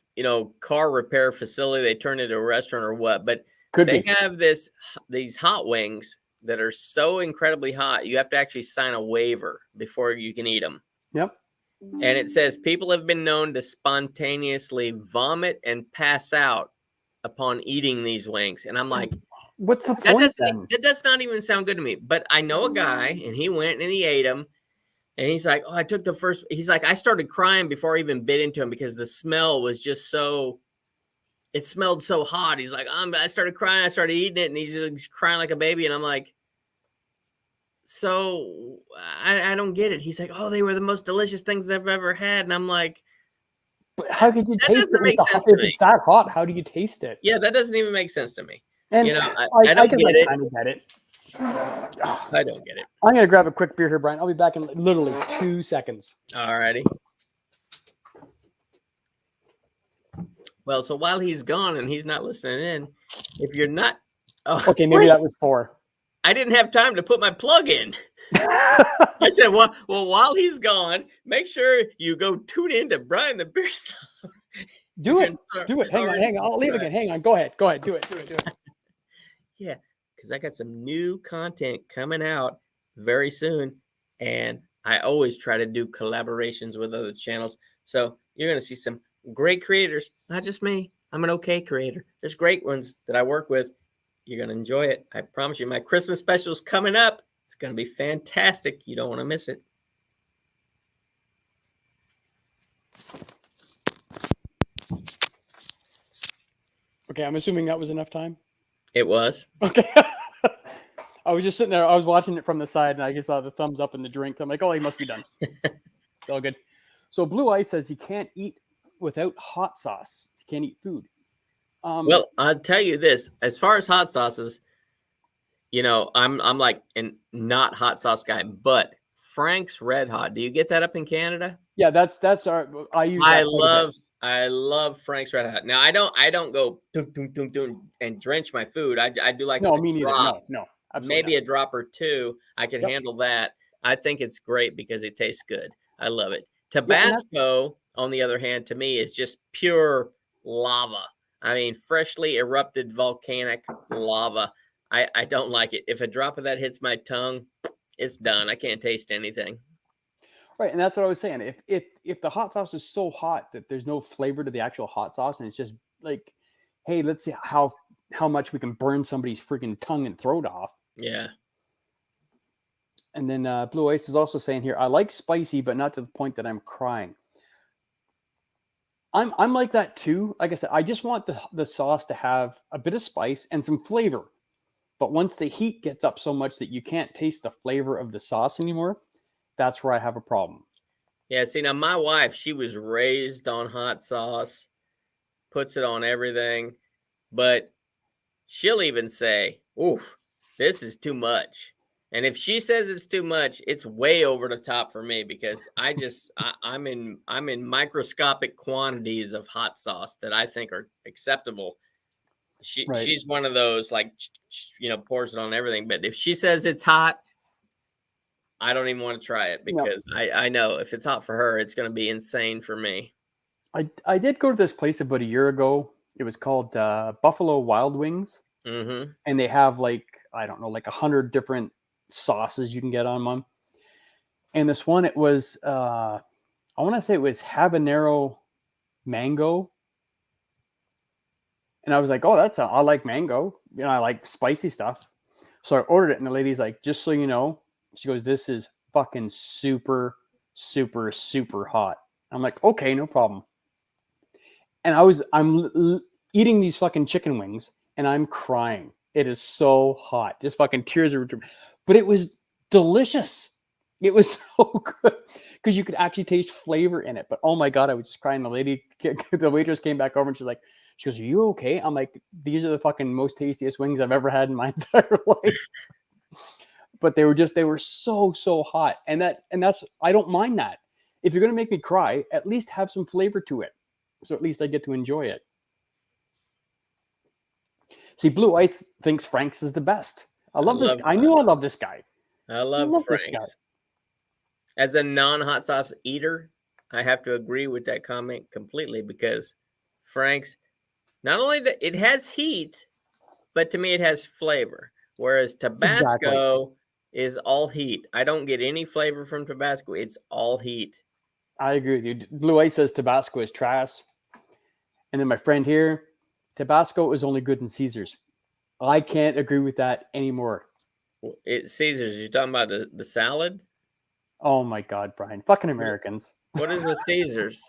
car repair facility they turned into a restaurant or what, but they have these hot wings that are so incredibly hot, you have to actually sign a waiver before you can eat them. Yep. And it says people have been known to spontaneously vomit and pass out upon eating these wings. And I'm like, what's the point then? That does not even sound good to me. But I know a guy, and he went and he ate them. And he's like, oh, he's like, I started crying before I even bit into him because the smell was just it smelled so hot. He's like, I started crying. I started eating it. And he's crying like a baby. And I'm like, so I don't get it. He's like, oh, they were the most delicious things I've ever had. And I'm like, but how could you taste it? If it's that hot, how do you taste it? Yeah, that doesn't even make sense to me. And I don't get it. I kind of get it. I don't get it. I'm going to grab a quick beer here, Brian. I'll be back in literally 2 seconds. All righty. Well, so while he's gone and he's not listening in, if you're not... Oh, okay, maybe that was 4. I didn't have time to put my plug in. I said, well, while he's gone, make sure you go tune in to Brian the Beer Stuff. Do it. Hang on. I'll leave again. Hang on. Go ahead. Do it. Yeah, because I got some new content coming out very soon. And I always try to do collaborations with other channels. So you're going to see some great creators, not just me. I'm an okay creator. There's great ones that I work with. You're going to enjoy it. I promise you. My Christmas special is coming up. It's going to be fantastic. You don't want to miss it. Okay, I'm assuming that was enough time. It was. Okay. I was just sitting there. I was watching it from the side, and I just saw the thumbs up in the drink. I'm like, oh, he must be done. It's all good. So Blue Ice says you can't eat without hot sauce. You can't eat food. Well, I'll tell you this. As far as hot sauces, I'm like a not hot sauce guy, but Frank's Red Hot. Do you get that up in Canada? Yeah, that's our. I love Frank's Red Hot. Now I don't go and drench my food. I do like me neither. No, maybe a drop or two. I can handle that. I think it's great because it tastes good. I love it. Tabasco, on the other hand, to me is just pure lava. I mean, freshly erupted volcanic lava. I don't like it. If a drop of that hits my tongue, it's done. I can't taste anything. Right, and that's what I was saying. If the hot sauce is so hot that there's no flavor to the actual hot sauce, and it's just like, hey, let's see how much we can burn somebody's freaking tongue and throat off. Yeah. And then Blue Ice is also saying here, I like spicy, but not to the point that I'm crying. I'm like that too. Like I said, I just want the sauce to have a bit of spice and some flavor. But once the heat gets up so much that you can't taste the flavor of the sauce anymore, that's where I have a problem. Yeah, see, now my wife, she was raised on hot sauce, puts it on everything, but she'll even say, oof, this is too much. And if she says it's too much, it's way over the top for me because I'm in microscopic quantities of hot sauce that I think are acceptable. She's one of those, like, pours it on everything. But if she says it's hot, I don't even want to try it No. because I know if it's hot for her, it's going to be insane for me. I did go to this place about a year ago. It was called Buffalo Wild Wings, Mm-hmm. and they have like I don't know, like 100 different sauces you can get on one. And this one, it was I want to say it was habanero mango, and I was like, oh, I like mango. You know, I like spicy stuff. So I ordered it, and the lady's like, just so you know, she goes, this is fucking super, super, super hot. I'm like, okay, no problem. And I'm eating these fucking chicken wings, and I'm crying. It is so hot, just fucking tears are. But it was delicious. It was so good because you could actually taste flavor in it. But oh my god, I was just crying. The waitress came back over and she's like, she goes, "Are you okay?" I'm like, "These are the fucking most tastiest wings I've ever had in my entire life." But they were so hot, and that's I don't mind that. If you're gonna make me cry, at least have some flavor to it, so at least I get to enjoy it. See, Blue Ice thinks Frank's is the best. I love this. I knew I love this guy. I love this Frank's. guy. As a non-hot sauce eater, I have to agree with that comment completely because Frank's, not only it has heat, but to me it has flavor. Whereas Tabasco is all heat. I don't get any flavor from Tabasco. It's all heat. I agree with you. Blue Ice says Tabasco is trash. And then my friend here, Tabasco is only good in Caesars. I can't agree with that anymore. Caesars, you're talking about the salad? Oh my God, Brian. Fucking Americans. What is a Caesars?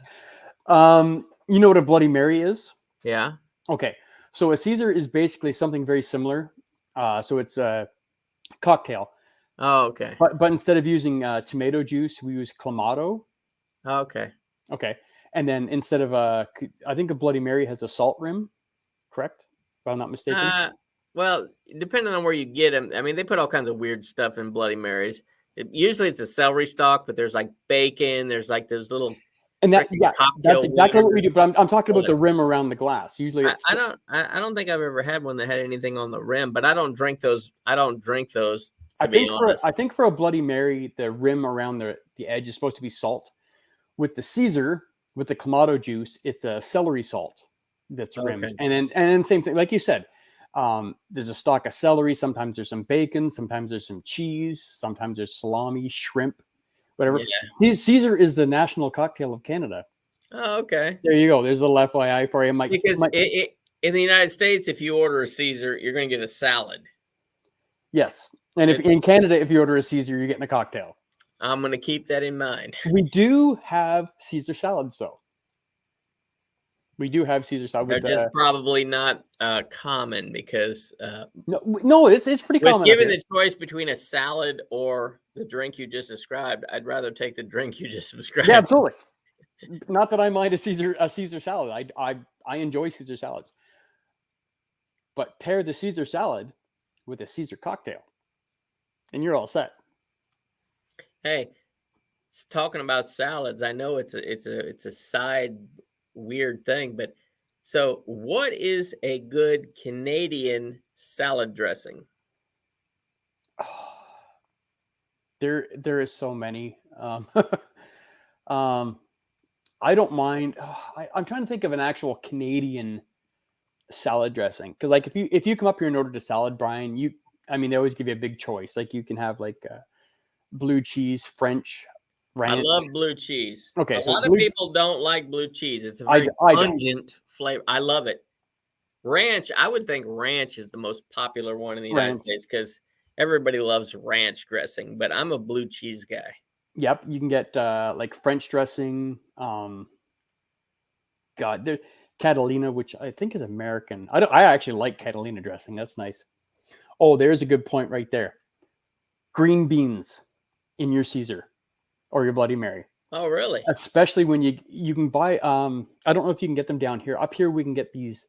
You know what a Bloody Mary is? Yeah. Okay. So a Caesar is basically something very similar. So it's a cocktail. Oh, okay. But instead of using tomato juice, we use Clamato. Okay. Okay. And then instead of I think a Bloody Mary has a salt rim, correct? If I'm not mistaken. Well, depending on where you get them, I mean, they put all kinds of weird stuff in Bloody Marys. Usually it's a celery stalk, but there's like bacon. There's like those little. And that's exactly what we do. But I'm talking about the rim around the glass. Usually, I don't think I've ever had one that had anything on the rim, but I don't drink those. I think for a Bloody Mary, the rim around the edge is supposed to be salt. With the Caesar, with the Clamato juice, it's a celery salt that's rimmed. Okay. And then same thing, like you said, there's a stalk of celery. Sometimes there's some bacon. Sometimes there's some cheese. Sometimes there's salami, shrimp, whatever. Yeah. Caesar is the national cocktail of Canada. Oh, okay. There you go. There's a little FYI for you. Because in the United States, if you order a Caesar, you're going to get a salad. Yes. And if in Canada, if you order a Caesar, you're getting a cocktail. I'm going to keep that in mind. We do have Caesar salads, though. We do have Caesar salad. They're just probably not common because no, it's pretty common. Given the choice between a salad or the drink you just described, I'd rather take the drink you just described. Yeah, absolutely. Not that I mind a Caesar salad. I enjoy Caesar salads, but pair the Caesar salad with a Caesar cocktail, and you're all set. Hey, talking about salads, I know it's a side weird thing, but so what is a good Canadian salad dressing? There is so many. I don't mind. I'm trying to think of an actual Canadian salad dressing because, like, if you come up here and order the salad, Brian, they always give you a big choice. Like, you can have like blue cheese, French ranch. I love blue cheese. Okay, a lot of people don't like blue cheese. It's a very pungent flavor. I love it. Ranch, I would think ranch is the most popular one in the United States because everybody loves ranch dressing, but I'm a blue cheese guy. Yep, you can get like French dressing. Catalina, which I think is American. I actually like Catalina dressing. That's nice. Oh, there's a good point right there. Green beans in your Caesar or your Bloody Mary. Oh, really? Especially when you can buy. I don't know if you can get them down here. Up here, we can get these.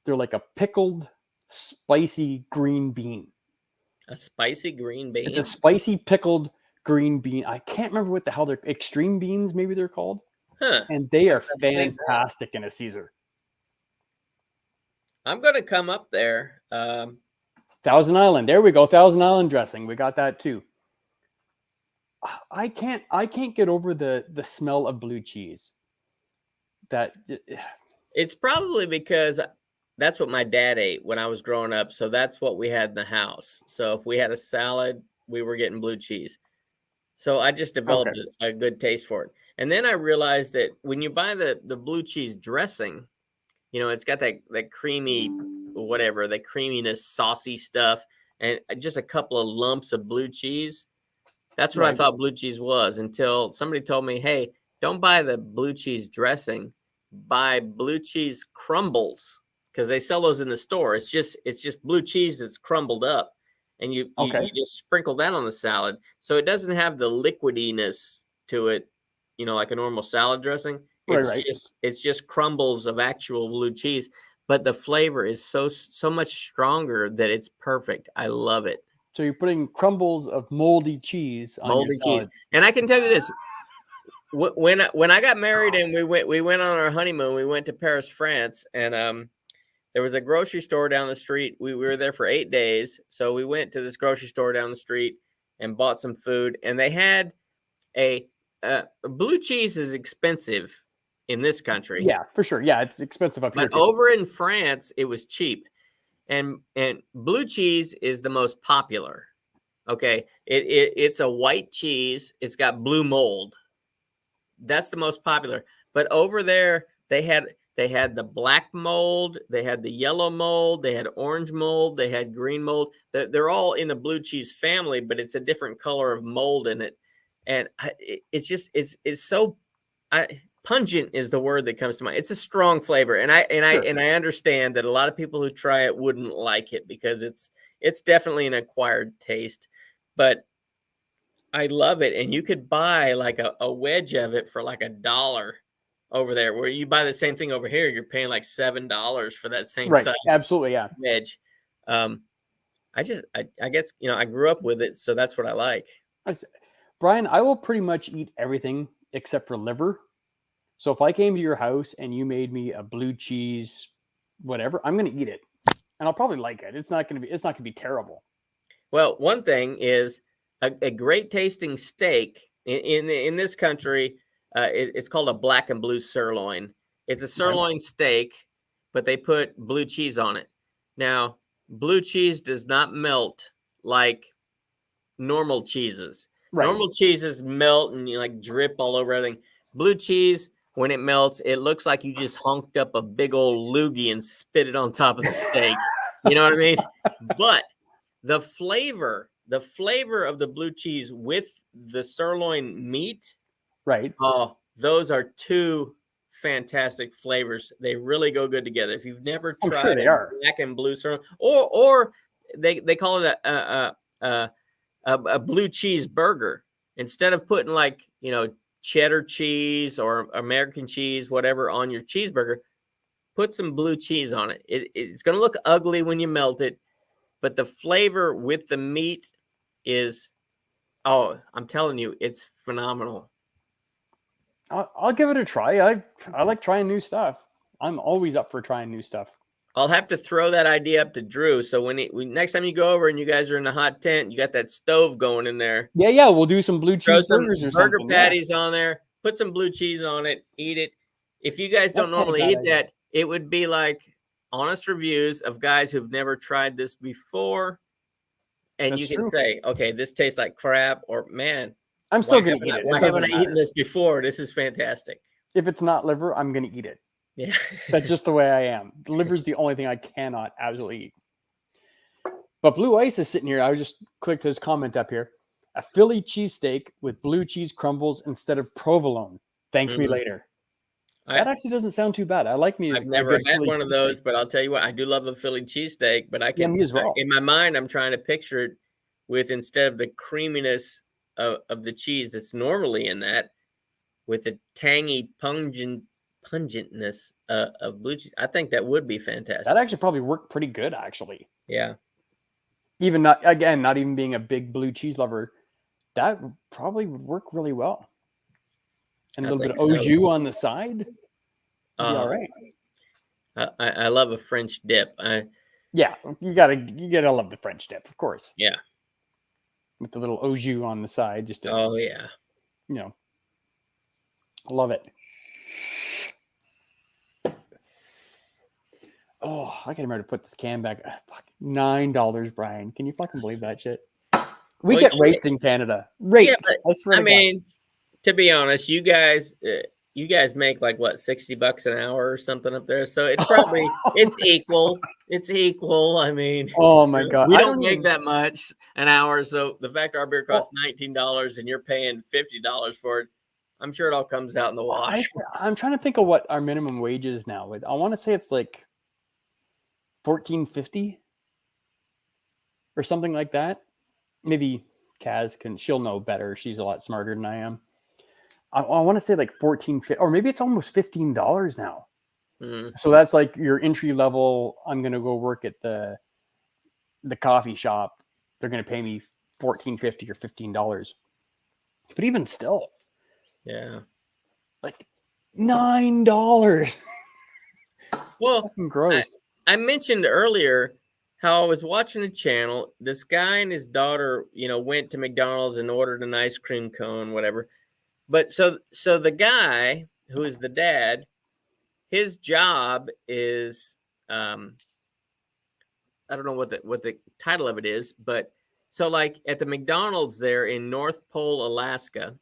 They're like a pickled, spicy green bean. A spicy green bean. It's a spicy pickled green bean. I can't remember what the hell they're. Extreme beans, maybe they're called. Huh. And they are fantastic in a Caesar. I'm going to come up there. Thousand Island. There we go. Thousand Island dressing. We got that too. I can't get over the smell of blue cheese. That It's probably because that's what my dad ate when I was growing up. So that's what we had in the house. So if we had a salad, we were getting blue cheese. So I just developed a good taste for it. And then I realized that when you buy the blue cheese dressing, it's got that creamy, whatever, the creaminess, saucy stuff, and just a couple of lumps of blue cheese. That's what I thought blue cheese was until somebody told me, hey, don't buy the blue cheese dressing, buy blue cheese crumbles, because they sell those in the store. It's just blue cheese that's crumbled up, and you just sprinkle that on the salad. So it doesn't have the liquidiness to it, like a normal salad dressing. It's just crumbles of actual blue cheese, but the flavor is so much stronger that it's perfect. I love it. So you're putting crumbles of moldy cheese on your salad. And I can tell you this: when I got married and we went on our honeymoon, we went to Paris, France, and there was a grocery store down the street. We were there for 8 days, so we went to this grocery store down the street and bought some food. And they had a blue cheese is expensive in this country. Yeah, for sure. Yeah, it's expensive up here. But over in France, it was cheap. And blue cheese is the most popular. Okay, it's a white cheese. It's got blue mold. That's the most popular. But over there, they had the black mold, they had the yellow mold, they had orange mold, they had green mold. They're all in the blue cheese family, but it's a different color of mold in it. And it's so pungent is the word that comes to mind. It's a strong flavor, and I understand that a lot of people who try it wouldn't like it because it's definitely an acquired taste, but I love it. And you could buy like a wedge of it for like $1 over there, where you buy the same thing over here, you're paying like $7 for that same size. Absolutely, yeah. Wedge. I guess I grew up with it, so that's what I like. Brian, I will pretty much eat everything except for liver. So if I came to your house and you made me a blue cheese, whatever, I'm going to eat it, and I'll probably like it. It's not going to be terrible. Well, one thing is a great tasting steak in this country. It's called a black and blue sirloin. It's a sirloin steak, but they put blue cheese on it. Now, blue cheese does not melt like normal cheeses. Right. Normal cheeses melt and like drip all over everything. Blue cheese, when it melts, it looks like you just honked up a big old loogie and spit it on top of the steak. You know what I mean? But the flavor of the blue cheese with the sirloin meat, right? Oh, those are two fantastic flavors. They really go good together. If you've never tried black and blue sirloin, or they call it a blue cheese burger, instead of putting like cheddar cheese or American cheese, whatever, on your cheeseburger, put some blue cheese on it. It's going to look ugly when you melt it, but the flavor with the meat is, I'm telling you, it's phenomenal. I'll give it a try. I like trying new stuff. I'm always up for trying new stuff. I'll have to throw that idea up to Drew. So when next time you go over and you guys are in the hot tent, you got that stove going in there. Yeah, we'll do some blue cheese burgers or burger something. Patties on there. Put some blue cheese on it. Eat it. If you guys don't normally eat that, it would be like honest reviews of guys who've never tried this before, and you can say, "Okay, this tastes like crap," or "Man, I'm still going to eat it. Why haven't I eaten this before? This is fantastic." If it's not liver, I'm going to eat it. Yeah, that's just the way I am. Liver's the only thing I cannot absolutely eat. But Blue Ice is sitting here. I just clicked his comment up here. A Philly cheesesteak with blue cheese crumbles instead of provolone. Thank me later. That actually doesn't sound too bad. I like me. I've never had one of those, but I'll tell you what, I do love a Philly cheesesteak. But I can, me as well. In my mind, I'm trying to picture it with, instead of the creaminess of the cheese that's normally in that, with the tangy, pungentness of blue cheese. I think that would be fantastic. That actually probably worked pretty good, actually. Yeah. Even not even being a big blue cheese lover, that probably would work really well. And a little bit of au jus on the side. All right. I love a French dip. Yeah, you gotta love the French dip, of course. Yeah. with the little au jus on the side, just to, Oh yeah. you know, love it. Oh, I can remember to put this can back. Fuck, $9, Brian. Can you fucking believe that shit? We Well, get yeah. raped in Canada. Raped. Yeah, but, I swear I to God. mean, to be honest, you guys make like what, $60 an hour or something up there. So it's probably it's equal. It's equal. I mean, Oh my God. we I don't don't make even- that much an hour. So the fact our beer costs $19 and you're paying $50 for it, I'm sure it all comes out in the wash. I'm trying to think of what our minimum wage is now. I want to say it's like $14.50 or something like that. Maybe Kaz she'll know better. She's a lot smarter than I am. I want to say like $14.50, or maybe it's almost $15 now. Mm. So that's like your entry level. I'm gonna go work at the coffee shop. They're gonna pay me $14.50 or $15. But even still, Yeah. like $9. Well, Fucking gross. I mentioned earlier how I was watching a channel. This guy and his daughter, went to McDonald's and ordered an ice cream cone, whatever. But so the guy who is the dad, his job is I don't know what the title of it is, but so like at the McDonald's there in North Pole, Alaska,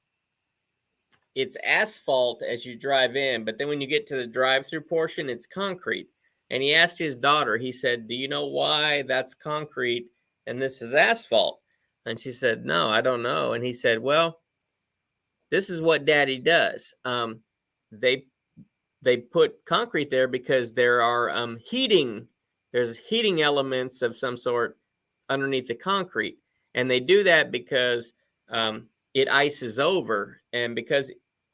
it's asphalt as you drive in, but then when you get to the drive-through portion, it's concrete. And he asked his daughter, he said, "Do you know why that's concrete and this is asphalt?" And she said, "No, I don't know." And he said, "Well, this is what Daddy does. They put concrete there because there are there's heating elements of some sort underneath the concrete. And they do that because it ices over. And because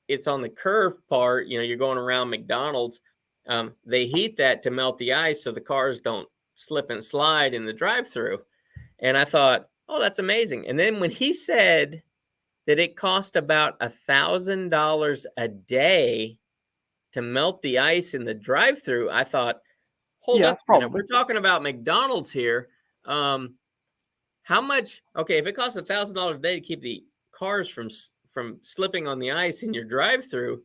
it's on the curved part, you're going around McDonald's, they heat that to melt the ice so the cars don't slip and slide in the drive-through." And I thought, oh, that's amazing. And then when he said that it cost about $1,000 a day to melt the ice in the drive-through, I thought, hold up a minute. We're talking about McDonald's here. How much? Okay, if it costs $1,000 a day to keep the cars from slipping on the ice in your drive-through,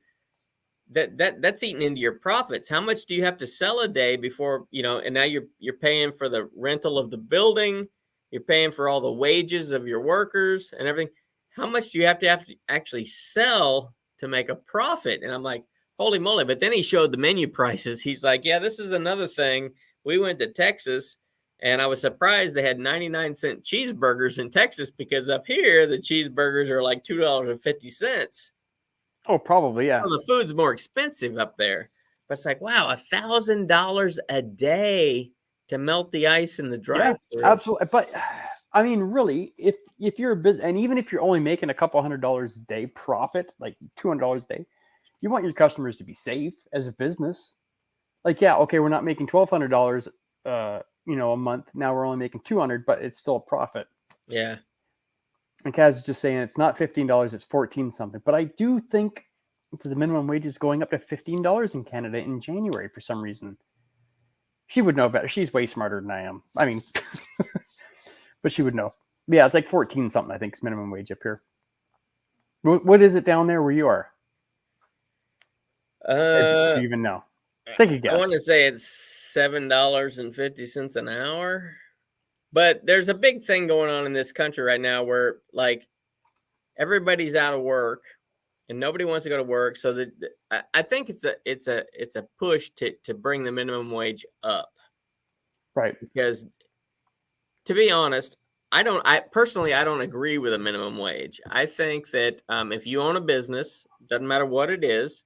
that's eating into your profits. How much do you have to sell a day before and now you're paying for the rental of the building, you're paying for all the wages of your workers and everything. How much do you have to actually sell to make a profit? And I'm like, holy moly. But then he showed the menu prices. He's like, yeah, this is another thing. We went to Texas and I was surprised they had 99-cent cheeseburgers in Texas, because up here the cheeseburgers are like $2.50. Oh, probably, yeah. So the food's more expensive up there. But it's like, wow, $1,000 a day to melt the ice in the drive-thru. Yeah, absolutely. But I mean, really, if you're a business, and even if you're only making a couple $100 a day profit, like $200 a day, you want your customers to be safe as a business. Like, yeah, okay, we're not making $1,200, a month. Now we're only making $200, but it's still a profit. Yeah. And Kaz is just saying it's not $15, it's 14 something. But I do think the minimum wage is going up to $15 in Canada in January for some reason. She would know better. She's way smarter than I am. I mean, but she would know. Yeah, it's like 14 something, I think, is minimum wage up here. What is it down there where you are? Or do you even know? Take a guess. I want to say it's $7.50 an hour. But there's a big thing going on in this country right now where, like, everybody's out of work and nobody wants to go to work. So I think it's a push to bring the minimum wage up. Right. Because, to be honest, I personally don't agree with a minimum wage. I think that if you own a business, doesn't matter what it is,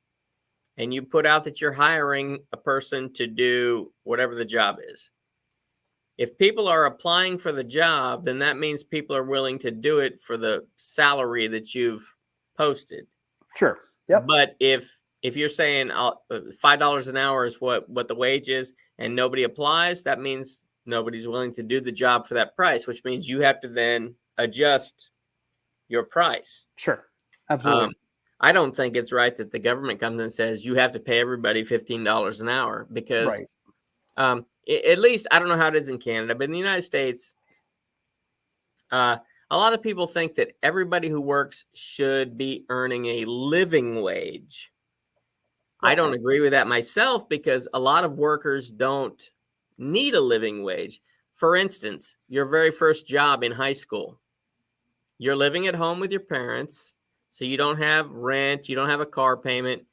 and you put out that you're hiring a person to do whatever the job is, if people are applying for the job, then that means people are willing to do it for the salary that you've posted. Sure. Yep. But if you're saying $5 an hour is what the wage is, and nobody applies, that means nobody's willing to do the job for that price, which means you have to then adjust your price. Sure. Absolutely. I don't think it's right that the government comes and says you have to pay everybody $15 an hour, because at least, I don't know how it is in Canada, but in the United States, a lot of people think that everybody who works should be earning a living wage. I don't agree with that myself because a lot of workers don't need a living wage. For instance, your very first job in high school, you're living at home with your parents, so you don't have rent, you don't have a car payment.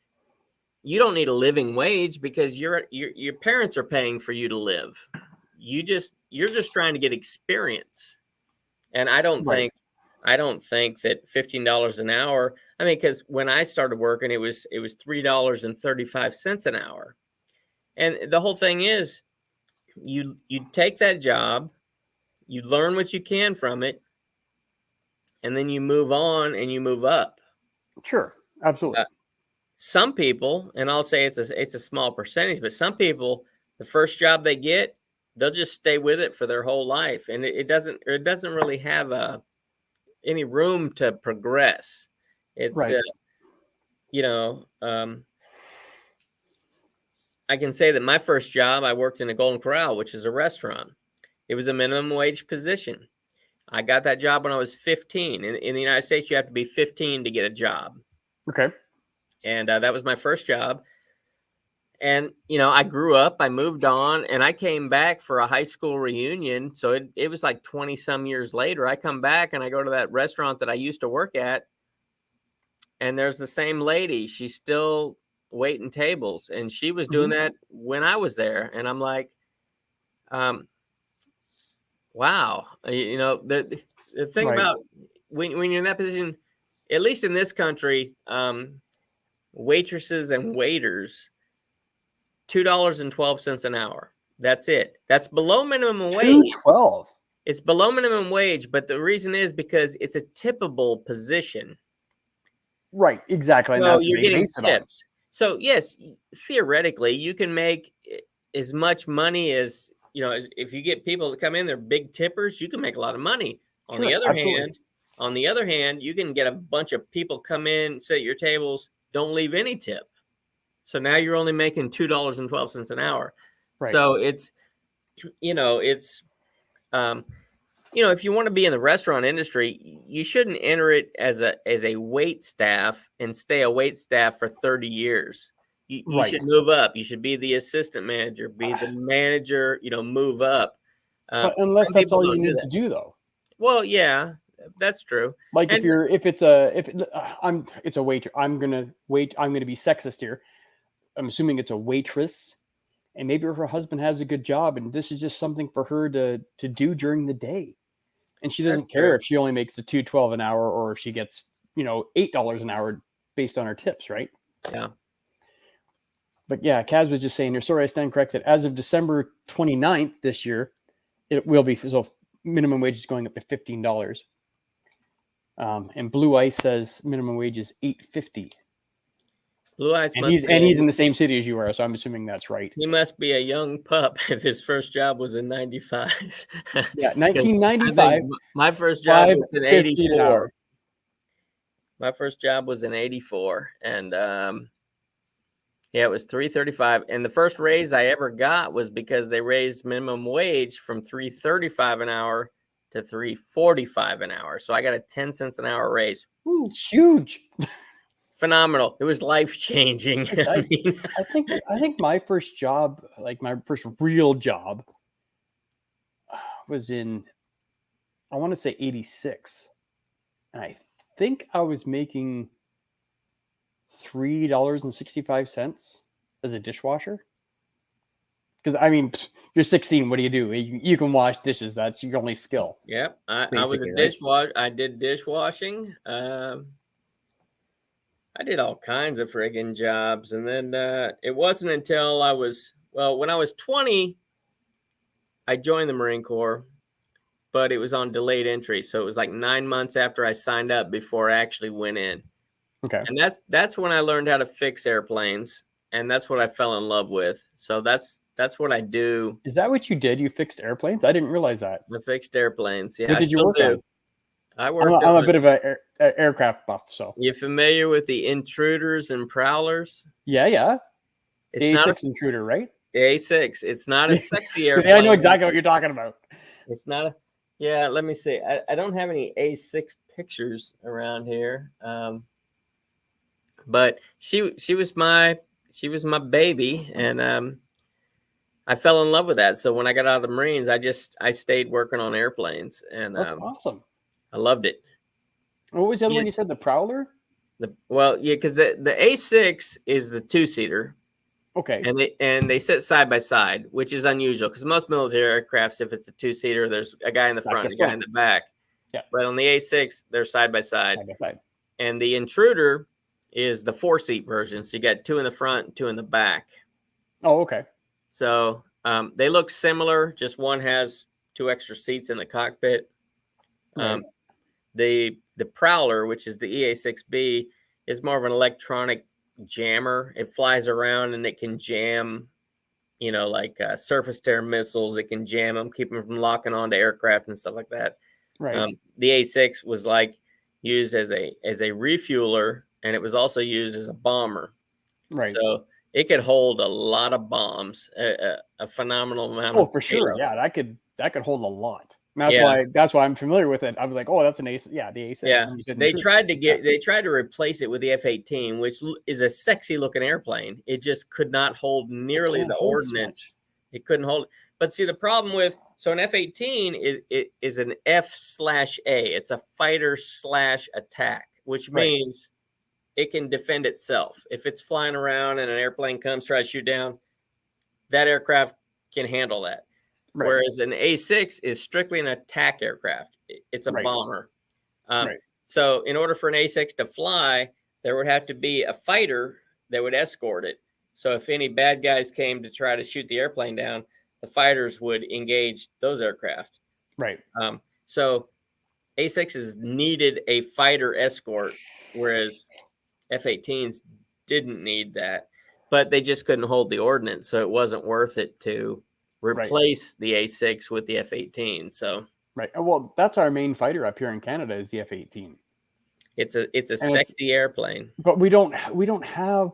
You don't need a living wage because your parents are paying for you to live. You're just trying to get experience. And I don't think that $15 an hour. I mean, because when I started working, it was $3.35 an hour. And the whole thing is you take that job, you learn what you can from it, and then you move on and you move up. Sure, absolutely. Some people, and I'll say it's a small percentage, but some people, the first job they get, they'll just stay with it for their whole life, and it doesn't really have any room to progress. It's Right. I can say that my first job, I worked in a Golden Corral, which is a restaurant. It was a minimum wage position. I got that job when I was 15. In the United States, you have to be 15 to get a job. Okay. And that was my first job. And, I grew up, I moved on, and I came back for a high school reunion. So it was like 20 some years later. I come back and I go to that restaurant that I used to work at. And there's the same lady. She's still waiting tables. And she was doing that when I was there. And I'm like, wow. The thing about when you're in that position, at least in this country, waitresses and waiters, $2.12 an hour. That's it. That's below minimum wage. $2.12. It's below minimum wage, but the reason is because it's a tippable position. Right, exactly. So you're getting tips. So yes, theoretically, you can make as much money as if you get people to come in, they're big tippers. You can make a lot of money. On the other hand, you can get a bunch of people come in, sit at your tables, don't leave any tip. So now you're only making $2.12 an hour. Right. So it's if you want to be in the restaurant industry, you shouldn't enter it as a wait staff and stay a wait staff for 30 years. You should move up. You should be the assistant manager, be the manager, move up. But unless that's all you need to do, though. Well, yeah, that's true. Like it's a waiter. I'm gonna be sexist here. I'm assuming it's a waitress, and maybe her husband has a good job, and this is just something for her to do during the day, and she doesn't care if she only makes the $2.12 an hour or if she gets $8 an hour based on her tips, right? Yeah. But yeah, Kaz was just saying here. Sorry, I stand corrected. As of December 29th this year, it will be so minimum wage is going up to $15. And Blue Ice says minimum wage is $8.50. Blue Ice, and he's in the same city as you are, so I'm assuming that's right. He must be a young pup if his first job was in 95. Yeah, 1995. My first job was in 84. My first job was in 84, and it was $3.35. And the first raise I ever got was because they raised minimum wage from $3.35 an hour to $3.45 an hour. So I got a 10 cents an hour raise. Ooh, it's huge. Phenomenal. It was life-changing. I think my first job, like my first real job, was in, I want to say 86. And I think I was making $3.65 as a dishwasher. Because you're 16. What do? You can wash dishes. That's your only skill. Yep. I was a dishwasher. Right? I did dishwashing. I did all kinds of friggin' jobs. And then it wasn't until when I was 20, I joined the Marine Corps, but it was on delayed entry. So it was like 9 months after I signed up before I actually went in. Okay. And that's when I learned how to fix airplanes. And that's what I fell in love with. So that's what I do. Is that what you did? You fixed airplanes? I didn't realize that. I fixed airplanes. Yeah. What did you work on? I worked. I'm a bit of an aircraft buff, so. You familiar with the Intruders and Prowlers? Yeah. It's A6 not Intruder, right? A6. It's not a sexy airplane. I know exactly what you're talking about. It's not Yeah, let me see. I don't have any A6 pictures around here, but she was my baby, and I fell in love with that. So when I got out of the Marines, I stayed working on airplanes, and That's awesome. I loved it. What was the other Yeah. one you said? The Prowler? Because the A6 is the 2-seater. Okay. And they sit side by side, which is unusual because most military aircrafts, if it's a 2-seater, there's a guy in the Back front, to a guy in front. the back. Yeah. But on the A6, they're side by side. Side by side. And the Intruder is the 4-seat version. So you got 2 in the front, 2 in the back. Oh, okay. So they look similar. Just one has 2 extra seats in the cockpit. Right. The Prowler, which is the EA6B, is more of an electronic jammer. It flies around and it can jam, like surface to air missiles. It can jam them, keep them from locking onto aircraft and stuff like that. Right. The A6 was used as a refueler, and it was also used as a bomber. Right. So it could hold a lot of bombs, a phenomenal amount. Oh, of for sure. payload. Yeah, that could hold a lot. And Yeah. that's why I'm familiar with it. I was like, oh, that's an A6. Yeah, the A6. Yeah, And you said they Intruder. tried to replace it with the F-18, which is a sexy looking airplane. It just could not hold nearly can't the hold as ordnance. It couldn't hold. But see, the problem with an F-18 is an F/A. It's a fighter/attack, which Right. means it can defend itself. If it's flying around and an airplane comes, try to shoot down, that aircraft can handle that. Right. Whereas an A6 is strictly an attack aircraft. It's a Right. bomber. Right. So in order for an A6 to fly, there would have to be a fighter that would escort it. So if any bad guys came to try to shoot the airplane down, the fighters would engage those aircraft. Right. So A6s needed a fighter escort, whereas F-18s didn't need that. But they just couldn't hold the ordnance, so it wasn't worth it to replace the A6 with the F-18. So Right. Well, that's our main fighter up here in Canada is the F-18. it's a sexy airplane. But we don't have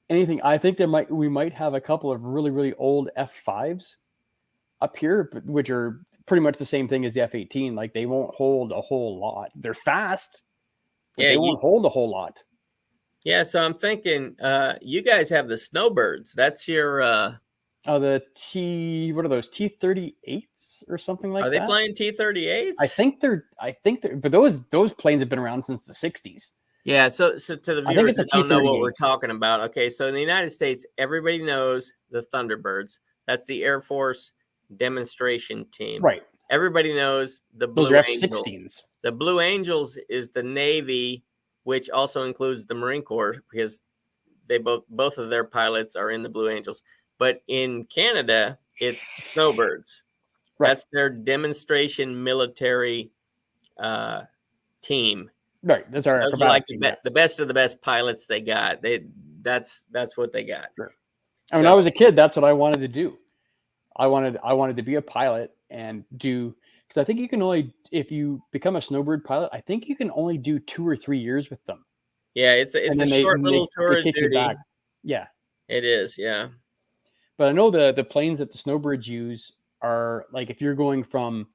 anything. I think we might have a couple of really, really old F5s up here, which are pretty much the same thing as the F-18. Like they won't hold a whole lot. They're fast, but they won't hold a whole lot. Yeah, so I'm thinking you guys have the Snowbirds. That's your what are those, T-38s or something like that? Are they flying T-38s? I think they're but those planes have been around since the 60s. Yeah, so to the I think viewers it's that a don't know what T-38. we're talking about, okay, so in the United States, everybody knows the Thunderbirds. That's the Air Force demonstration team. Right. Everybody knows the Blue Those are Angels. F-16s. The Blue Angels is the Navy, which also includes the Marine Corps because they both of their pilots are in the Blue Angels. But in Canada, it's Snowbirds. Right. That's their demonstration military team. Right. That's our Those are like team. the best of the best pilots they got. That's what they got. Sure. And when I was a kid, that's what I wanted to do. I wanted to be a pilot and do, because I think you can only, if you become a Snowbird pilot, I think you can only do 2 or 3 years with them. Yeah, it's a short little tour of kick you duty. back. Yeah. It is, yeah. But I know the planes that the Snowbirds use are like, if you're going from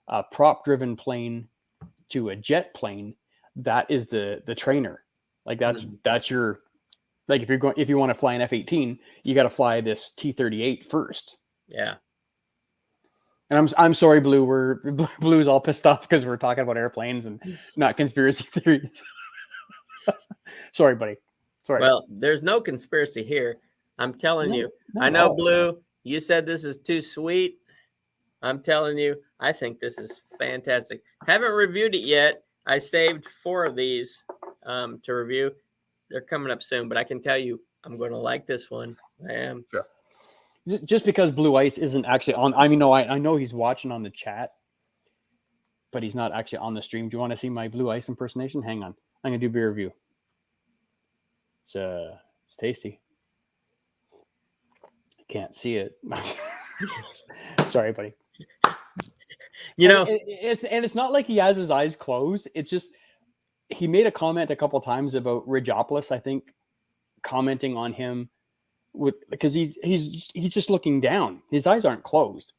a prop driven plane to a jet plane, that is the trainer. Like that's your, like if you want to fly an F-18, you got to fly this T-38 first. Yeah. And I'm sorry, Blue. Blue's all pissed off because we're talking about airplanes and not conspiracy theories. Sorry, buddy. Sorry. Well, there's no conspiracy here. I'm telling you. not I at know, all. Blue, you said this is too sweet. I'm telling you, I think this is fantastic. Haven't reviewed it yet. I saved 4 of these to review. They're coming up soon, but I can tell you I'm going to like this one. I am. Sure. Just because Blue Ice isn't actually on, I mean, no, I know he's watching on the chat, but he's not actually on the stream. Do you want to see my Blue Ice impersonation? Hang on. I'm going to do beer review. It's tasty. I can't see it. Sorry, buddy. You know, it's not like he has his eyes closed. It's just, he made a comment a couple times about Ridgeopolis, I think, commenting on him because he's just looking down. His eyes aren't closed.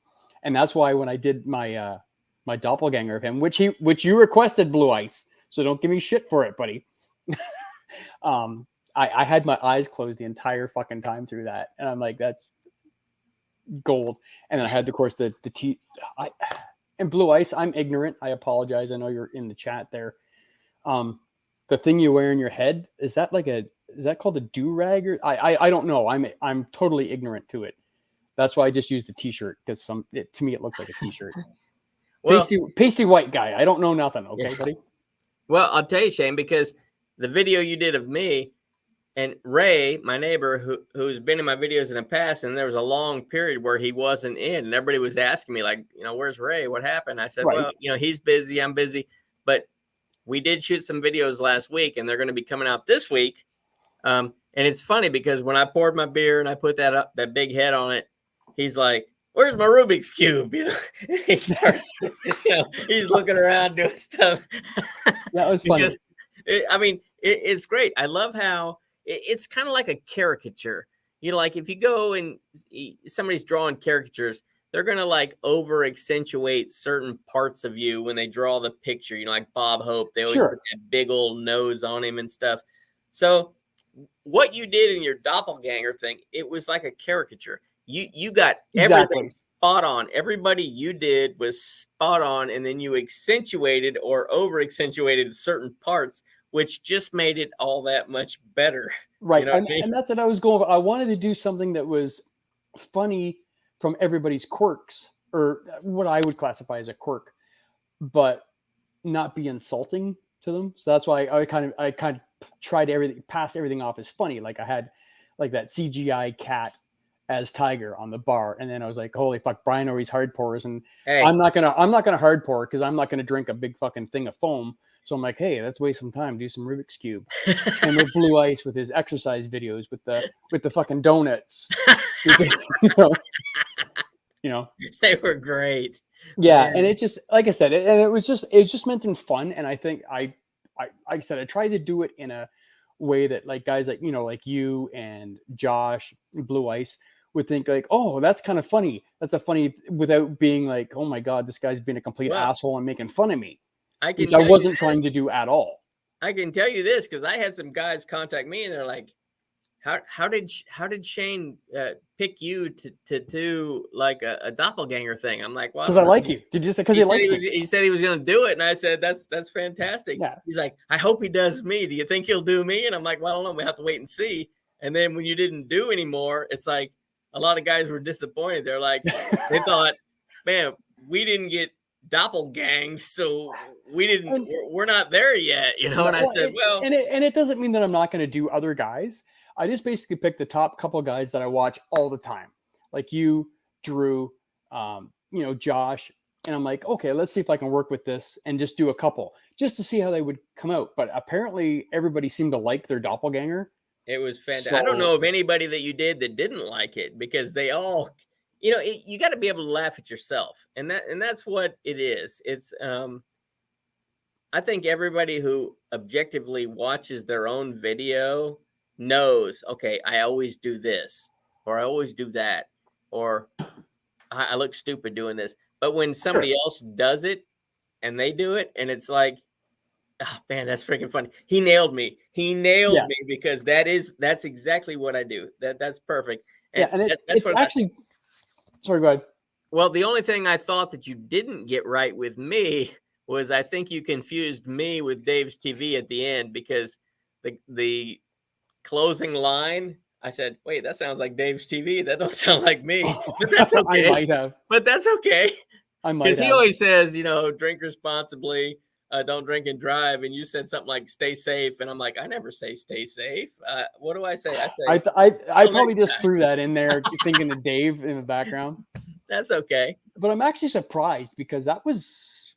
And that's why when I did my my doppelganger of him, which you requested, Blue Ice, so don't give me shit for it, buddy. I had my eyes closed the entire fucking time through that, and I'm like, that's gold. And then I had, of course, the and Blue Ice. I'm ignorant. I apologize. I know you're in the chat there. The thing you wear in your head, is that called a do-rag? Or I don't know. I'm totally ignorant to it. That's why I just used the t-shirt, because to me it looks like a t-shirt. Well, pasty white guy. I don't know nothing. Okay, yeah. buddy. Well, I'll tell you, Shane, because the video you did of me and Ray, my neighbor, who's been in my videos in the past, and there was a long period where he wasn't in, and everybody was asking me, like, where's Ray? What happened? I said, Right. well, he's busy. I'm busy. But we did shoot some videos last week, and they're going to be coming out this week. And it's funny because when I poured my beer and I put that big head on it, he's like, where's my Rubik's Cube? He starts, he's looking around doing stuff. That was funny. Because, it's great. I love how it's kind of like a caricature. Like if you go and somebody's drawing caricatures, they're going to like over accentuate certain parts of you when they draw the picture, like Bob Hope, they always put that big old nose on him and stuff. So what you did in your doppelganger thing, it was like a caricature. You got everything spot on. Everybody you did was spot on. And then you accentuated or over accentuated certain parts, which just made it all that much better. Right. And that's what I was going for. I wanted to do something that was funny from everybody's quirks, or what I would classify as a quirk, but not be insulting to them. So that's why I kind of tried pass everything off as funny. Like I had like that CGI cat as Tiger on the bar, and then I was like, holy fuck, Brian always hard pours, and hey, I'm not gonna hard pour because I'm not gonna drink a big fucking thing of foam. So I'm like, hey, let's waste some time, do some Rubik's Cube. And with Blue Ice with his exercise videos with the fucking donuts. They were great. Yeah, and it just, like I said, it was just meant in fun. And I think I said I tried to do it in a way that like guys like like you and Josh, Blue Ice would think like, oh, that's kind of funny. That's a funny, without being like, oh my god, this guy's being a complete asshole and making fun of me. I wasn't trying to do at all. I can tell you this because I had some guys contact me and they're like, how did Shane pick you to do like a doppelganger thing? I'm like, well, because I like you. Did you say because he likes you? He said he was going to do it, and I said that's fantastic. Yeah. He's like, I hope he does me. Do you think he'll do me? And I'm like, well, I don't know. We have to wait and see. And then when you didn't do anymore, it's like a lot of guys were disappointed. They're like, they thought, man, we didn't get doppelganged, so we're not there yet, And I said, well, and it doesn't mean that I'm not going to do other guys. I just basically picked the top couple of guys that I watch all the time, like you, Drew, Josh, and I'm like, okay, let's see if I can work with this and just do a couple just to see how they would come out. But apparently, everybody seemed to like their doppelganger. It was fantastic. So, I don't know of anybody that you did that didn't like it because they all. You got to be able to laugh at yourself, and that's what it is. It's I think everybody who objectively watches their own video knows, okay, I always do this, or I always do that, or I look stupid doing this. But when somebody else does it, and they do it, and it's like, oh man, that's freaking funny. He nailed me. He nailed me because that's exactly what I do. That's perfect. And it's actually. Sorry, go ahead. Well, the only thing I thought that you didn't get right with me was I think you confused me with Dave's TV at the end because the closing line, I said, wait, that sounds like Dave's TV. That don't sound like me. But that's okay. I might have. But that's okay. I might have. Because he always says, drink responsibly, don't drink and drive. And you said something like stay safe. And I'm like, I never say stay safe. What do I say? I say I probably just threw that in there thinking of Dave in the background. That's okay. But I'm actually surprised because that was,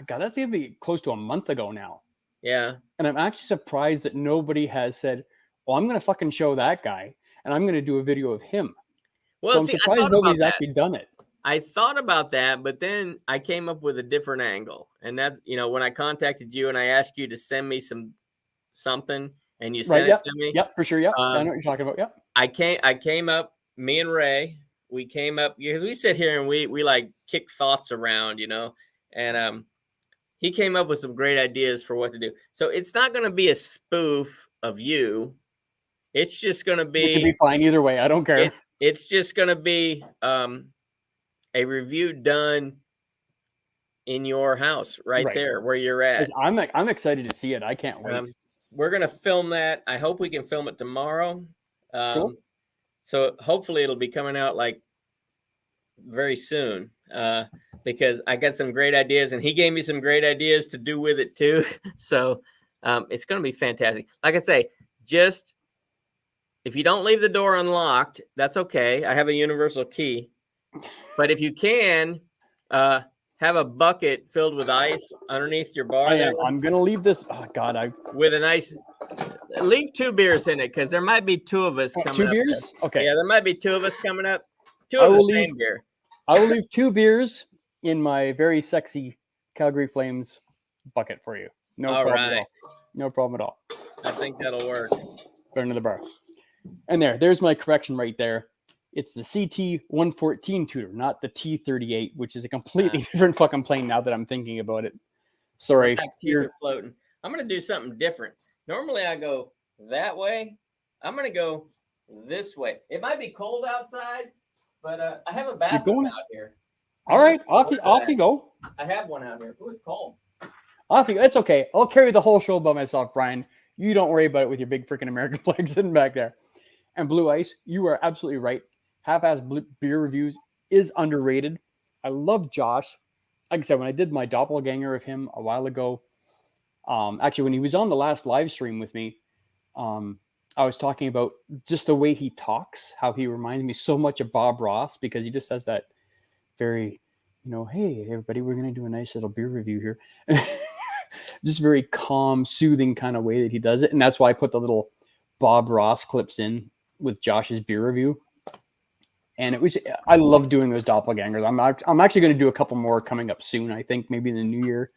God, that's going to be close to a month ago now. Yeah. And I'm actually surprised that nobody has said, well, I'm going to fucking show that guy and I'm going to do a video of him. Well, so I'm surprised nobody's actually done it. I thought about that, but then I came up with a different angle. And that's, when I contacted you and I asked you to send me something and you sent it to me. Yep, for sure. Yep. I know what you're talking about. Yep. I came up, me and Ray, we came up because we sit here and we like kick thoughts around, and he came up with some great ideas for what to do. So it's not going to be a spoof of you. It's just going to It should be be fine either way. I don't care. it's just going to be a review done in your house right there where you're at. 'Cause I'm excited to see it. I can't wait. We're going to film that. I hope we can film it tomorrow. Cool. So hopefully it'll be coming out like very soon because I got some great ideas and he gave me some great ideas to do with it too. So it's going to be fantastic. Like I say, just if you don't leave the door unlocked, that's okay. I have a universal key. But if you can, have a bucket filled with ice underneath your bar. I'm going to leave this. Oh, God. With a nice, leave 2 beers in it because there might be 2 of us coming 2 up. beers? Okay. Yeah, there might be 2 of us coming up. 2 of the same beer. I will leave 2 beers in my very sexy Calgary Flames bucket for you. No problem at all. No problem at all. I think that'll work. Burn to the bar. And there's my correction right there. It's the CT-114 tutor, not the T-38, which is a completely different fucking plane now that I'm thinking about it. Sorry. You're floating. I'm going to do something different. Normally I go that way. I'm going to go this way. It might be cold outside, but I have a bathroom out here. All right. Off you go. I have one out here. Ooh, it's cold. Off you go. It's okay. I'll carry the whole show by myself, Brian. You don't worry about it with your big freaking American flag sitting back there. And Blue Ice, you are absolutely right. Half-ass beer reviews is underrated. I love Josh. Like I said, when I did my doppelganger of him a while ago, actually when he was on the last live stream with me, I was talking about just the way he talks, how he reminds me so much of Bob Ross because he just has that very, hey everybody, we're going to do a nice little beer review here. Just very calm, soothing kind of way that he does it. And that's why I put the little Bob Ross clips in with Josh's beer review. And I love doing those doppelgangers. I'm actually going to do a couple more coming up soon. I think maybe in the new year,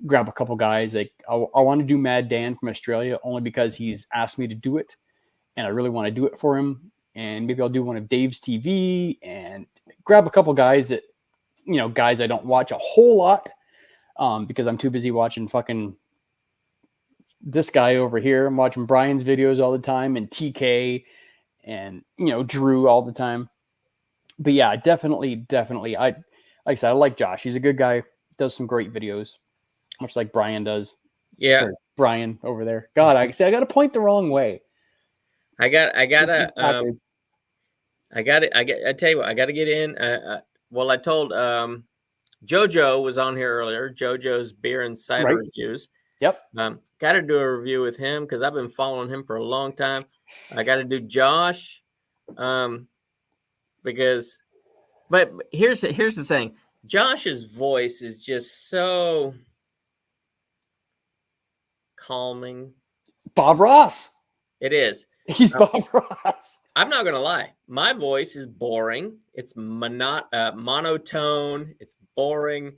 grab a couple guys. Like I want to do Mad Dan from Australia only because he's asked me to do it. And I really want to do it for him. And maybe I'll do one of Dave's TV and grab a couple guys that, guys I don't watch a whole lot because I'm too busy watching fucking this guy over here. I'm watching Brian's videos all the time and TK and Drew all the time. But yeah, definitely like I said, I like Josh. He's a good guy, does some great videos, much like Brian does. Yeah. Sorry, Brian over there. God, I got to point the wrong way. I tell you what, I got to get in. I told Jojo was on here earlier. Jojo's beer and cider reviews. Yep. Got to do a review with him because I've been following him for a long time. I got to do Josh, but here's the thing. Josh's voice is just so calming. Bob Ross. It is. He's Bob Ross. I'm not gonna lie. My voice is boring. It's monotone. It's boring.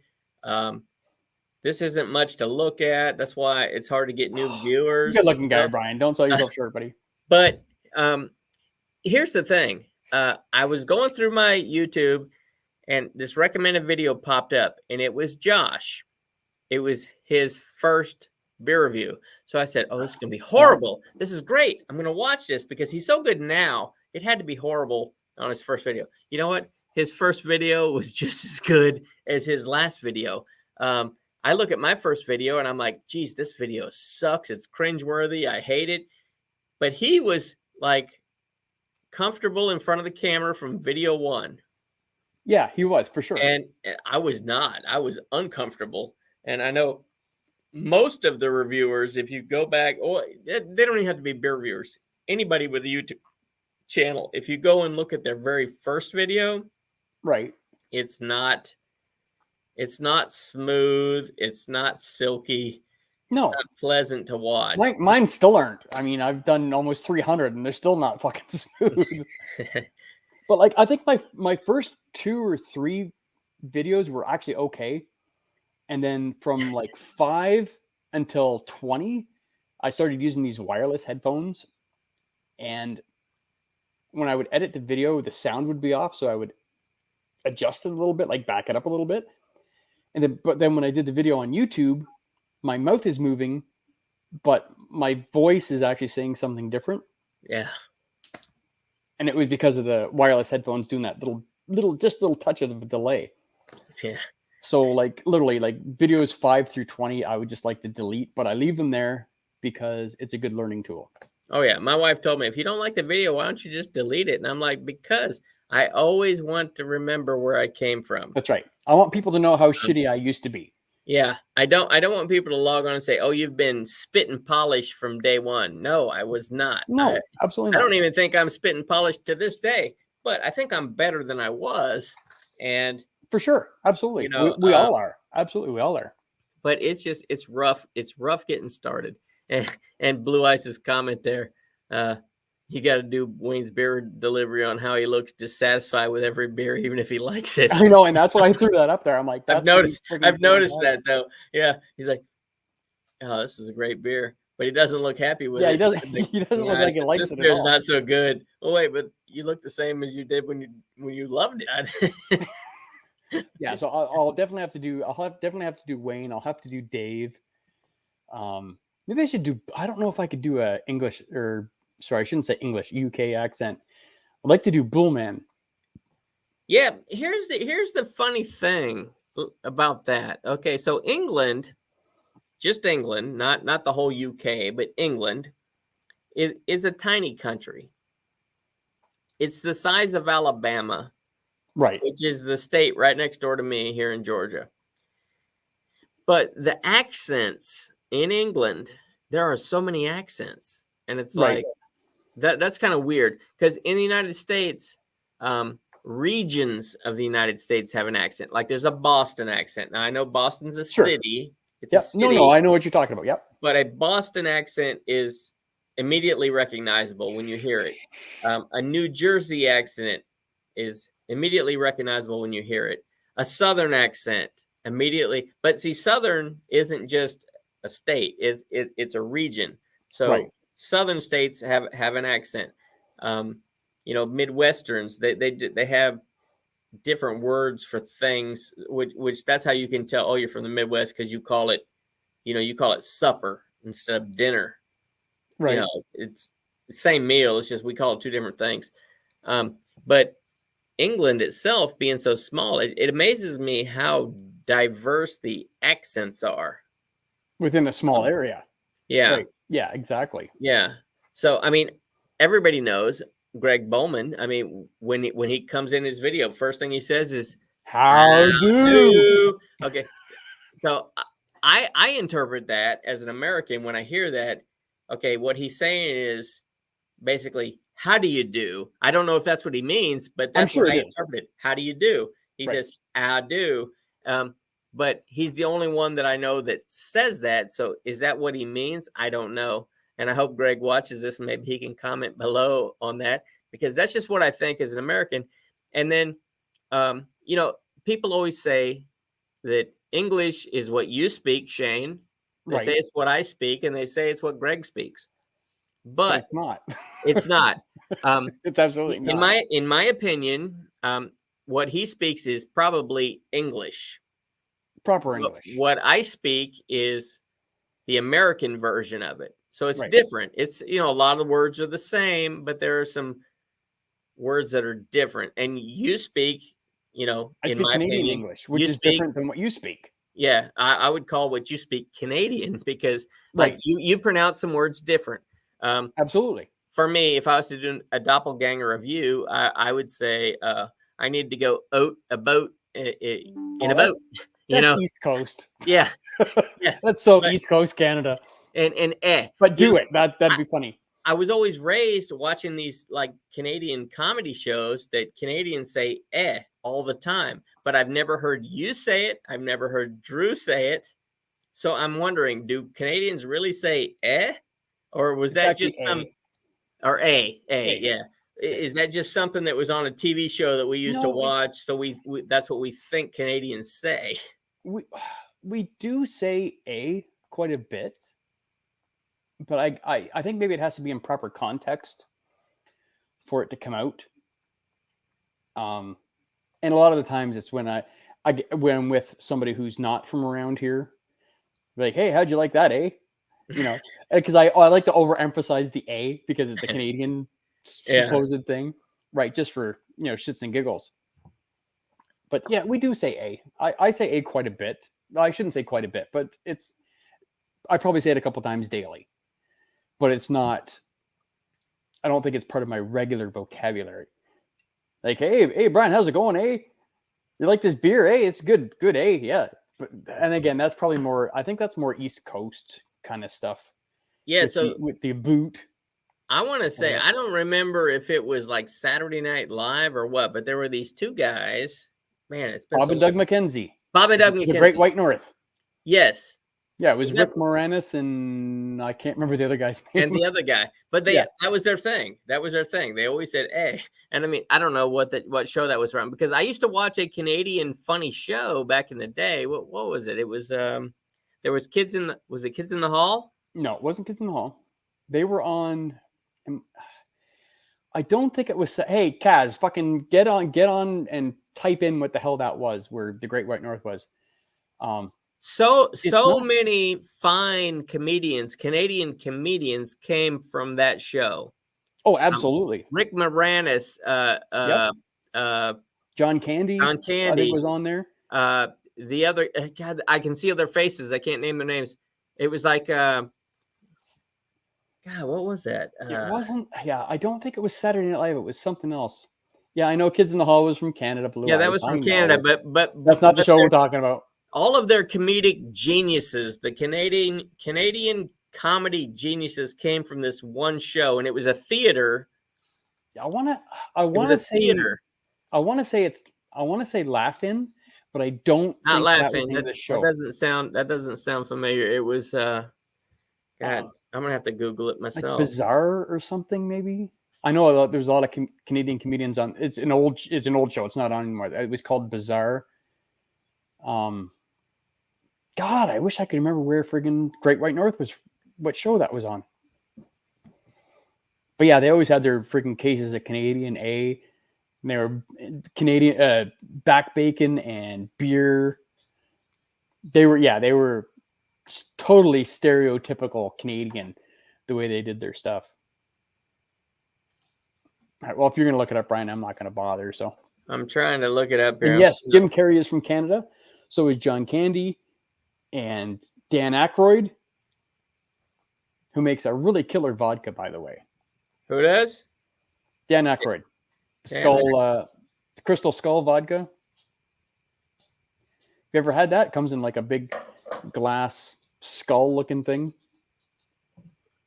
This isn't much to look at. That's why it's hard to get new viewers. Good looking guy, Brian. Don't sell yourself short, buddy. But here's the thing. I was going through my YouTube and this recommended video popped up and it was Josh. It was his first beer review. So I said, this is going to be horrible. This is great. I'm going to watch this because he's so good now. It had to be horrible on his first video. You know what? His first video was just as good as his last video. I look at my first video and I'm like, geez, this video sucks. It's cringeworthy. I hate it. But he was like comfortable in front of the camera from video 1. Yeah, he was for sure. And I was not. I was uncomfortable. And I know most of the reviewers, if you go back, they don't even have to be beer reviewers. Anybody with a YouTube channel, if you go and look at their very first video, right, it's not smooth. It's not silky. No, it's not pleasant to watch. Mine still aren't. I mean, I've done almost 300 and they're still not fucking smooth. But like, I think my first 2 or 3 videos were actually okay. And then from like 5 until 20, I started using these wireless headphones. And when I would edit the video, the sound would be off. So I would adjust it a little bit, like back it up a little bit. But then when I did the video on YouTube, my mouth is moving, but my voice is actually saying something different. Yeah. And it was because of the wireless headphones doing that little touch of the delay. Yeah. So like literally like videos 5 through 20, I would just like to delete, but I leave them there because it's a good learning tool. Oh yeah. My wife told me, if you don't like the video, why don't you just delete it? And I'm like, because I always want to remember where I came from. That's right. I want people to know how shitty I used to be. Yeah. I don't want people to log on and say, oh, you've been spit and polished from day one. No, I was not. No, absolutely I not. don't even think I'm spit and polished to this day, but I think I'm better than I was. And For sure. Absolutely. You know, we all are. Absolutely. We all are. but it's rough. It's rough getting started. And Blue Ice's comment there, you got to do Wayne's beer delivery on how he looks dissatisfied with every beer, even if he likes it. I know. And that's why I threw that up there. I'm like, I've noticed that though. Yeah. He's like, oh, this is a great beer, but he doesn't look happy with Yeah, it. he doesn't. He doesn't look like he likes this it at beer's all. not so good. Oh wait, but you look the same as you did when you loved it. Yeah, so I'll definitely have to do. Definitely have to do Wayne. I'll have to do Dave. Maybe I should do. I don't know if I could do a English or sorry, I shouldn't say English. UK accent. I'd like to do Bullman. Yeah, here's the funny thing about that. Okay, so England, just England, not the whole UK, but England is a tiny country. It's the size of Alabama, Right. which is the state right next door to me here in Georgia. But the accents in England, there are so many accents, and it's Right. like that's kind of weird because in the United States, regions of the United States have an accent. Like there's a Boston accent. Now I know Boston's a Sure. city. It's a Yep. city. No, I know what you're talking about. Yep. But a Boston accent is immediately recognizable when you hear it. A New Jersey accent is immediately recognizable when you hear it. A Southern accent immediately, but see, Southern isn't just a state; it's a region. So Right. Southern states have an accent. Midwesterns they have different words for things, which that's how you can tell. Oh, you're from the Midwest because you call it supper instead of dinner. Right. It's the same meal. It's just we call it two different things. But England itself being so small, it amazes me how diverse the accents are Within a small area. Yeah. Right. Yeah. Exactly. Yeah. So, I mean, everybody knows Greg Bowman. I mean, when he comes in his video, first thing he says is, How do? Okay. So I interpret that as an American when I hear that. Okay. What he's saying is basically, how do you do? I don't know if that's what he means, but I'm that's sure what I it is. interpret it. How do you do? He Right. says, I do. But he's the only one that I know that says that. So is that what he means? I don't know. And I hope Greg watches this and maybe he can comment below on that, because that's just what I think as an American. And then, people always say that English is what you speak, Shane. They Right. say it's what I speak, and they say it's what Greg speaks. But It's not. it's not. It's absolutely not. In my opinion, what he speaks is probably English. Proper English. What I speak is the American version of it. So it's Right. different. It's, a lot of the words are the same, but there are some words that are different. And you speak, I in speak my Canadian opinion, English, which you is speak- different than what you speak. Yeah, I would call what you speak Canadian because like Right. you pronounce some words different. Absolutely. For me, if I was to do a doppelganger of you, I would say I need to go out a boat in a boat. That's East Coast. Yeah. That's so But- East Coast Canada. And But do it. That'd be funny. I was always raised watching these like Canadian comedy shows that Canadians say all the time, but I've never heard you say it. I've never heard Drew say it. So I'm wondering, do Canadians really say or was It's that actually just some or a, A. yeah. Is that just something that was on a TV show that we used to No, it's- watch? So we that's what we think Canadians say. We do say a quite a bit, but I think maybe it has to be in proper context. for it to come out. And a lot of the times it's when when I'm with somebody who's not from around here, like, hey, how'd you like that, eh? You know, because I like to overemphasize the A because it's a Canadian Yeah. supposed thing, right? Just for, you know, shits and giggles. But yeah, we do say A. I say A quite a bit. I shouldn't say quite a bit, but I probably say it a couple times daily. But it's not, I don't think it's part of my regular vocabulary. Like, hey, Brian, how's it going, eh? You like this beer, eh? It's good, eh? Yeah. But, and again, that's probably more, I think that's more East Coast kind of stuff. Yeah. With the boot. I want to say, I don't remember if it was like Saturday Night Live or what, but there were these two guys. Man, it's been Bob so and Doug long. McKenzie. Bob and Doug The McKenzie. Great White North. Yes. Yeah, it was Was that- Rick Moranis and I can't remember the other guy's name. And the other guy, but Yeah. that was their thing. That was their thing. They always said, "Hey," and I mean, I don't know what show that was from because I used to watch a Canadian funny show back in the day. What was it? It was there was Kids in the Hall? No, it wasn't Kids in the Hall. They were on. I don't think it was. Hey, Kaz, fucking get on and type in what the hell that was. Where the Great White North was. So not- many fine comedians, Canadian comedians, came from that show. Oh, absolutely. Rick Moranis, John Candy. John I Candy think was on there. The other, God, I can see their faces. I can't name their names. It was like, God, what was that? It wasn't. Yeah, I don't think it was Saturday Night Live. It was something else. Yeah, I know Kids in the Hall was from Canada. Blue Yeah, that Eyes, was I from know. Canada, but That's not the but show their- we're talking about. all of their comedic geniuses, the Canadian comedy geniuses, came from this one show, and it was a theater. I want It to was a say theater, I want to say Laugh-In, but I don't not think that was laughing. the name of That, the show. that doesn't sound familiar. It was God, I'm gonna have to Google it Like myself. Bizarre or something, maybe. I know there's a lot of Canadian comedians on. It's an old show. It's not on anymore. It was called Bizarre. God, I wish I could remember where friggin' Great White North was. What show that was on. But yeah, they always had their friggin' cases of Canadian A. And they were Canadian back bacon and beer. They were totally stereotypical Canadian the way they did their stuff. All right, well, if you're going to look it up, Brian, I'm not going to bother. So, I'm trying to look it up here. and yes, Jim Carrey is from Canada. So is John Candy and Dan Aykroyd, who makes a really killer vodka, by the way. Who does? Dan Aykroyd, Dan Crystal Skull vodka. Have you ever had that? It comes in like a big glass skull-looking thing.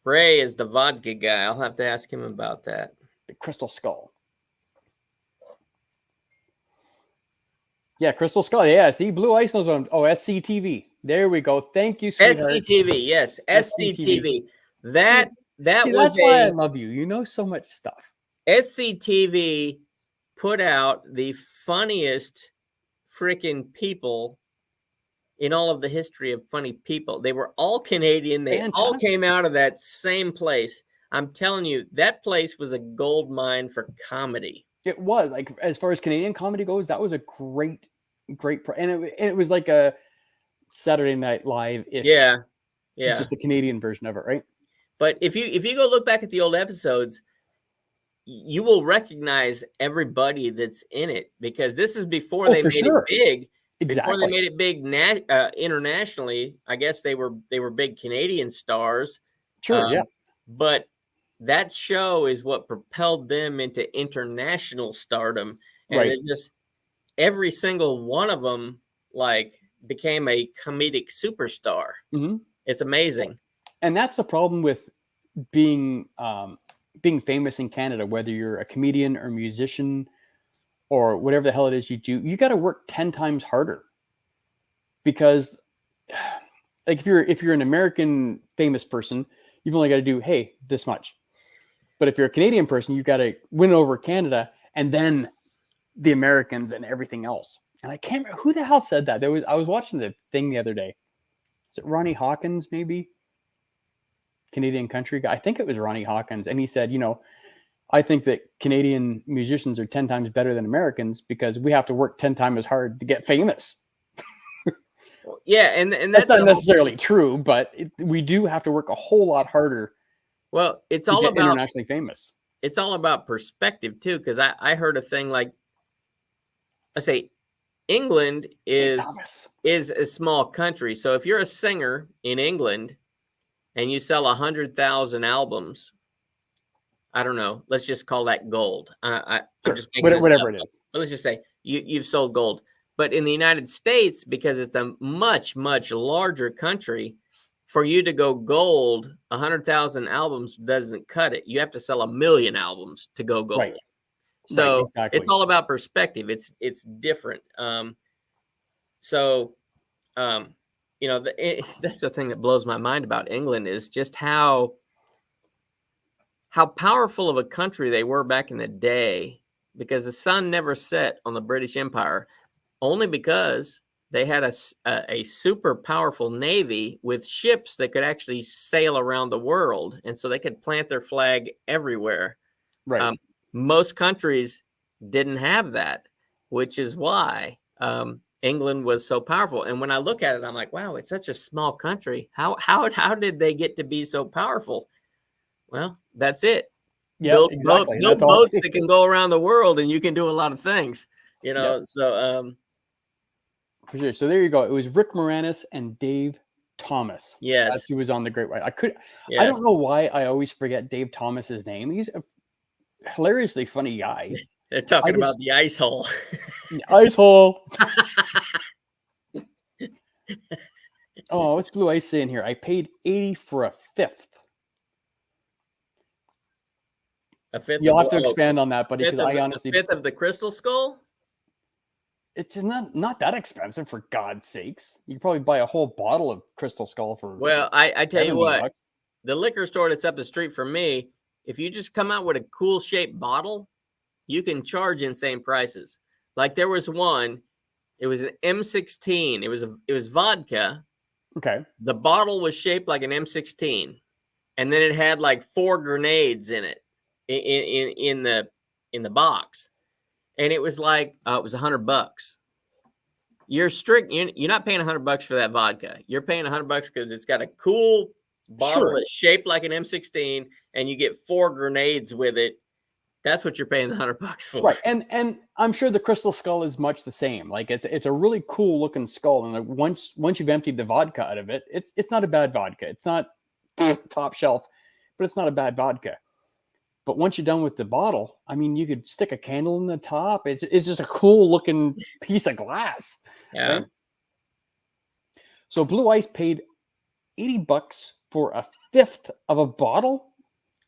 Ray is the vodka guy. I'll have to ask him about that. The Crystal Skull. Yeah, Crystal Skull. Yeah, see, Blue Ice knows what I'm. Oh, SCTV. There we go. Thank you, sweetheart. SCTV, yes, SCTV. That See, was that's why I a love you. You know so much stuff. SCTV put out the funniest freaking people in all of the history of funny people. They were all Canadian. They all Fantastic. came out of that same place. I'm telling you, that place was a gold mine for comedy. It was like, as far as Canadian comedy goes, that was a great, and it was like a Saturday Night Live-ish. Yeah, yeah. Just a Canadian version of it, right? But if you go look back at the old episodes, you will recognize everybody that's in it because this is before they for made sure. it big. Exactly. Before they made it big internationally, I guess they were big Canadian stars. Sure, yeah. But that show is what propelled them into international stardom, and Right. it's just every single one of them like became a comedic superstar. Mhm. It's amazing. And that's the problem with being famous in Canada, whether you're a comedian or musician or whatever the hell it is you do. You got to work 10 times harder because, like, if you're an American famous person, you've only got to do this much. But if you're a Canadian person, you got to win over Canada and then the Americans and everything else. And I can't remember who the hell said that. I was watching the thing the other day. Is it Ronnie Hawkins, maybe? Canadian country guy. I think it was Ronnie Hawkins. And he said, I think that Canadian musicians are 10 times better than Americans because we have to work 10 times as hard to get famous. Yeah, and That's that's not the whole necessarily thing. true, but we do have to work a whole lot harder Well, it's to all get about internationally famous. perspective too, because I heard a thing like, I say, England Dave is Thomas. a small country. So if you're a singer in England and you sell 100,000 albums, I don't know, let's just call that gold. I'm Sure. just making this Whatever up, it is. but let's just say you've sold gold. But in the United States, because it's a much, much larger country, for you to go gold, 100,000 albums doesn't cut it. You have to sell 1,000,000 albums to go gold. Right. So exactly. it's all about perspective. It's different. So that's the thing that blows my mind about England is just how powerful of a country they were back in the day, because the sun never set on the British Empire, only because they had a super powerful navy with ships that could actually sail around the world, and so they could plant their flag everywhere. Right. Most countries didn't have that, which is why England was so powerful. And when I look at it, I'm like, wow, it's such a small country. How did they get to be so powerful? Well, that's it. Yeah, exactly. Build That's all it boats that can go around the world, and you can do a lot of things. So for sure. So there you go. It was Rick Moranis and Dave Thomas. yes, That's who was on the Great White. I yes. don't know why I always forget Dave Thomas's name. He's a hilariously funny guy. They're talking I about just- the ice hole. Ice hole. Oh, what's Blue Ice saying here? I paid 80 for a fifth. A fifth. You'll of have to the- oh, expand on that, buddy, fifth because of I the- honestly, fifth of the crystal skull. it's not that expensive for God's sakes. You could probably buy a whole bottle of Crystal Skull for Well, I tell you 70 what, bucks. the liquor store that's up the street from me, if you just come out with a cool shaped bottle, you can charge insane prices. Like there was one, it was an M16. It was vodka. Okay. The bottle was shaped like an M16, and then it had like 4 grenades in it in the box, and it was like it was $100. You're not paying $100 for that vodka. You're paying $100 because it's got a cool bottle Sure. that's shaped like an M16, and you get 4 grenades with it. That's what you're paying the $100 for. Right. And I'm sure the Crystal Skull is much the same. Like it's a really cool looking skull. And like once you've emptied the vodka out of it, it's not a bad vodka. It's not top shelf, but it's not a bad vodka. But once you're done with the bottle, I mean, you could stick a candle in the top. It's just a cool looking piece of glass. Yeah. Right? So Blue Ice paid $80 for a fifth of a bottle.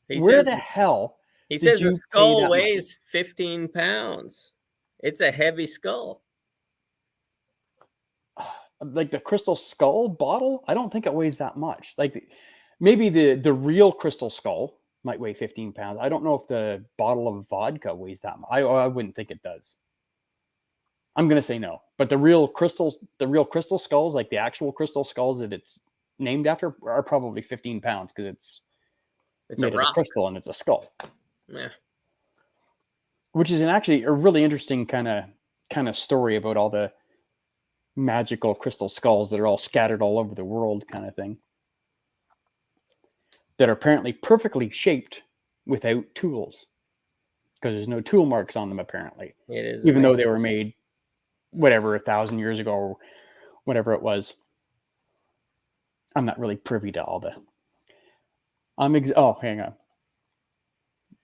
He Where says the hell? He did says you the pay skull that weighs 15 pounds. It's a heavy skull. Like the Crystal Skull bottle? I don't think it weighs that much. Like maybe the real Crystal Skull might weigh 15 pounds. I don't know if the bottle of vodka weighs that much. I wouldn't think it does. I'm gonna say no. But the real crystal skulls, like the actual crystal skulls that it's named after, are probably 15 pounds because it's It's made a of rock. crystal and it's a skull. Yeah. Which is actually a really interesting kind of story about all the magical crystal skulls that are all scattered all over the world, kind of thing. That are apparently perfectly shaped without tools, because there's no tool marks on them apparently, It is. even though amazing. they were made whatever 1,000 years ago or whatever it was. I'm not really privy to all the. Hang on.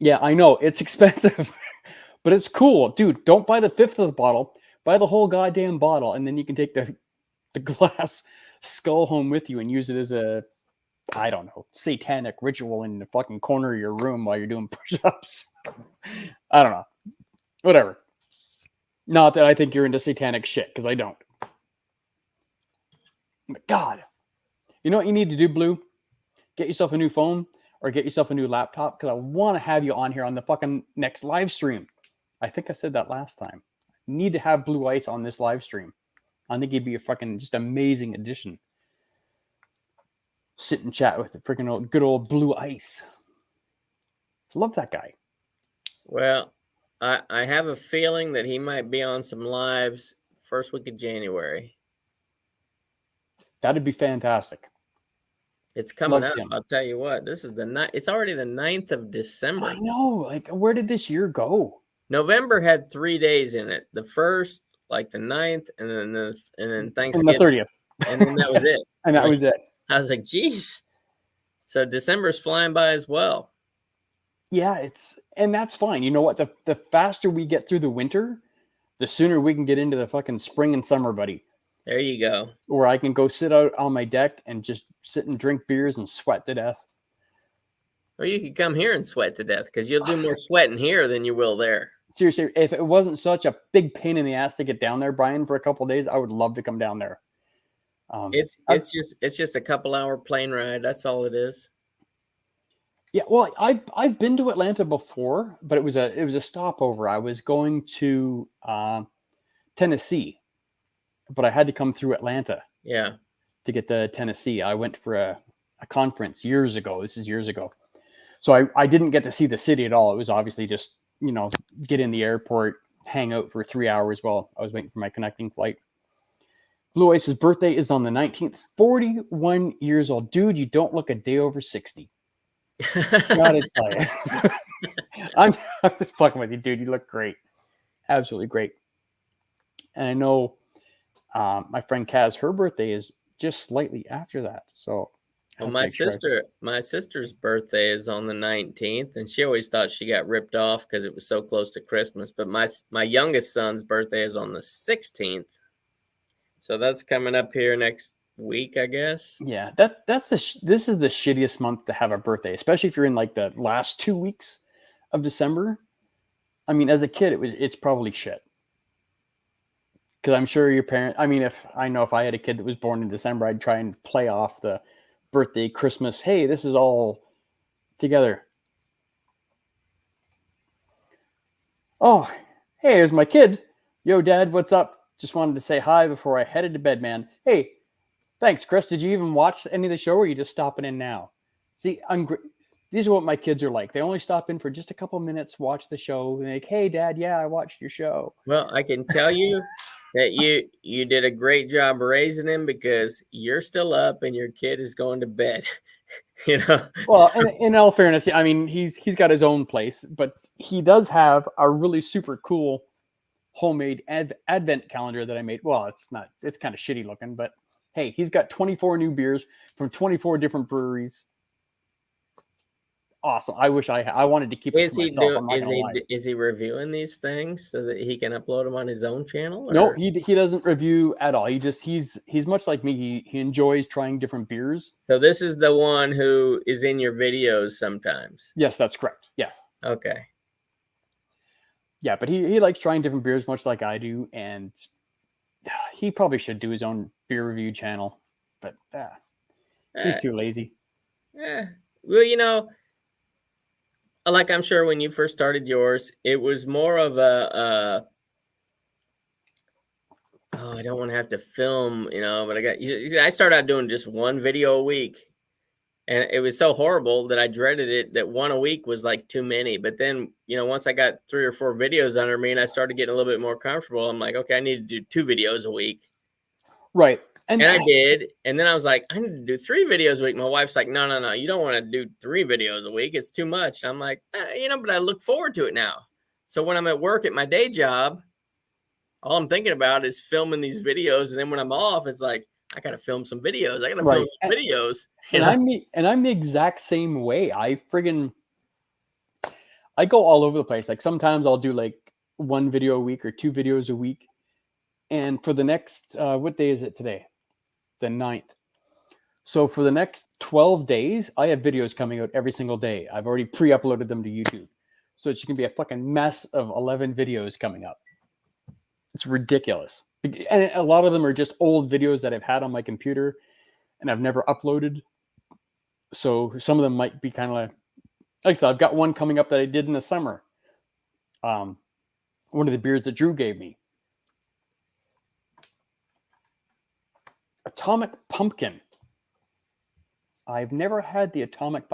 Yeah, I know it's expensive, but it's cool, dude. Don't buy the fifth of the bottle. Buy the whole goddamn bottle, and then you can take the glass skull home with you and use it as a, I don't know, satanic ritual in the fucking corner of your room while you're doing push-ups. I don't know. Whatever. Not that I think you're into satanic shit, because I don't. But God. You know what you need to do, Blue? Get yourself a new phone or get yourself a new laptop, because I want to have you on here on the fucking next live stream. I think I said that last time. Need to have Blue Ice on this live stream. I think he'd be a fucking just amazing addition. Sit and chat with the freaking good old Blue Ice. Love that guy. Well, I have a feeling that he might be on some lives first week of January. That'd be fantastic. It's coming Love up. seeing him. I'll tell you what. This is the night. It's already the 9th of December. I know. Like, where did this year go? November had 3 days in it. The first, like the 9th, and then And the Thanksgiving, 30th. and then that was it. And that Like, was it. I was like, geez. So December's flying by as well. Yeah, and that's fine. You know what? The faster we get through the winter, the sooner we can get into the fucking spring and summer, buddy. There you go. Where I can go sit out on my deck and just sit and drink beers and sweat to death. Or you could come here and sweat to death because you'll do more sweating here than you will there. Seriously, if it wasn't such a big pain in the ass to get down there, Brian, for a couple of days, I would love to come down there. It's just a couple hour plane ride. That's all it is. Yeah, well, I've been to Atlanta before, but it was a stopover. I was going to Tennessee, but I had to come through Atlanta Yeah. to get to Tennessee. I went for a conference years ago. This is years ago. So I didn't get to see the city at all. It was obviously just, get in the airport, hang out for 3 hours while I was waiting for my connecting flight. Blue Ice's birthday is on the 19th. 41 years old. Dude, you don't look a day over 60. Gotta tell you. I'm just fucking with you, dude. You look great. Absolutely great. And I know my friend Kaz, her birthday is just slightly after that. So Well, my sister's birthday is on the 19th, and she always thought she got ripped off because it was so close to Christmas. But my youngest son's birthday is on the 16th, so that's coming up here next week, I guess. Yeah, this is the shittiest month to have a birthday, especially if you're in like the last 2 weeks of December. I mean, as a kid, it's probably shit. Because I'm sure your parents. I mean, if I had a kid that was born in December, I'd try and play off the birthday, Christmas. Hey, this is all together. Oh, hey, here's my kid. Yo, Dad, what's up? Just wanted to say hi before I headed to bed, man. Hey, thanks, Chris. Did you even watch any of the show, or are you just stopping in now? See, these are what my kids are like. They only stop in for just a couple minutes, watch the show, and like, hey, Dad, yeah, I watched your show. Well, I can tell you that you did a great job raising him because you're still up and your kid is going to bed. Well, in all fairness, I mean, he's got his own place, but he does have a really super cool homemade advent calendar that I made. Well, it's kind of shitty looking, but hey, he's got 24 new beers from 24 different breweries. Awesome. I wish I wanted to keep it to myself. Is he reviewing these things so that he can upload them on his own channel? Or? No, he doesn't review at all. He's much like me. He enjoys trying different beers. So this is the one who is in your videos sometimes. Yes, that's correct. Yeah. Okay. Yeah, but he likes trying different beers much like I do, and he probably should do his own beer review channel, but he's too lazy. Yeah. Well, like I'm sure when you first started yours, it was more of I don't want to have to film, but I started out doing just one video a week, and it was so horrible that I dreaded it, that one a week was like too many. But then, once I got 3 or 4 videos under me and I started getting a little bit more comfortable, I'm like, okay, I need to do 2 videos a week. Right. And I did. And then I was like, I need to do 3 videos a week. My wife's like, no. You don't want to do 3 videos a week. It's too much. And I'm like, but I look forward to it now. So when I'm at work at my day job, all I'm thinking about is filming these videos. And then when I'm off, it's like, I got to film some videos. I got to film some videos. And I'm the exact same way. I go all over the place. Like sometimes I'll do like 1 video a week or 2 videos a week. And for the next, what day is it today? The 9th. So for the next 12 days, I have videos coming out every single day. I've already pre-uploaded them to YouTube. So it's going to be a fucking mess of 11 videos coming up. It's ridiculous. And a lot of them are just old videos that I've had on my computer and I've never uploaded. So some of them might be kind of like I said, I've got one coming up that I did in the summer. One of the beers that Drew gave me. Atomic Pumpkin. I've never had the Atomic.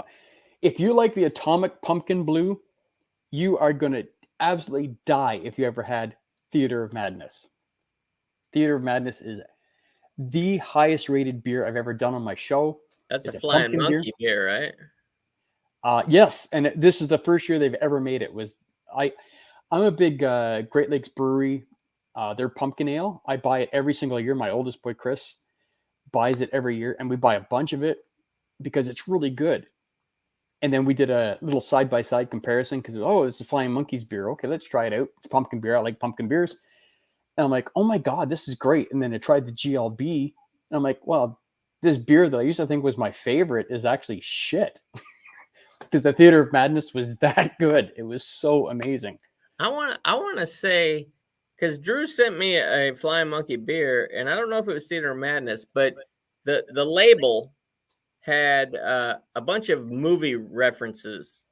If you like the Atomic Pumpkin Blue, You are going to absolutely die if you ever had Theater of Madness. Theater of Madness is the highest rated beer I've ever done on my show. That's It's a a flying pumpkin beer. monkey beer, right? Yes, and this is the first year they've ever made it. I'm a big Great Lakes Brewery. Their pumpkin ale. I buy it every single year. My oldest boy Chris buys it every year, and we buy a bunch of it because it's really good. And then we did a little side by side comparison because it's a Flying Monkeys beer. Okay, let's try it out. It's pumpkin beer. I like pumpkin beers. And I'm like, oh my god, this is great. And then I tried the GLB, and I'm like, well, this beer that I used to think was my favorite is actually shit. Because the Theater of Madness was that good. It was so amazing. I want to say, because Drew sent me a Flying Monkey beer, and I don't know if it was Theater of Madness, but the label had a bunch of movie references,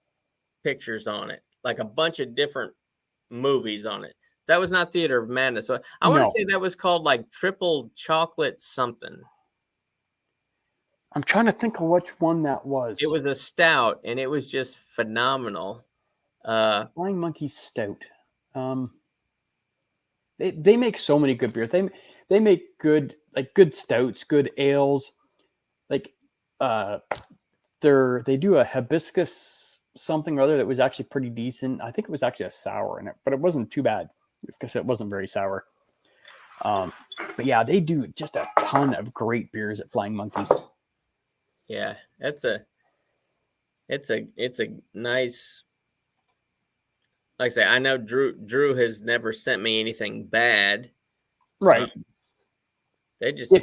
pictures on it, like a bunch of different movies on it. That was not Theater of Madness. So I want to say that was called like Triple Chocolate something. I'm trying to think of which one that was. It was a stout, and it was just phenomenal. Flying Monkey Stout. They make so many good beers. They make good stouts, good ales. Like they do a hibiscus something or other that was actually pretty decent. I think it was actually a sour in it, but it wasn't too bad because it wasn't very sour. But yeah, they do just a ton of great beers at Flying Monkeys. Yeah, it's a nice. Like I say, I know Drew has never sent me anything bad. Right. They've just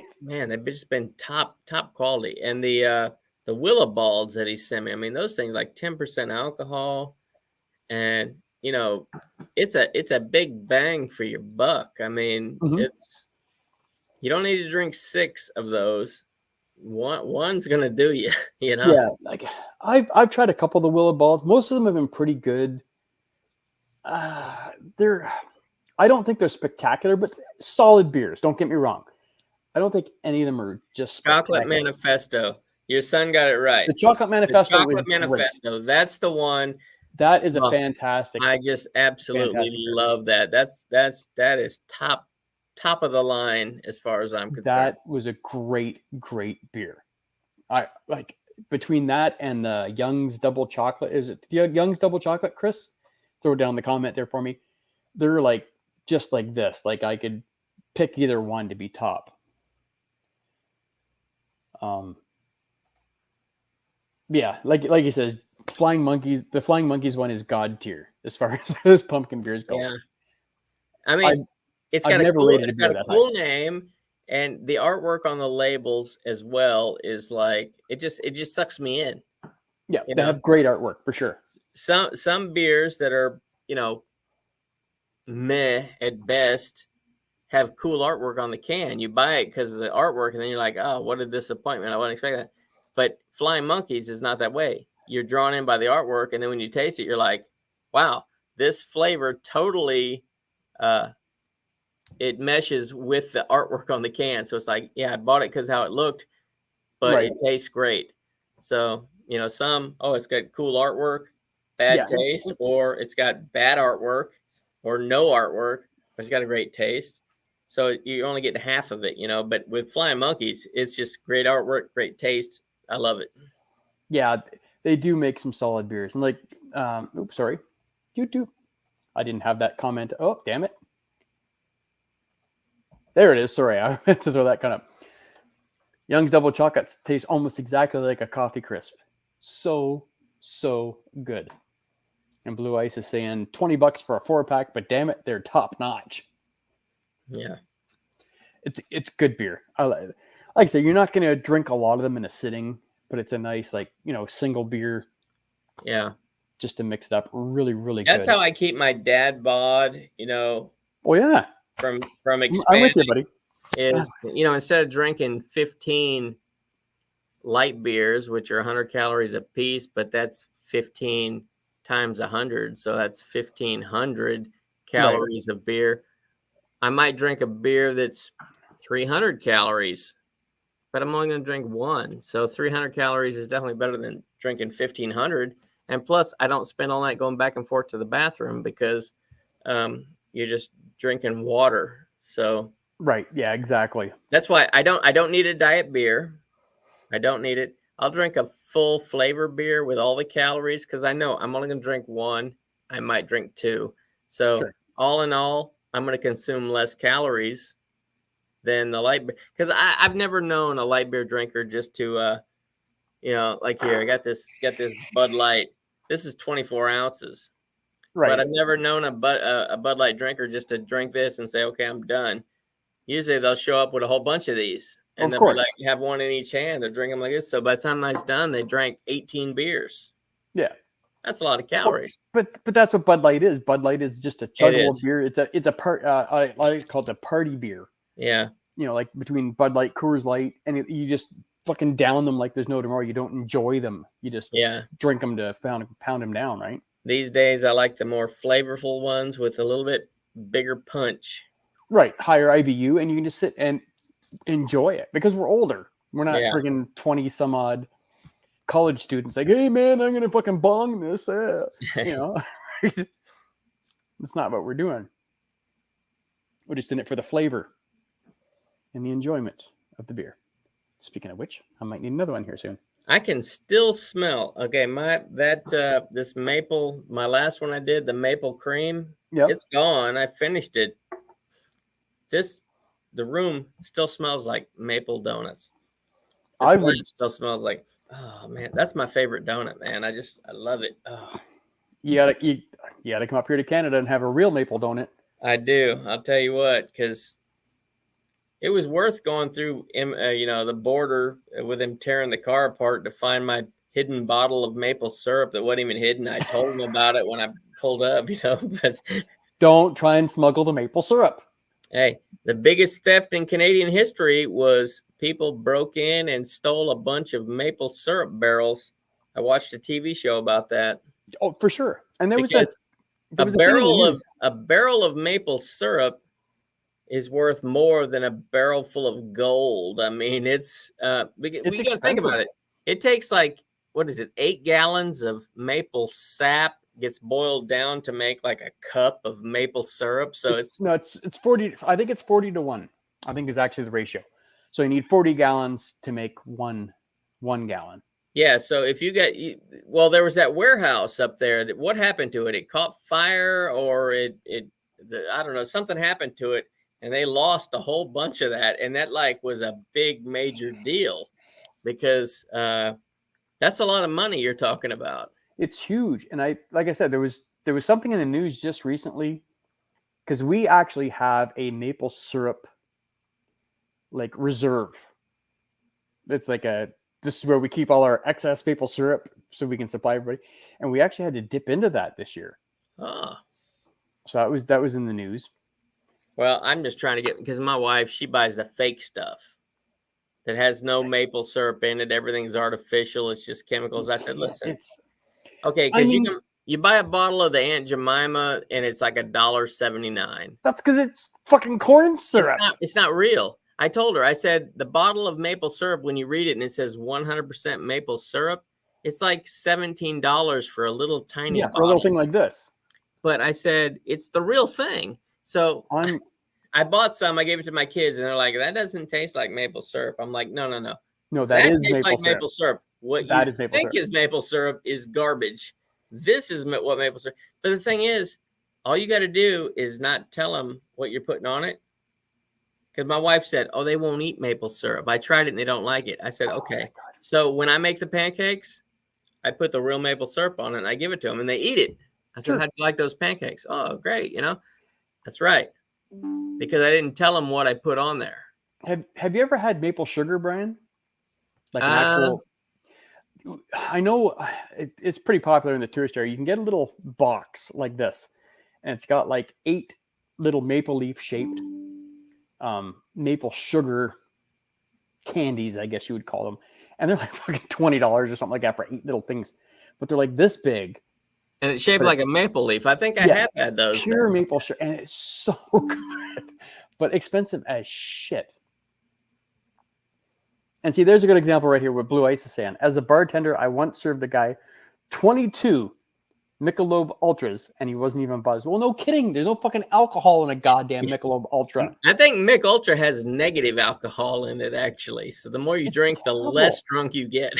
been top quality. And the Willow Balls that he sent me, I mean, those things like 10% alcohol, and it's a big bang for your buck. I mean, you don't need to drink 6 of those. One's gonna do you, Yeah, like I've tried a couple of the Willow Balls. Most of them have been pretty good. I don't think they're spectacular, but solid beers. Don't get me wrong. I don't think any of them are just Chocolate Manifesto. Your son got it right. The Chocolate Manifesto. Great. That's the one. That is a fantastic. I just absolutely love that. That is top of the line as far as I'm concerned. That was a great beer. I like between that and the Young's Double Chocolate. Is it the Young's Double Chocolate, Chris? Throw down the comment there for me. They're like just like this. Like I could pick either one to be top. Yeah, like he says, Flying Monkeys. The Flying Monkeys one is god tier as far as pumpkin beers go. Yeah, I mean, it's got a cool name, and the artwork on the labels as well is like it just sucks me in. Yeah, they have great artwork for sure. Some beers that are meh at best have cool artwork on the can. You buy it because of the artwork, and then you're like, oh, what a disappointment! I wasn't expecting that. But Flying Monkeys is not that way. You're drawn in by the artwork, and then when you taste it, you're like, wow, this flavor totally it meshes with the artwork on the can. So it's like, yeah, I bought it because how it looked, but it tastes great. So, it's got cool artwork, bad taste, or it's got bad artwork or no artwork, but it's got a great taste. So you're only getting half of it, but with Flying Monkeys, it's just great artwork, great taste. I love it. Yeah, they do make some solid beers. And like, sorry. YouTube. I didn't have that comment. Oh, damn it. There it is. Sorry, I meant to throw that kind of. Young's Double Chocolates taste almost exactly like a coffee crisp. So good. And Blue Ice is saying $20 for a 4-pack, but damn it, they're top notch. Yeah. It's good beer. Like I said, you're not going to drink a lot of them in a sitting, but it's a nice, single beer. Yeah. Just to mix it up. Really, really good. That's how I keep my dad bod, Oh, yeah. From expanding. I'm with you, buddy. Is, instead of drinking 15 light beers, which are 100 calories a piece, but that's 15 times 100. So that's 1,500 calories of beer. I might drink a beer that's 300 calories, but I'm only going to drink one. So 300 calories is definitely better than drinking 1,500. And plus, I don't spend all night going back and forth to the bathroom because you're just drinking water. So Right. Yeah, exactly. that's why I don't need a diet beer. I don't need it. I'll drink a full flavor beer with all the calories because I know I'm only going to drink one. I might drink two. So Sure. all in all, I'm going to consume less calories than the light beer. Because I've never known a light beer drinker just to, like here, I got this Bud Light. This is 24 ounces. Right. But I've never known a Bud Light drinker just to drink this and say, okay, I'm done. Usually they'll show up with a whole bunch of these. And Of they'll course. be like, have one in each hand. They're drinking them like this. So by the time that's done, they drank 18 beers. Yeah. That's a lot of calories. But that's what Bud Light is. Bud Light is just a chuggable is. beer. It's a part. I like to call it the party beer. Yeah. Like between Bud Light, Coors Light, and you just fucking down them like there's no tomorrow. You don't enjoy them. You just drink them to pound them down, right? These days, I like the more flavorful ones with a little bit bigger punch. Right, higher IBU, and you can just sit and enjoy it because we're older. We're not friggin' 20 some odd college students like, hey man, I'm gonna fucking bong this. It's not what we're doing. We're just in it for the flavor and the enjoyment of the beer. Speaking of which, I might need another one here soon. I can still smell. Okay, this maple, my last one I did, the maple cream. Yep. It's gone. I finished it. The room still smells like maple donuts. It still smells like, oh man, that's my favorite donut, man. I love it. Oh. You gotta come up here to Canada and have a real maple donut. I do. I'll tell you what, because it was worth going through, the border with him tearing the car apart to find my hidden bottle of maple syrup that wasn't even hidden. I told him about it when I pulled up, but don't try and smuggle the maple syrup. Hey, the biggest theft in Canadian history was people broke in and stole a bunch of maple syrup barrels. I watched a TV show about that. Oh, for sure. And there was a barrel of maple syrup is worth more than a barrel full of gold. I mean, it's we got to think about it. It takes 8 gallons of maple sap gets boiled down to make like a cup of maple syrup. So it's 40. I think it's 40 to 1. I think is actually the ratio. So you need 40 gallons to make one gallon. Yeah. So if you there was that warehouse up there. What happened to it? It caught fire, or I don't know. Something happened to it, and they lost a whole bunch of that. And that was a big major deal because that's a lot of money you're talking about. It's huge. And like I said, there was something in the news just recently because we actually have a maple syrup reserve. It's this is where we keep all our excess maple syrup so we can supply everybody. And we actually had to dip into that this year. Oh. So that was in the news. Well, I'm just trying to because my wife, she buys the fake stuff that has no maple syrup in it. Everything's artificial. It's just chemicals. I said, listen. Okay, because you buy a bottle of the Aunt Jemima and it's like $1.79. That's because it's fucking corn syrup. It's not real. I told her, I said, the bottle of maple syrup, when you read it and it says 100% maple syrup, it's like $17 for a little tiny bottle. For a little thing like this. But I said, it's the real thing. So I bought some, I gave it to my kids, and they're like, that doesn't taste like maple syrup. I'm like, no. No, that is tastes maple syrup. Maple syrup. What that you is maple think syrup. is maple syrup is garbage. This is what maple syrup. But the thing is, all you got to do is not tell them what you're putting on it. Because my wife said, oh, they won't eat maple syrup. I tried it and they don't like it. I said, okay. So when I make the pancakes, I put the real maple syrup on it and I give it to them and they eat it. I said, how'd you like those pancakes? Oh, great. That's right. Because I didn't tell them what I put on there. Have you ever had maple sugar, Brian? Like an actual... I know it's pretty popular in the tourist area. You can get a little box like this, and it's got 8 little maple leaf shaped maple sugar candies, I guess you would call them. And they're fucking $20 or something like that for 8 little things. But they're this big. And it's shaped like a maple leaf. I think I have had those. Pure maple sugar. And it's so good, but expensive as shit. And see, there's a good example right here what Blue Ice is saying. As a bartender, I once served a guy 22 Michelob Ultras, and he wasn't even buzzed. Well, no kidding. There's no fucking alcohol in a goddamn Michelob Ultra. I think Mick Ultra has negative alcohol in it, actually. So the more you It's drink, the terrible. less drunk you get.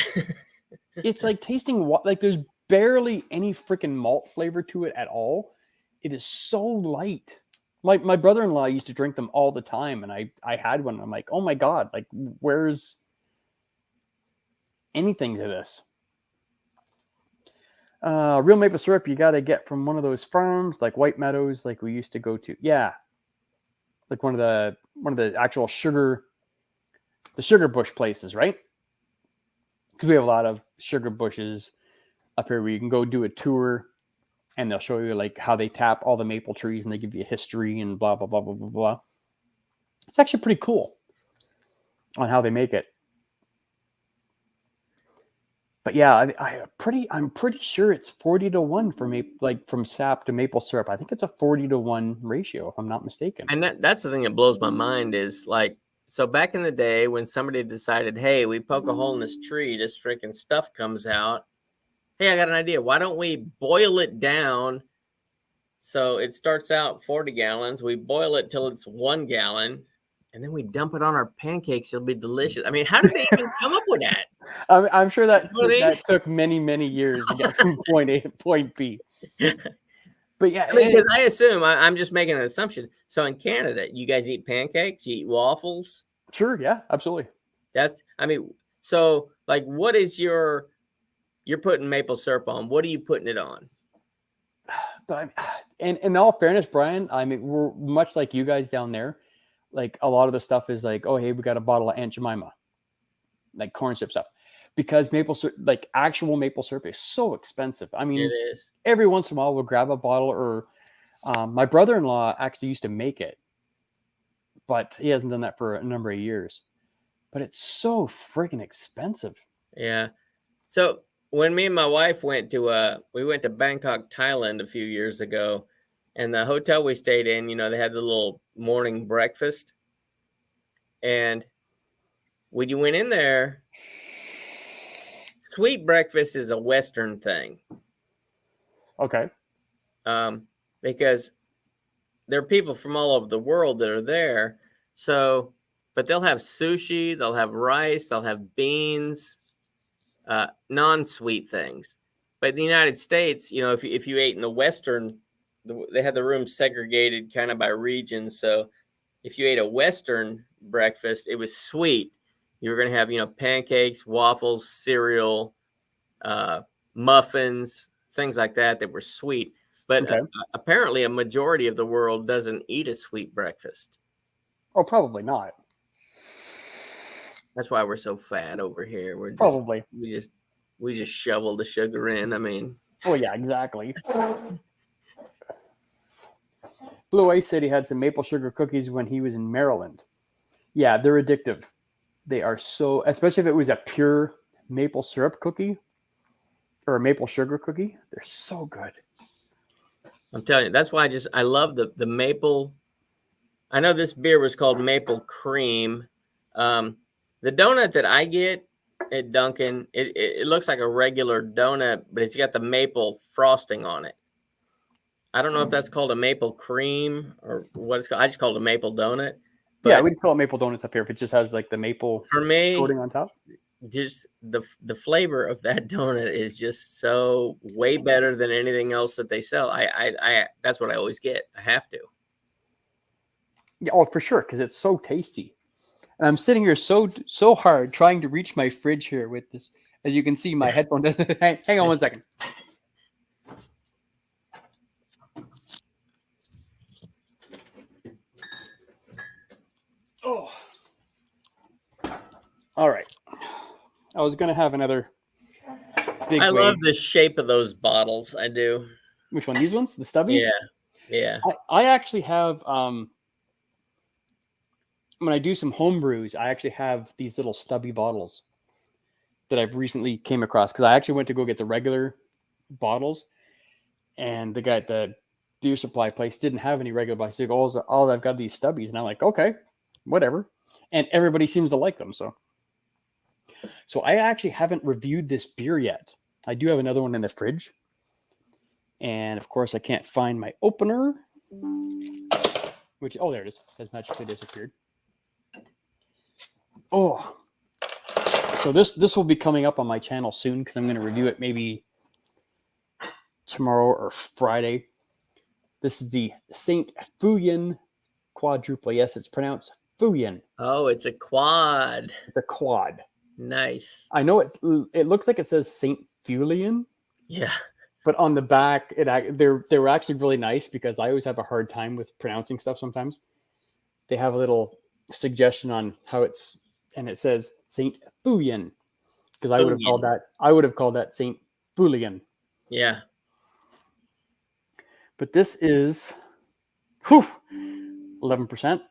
It's like tasting like there's barely any freaking malt flavor to it at all. It is so light. Like my brother-in-law used to drink them all the time, and I had one. And I'm like, oh my god, like where's anything to this? Real maple syrup you got to get from one of those farms like White Meadows, like we used to go to. Yeah, like one of the actual sugar bush places, right? Because we have a lot of sugar bushes up here where you can go do a tour, and they'll show you like how they tap all the maple trees, and they give you a history and blah blah blah blah blah blah. It's actually pretty cool on how they make it. But yeah, I'm pretty sure it's 40-1 for from sap to maple syrup. I think it's a 40-1 ratio, if I'm not mistaken. And that's the thing that blows my mind is like, so back in the day when somebody decided, hey, we poke a hole in this tree, this freaking stuff comes out. Hey, I got an idea. Why don't we boil it down? So it starts out 40 gallons. We boil it till it's 1 gallon. And then we dump it on our pancakes. It'll be delicious. I mean, how did they even come up with that? I'm sure that You know what I mean? that took many years to get from point A to point B. But yeah, I mean, because I assume I'm just making an assumption. So in Canada, you guys eat pancakes, you eat waffles. sure, yeah, absolutely. So like, what is you're putting maple syrup on? What are you putting it on? But and in all fairness, Brian, I mean, we're much like you guys down there. Like a lot of the stuff is like, oh, hey, we got a bottle of Aunt Jemima, like corn syrup stuff, because maple syrup, like actual maple syrup, is so expensive. I mean, It is. every once in a while we'll grab a bottle, or my brother-in-law actually used to make it, but he hasn't done that for a number of years. But it's so freaking expensive. Yeah. So when me and my wife went to Bangkok, Thailand a few years ago, and the hotel we stayed in, they had the little morning breakfast. And when you went in there, sweet breakfast is a Western thing. Okay. Because there are people from all over the world that are there. So, but they'll have sushi, they'll have rice, they'll have beans, non-sweet things. But in the United States, if you ate in the Western, they had the rooms segregated kind of by region. So if you ate a Western breakfast, it was sweet. You were going to have, pancakes, waffles, cereal, muffins, things like that were sweet. But Okay. Apparently a majority of the world doesn't eat a sweet breakfast. Oh, probably not. That's why we're so fat over here. Probably. We just shovel the sugar in. I mean, Oh yeah, exactly. Blue Ice said he had some maple sugar cookies when he was in Maryland. Yeah, they're addictive. They are so, especially if it was a pure maple syrup cookie or a maple sugar cookie. They're so good. I'm telling you, that's why I love the maple. I know this beer was called Maple Cream. The donut that I get at Dunkin', it looks like a regular donut, but it's got the maple frosting on it. I don't know if that's called a maple cream or what it's called. I just call it a maple donut. But Yeah, we just call it maple donuts up here. If it just has like the maple for me, coating on top. just the flavor of that donut is just so way better than anything else that they sell. I that's what I always get. I have to. Yeah, oh, for sure, because it's so tasty. And I'm sitting here so hard trying to reach my fridge here with this. As you can see, my headphone doesn't. Hang on one second. Oh. All right. I was gonna have another big. I wave. love the shape of those bottles. I do. Which one? These ones? The stubbies? Yeah. I actually have when I do some home brews, I actually have these little stubby bottles that I've recently came across, because I actually went to go get the regular bottles, and the guy at the beer supply place didn't have any regular bottles. He goes, "Oh, I've got these stubbies," and I'm like, "Okay, whatever." And everybody seems to like them, so I actually haven't reviewed this beer yet. I do have another one in the fridge. And of course, I can't find my opener, which, oh, there it is. Has magically disappeared. Oh, so this will be coming up on my channel soon because I'm going to review it maybe tomorrow or Friday. This is the St. Fuyin quadruple. Yes, it's pronounced Fuyin. Oh, it's a quad. It's a quad. Nice. I know it looks like it says St. Fulian, Yeah. but on the back, they were actually really nice because I always have a hard time with pronouncing stuff sometimes. They have a little suggestion on how it's, and it says St. Fuyin because I would have called that St. Fulian. Yeah. But this is 11%.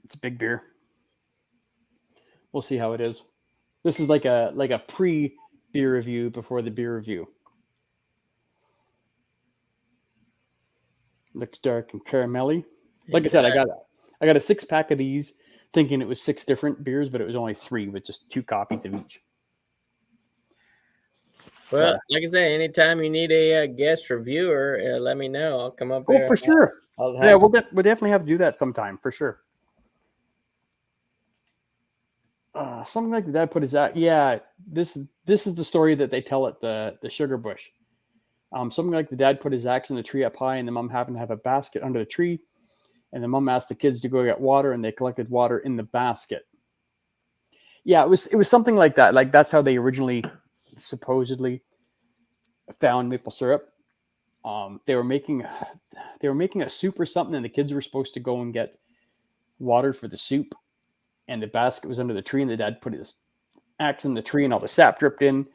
It's a big beer. We'll see how it is. This is like a pre-beer review before the beer review. Looks dark and caramelly. Like I said, I got a 6-pack of these, thinking it was 6 different beers, but it was only 3 with just 2 copies of each. Well, like I say, anytime you need a guest reviewer, let me know. I'll come up Oh, there. for sure. Yeah, we'll definitely have to do that sometime for sure. Something like the dad put his out. Yeah, this is the story that they tell at the Sugar Bush. Something like the dad put his axe in the tree up high, and the mom happened to have a basket under the tree, and the mom asked the kids to go get water, and they collected water in the basket. Yeah, it was something like that. Like that's how they originally supposedly found maple syrup. They were making a soup or something, and the kids were supposed to go and get water for the soup, and the basket was under the tree, and the dad put his axe in the tree, and all the sap dripped in,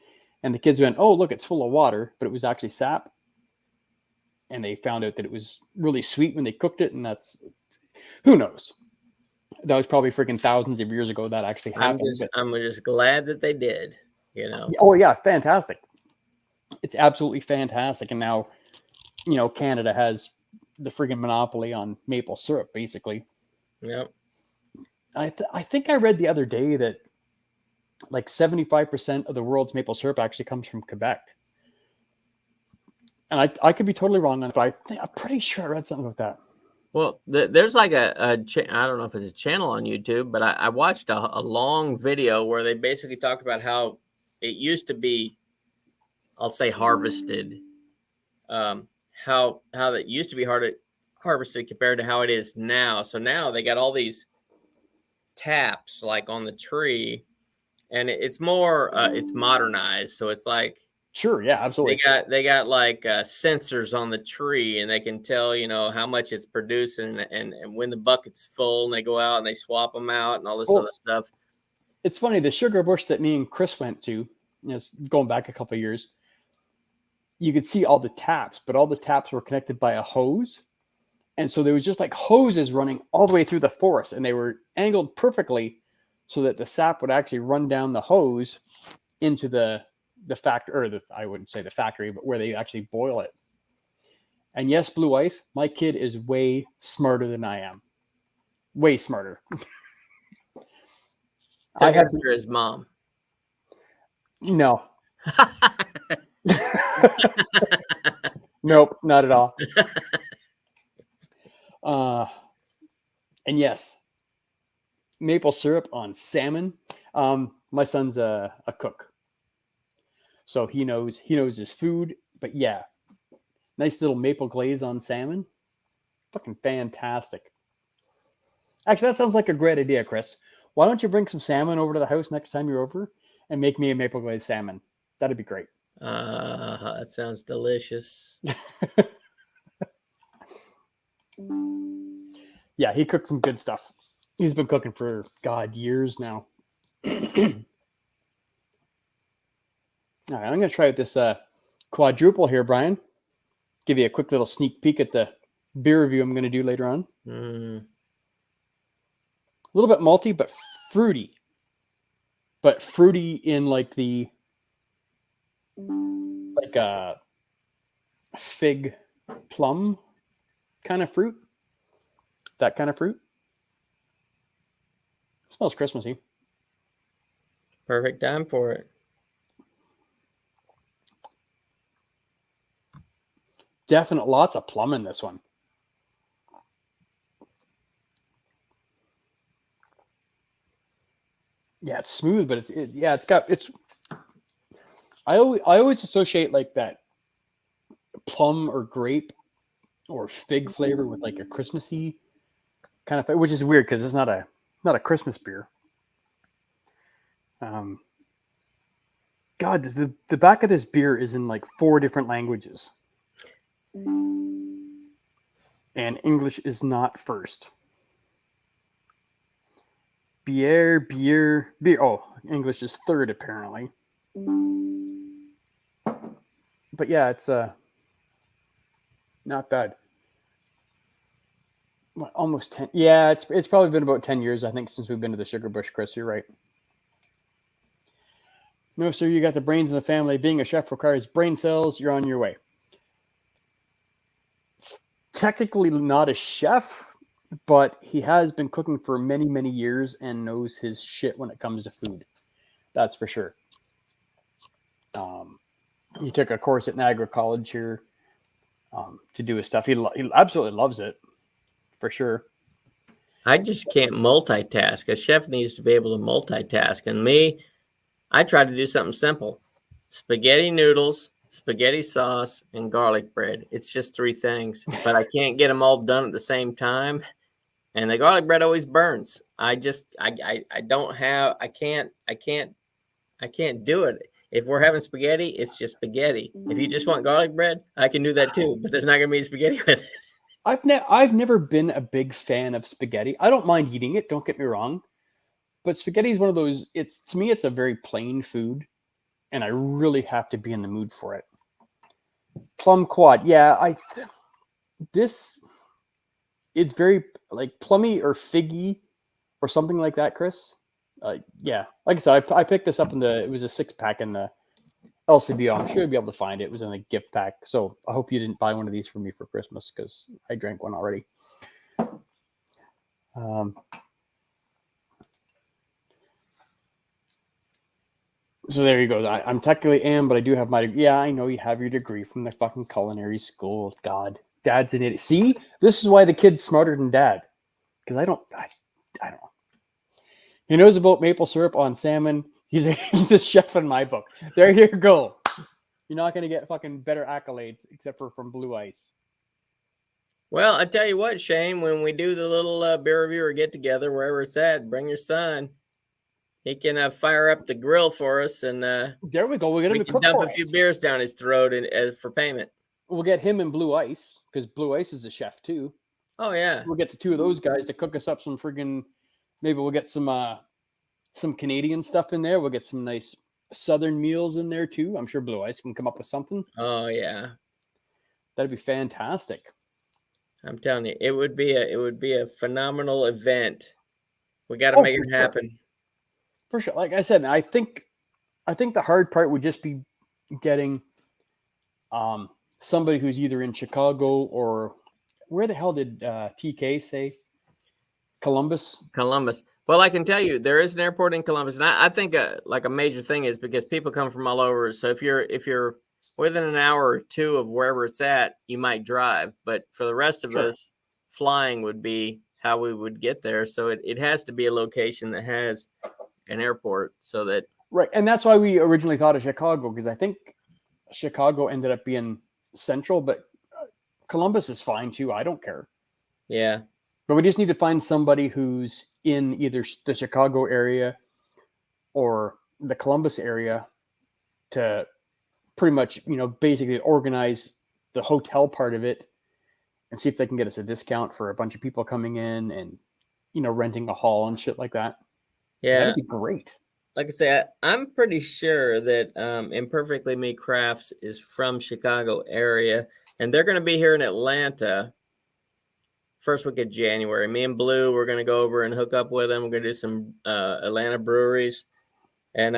and the kids went, "Oh, look, it's full of water," but it was actually sap, and they found out that it was really sweet when they cooked it, and that's, who knows. That was probably freaking thousands of years ago that actually happened. I'm just glad that they did, you know. Oh yeah, fantastic. It's absolutely fantastic. And now, Canada has the friggin' monopoly on maple syrup, basically. Yep. I think I read the other day that like 75% of the world's maple syrup actually comes from Quebec. And I could be totally wrong on it, but I'm pretty sure I read something about that. Well, there's like I don't know if it's a channel on YouTube, but I watched a long video where they basically talked about how it used to be, I'll say harvested, how that used to be harvested compared to how it is now. So now they got all these taps like on the tree, and it's more it's modernized. So it's like, sure, yeah, absolutely. They got like sensors on the tree, and they can tell how much it's producing, and when the bucket's full, and they go out and they swap them out and all this other stuff. It's funny, the Sugar Bush that me and Chris went to, going back a couple of years, you could see all the taps, but all the taps were connected by a hose. And so there was just like hoses running all the way through the forest, and they were angled perfectly so that the sap would actually run down the hose into the factory, or I wouldn't say the factory, but where they actually boil it. And yes, Blue Ice, my kid is way smarter than I am. Way smarter. I have his mom. No. Nope, not at all. And yes, maple syrup on salmon. My son's a cook, so he knows his food. But yeah, nice little maple glaze on salmon, fucking fantastic. Actually, that sounds like a great idea, Chris. Why don't you bring some salmon over to the house next time you're over and make me a maple glazed salmon? That'd be great. That sounds delicious. Yeah, he cooked some good stuff. He's been cooking for, years now. All right, I'm going to try out this quadruple here, Brian. Give you a quick little sneak peek at the beer review I'm going to do later on. A little bit malty, but fruity. But fruity in like the fig plum kind of fruit. That kind of fruit. Smells Christmassy. Perfect time for it. Definite lots of plum in this one. Yeah, it's smooth, but it's. I always associate like that plum or grape or fig flavor with like a Christmassy kind of, which is weird because it's not a Christmas beer. God, the back of this beer is in like 4 different languages, and English is not first. Beer. Oh, English is third apparently. But yeah, it's not bad. What, almost 10. Yeah, it's probably been about 10 years, I think, since we've been to the Sugar Bush, Chris. You're right. No, sir, you got the brains in the family. Being a chef requires brain cells. You're on your way. It's technically not a chef, but he has been cooking for many, many years and knows his shit when it comes to food. That's for sure. He took a course at Niagara College here to do his stuff. He absolutely loves it, for sure. I just can't multitask. A chef needs to be able to multitask. And me, I try to do something simple. Spaghetti noodles, spaghetti sauce, and garlic bread. It's just 3 things, but I can't get them all done at the same time. And the garlic bread always burns. I can't do it. If we're having spaghetti, it's just spaghetti. If you just want garlic bread, I can do that too, but there's not going to be spaghetti with it. I've never been a big fan of spaghetti. I don't mind eating it, don't get me wrong. But spaghetti is one of those, to me, it's a very plain food, and I really have to be in the mood for it. Plum quad. Yeah, it's very like plummy or figgy or something like that, Chris. Yeah, like I said, I picked this up it was a 6-pack in the LCBO. I'm sure you'll be able to find it. It was in a gift pack. So I hope you didn't buy one of these for me for Christmas because I drank one already. So there you go. I'm technically am, but I do have my degree. Yeah, I know you have your degree from the fucking culinary school. God, Dad's an idiot. See, this is why the kid's smarter than Dad. Because I don't know. He knows about maple syrup on salmon. He's a chef in my book. There you go. You're not going to get fucking better accolades except for from Blue Ice. Well, I tell you what, Shane, when we do the little beer reviewer get together, wherever it's at, bring your son. He can fire up the grill for us, and there we go. We'll get him we to can cook dump for a us. few beers down his throat for payment. We'll get him and Blue Ice because Blue Ice is a chef too. Oh yeah, we'll get the 2 of those guys to cook us up some friggin'. Maybe we'll get some Canadian stuff in there. We'll get some nice Southern meals in there too. I'm sure Blue Ice can come up with something. Oh yeah, that'd be fantastic. I'm telling you, it would be a phenomenal event. We got to make it happen. For sure. Like I said, I think the hard part would just be getting somebody who's either in Chicago or where the hell did TK say? Columbus. Well, I can tell you there is an airport in Columbus, and I think like a major thing is because people come from all over. So if you're within an hour or 2 of wherever it's at, you might drive. But for the rest of us, flying would be how we would get there. So it has to be a location that has an airport so that. Right. And that's why we originally thought of Chicago, because I think Chicago ended up being central, but Columbus is fine too. I don't care. Yeah. But we just need to find somebody who's in either the Chicago area or the Columbus area to pretty much, basically organize the hotel part of it and see if they can get us a discount for a bunch of people coming in and, renting a hall and shit like that. Yeah. That'd be great. Like I say, I'm pretty sure that Imperfectly Me Crafts is from Chicago area, and they're going to be here in Atlanta first week of January. Me and Blue, we're going to go over and hook up with them. We're going to do some Atlanta breweries, and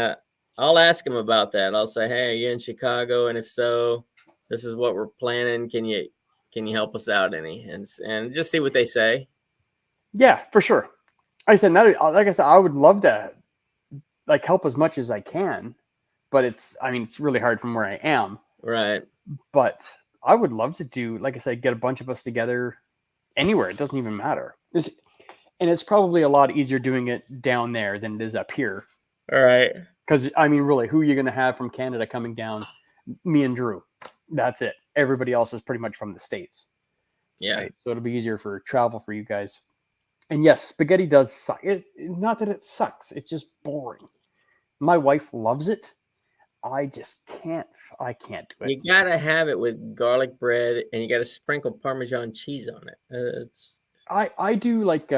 I'll ask them about that. I'll say, hey, are you in Chicago? And if so, this is what we're planning. Can you help us out any? And just see what they say. Yeah, for sure. Like I said, I would love to help as much as I can, but it's really hard from where I am. Right. But I would love to do, like I said, get a bunch of us together anywhere. It doesn't even matter. And it's probably a lot easier doing it down there than it is up here. All right. Because, I mean, really, who are you going to have from Canada coming down? Me and Drew. That's it. Everybody else is pretty much from the States. Yeah. Right? So it'll be easier for travel for you guys. And yes, spaghetti does suck. Not that it sucks. It's just boring. My wife loves it. I just can't. I can't do it. You gotta have it with garlic bread, and you gotta sprinkle Parmesan cheese on it. I do like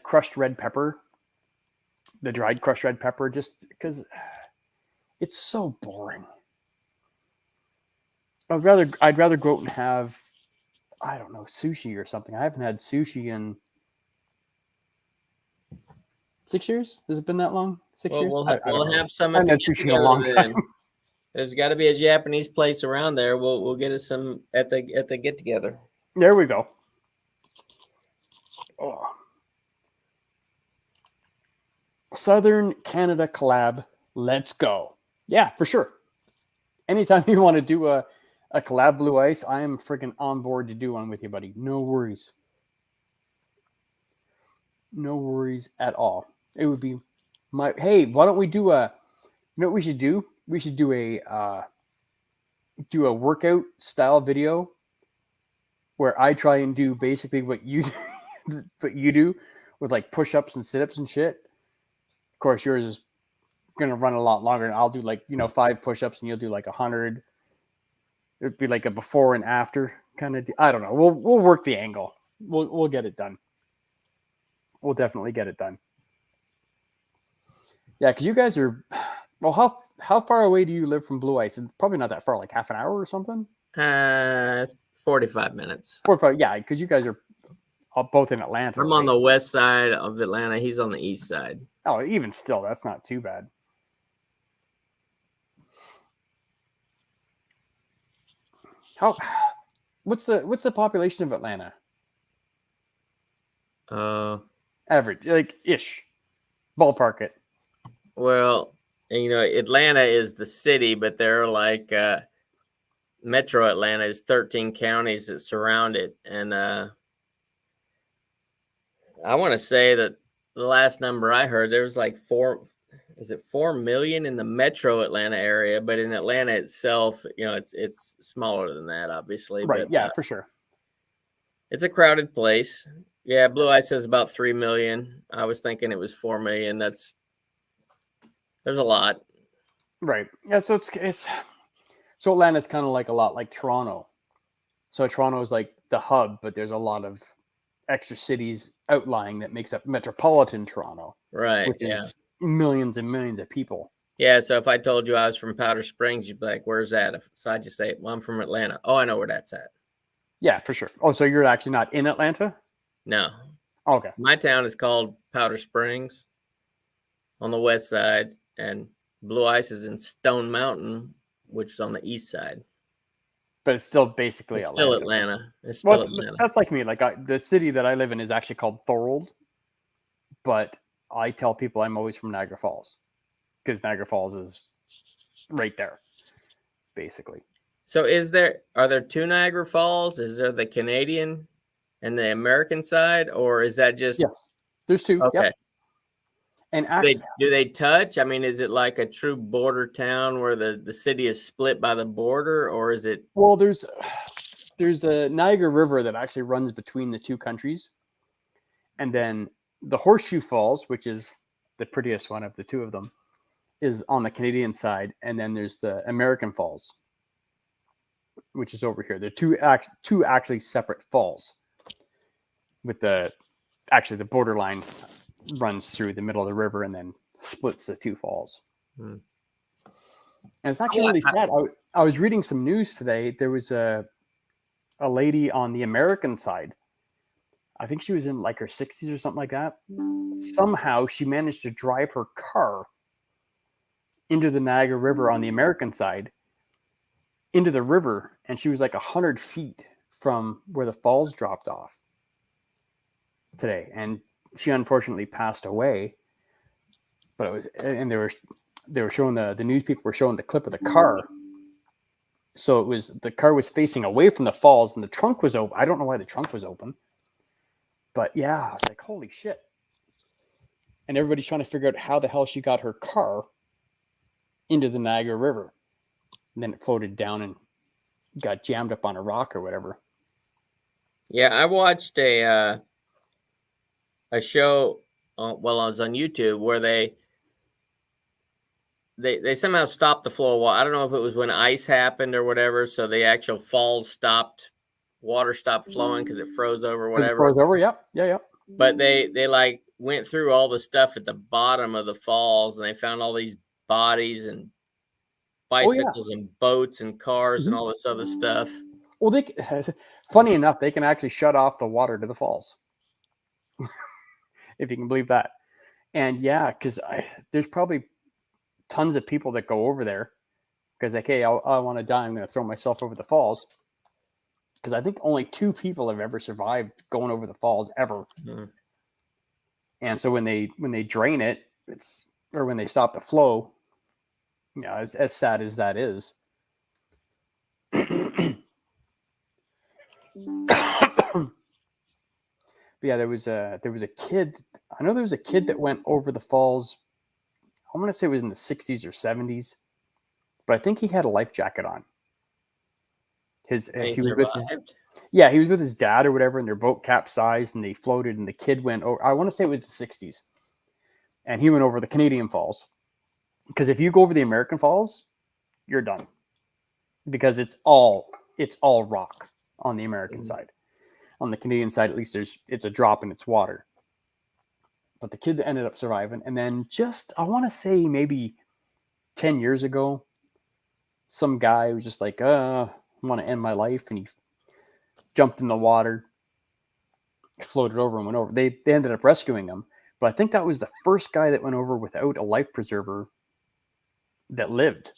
crushed red pepper, the dried crushed red pepper, just because it's so boring. I'd rather go out and have, I don't know, sushi or something. I haven't had sushi in 6 years. Has it been that long? 6 years. We'll I don't know. have some. I at haven't the had sushi in a long get-together time. then. There's got to be a Japanese place around there. We'll get us some at the get together. There we go. Oh. Southern Canada collab. Let's go. Yeah, for sure. Anytime you want to do a collab Blue Ice, I am freaking on board to do one with you, buddy. No worries. No worries at all. It would be hey, why don't we do you know what we should do? We should do a workout style video where I try and do basically what you do with like push-ups and sit-ups and shit. Of course, yours is gonna run a lot longer, and I'll do 5 push-ups and you'll do 100. It'd be like a before and after kind of. I don't know. We'll work the angle. We'll get it done. We'll definitely get it done. Yeah, because you guys are. Well, how far away do you live from Blue Ice? It's probably not that far, like half an hour or something. It's 45 minutes. 45. Yeah, because you guys are both in Atlanta. I'm on the west side of Atlanta. He's on the east side. Oh, even still, that's not too bad. What's the population of Atlanta? Average, like ish, ballpark it. Well, Atlanta is the city, but there are Metro Atlanta is 13 counties that surround it, and I want to say that the last number I heard there was 4 million in the Metro Atlanta area, but in Atlanta itself, it's smaller than that, obviously. Right? But, Yeah, for sure. It's a crowded place. Yeah, Blue Ice says about 3 million. I was thinking it was 4 million. There's a lot. Right. Yeah. So so Atlanta's kind of like a lot like Toronto. So Toronto is like the hub, but there's a lot of extra cities outlying that makes up metropolitan Toronto. Right. Which is millions and millions of people. Yeah. So if I told you I was from Powder Springs, you'd be like, "Where's that?" So I just say, "Well, I'm from Atlanta." Oh, I know where that's at. Yeah, for sure. Oh, so you're actually not in Atlanta? No. Okay. My town is called Powder Springs on the west side, and Blue Ice is in Stone Mountain, which is on the east side. But it's still basically It's Atlanta. still Atlanta. It's still Atlanta. That's like me. The city that I live in is actually called Thorold, but I tell people I'm always from Niagara Falls because Niagara Falls is right there, basically. So are there 2 Niagara Falls? Is there the Canadian and the American side, or is that just Yes? There's 2. okay? Yep. And actually, Do they touch? I mean, is it like a true border town where the city is split by the border, or is it? well, there's the Niagara River that actually runs between the 2 countries, and then the Horseshoe Falls, which is the prettiest one of the 2 of them, is on the Canadian side, and then there's the American Falls, which is over here. They're two actually separate falls. With the borderline runs through the middle of the river and then splits the 2 falls. And it's actually really sad. I was reading some news today. There was a lady on the American side. I think she was in her 60s or something like that. Somehow she managed to drive her car into the Niagara River on the American side, into the river, and she was 100 feet from where the falls dropped off today. And she unfortunately passed away. But they were showing the news people were showing the clip of the car, So the car was facing away from the falls and the trunk was open. I don't know why the trunk was open, but yeah, I was like, holy shit. And everybody's trying to figure out how the hell she got her car into the Niagara River. And then it floated down and got jammed up on a rock or whatever. Yeah, I watched a show while I was on YouTube where they somehow stopped the flow of water. I don't know if it was when ice happened or whatever, so the actual falls stopped, water stopped flowing because it froze over, It whatever. froze over, yeah. But they like went through all the stuff at the bottom of the falls, and they found all these bodies and bicycles and boats and cars and all this other stuff. Well, funny enough, they can actually shut off the water to the falls, if you can believe that. And yeah, because there's probably tons of people that go over there because like, hey, I want to die. I'm going to throw myself over the falls. Because I think only 2 people have ever survived going over the falls ever. Mhm. And so when they drain it, or when they stop the flow, yeah, as sad as that is. But yeah, there was a kid. I know there was a kid that went over the falls. I want to say it was in the 60s or 70s, but I think he had a life jacket on. He was with his dad or whatever, and their boat capsized and they floated, and the kid went over. I want to say it was the 60s, and he went over the Canadian Falls. Because if you go over the American Falls, you're done, because it's all rock on the American side. On the Canadian side, at least it's a drop in its water. But the kid that ended up surviving, and then just, I want to say maybe 10 years ago, some guy was just like, I want to end my life, and he jumped in the water, floated over and went over. They ended up rescuing him, but I think that was the first guy that went over without a life preserver that lived.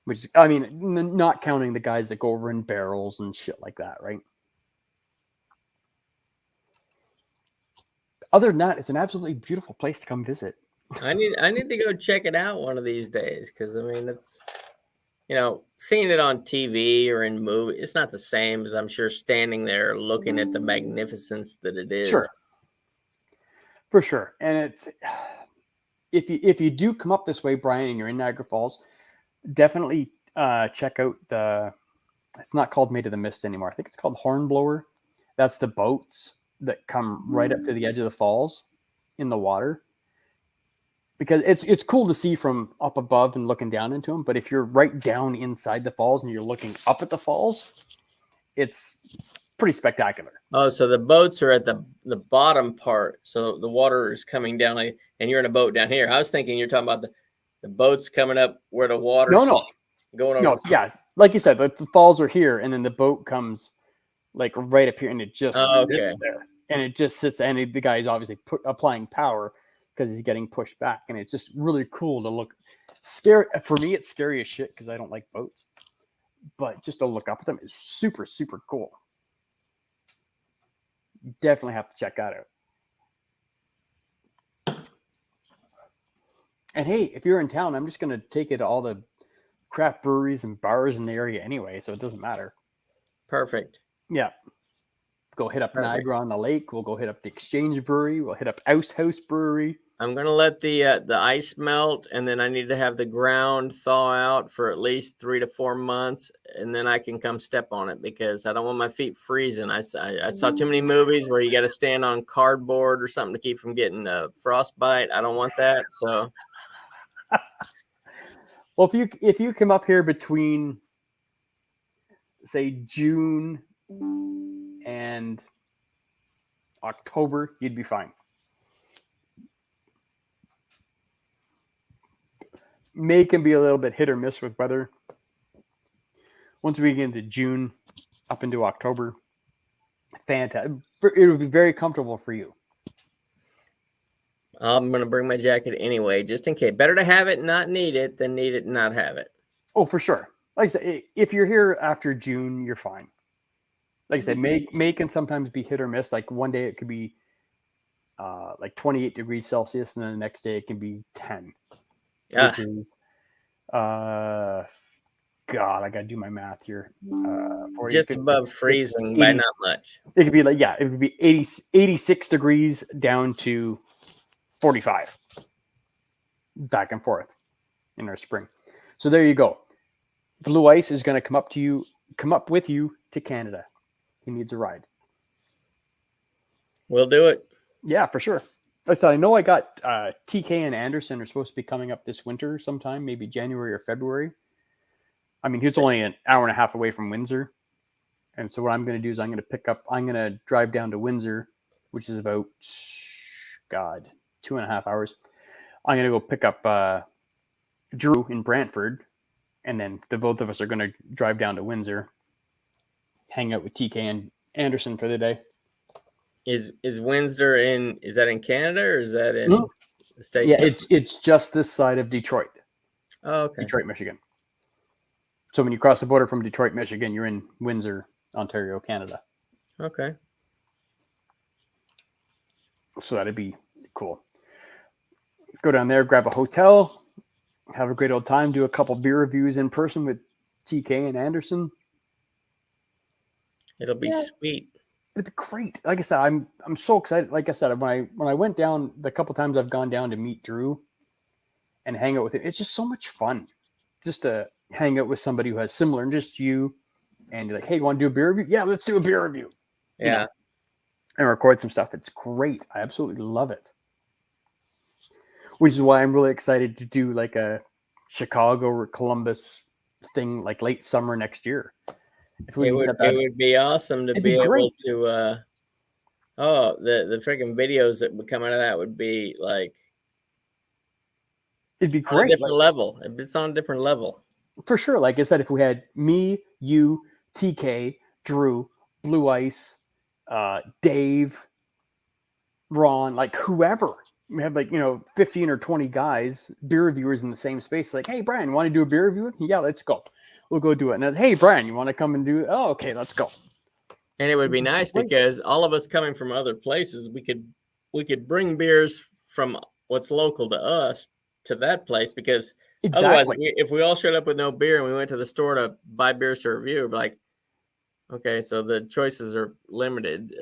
Which, I mean, not counting the guys that go over in barrels and shit like that, right? Other than that, it's an absolutely beautiful place to come visit. I need to go check it out one of these days, because I mean, it's, seeing it on TV or in movie, it's not the same as, I'm sure, standing there looking at the magnificence that it is. Sure, for sure. And it's, if you do come up this way, Brian, and you're in Niagara Falls, definitely check out it's not called Maid of the Mist anymore. I think it's called Hornblower. That's the boats that come right up to the edge of the falls in the water. Because it's cool to see from up above and looking down into them. But if you're right down inside the falls and you're looking up at the falls, it's pretty spectacular. Oh, so the boats are at the bottom part. So the water is coming down, and you're in a boat down here. I was thinking you're talking about the boats coming up where the water going over. No, yeah. Like you said, the falls are here, and then the boat comes like right up here, and it just sits there. And it just sits, and the guy is obviously applying power because he's getting pushed back. And it's just really cool to look. Scary for me, it's scary as shit because I don't like boats. But just to look up at them is super, super cool. You definitely have to check that out. And hey, if you're in town, I'm just going to take it to all the craft breweries and bars in the area anyway, so it doesn't matter. Perfect. Yeah. Go hit up Niagara on the Lake. We'll go hit up the Exchange Brewery. We'll hit up Ice House Brewery. I'm gonna let the ice melt, and then I need to have the ground thaw out for at least 3 to 4 months, and then I can come step on it, because I don't want my feet freezing. I saw too many movies where you got to stand on cardboard or something to keep from getting frostbite. I don't want that. So, well, if you come up here between, say, June and October, you'd be fine. May can be a little bit hit or miss with weather. Once we get into June up into October, fantastic. It would be very comfortable for you. I'm going to bring my jacket anyway, just in case. Better to have it and not need it than need it and not have it. Oh, for sure. Like I said, if you're here after June, you're fine. Like I said, May can sometimes be hit or miss. Like one day it could be like 28 degrees Celsius, and then the next day it can be 10. Which is kind God, I got to do my math here. 40, Just 50, above 60, freezing by 80 not much. It could be like, yeah, it would be 86 degrees down to 45 back and forth in our spring. So there you go. Blue Ice is going to come up with you to Canada. He needs a ride. We'll do it. Yeah, for sure. I said, I know I got TK and Anderson are supposed to be coming up this winter sometime, maybe January or February. I mean, he's only an hour and a half away from Windsor. And so what I'm going to do is I'm going to drive down to Windsor, which is about, 2.5 hours. I'm going to go pick up Drew in Brantford. And then the both of us are going to drive down to Windsor, hang out with TK and Anderson for the day. Is Windsor is that in Canada or is that in the States? Yeah, it's just this side of Detroit. Oh, okay. Detroit, Michigan. So when you cross the border from Detroit, Michigan, you're in Windsor, Ontario, Canada. Okay. So that'd be cool. Go down there, grab a hotel, have a great old time, do a couple beer reviews in person with TK and Anderson. It'll be sweet. It'd be great. Like I said, I'm so excited. Like I said, when I went down, the couple times I've gone down to meet Drew and hang out with him, it's just so much fun just to hang out with somebody who has similar interests to you. And you're like, hey, you want to do a beer review? Yeah, let's do a beer review. Yeah. You know, and record some stuff. It's great. I absolutely love it. Which is why I'm really excited to do like a Chicago or Columbus thing like late summer next year. If we It can would get that, it would be awesome to It'd be be able great. to the freaking videos that would come out of that would be like it'd be on a great. different level. It's on a different level. For sure. Like I said, if we had me, you, TK, Drew, Blue Ice, Dave, Ron, like whoever, we have 15 or 20 guys, beer reviewers in the same space. Like, hey, Brian, want to do a beer review? Yeah, let's go. We'll go do it. And then, hey, Brian, you want to come and do it? Oh, okay, let's go. And it would be nice because all of us coming from other places, we could bring beers from what's local to us to that place because otherwise, if we all showed up with no beer and we went to the store to buy beers to review, we'd be like, okay, so the choices are limited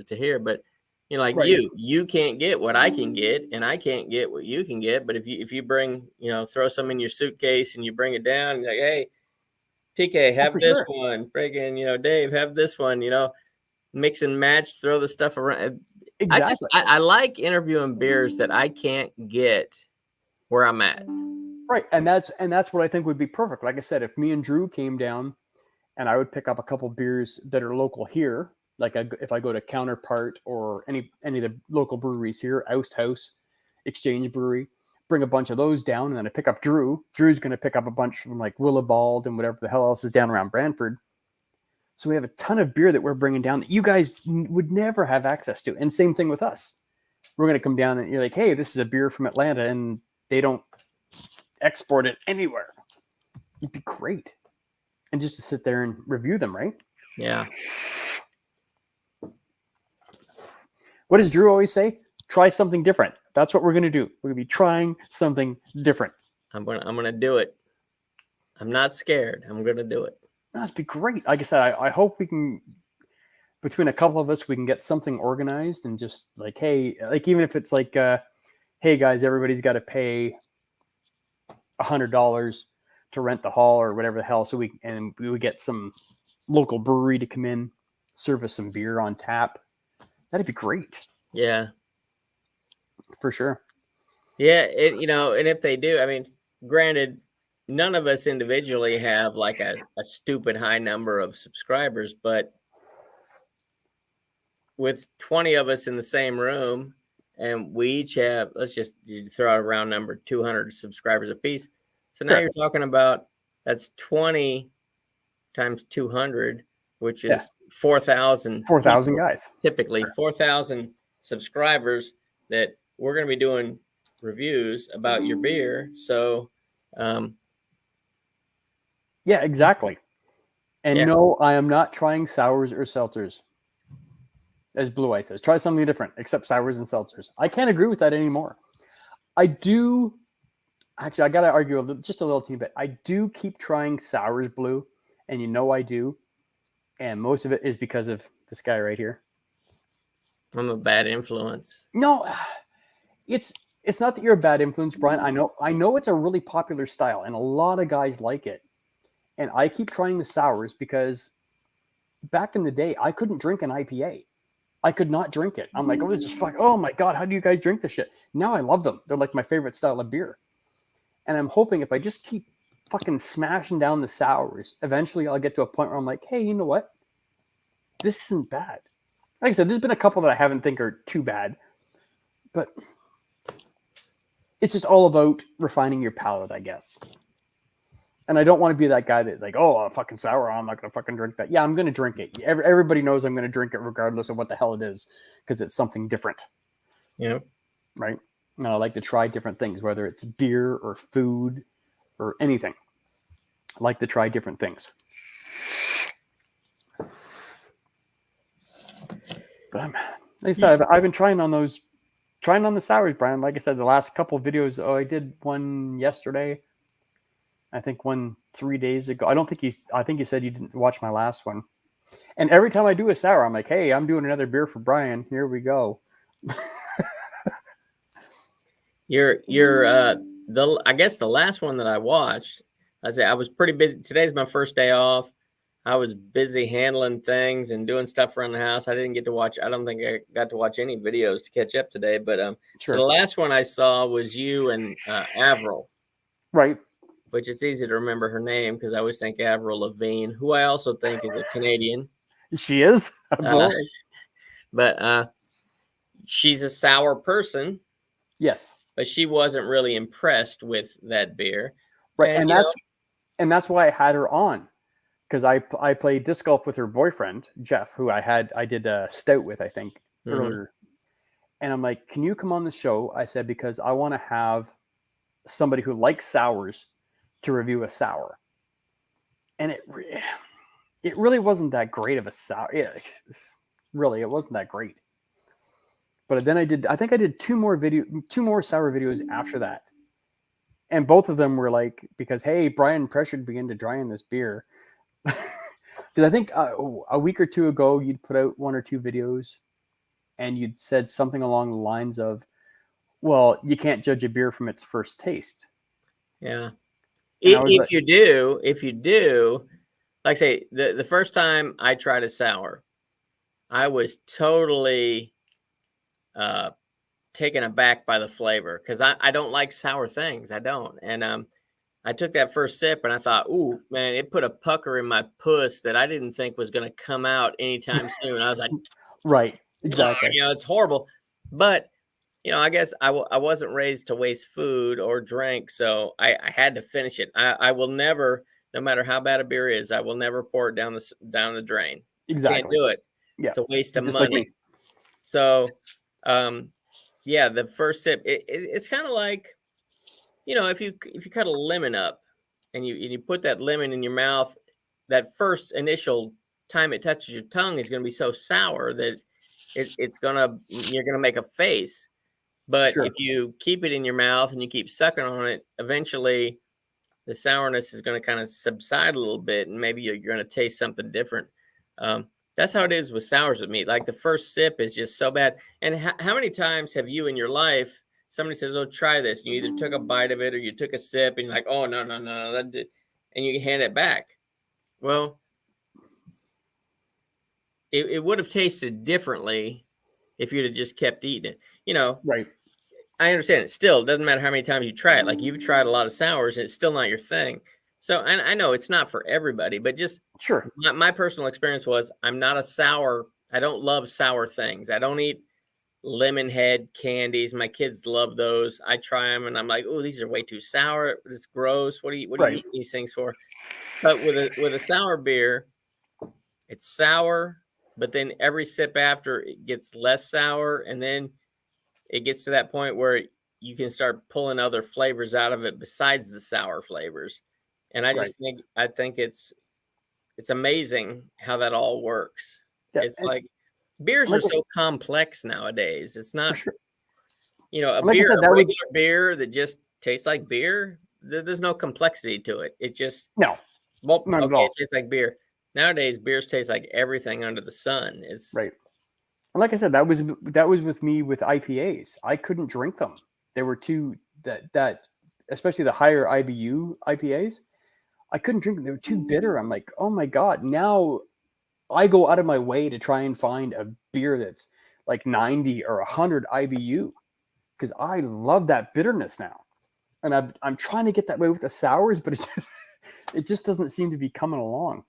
to here. But you can't get what I can get, and I can't get what you can get. But if you bring, throw some in your suitcase and you bring it down, like, hey, TK, have this one. Friggin', Dave, have this one. Mix and match, throw the stuff around. Exactly. I like interviewing beers that I can't get where I'm at. Right, and that's what I think would be perfect. Like I said, if me and Drew came down, and I would pick up a couple beers that are local here, like if I go to Counterpart or any of the local breweries here, Oust House, Exchange Brewery, bring a bunch of those down, and then I pick up Drew. Drew's going to pick up a bunch from like Willibald and whatever the hell else is down around Brantford. So we have a ton of beer that we're bringing down that you guys would never have access to. And same thing with us. We're going to come down and you're like, hey, this is a beer from Atlanta, and they don't export it anywhere. It'd be great. And just to sit there and review them, right? Yeah. What does Drew always say? Try something different. That's what we're going to do. We're going to be trying something different. I'm gonna do it. I'm not scared. I'm gonna do it. That'd be great. Like I said, I hope we can, between a couple of us, we can get something organized and just like, hey, like even if it's like, hey guys, everybody's got to pay $100 to rent the hall or whatever the hell, so we would get some local brewery to come in, serve us some beer on tap. That'd be great. Yeah, for sure. Yeah, and if they do, I mean, granted, none of us individually have like a stupid high number of subscribers, but with 20 of us in the same room and we each have, let's just throw out a round number, 200 subscribers apiece. So now you're talking about, that's 20 times 200, which is 4,000. 4,000 guys. Typically 4,000 subscribers that we're going to be doing reviews about your beer. So, yeah, exactly. And no, I am not trying sours or seltzers. As Blue Ice says, try something different except sours and seltzers. I can't agree with that anymore. I do Actually, I got to argue just a little teeny bit. I do keep trying sours blue, and you know I do. And most of it is because of this guy right here. I'm a bad influence. No, it's not that you're a bad influence, Brian. I know it's a really popular style, and a lot of guys like it. And I keep trying the sours because back in the day, I couldn't drink an IPA. I could not drink it. I'm like, I was just like, oh my God, how do you guys drink this shit? Now I love them. They're like my favorite style of beer. And I'm hoping if I just keep fucking smashing down the sours, eventually I'll get to a point where I'm like, hey, you know what? This isn't bad. Like I said, there's been a couple that I haven't think are too bad, but it's just all about refining your palate, I guess. And I don't want to be that guy that's like, oh, a fucking sour, I'm not going to fucking drink that. Yeah, I'm going to drink it. Everybody knows I'm going to drink it regardless of what the hell it is because it's something different. Yeah. Right? And I like to try different things, whether it's beer or food or anything. I like to try different things. But like I said, I've been trying on the sours, Brian. Like I said, the last couple of videos, I did one yesterday. I think one 3 days ago. I think you said you didn't watch my last one. And every time I do a sour, I'm like, hey, I'm doing another beer for Brian. Here we go. I guess the last one that I watched, I was pretty busy. Today's my first day off. I was busy handling things and doing stuff around the house. I didn't get to watch. I don't think I got to watch any videos to catch up today. But Sure. So the last one I saw was you and Avril. Right. Which it's easy to remember her name because I always think Avril Lavigne, who I also think is a Canadian. She is. Absolutely. But she's a sour person. Yes. But she wasn't really impressed with that beer. Right. And that's why I had her on. Because I played disc golf with her boyfriend, Jeff, who I did a stout with, I think, earlier. And I'm like, can you come on the show? I said, because I want to have somebody who likes sours to review a sour. And it really wasn't that great of a sour. It wasn't that great. But then I think I did two more sour videos after that. And both of them were like, because, hey, Brian pressured me into trying this beer. Because I think a week or two ago, you'd put out one or two videos and you'd said something along the lines of, well, you can't judge a beer from its first taste. Yeah. If you do, like I say, the first time I tried a sour, I was totally taken aback by the flavor because I don't like sour things. I don't. And I took that first sip and I thought, ooh, man, it put a pucker in my puss that I didn't think was going to come out anytime soon. I was like, right, exactly. It's horrible. But, I guess I wasn't raised to waste food or drink. So I had to finish it. I will never, no matter how bad a beer is, I will never pour it down the drain. Exactly. Can't do it. Yeah. It's a waste of Just money. like me. So, the first sip, it's kind of like, if you cut a lemon up and you put that lemon in your mouth, that first initial time it touches your tongue is going to be so sour that you're going to make a face. But Sure. if you keep it in your mouth and you keep sucking on it, eventually the sourness is going to kind of subside a little bit, and maybe you're going to taste something different. That's how it is with sours with me. Like the first sip is just so bad. And how many times have you in your life, somebody says, oh, try this. You either took a bite of it or you took a sip and you're like, oh, no. And you hand it back. Well, it would have tasted differently if you'd have just kept eating it. Right. I understand it. Still, it doesn't matter how many times you try it. Like you've tried a lot of sours and it's still not your thing. So I know it's not for everybody, but just Sure. my personal experience was I'm not a sour. I don't love sour things. I don't eat lemon head candies. My kids love those. I try them and I'm like, oh, these are way too sour. It's gross. What do you eat these things for? But with a sour beer, it's sour, but then every sip after it gets less sour, and then it gets to that point where you can start pulling other flavors out of it besides the sour flavors. And I think it's amazing how that all works. Yeah, it's like beers are so complex nowadays. It's not, sure. a Like I beer, said, a regular beer that just tastes like beer. There's no complexity to it. It just No, well, not at okay, all. it tastes like beer. Nowadays, beers taste like everything under the sun. It's Right. And like I said, that was with me with IPAs. I couldn't drink them. There were two that especially the higher IBU IPAs. I couldn't drink them. They were too bitter. I'm like, oh my God. Now I go out of my way to try and find a beer that's like 90 or 100 IBU because I love that bitterness now. And I'm trying to get that way with the sours, but it just doesn't seem to be coming along.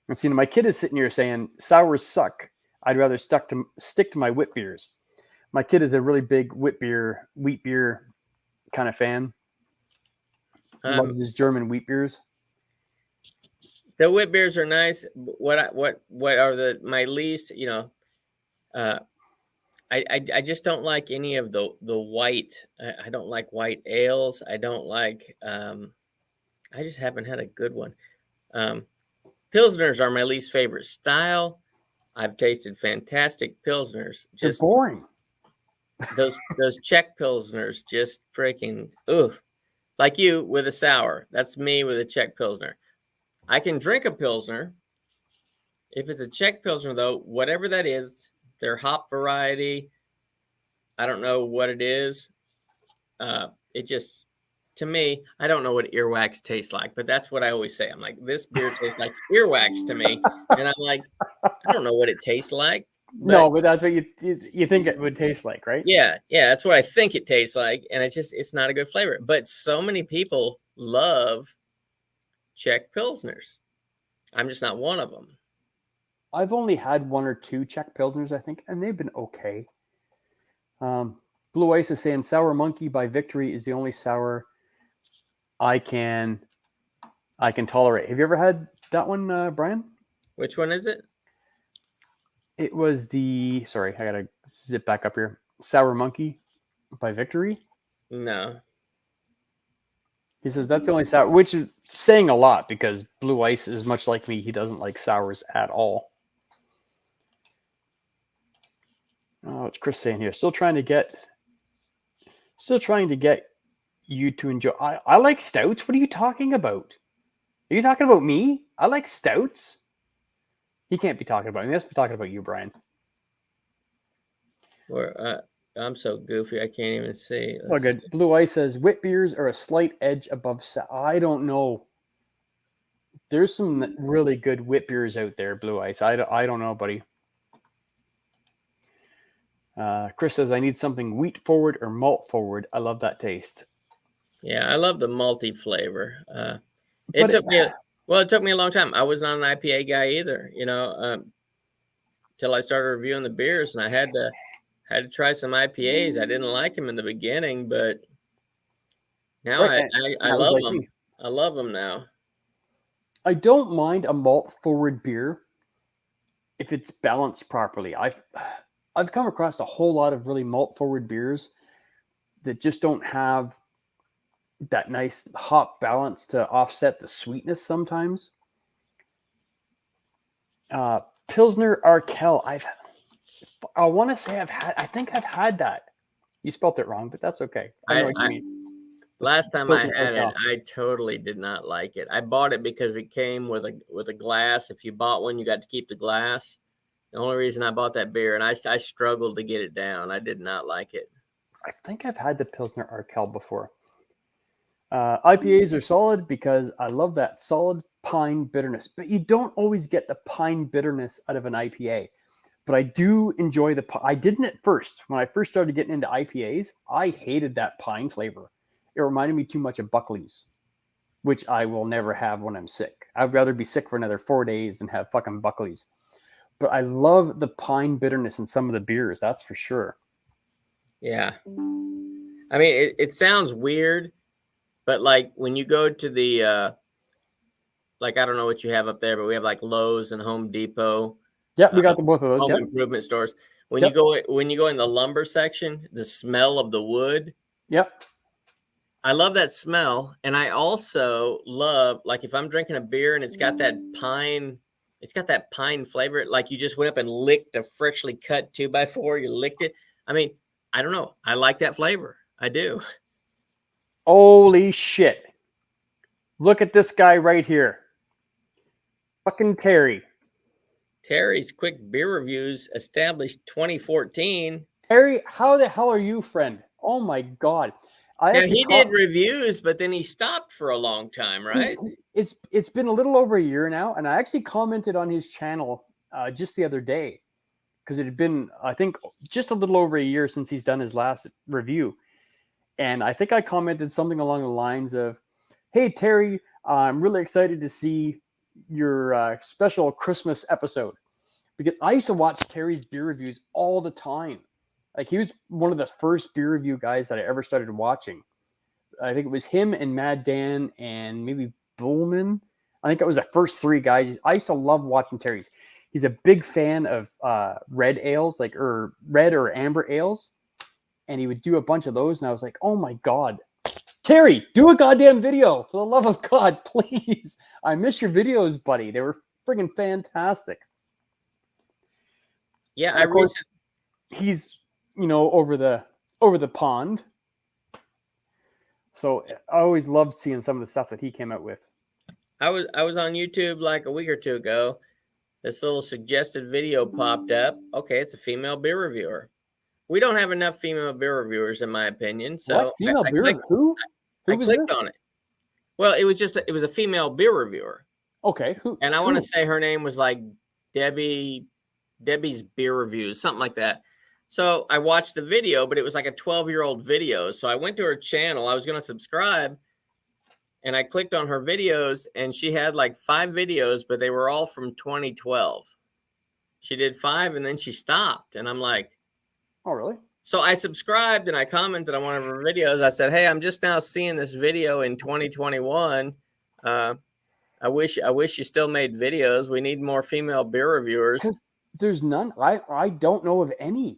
And see, my kid is sitting here saying sours suck. I'd rather stick to my wheat beers. My kid is a really big wheat beer kind of fan. Loves his German wheat beers. The wheat beers are nice. What are my least? I just don't like any of the white. I don't like white ales. I don't like. I just haven't had a good one. Pilsners are my least favorite style. I've tasted fantastic Pilsners. They're boring. Those Czech Pilsners just freaking like you with a sour. That's me with a Czech Pilsner. I can drink a Pilsner. If it's a Czech Pilsner, though, whatever that is, their hop variety, I don't know what it is. It just, to me, I don't know what earwax tastes like, but that's what I always say. I'm like, this beer tastes like earwax to me. And I'm like, I don't know what it tastes like. No, but that's what you think it would taste like, right? Yeah, that's what I think it tastes like. And it's not a good flavor. But so many people love Czech Pilsners. I'm just not one of them. I've only had one or two Czech Pilsners, I think, and they've been okay. Blue Ice is saying Sour Monkey by Victory is the only sour I can tolerate. Have you ever had that one, Brian? Which one is it? It was sorry, I gotta zip back up here. Sour Monkey by Victory. No. He says that's the only sour, which is saying a lot because Blue Ice is much like me. He doesn't like sours at all. Oh, it's Chris saying here. Still trying to get you to enjoy. I like stouts. What are you talking about? Are you talking about me? I like stouts. He can't be talking about me. He must be talking about you, Brian. Or I'm so goofy, I can't even see. Oh, good. Blue Ice says wit beers are a slight edge above. I don't know. There's some really good wit beers out there, Blue Ice. I don't know, buddy. Chris says I need something wheat forward or malt forward. I love that taste. Yeah, I love the malty flavor. It took me a long time. I was not an IPA guy either, till I started reviewing the beers, and I had to try some IPAs. I didn't like them in the beginning, but now I love them. I love them now. I don't mind a malt forward beer if it's balanced properly. I've come across a whole lot of really malt forward beers that just don't have that nice hop balance to offset the sweetness sometimes. Pilsner Urquell. I want to say I think I've had that. You spelt it wrong, but that's okay. I know what you mean. Last time I had it, I totally did not like it. I bought it because it came with a glass. If you bought one, you got to keep the glass. The only reason I bought that beer, and I struggled to get it down. I did not like it. I think I've had the Pilsner Urquell before. IPAs are solid because I love that solid pine bitterness, but you don't always get the pine bitterness out of an IPA. But I do enjoy I didn't at first. When I first started getting into IPAs, I hated that pine flavor. It reminded me too much of Buckley's, which I will never have when I'm sick. I'd rather be sick for another 4 days than have fucking Buckley's. But I love the pine bitterness in some of the beers. That's for sure. Yeah. I mean, it sounds weird, but like when you go to the, I don't know what you have up there, but we have like Lowe's and Home Depot. Yeah, we got both of those. Home improvement stores. When you go in the lumber section, the smell of the wood. Yep. I love that smell. And I also love, like, if I'm drinking a beer and it's got that pine flavor, like you just went up and licked a freshly cut 2x4, you licked it. I mean, I don't know. I like that flavor. I do. Holy shit. Look at this guy right here. Fucking Terry. Terry's quick beer reviews established 2014. Terry, how the hell are you, friend? Oh my God. Now, he did reviews, but then he stopped for a long time, right? It's been a little over a year now, and I actually commented on his channel just the other day because it had been, I think, just a little over a year since he's done his last review. And I think I commented something along the lines of, "Hey, Terry, I'm really excited to see your special Christmas episode." Because I used to watch Terry's beer reviews all the time. Like, he was one of the first beer review guys that I ever started watching. I think it was him and Mad Dan and maybe Bullman. I think that was the first three guys. I used to love watching Terry's. He's a big fan of red ales, or red or amber ales. And he would do a bunch of those. And I was like, oh my God, Terry, do a goddamn video. For the love of God, please. I miss your videos, buddy. They were friggin' fantastic. Yeah, And of course, he's, over the pond. So I always loved seeing some of the stuff that he came out with. I was on YouTube like a week or two ago. This little suggested video popped up. Okay, it's a female beer reviewer. We don't have enough female beer reviewers, in my opinion. So what? Female beer? Who was clicked this? on it. Well, it was a female beer reviewer. Okay. And I want to say her name was like Debbie's Beer Reviews, something like that. So I watched the video, but it was like a 12-year-old video. So I went to her channel. I was going to subscribe, and I clicked on her videos, and she had like 5 videos, but they were all from 2012. She did 5, and then she stopped. And I'm like, oh, really? So I subscribed, and I commented on one of her videos. I said, hey, I'm just now seeing this video in 2021. I wish you still made videos. We need more female beer reviewers. There's none. I don't know of any.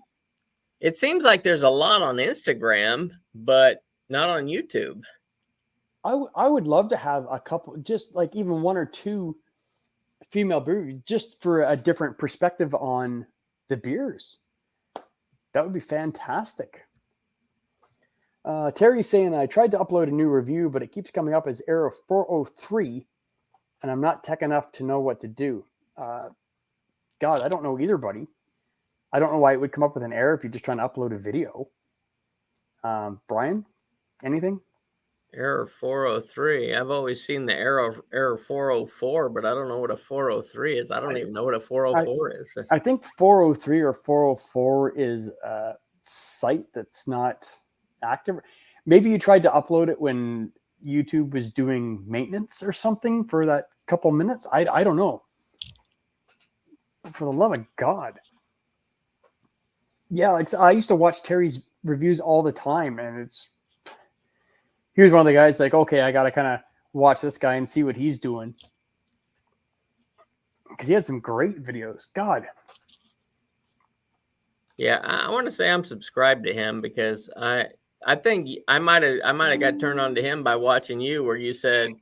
It seems like there's a lot on Instagram, but not on YouTube. I would love to have a couple, just like even 1 or 2 female beer, just for a different perspective on the beers. That would be fantastic. Terry's saying, I tried to upload a new review, but it keeps coming up as error 403, and I'm not tech enough to know what to do. God, I don't know either, buddy. I don't know why it would come up with an error if you're just trying to upload a video. Brian, anything? Error 403. I've always seen the error 404, but I don't know what a 403 is. I don't even know what a 404 is. I think 403 or 404 is a site that's not active. Maybe you tried to upload it when YouTube was doing maintenance or something for that couple minutes. I don't know. For the love of God. Yeah, like I used to watch Terry's reviews all the time, and he was one of the guys like, okay, I got to kind of watch this guy and see what he's doing. Because he had some great videos. God. Yeah, I want to say I'm subscribed to him because I think I might have got turned on to him by watching you, where you said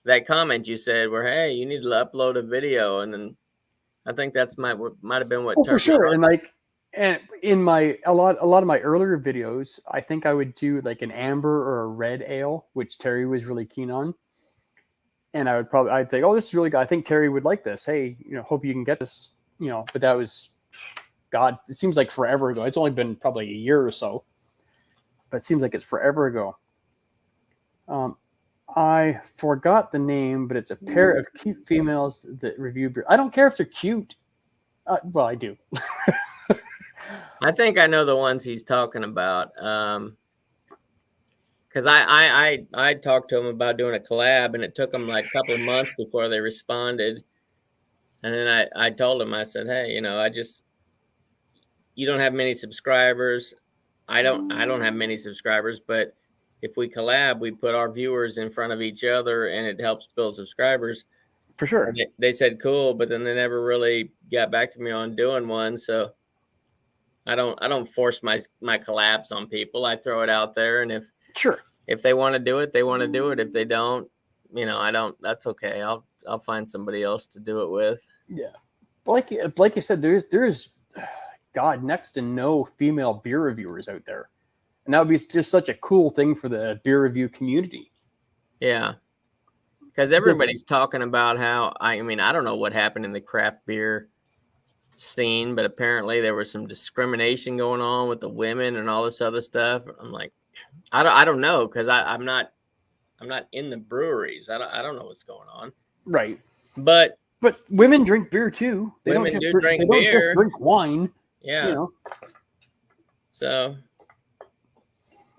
that comment you said where, hey, you need to upload a video, and then I think that's might have been what. Oh, for sure. And in a lot of my earlier videos, I think I would do like an amber or a red ale, which Terry was really keen on. And I'd say, oh, this is really good. I think Terry would like this. Hey, hope you can get this, but that was, God, it seems like forever ago. It's only been probably a year or so, but it seems like it's forever ago. I forgot the name, but it's a pair of cute females that review beer. I don't care if they're cute. Well, I do. I think I know the ones he's talking about. Because I talked to him about doing a collab, and it took them like a couple of months before they responded. And then I told him, I said, hey, you don't have many subscribers. I don't have many subscribers, but if we collab, we put our viewers in front of each other, and it helps build subscribers. For sure. They said cool, but then they never really got back to me on doing one. So I don't force my collabs on people. I throw it out there, and if they want to do it, they want to do it. If they don't, I don't. That's okay. I'll find somebody else to do it with. Yeah, like you said, there's God, next to no female beer reviewers out there. And that would be just such a cool thing for the beer review community. Yeah. Because everybody's talking about how, I mean, I don't know what happened in the craft beer scene, but apparently there was some discrimination going on with the women and all this other stuff. I'm like, I don't know, because I'm not in the breweries. I don't know what's going on. Right. But women drink beer too. They Women don't just do drink they don't beer. just drink wine. yeah. You know, So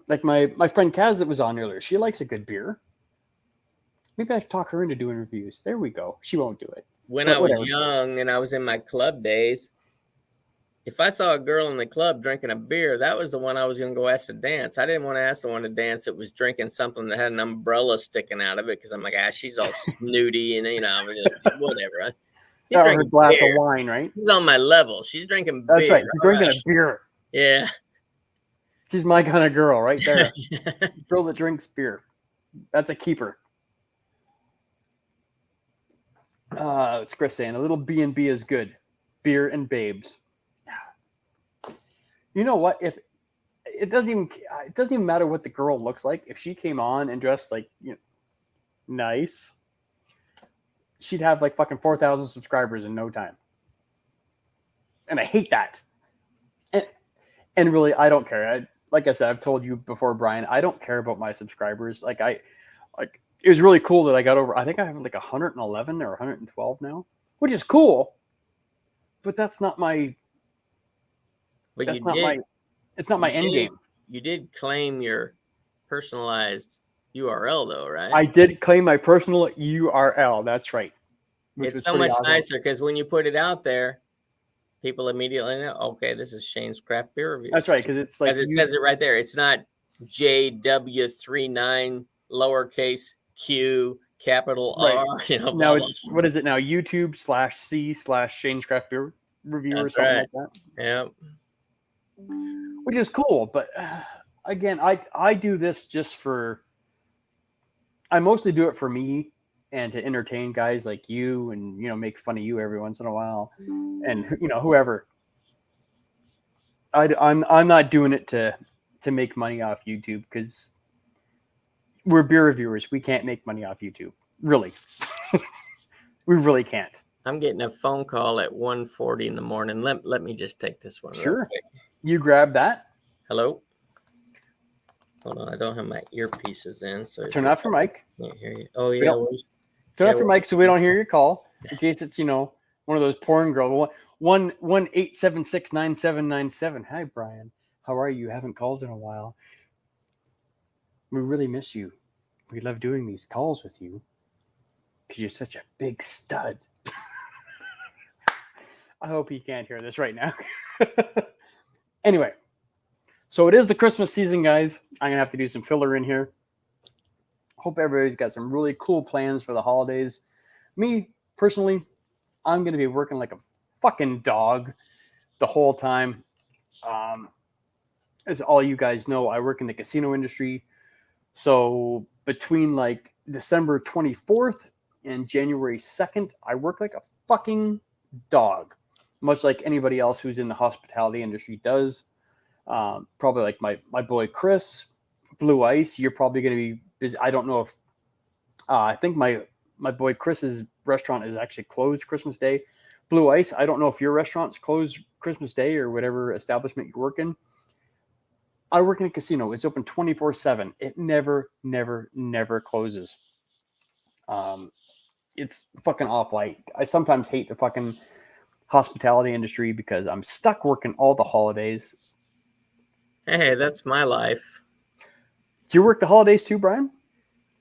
like my friend Kaz that was on earlier, she likes a good beer. Maybe I should talk her into doing reviews. There we go. She won't do it. when But I was whatever. young and I was in my club days, if I saw a girl in the club drinking a beer, that was the one I was going to go ask to dance. I didn't want to ask the one to dance that was drinking something that had an umbrella sticking out of it, because I'm like, she's all snooty and, whatever. She's Or her drinking glass beer. of wine, right? She's on my level. She's drinking beer. That's right. She's drinking All a beer. Yeah. She's my kind of girl right there. Girl that drinks beer. That's a keeper. It's Chris saying a little B&B is good. Beer and babes. You know what? If it doesn't even matter what the girl looks like. If she came on and dressed like, nice, she'd have like fucking 4,000 subscribers in no time. And I hate that. And really, I don't care. Like I said, I've told you before, Brian, I don't care about my subscribers. It was really cool that I got over. I think I have like 111 or 112 now, which is cool. But that's not my. But That's not my. It's not my end game. You did claim your personalized URL, though, right? I did claim my personal URL. That's right. which It's was so pretty much awesome. nicer because when you put it out there, people immediately know, okay, this is Shane's Craft Beer Review. That's right, because it's like it says it right there. It's not JW39 lowercase q capital Right. R. now blah, it's what is it now? YouTube/C/Shane's Craft Beer Review or That's something right. like that. blah. Yeah. Which is cool, but again, I do this just for. I mostly do it for me and to entertain guys like you, and make fun of you every once in a while, and whoever. I'm not doing it to make money off YouTube, because we're beer reviewers. We can't make money off YouTube, really. We really can't. I'm getting a phone call at 1:40 in the morning. Let me just take this one. real Sure. quick. You grab that. Hello. Hold on, I don't have my earpieces in, so Turn off your mic. Can't hear you. Oh yeah. don't- Turn off your mic so we don't hear your call, in case it's one of those porn girls. 1-876-9797. Hi, Brian. How are you? Haven't called in a while. We really miss you. We love doing these calls with you because you're such a big stud. I hope he can't hear this right now. Anyway, so it is the Christmas season, guys. I'm gonna have to do some filler in here. Hope everybody's got some really cool plans for the holidays. Me, personally, I'm going to be working like a fucking dog the whole time. As all you guys know, I work in the casino industry. So between like December 24th and January 2nd, I work like a fucking dog, much like anybody else who's in the hospitality industry does. Probably like my boy Chris, Blue Ice, you're probably going to be busy. I don't know if I think my boy Chris's restaurant is actually closed Christmas Day. Blue Ice, I don't know if your restaurant's closed Christmas Day or whatever establishment you work in. I work in a casino. It's open 24/7. It never closes. It's fucking awful. I sometimes hate the fucking hospitality industry because I'm stuck working all the holidays. Hey, that's my life. Do you work the holidays too, Brian?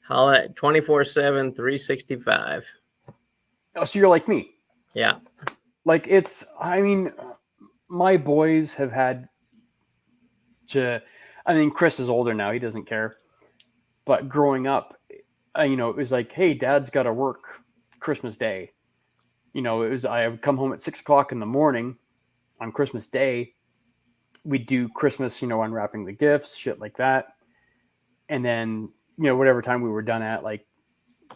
24/7, 365. Oh, so you're like me. Yeah. Like my boys have had to, Chris is older now. He doesn't care. But growing up, it was like, hey, Dad's got to work Christmas Day. I would come home at 6:00 in the morning on Christmas Day. We'd do Christmas, unwrapping the gifts, shit like that. And then, whatever time we were done at, like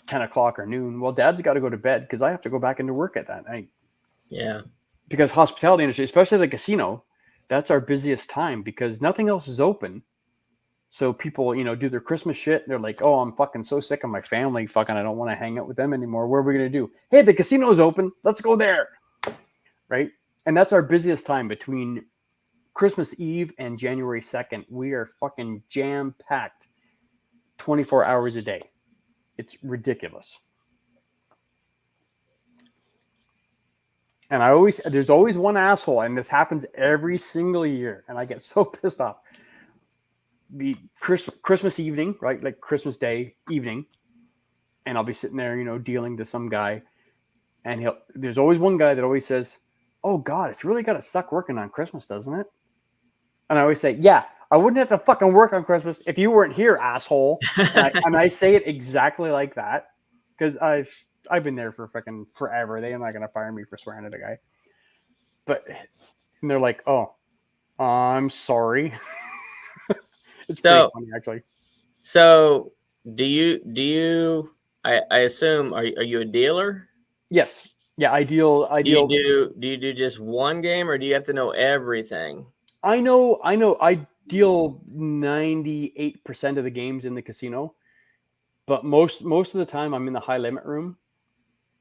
10 o'clock or noon, well, Dad's got to go to bed because I have to go back into work at that night. Yeah. Because hospitality industry, especially the casino, that's our busiest time because nothing else is open. So people, do their Christmas shit. They're like, oh, I'm fucking so sick of my family. Fucking, I don't want to hang out with them anymore. What are we going to do? Hey, the casino's open. Let's go there. Right. And that's our busiest time between Christmas Eve and January 2nd. We are fucking jam packed 24 hours a day. It's ridiculous. And there's always one asshole, and this happens every single year. And I get so pissed off. The Christmas evening, right? Like Christmas Day evening. And I'll be sitting there, dealing to some guy. And there's always one guy that always says, oh God, it's really got to suck working on Christmas, doesn't it? And I always say, yeah, I wouldn't have to fucking work on Christmas if you weren't here, asshole. And I say it exactly like that because I've been there for fucking forever. They are not going to fire me for swearing at a guy. And they're like, oh, I'm sorry. It's pretty funny, actually. So do you, I assume, are you a dealer? Yes. Yeah, I deal. Do you do just one game, or do you have to know everything? I know. I deal 98% of the games in the casino, but most of the time I'm in the high limit room,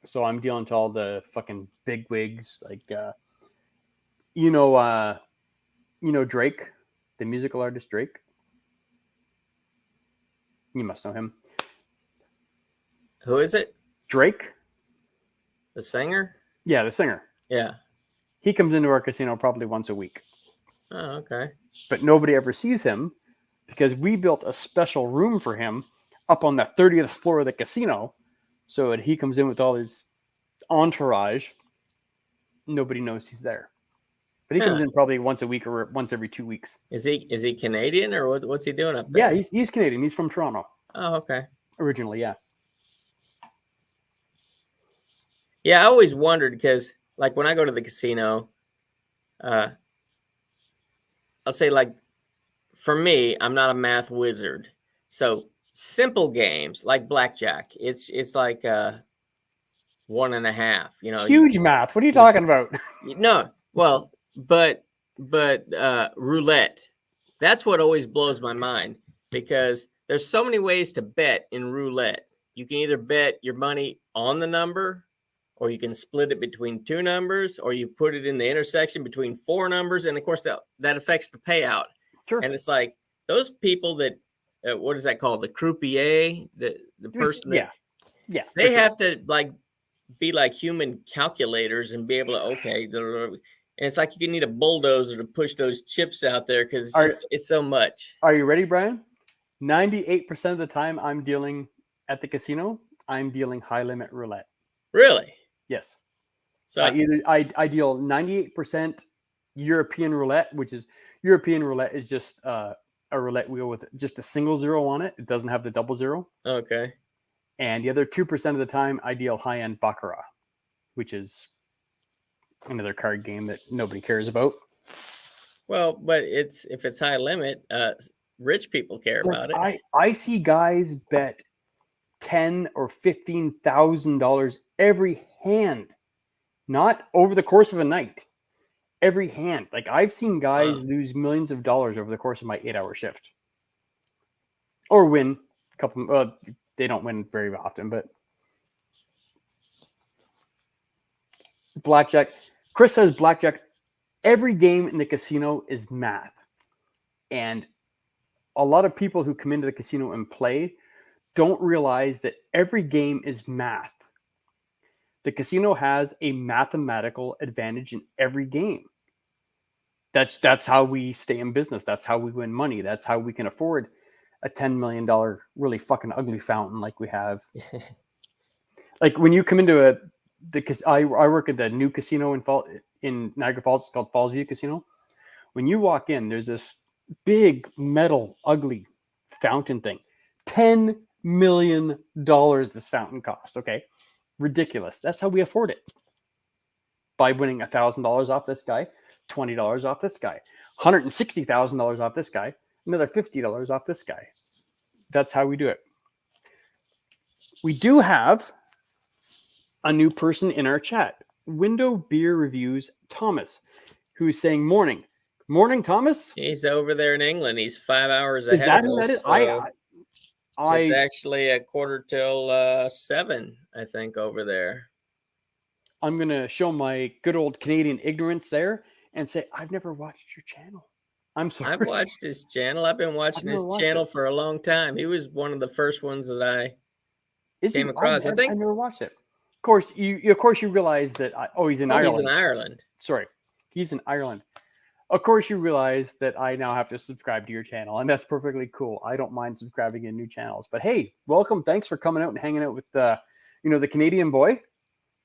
so I'm dealing to all the fucking big wigs, like Drake, the musical artist Drake. You must know him. Who is it? Drake. The singer? Yeah, the singer. Yeah. He comes into our casino probably once a week. Oh, okay. But nobody ever sees him because we built a special room for him up on the 30th floor of the casino. So when he comes in with all his entourage, nobody knows he's there. But he comes in probably once a week or once every 2 weeks. Is he Canadian, or what's he doing up there? Yeah, he's Canadian. He's from Toronto. Oh, okay. Originally, yeah. Yeah, I always wondered because, like, when I go to the casino, I'll say, like, for me, I'm not a math wizard. So simple games like blackjack, it's like 1.5. Huge math. What are you talking about? No, well, but roulette. That's what always blows my mind because there's so many ways to bet in roulette. You can either bet your money on the number, or you can split it between two numbers, or you put it in the intersection between four numbers. And of course that affects the payout. Sure. And it's like those people that, what is that called? The croupier, the person. That, yeah. They have to be like human calculators and be able to, okay. And it's like you need a bulldozer to push those chips out there because it's so much. Are you ready, Brian? 98% of the time I'm dealing at the casino, I'm dealing high limit roulette. Really? Yes. So I deal 98% European roulette, which is European roulette is just a roulette wheel with just a single zero on it. It doesn't have the double zero. Okay. And the other 2% of the time I deal high end baccarat, which is another card game that nobody cares about. Well, but if it's high limit, rich people care about it. I see guys bet $10,000 or $15,000 every hand, not over the course of a night. Every hand. Like I've seen guys lose millions of dollars over the course of my 8-hour shift, or win a couple. They don't win very often, but blackjack. Chris says blackjack. Every game in the casino is math, and a lot of people who come into the casino and play don't realize that every game is math. The casino has a mathematical advantage in every game. That's how we stay in business. That's how we win money. That's how we can afford a $10 million really fucking ugly fountain like we have. Like when you come into I work at the new casino in Niagara Falls. It's called Falls View Casino. When you walk in, there's this big metal ugly fountain thing. $10 million this fountain cost. Okay. Ridiculous. That's how we afford it. By winning $1,000 off this guy, $20 off this guy, $160,000 off this guy, another $50 off this guy. That's how we do it. We do have a new person in our chat, Window Beer Reviews Thomas, who's saying, morning. Morning, Thomas. He's over there in England. He's 5 hours Is ahead that of who that us. is? So it's I actually a quarter till 7, I think, over there. I'm gonna show my good old Canadian ignorance there and say I've never watched your channel. I'm sorry. I've watched his channel. I've been watching never his watched channel it. for a long time. He was one of the first ones that I Is came he? across. I think I never watched it. Of course, you realize that. He's in Ireland. he's in Ireland. Sorry, he's in Ireland. Of course, you realize that I now have to subscribe to your channel, and that's perfectly cool. I don't mind subscribing in new channels. But hey, welcome. Thanks for coming out and hanging out with the Canadian boy,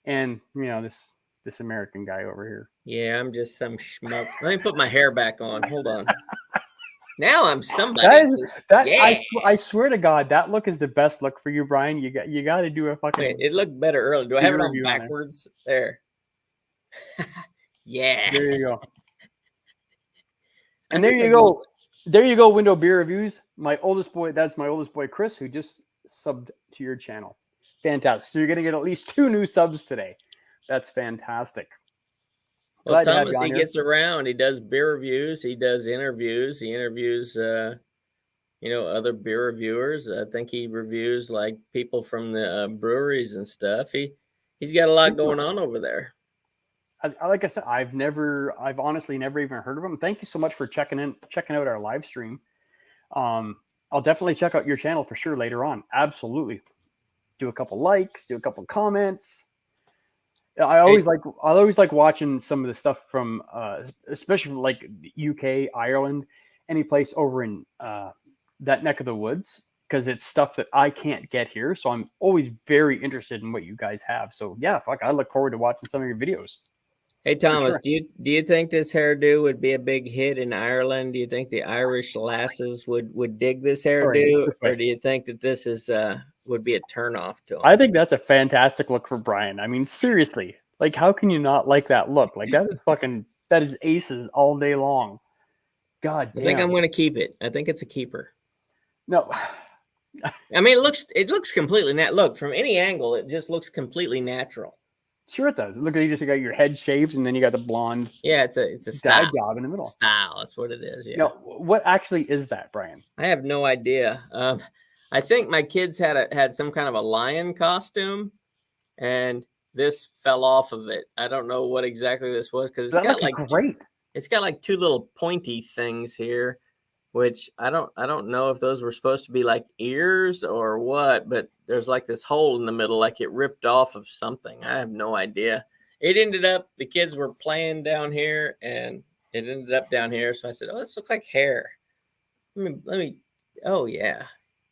and this American guy over here. Yeah, I'm just some schmuck. Let me put my hair back on. Hold on. Now I'm somebody. I swear to God, that look is the best look for you, Brian. You got to do a fucking. Wait, it looked better earlier. Do I have it on review on there. backwards? There. Yeah. There you go. I And there think you I go. There you go, Window Beer Reviews. That's my oldest boy, Chris, who just subbed to your channel. Fantastic. So you're going to get at least 2 new subs today. That's fantastic. Well, Glad to have Thomas, you on he here. gets around. He does beer reviews. He does interviews. He interviews, other beer reviewers. I think he reviews like people from the breweries and stuff. He's got a lot going on over there. Like I said, I've honestly never even heard of him. Thank you so much for checking out our live stream. I'll definitely check out your channel for sure later on. Absolutely. Do a couple likes, do a couple comments. I always like watching some of the stuff from, especially from like UK, Ireland, any place over in that neck of the woods, because it's stuff that I can't get here. So I'm always very interested in what you guys have. So yeah, I look forward to watching some of your videos. Hey Thomas, sure. do you think this hairdo would be a big hit in Ireland? Do you think the Irish lasses would dig this hairdo, or do you think that this is would be a turnoff to them? I think that's a fantastic look for Brian. I mean, seriously, like how can you not like that look? Like that is aces all day long. God damn. I think I'm going to keep it. I think it's a keeper. No. I mean, it looks completely look from any angle. It just looks completely natural. Sure, it does. Look, you just got your head shaved, and then you got the blonde. Yeah, it's a dye style. job in the middle. Style. That's what it is. Yeah. No, what actually is that, Brian? I have no idea. I think my kids had some kind of a lion costume, and this fell off of it. I don't know what exactly this was because That looks great. It's got like 2 little pointy things here, which I don't know if those were supposed to be like ears or what, but there's like this hole in the middle, like it ripped off of something. I have no idea. It ended up, the kids were playing down here and it ended up down here. So I said, oh, this looks like hair. Let me, oh yeah.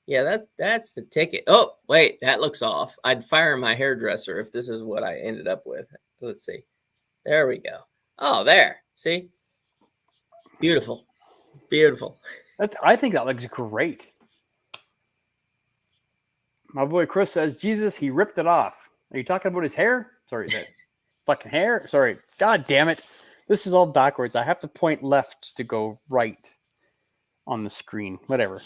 Yeah, that's the ticket. Oh, wait, that looks off. I'd fire my hairdresser if this is what I ended up with. Let's see. There we go. Oh, there. See? Beautiful. Beautiful. I think that looks great. My boy Chris says, Jesus, he ripped it off. Are you talking about his hair? Sorry, that fucking hair. Sorry. God damn it. This is all backwards. I have to point left to go right on the screen. Whatever.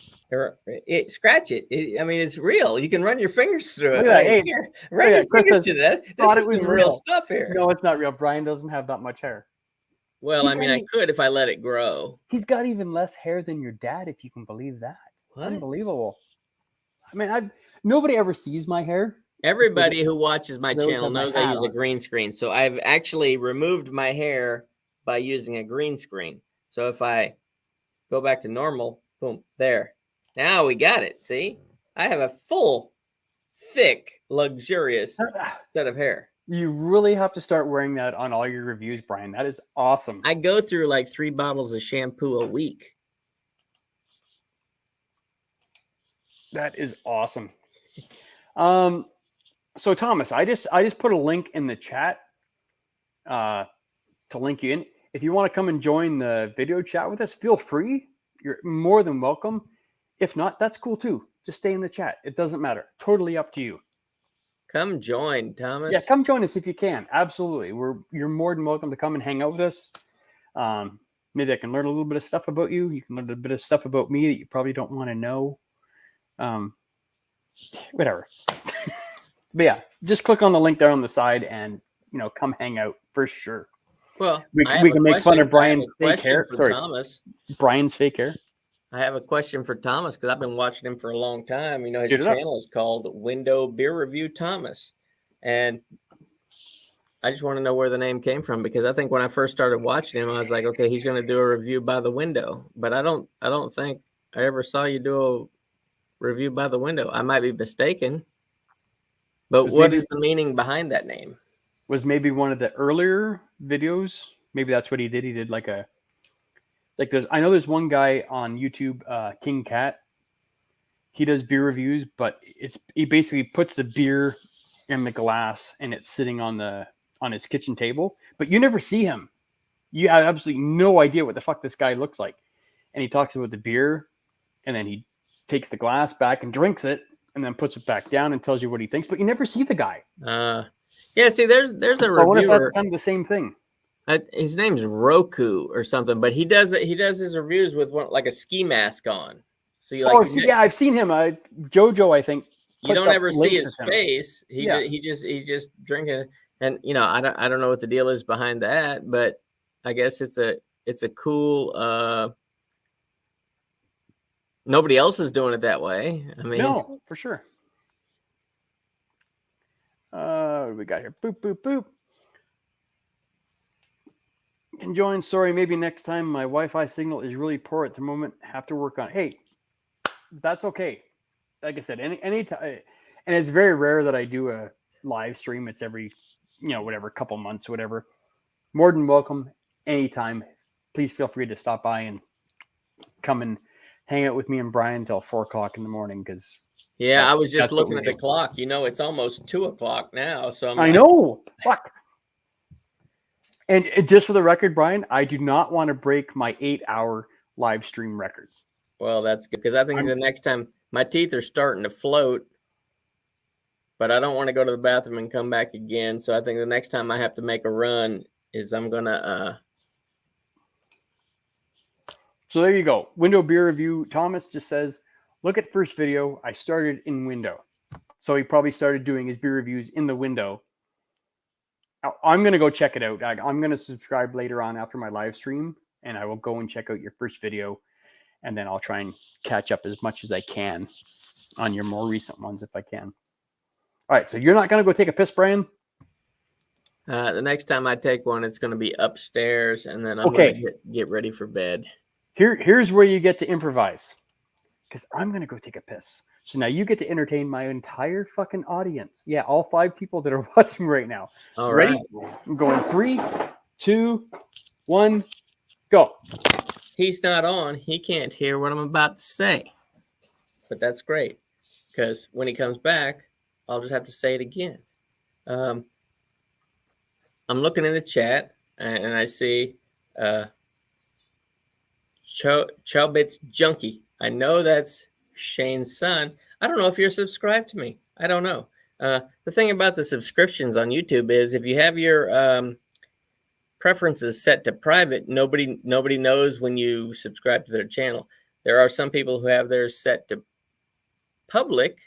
Scratch it. I mean, it's real. You can run your fingers through it. Look at that. Hey, run your fingers to that. Thought This it is was some real real. stuff here. No, it's not real. Brian doesn't have that much hair. Well, I mean, I could if I let it grow. He's got even less hair than your dad, if you can believe that. What? Unbelievable. I mean, nobody ever sees my hair. Everybody who watches my Those channel have my knows I hat use a on. green screen. So I've actually removed my hair by using a green screen. So if I go back to normal, boom, there. Now we got it. See? I have a full, thick, luxurious set of hair. You really have to start wearing that on all your reviews, Brian. That is awesome. I go through like 3 bottles of shampoo a week. That is awesome. So Thomas, I just put a link in the chat to link you in. If you want to come and join the video chat with us, feel free. You're more than welcome. If not, that's cool too. Just stay in the chat. It doesn't matter. Totally up to you. Come join, Thomas. Yeah, come join us if you can. Absolutely. You're more than welcome to come and hang out with us. Maybe I can learn a little bit of stuff about you. You can learn a bit of stuff about me that you probably don't want to know. Whatever. But yeah, just click on the link there on the side and come hang out for sure. Well, We I can- have we a can make fun question- of Brian's I have a fake question hair. for Sorry. Thomas. Brian's fake hair. I have a question for Thomas because I've been watching him for a long time. You know, his Shoot it up. channel is called Window Beer Review Thomas, and I just want to know where the name came from because I think when I first started watching him, I was like, okay, he's going to do a review by the window, but I don't think I ever saw you do a review by the window. I might be mistaken, but Was what maybe- is the meaning behind that name? Was maybe one of the earlier videos. Maybe that's what he did. He did like there's I know there's one guy on YouTube, King Cat. He does beer reviews, but he basically puts the beer in the glass and it's sitting on his kitchen table, but you never see him. You have absolutely no idea what the fuck this guy looks like. And he talks about the beer, and then he takes the glass back and drinks it, and then puts it back down and tells you what he thinks. But you never see the guy. Yeah, see, there's a So what if reviewer. that's kind of the same thing? His name's Roku or something, but he does his reviews with like a ski mask on. So you like See, yeah, I've seen him. JoJo, I think. you puts don't up ever see links his of him. face. Yeah. He's just drinking, and you know I don't know what the deal is behind that, but I guess it's a cool. Nobody else is doing it that way. I mean, No, for sure. What do we got here? Boop, boop, boop. Can join. Sorry, maybe next time. My Wi-Fi signal is really poor at the moment. Have to work on it. Hey, that's okay. Like I said, any time, and it's very rare that I do a live stream. It's every, whatever, couple months, whatever. More than welcome anytime. Please feel free to stop by and come and hang out with me and Brian until 4 o'clock in the morning. Because yeah, I was just that's what looking we at the do. clock. You know, it's almost 2 o'clock now. So I know. Fuck. And just for the record, Brian, I do not want to break my 8-hour live stream record. Well, that's good because I think the next time my teeth are starting to float, but I don't want to go to the bathroom and come back again. So I think the next time I have to make a run is I'm gonna. So there you go. Window beer review. Thomas just says, look at first video. I started in window. So he probably started doing his beer reviews in the window. Now, I'm going to go check it out. I'm going to subscribe later on after my live stream, and I will go and check out your first video, and then I'll try and catch up as much as I can on your more recent ones if I can. All right, so you're not going to go take a piss, Brian? The next time I take one, it's going to be upstairs, and then I'm Okay. going to get ready for bed. Here's where you get to improvise, because I'm going to go take a piss. So now you get to entertain my entire fucking audience. Yeah, all 5 people that are watching right now. All Ready? right. I'm going 3, 2, 1, go. He's not on. He can't hear what I'm about to say. But that's great because when he comes back, I'll just have to say it again. I'm looking in the chat and I see Chobits Junkie. I know that's Shane's son. I don't know if you're subscribed to me. I don't know. The thing about the subscriptions on YouTube is if you have your preferences set to private, nobody knows when you subscribe to their channel. There are some people who have theirs set to public,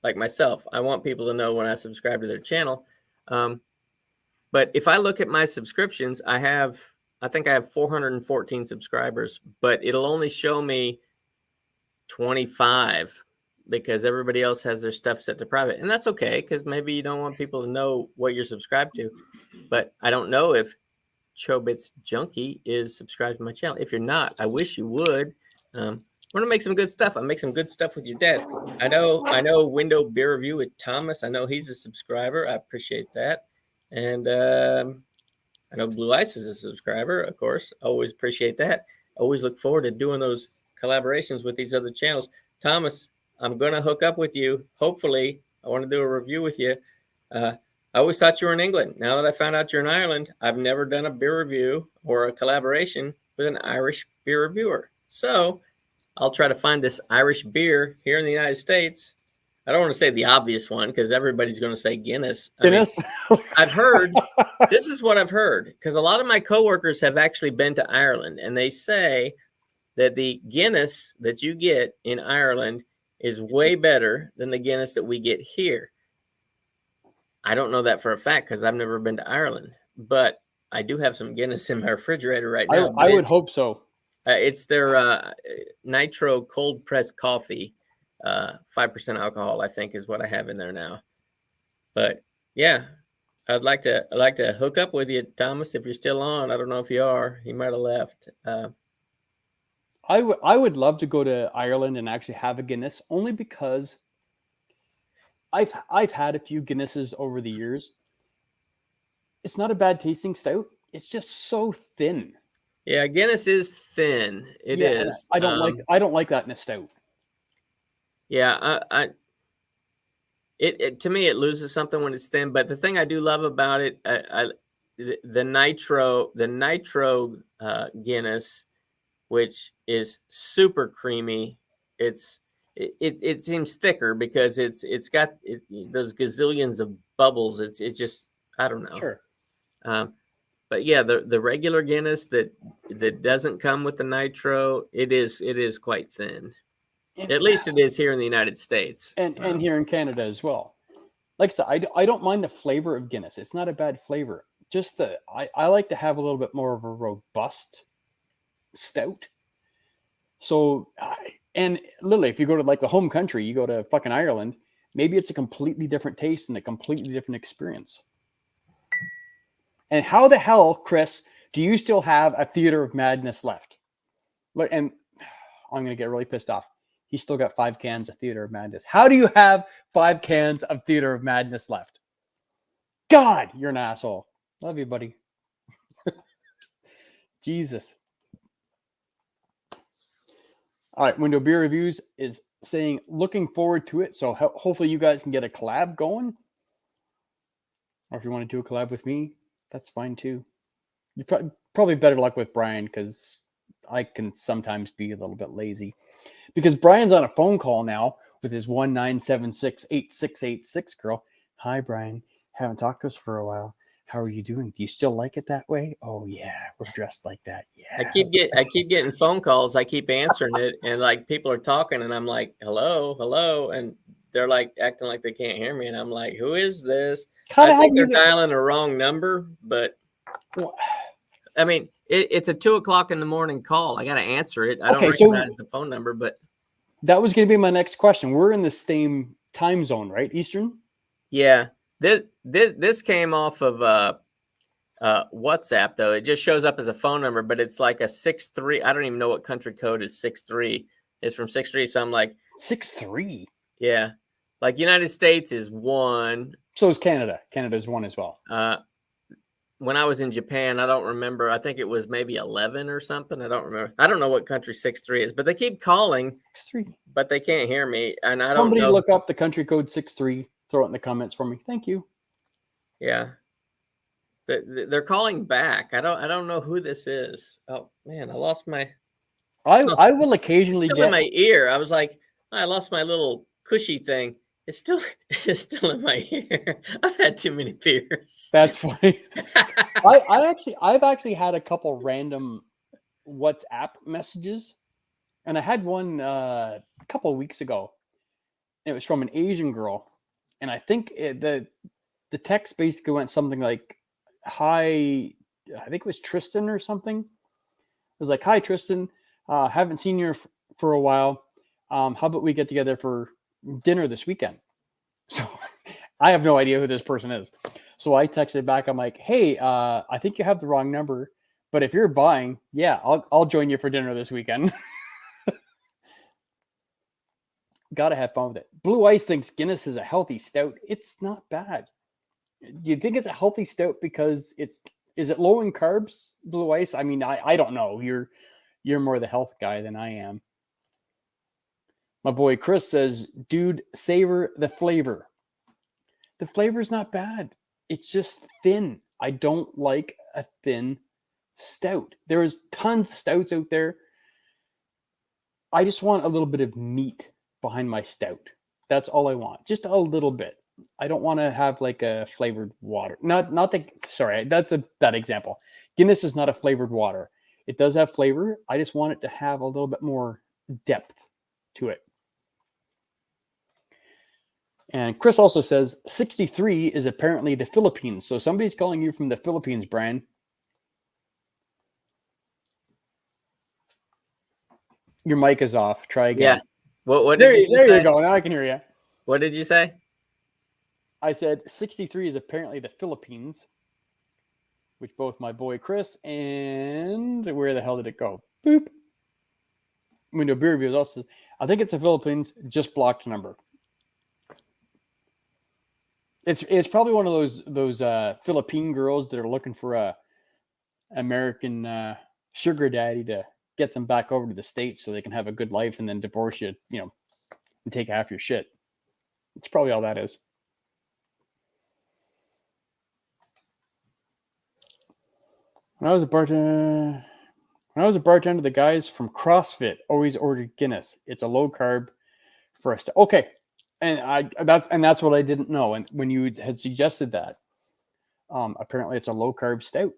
like myself. I want people to know when I subscribe to their channel. But if I look at my subscriptions, I think I have 414 subscribers, but it'll only show me 25 because everybody else has their stuff set to private. And that's okay, because maybe you don't want people to know what you're subscribed to. But I don't know if Chobits Junkie is subscribed to my channel. If you're not, I wish you would. I'm gonna make some good stuff. I make some good stuff with your dad. I know Window Beer Review with Thomas. I know he's a subscriber. I appreciate that. And I know Blue Ice is a subscriber, of course. Always appreciate that. Always look forward to doing those collaborations with these other channels. Thomas, I'm gonna hook up with you. Hopefully, I want to do a review with you. I always thought you were in England. Now that I found out you're in Ireland, I've never done a beer review or a collaboration with an Irish beer reviewer. So I'll try to find this Irish beer here in the United States. I don't want to say the obvious one because everybody's going to say Guinness. Guinness? I've heard, this is what I've heard, because a lot of my coworkers have actually been to Ireland, and they say that the Guinness that you get in Ireland is way better than the Guinness that we get here. I don't know that for a fact because I've never been to Ireland, but I do have some Guinness in my refrigerator right I, now. I would hope so. It's their nitro cold pressed coffee, 5% alcohol, I think, is what I have in there now. But yeah, I'd like to hook up with you, Thomas, if you're still on. I don't know if you are. He might have left. I would love to go to Ireland and actually have a Guinness, only because I've had a few Guinnesses over the years. It's not a bad tasting stout. It's just so thin. Yeah, Guinness is thin. It Yeah, is. I don't like that in a stout. Yeah, it to me it loses something when it's thin. But the thing I do love about it, the nitro Guinness, which is super creamy. It seems thicker because it's got those gazillions of bubbles. It's just, I don't know. Sure. But yeah, the regular Guinness that doesn't come with the nitro, it is quite thin. At least it is here in the United States. And here in Canada as well. Like I said, I don't mind the flavor of Guinness. It's not a bad flavor. Just I like to have a little bit more of a robust stout. So, and literally, if you go to like the home country, you go to fucking Ireland, maybe it's a completely different taste and a completely different experience. And how the hell, Chris, do you still have a Theater of Madness left? Look, and I'm going to get really pissed off. He's still got 5 cans of Theater of Madness. How do you have 5 cans of Theater of Madness left? God, you're an asshole. Love you, buddy. Jesus. All right, Window Beer Reviews is saying looking forward to it. So hopefully you guys can get a collab going. Or if you want to do a collab with me, that's fine too. You probably better luck with Brian, because I can sometimes be a little bit lazy. Because Brian's on a phone call now with his 19768686 girl. Hi, Brian. Haven't talked to us for a while. How are you doing? Do you still like it that way? Oh yeah, we're dressed like that. Yeah. I keep getting phone calls. I keep answering it, and like people are talking, and I'm like, hello, and they're like acting like they can't hear me, and I'm like, who is this? I think they're dialing a wrong number, but I mean, it's a 2:00 in the morning call. I got to answer it. I don't recognize the phone number, but that was going to be my next question. We're in the same time zone, right? Eastern. Yeah. This came off of WhatsApp though. It just shows up as a phone number, but it's like a 6-3. I don't even know what country code is 6-3. It's from 6-3. So I'm like 6-3. Yeah, like United States is 1. So is Canada. Canada is 1 as well. When I was in Japan, I don't remember. I think it was maybe 11 or something. I don't remember. I don't know what country 6-3 is, but they keep calling 6-3, but they can't hear me, and I don't Somebody know. look up the country code 6-3. Throw it in the comments for me. Thank you. Yeah, they're calling back. I don't know who this is. Oh man, I lost my. I will occasionally get in my ear. I was like, I lost my little cushy thing. It's still in my ear. I've had too many beers. That's funny. I've actually had a couple random WhatsApp messages, and I had one a couple of weeks ago. It was from an Asian girl, and I think the text basically went something like, "Hi," I think it was Tristan or something. It was like, "Hi, Tristan. Haven't seen you for a while. How about we get together for dinner this weekend?" So I have no idea who this person is. So I texted back. I'm like, "Hey, I think you have the wrong number, but if you're buying, yeah, I'll join you for dinner this weekend." Gotta have fun with it. Blue Ice thinks Guinness is a healthy stout. It's not bad. Do you think it's a healthy stout because is it low in carbs, Blue Ice? I mean, I don't know. You're more the health guy than I am. My boy Chris says, dude, savor the flavor. The flavor's not bad. It's just thin. I don't like a thin stout. There is tons of stouts out there. I just want a little bit of meat behind my stout. That's all I want. Just a little bit. I don't want to have like a flavored water. Sorry, that's a bad example. Guinness is not a flavored water. It does have flavor. I just want it to have a little bit more depth to it. And Chris also says 63 is apparently the Philippines. So somebody's calling you from the Philippines, Brian. Your mic is off. Try again. Yeah. What There, did you there say? you go. Now I can hear you. What did you say? I said 63 is apparently the Philippines, which both my boy Chris and where the hell did it go? Boop. Window beer reviews also. I think it's the Philippines. Just blocked number. It's probably one of those Philippine girls that are looking for a American sugar daddy to get them back over to the States so they can have a good life and then divorce you, and take half your shit. It's probably all that is. When I was a bartender, the guys from CrossFit always ordered Guinness. It's a low carb for us. Okay, and that's what I didn't know. And when you had suggested that, apparently it's a low carb stout.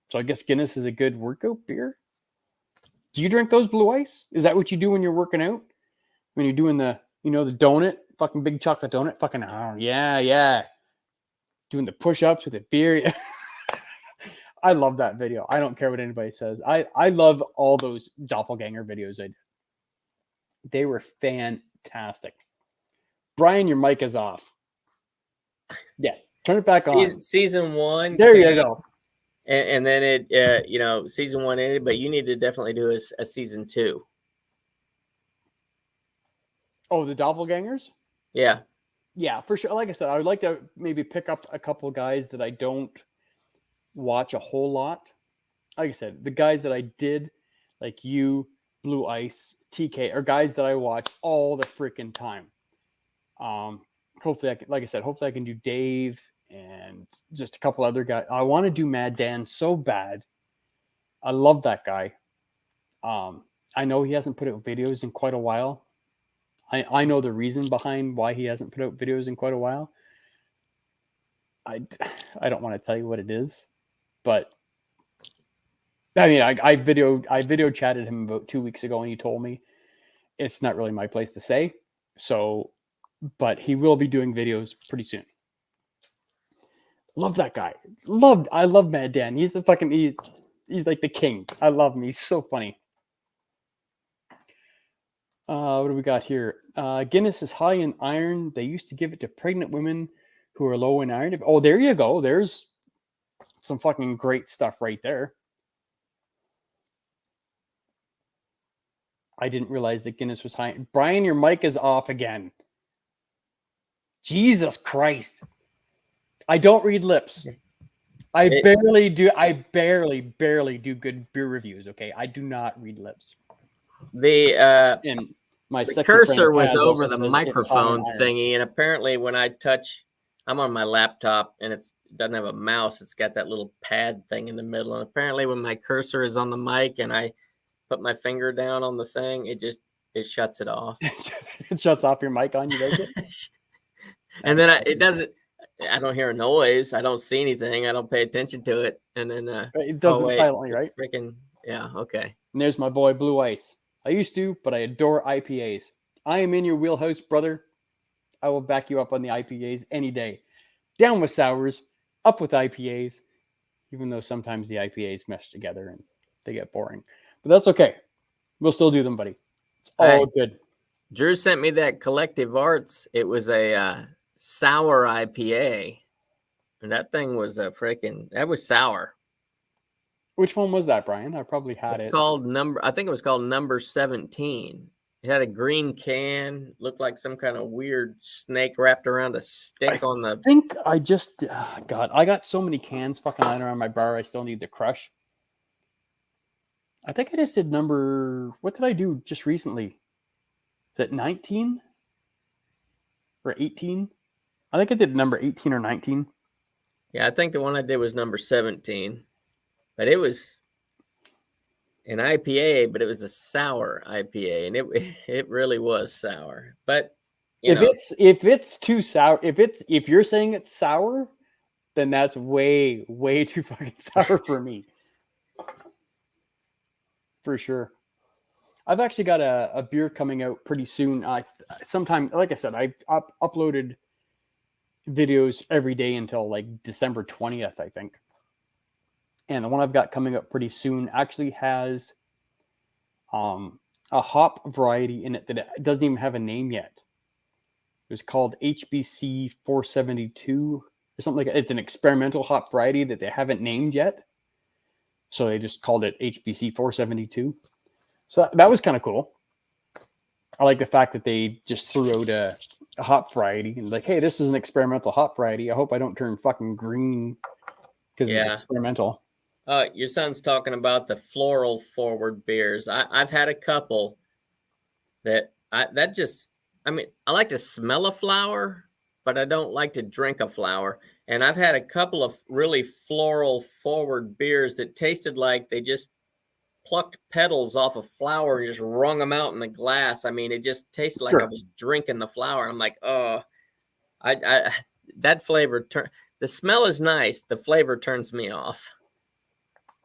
So I guess Guinness is a good workout beer. Do you drink those Blue Ice? Is that what you do when you're working out? When you're doing the donut, fucking big chocolate donut, fucking yeah, doing the push-ups with the beer. I love that video. I don't care what anybody says. I love all those doppelganger videos I did. They were fantastic. Brian, your mic is off. Yeah, turn it back on. Season 1. There you go. And then it, season 1 ended, but you need to definitely do a season 2. Oh, the doppelgangers? Yeah. Yeah, for sure. Like I said, I would like to maybe pick up a couple of guys that I don't watch a whole lot. Like I said, the guys that I did, like you, Blue Ice, TK, are guys that I watch all the freaking time. Hopefully I can do Dave and just a couple other guys. I want to do Mad Dan so bad. I love that guy. I know he hasn't put out videos in quite a while. I know the reason behind why he hasn't put out videos in quite a while. I don't want to tell you what it is, but I mean, I video chatted him about 2 weeks ago, and he told me it's not really my place to say. So, but he will be doing videos pretty soon. Love that guy. I love Mad Dan. He's he's like the king. I love him. He's so funny. What do we got here? Guinness is high in iron. They used to give it to pregnant women who are low in iron. Oh, there you go. There's some fucking great stuff right there. I didn't realize that Guinness was high. Brian, your mic is off again. Jesus Christ. I don't read lips. I barely do good beer reviews, okay? I do not read lips. The cursor was over the says microphone it's thingy, and apparently when I touch, I'm on my laptop and it doesn't have a mouse. It's got that little pad thing in the middle, and apparently when my cursor is on the mic and I put my finger down on the thing, it shuts it off. It shuts off your mic on you, does it? And then I don't hear a noise. I don't see anything. I don't pay attention to it. And then it does it silently, right? Freaking yeah. Okay. And there's my boy Blue Ice. I used to, but I adore IPAs. I am in your wheelhouse, brother. I will back you up on the IPAs any day. Down with sours, up with IPAs, even though sometimes the IPAs mesh together and they get boring. But that's okay. We'll still do them, buddy. It's all good. Drew sent me that Collective Arts. It was a sour IPA. And that thing was that was sour. Which one was that, Brian? I probably had it. I think it was called Number 17. It had a green can, looked like some kind of weird snake wrapped around a stick on the. I think I just, God, I got so many cans fucking lying around my bar. I still need to crush. I think I just did what did I do just recently? Is it 19 or 18? I think I did number 18 or 19. Yeah, I think the one I did was number 17. But it was an IPA, but it was a sour IPA, and it really was sour. But if it's too sour, if you're saying it's sour, then that's way too fucking sour for me. For sure. I've actually got a beer coming out pretty soon. Sometime, like I said, I've uploaded videos every day until like December 20th, I think. And the one I've got coming up pretty soon actually has a hop variety in it that it doesn't even have a name yet. It was called HBC 472 or something like that. It's an experimental hop variety that they haven't named yet. So they just called it HBC 472. So that was kind of cool. I like the fact that they just threw out a hop variety and like, hey, this is an experimental hop variety. I hope I don't turn fucking green because it's experimental. Your son's talking about the floral forward beers. I've had a couple I like to smell a flower, but I don't like to drink a flower. And I've had a couple of really floral forward beers that tasted like they just plucked petals off a flower and just wrung them out in the glass. I mean, it just tasted like I was drinking the flower. I'm like, oh, that flavor the smell is nice. The flavor turns me off.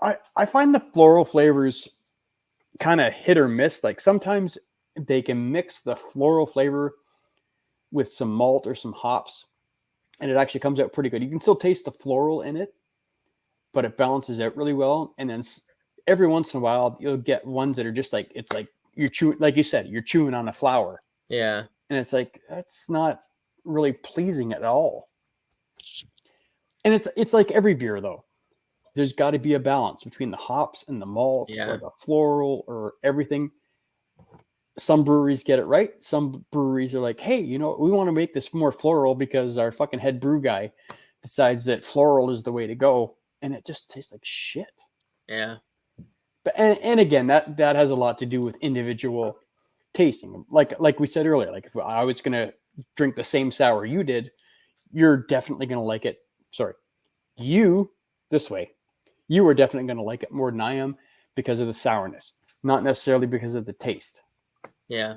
I find the floral flavors kind of hit or miss. Like sometimes they can mix the floral flavor with some malt or some hops, and it actually comes out pretty good. You can still taste the floral in it, but it balances out really well. And then every once in a while, you'll get ones that are just like, it's like you're chewing, like you said, you're chewing on a flower. Yeah. And it's like, that's not really pleasing at all. And it's like every beer though. There's got to be a balance between the hops and the malt or the floral or everything. Some breweries get it right. Some breweries are like, hey, we want to make this more floral because our fucking head brew guy decides that floral is the way to go. And it just tastes like shit. Yeah. But, and again, that has a lot to do with individual tasting. Like we said earlier, like if I was going to drink the same sour you did, you're definitely going to like it. Sorry. You are definitely going to like it more than I am because of the sourness, not necessarily because of the taste. Yeah.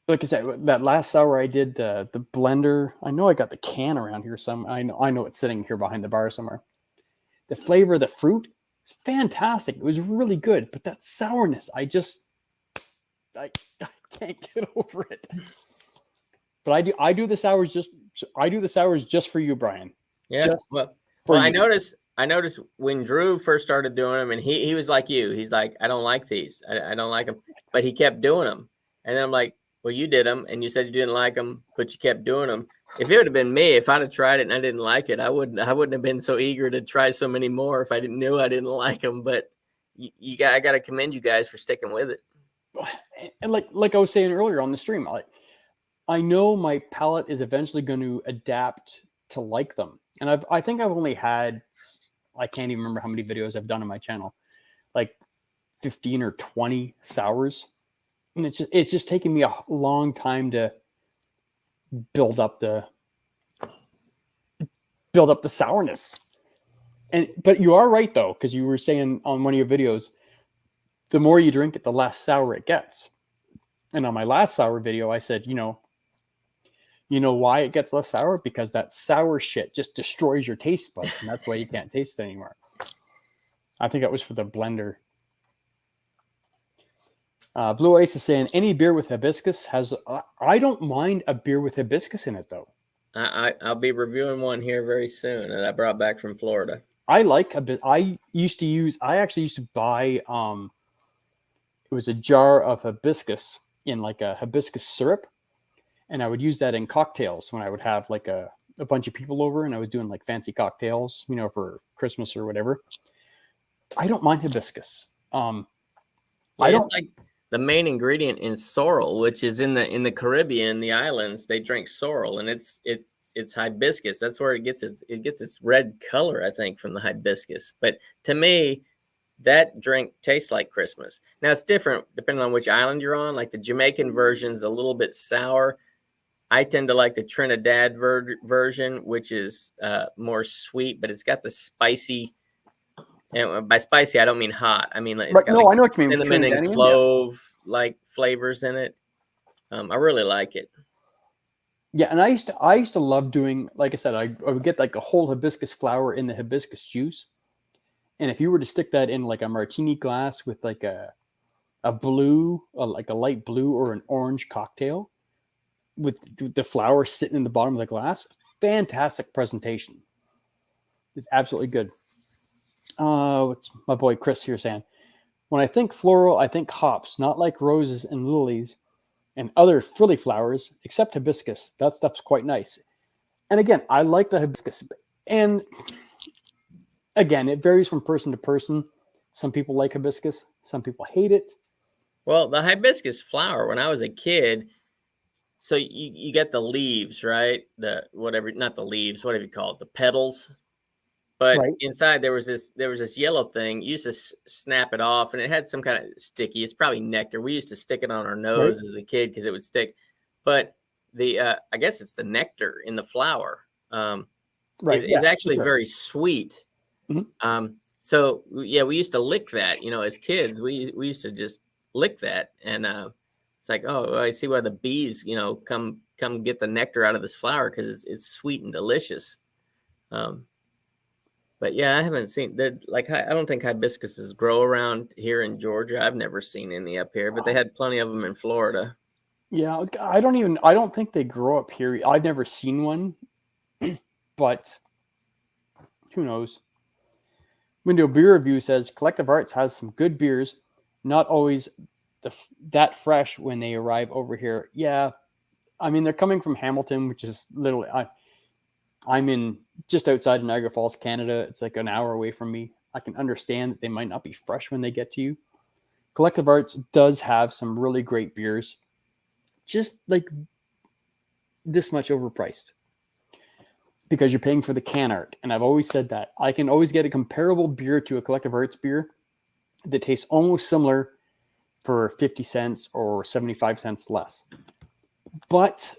Like I said, that last sour I did, the blender, I know I got the can around here I know it's sitting here behind the bar somewhere. The flavor of the fruit is fantastic. It was really good, but that sourness, I can't get over it. But I do the sours just for you, Brian. Yeah. Well, I noticed when Drew first started doing them, and he was like you. He's like, I don't like these. I don't like them. But he kept doing them. And then I'm like, well, you did them, and you said you didn't like them, but you kept doing them. If it would have been me, if I'd have tried it and I didn't like it, I wouldn't have been so eager to try so many more if I knew I didn't like them. But I got to commend you guys for sticking with it. And like I was saying earlier on the stream, I know my palate is eventually going to adapt to like them. And I think I've only had, I can't even remember how many videos I've done on my channel, like 15 or 20 sours. And it's just taken me a long time to build up the sourness. But you are right though, because you were saying on one of your videos, the more you drink it, the less sour it gets. And on my last sour video, I said, you know why it gets less sour? Because that sour shit just destroys your taste buds, and that's why you can't taste it anymore. I think that was for the blender. Blue Ice is saying any beer with hibiscus has. I don't mind a beer with hibiscus in it though. I'll be reviewing one here very soon that I brought back from Florida. I like a bit. I actually used to buy. It was a jar of hibiscus in like a hibiscus syrup. And I would use that in cocktails when I would have like a bunch of people over and I was doing like fancy cocktails, for Christmas or whatever. I don't mind hibiscus. It's like the main ingredient in sorrel, which is in the Caribbean, the islands, they drink sorrel, and it's hibiscus. That's where it gets its red color, I think, from the hibiscus. But to me, that drink tastes like Christmas. Now it's different depending on which island you're on. Like the Jamaican version's a little bit sour. I tend to like the Trinidad version, which is more sweet, but it's got the spicy. And by spicy, I don't mean hot. I mean, it's got I know what you mean. Cinnamon and clove like flavors in it. I really like it. Yeah, and I used to love doing, like I said, I would get like a whole hibiscus flower in the hibiscus juice, and if you were to stick that in like a martini glass with like a blue, like a light blue or an orange cocktail, with the flower sitting in the bottom of the glass, fantastic presentation. It's absolutely good. What's my boy Chris here saying? When I think floral, I think hops, not like roses and lilies and other frilly flowers, except hibiscus. That stuff's quite nice. And again, I like the hibiscus. And again, it varies from person to person. Some people like hibiscus, some people hate it. Well, the hibiscus flower, when I was a kid, so you get the leaves, right? The whatever, not the leaves, whatever you call it, the petals. But Right. inside there was this yellow thing. You used to snap it off, and it had some kind of sticky. It's probably nectar. We used to stick it on our nose as a kid because it would stick. But the I guess it's the nectar in the flower. Right. Is actually sure. very sweet. Mhm. So yeah, we used to lick that. As kids, we used to just lick that, and it's like, oh, I see why the bees, come get the nectar out of this flower because it's sweet and delicious. But yeah, I haven't seen that. Like, I don't think hibiscuses grow around here in Georgia. I've never seen any up here, but they had plenty of them in Florida. Yeah, I don't think they grow up here. I've never seen one, but who knows? Window Beer Review says Collective Arts has some good beers, not always that fresh when they arrive over here. Yeah, I mean, they're coming from Hamilton, which is literally I'm in just outside of Niagara Falls, Canada. It's like an hour away from me. I can understand that they might not be fresh when they get to you. Collective Arts does have some really great beers, just like this much overpriced because you're paying for the can art. And I've always said that I can always get a comparable beer to a Collective Arts beer that tastes almost similar for 50 cents or 75 cents less. But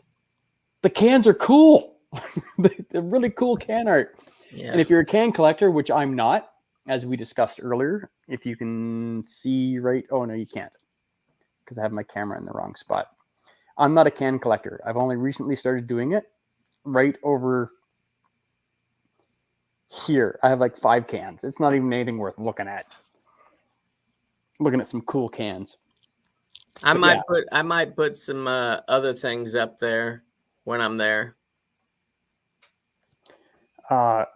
the cans are cool. They're really cool can art. Yeah. And if you're a can collector, which I'm not, as we discussed earlier, if you can see right, oh no, you can't because I have my camera in the wrong spot. I'm not a can collector. I've only recently started doing it. Right over here, I have like 5 cans. It's not even anything worth looking at. Looking at some cool cans. I might put some other things up there when I'm there.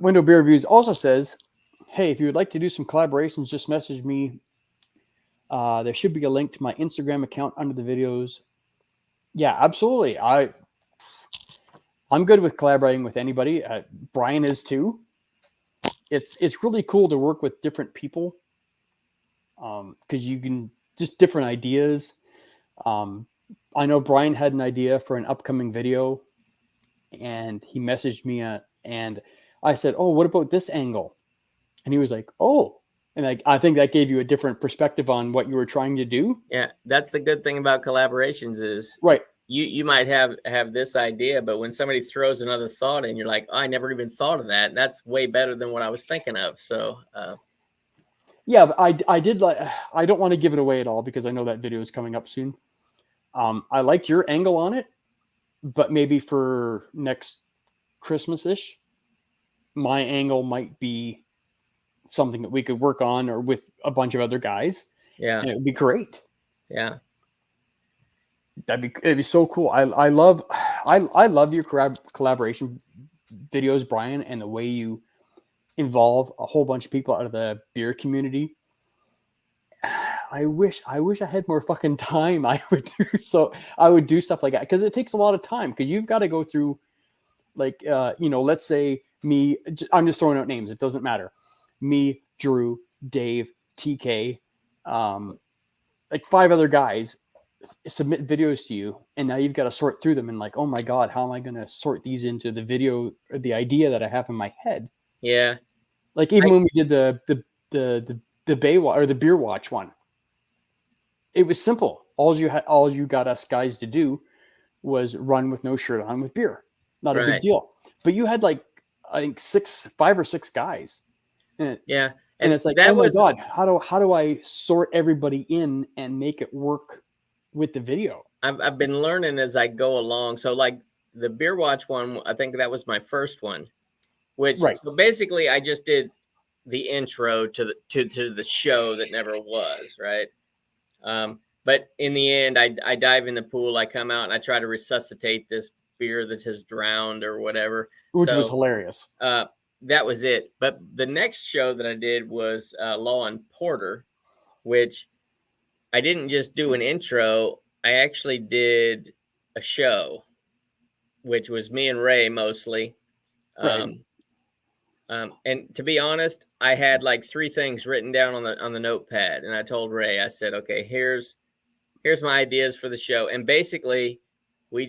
Window Beer Reviews also says, hey, if you would like to do some collaborations, just message me. There should be a link to my Instagram account under the videos. Yeah, absolutely. I'm good with collaborating with anybody. Brian is too. It's really cool to work with different people because you can just different ideas. I know Brian had an idea for an upcoming video, and he messaged me and I said, "Oh, what about this angle?" And he was like, "Oh." And I think that gave you a different perspective on what you were trying to do. Yeah, that's the good thing about collaborations is right. You might have this idea, but when somebody throws another thought in, you're like, oh, I never even thought of that. That's way better than what I was thinking of. So, yeah, but I did like. I don't want to give it away at all because I know that video is coming up soon. I liked your angle on it, but maybe for next Christmas-ish, my angle might be something that we could work on or with a bunch of other guys. Yeah, and it would be great. Yeah, it'd be so cool. I love your collaboration videos, Brian, and the way you involve a whole bunch of people out of the beer community. I wish I had more fucking time. I would do stuff like that because it takes a lot of time because you've got to go through like let's say me, I'm just throwing out names, it doesn't matter. Me, Drew, Dave, TK, like 5 other guys submit videos to you, and now you've got to sort through them and like, oh my god, how am I going to sort these into the video or the idea that I have in my head? Yeah, like even when we did the Baywatch or the Beer Watch one, it was simple. All you got us guys to do was run with no shirt on with beer. Not a big deal. But you had like I think 5 or 6 guys. And it's like, oh my god, how do I sort everybody in and make it work with the video? I've been learning as I go along. So like the Beer Watch one, I think that was my first one. Which so basically I just did the intro to the show that never was, right? But in the end, I dive in the pool, I come out and I try to resuscitate this beer that has drowned or whatever. Which was hilarious. That was it. But the next show that I did was Law and Porter, which I didn't just do an intro. I actually did a show, which was me and Ray mostly. Right. And to be honest, I had like 3 things written down on the notepad, and I told Ray, I said, okay, here's my ideas for the show. And basically we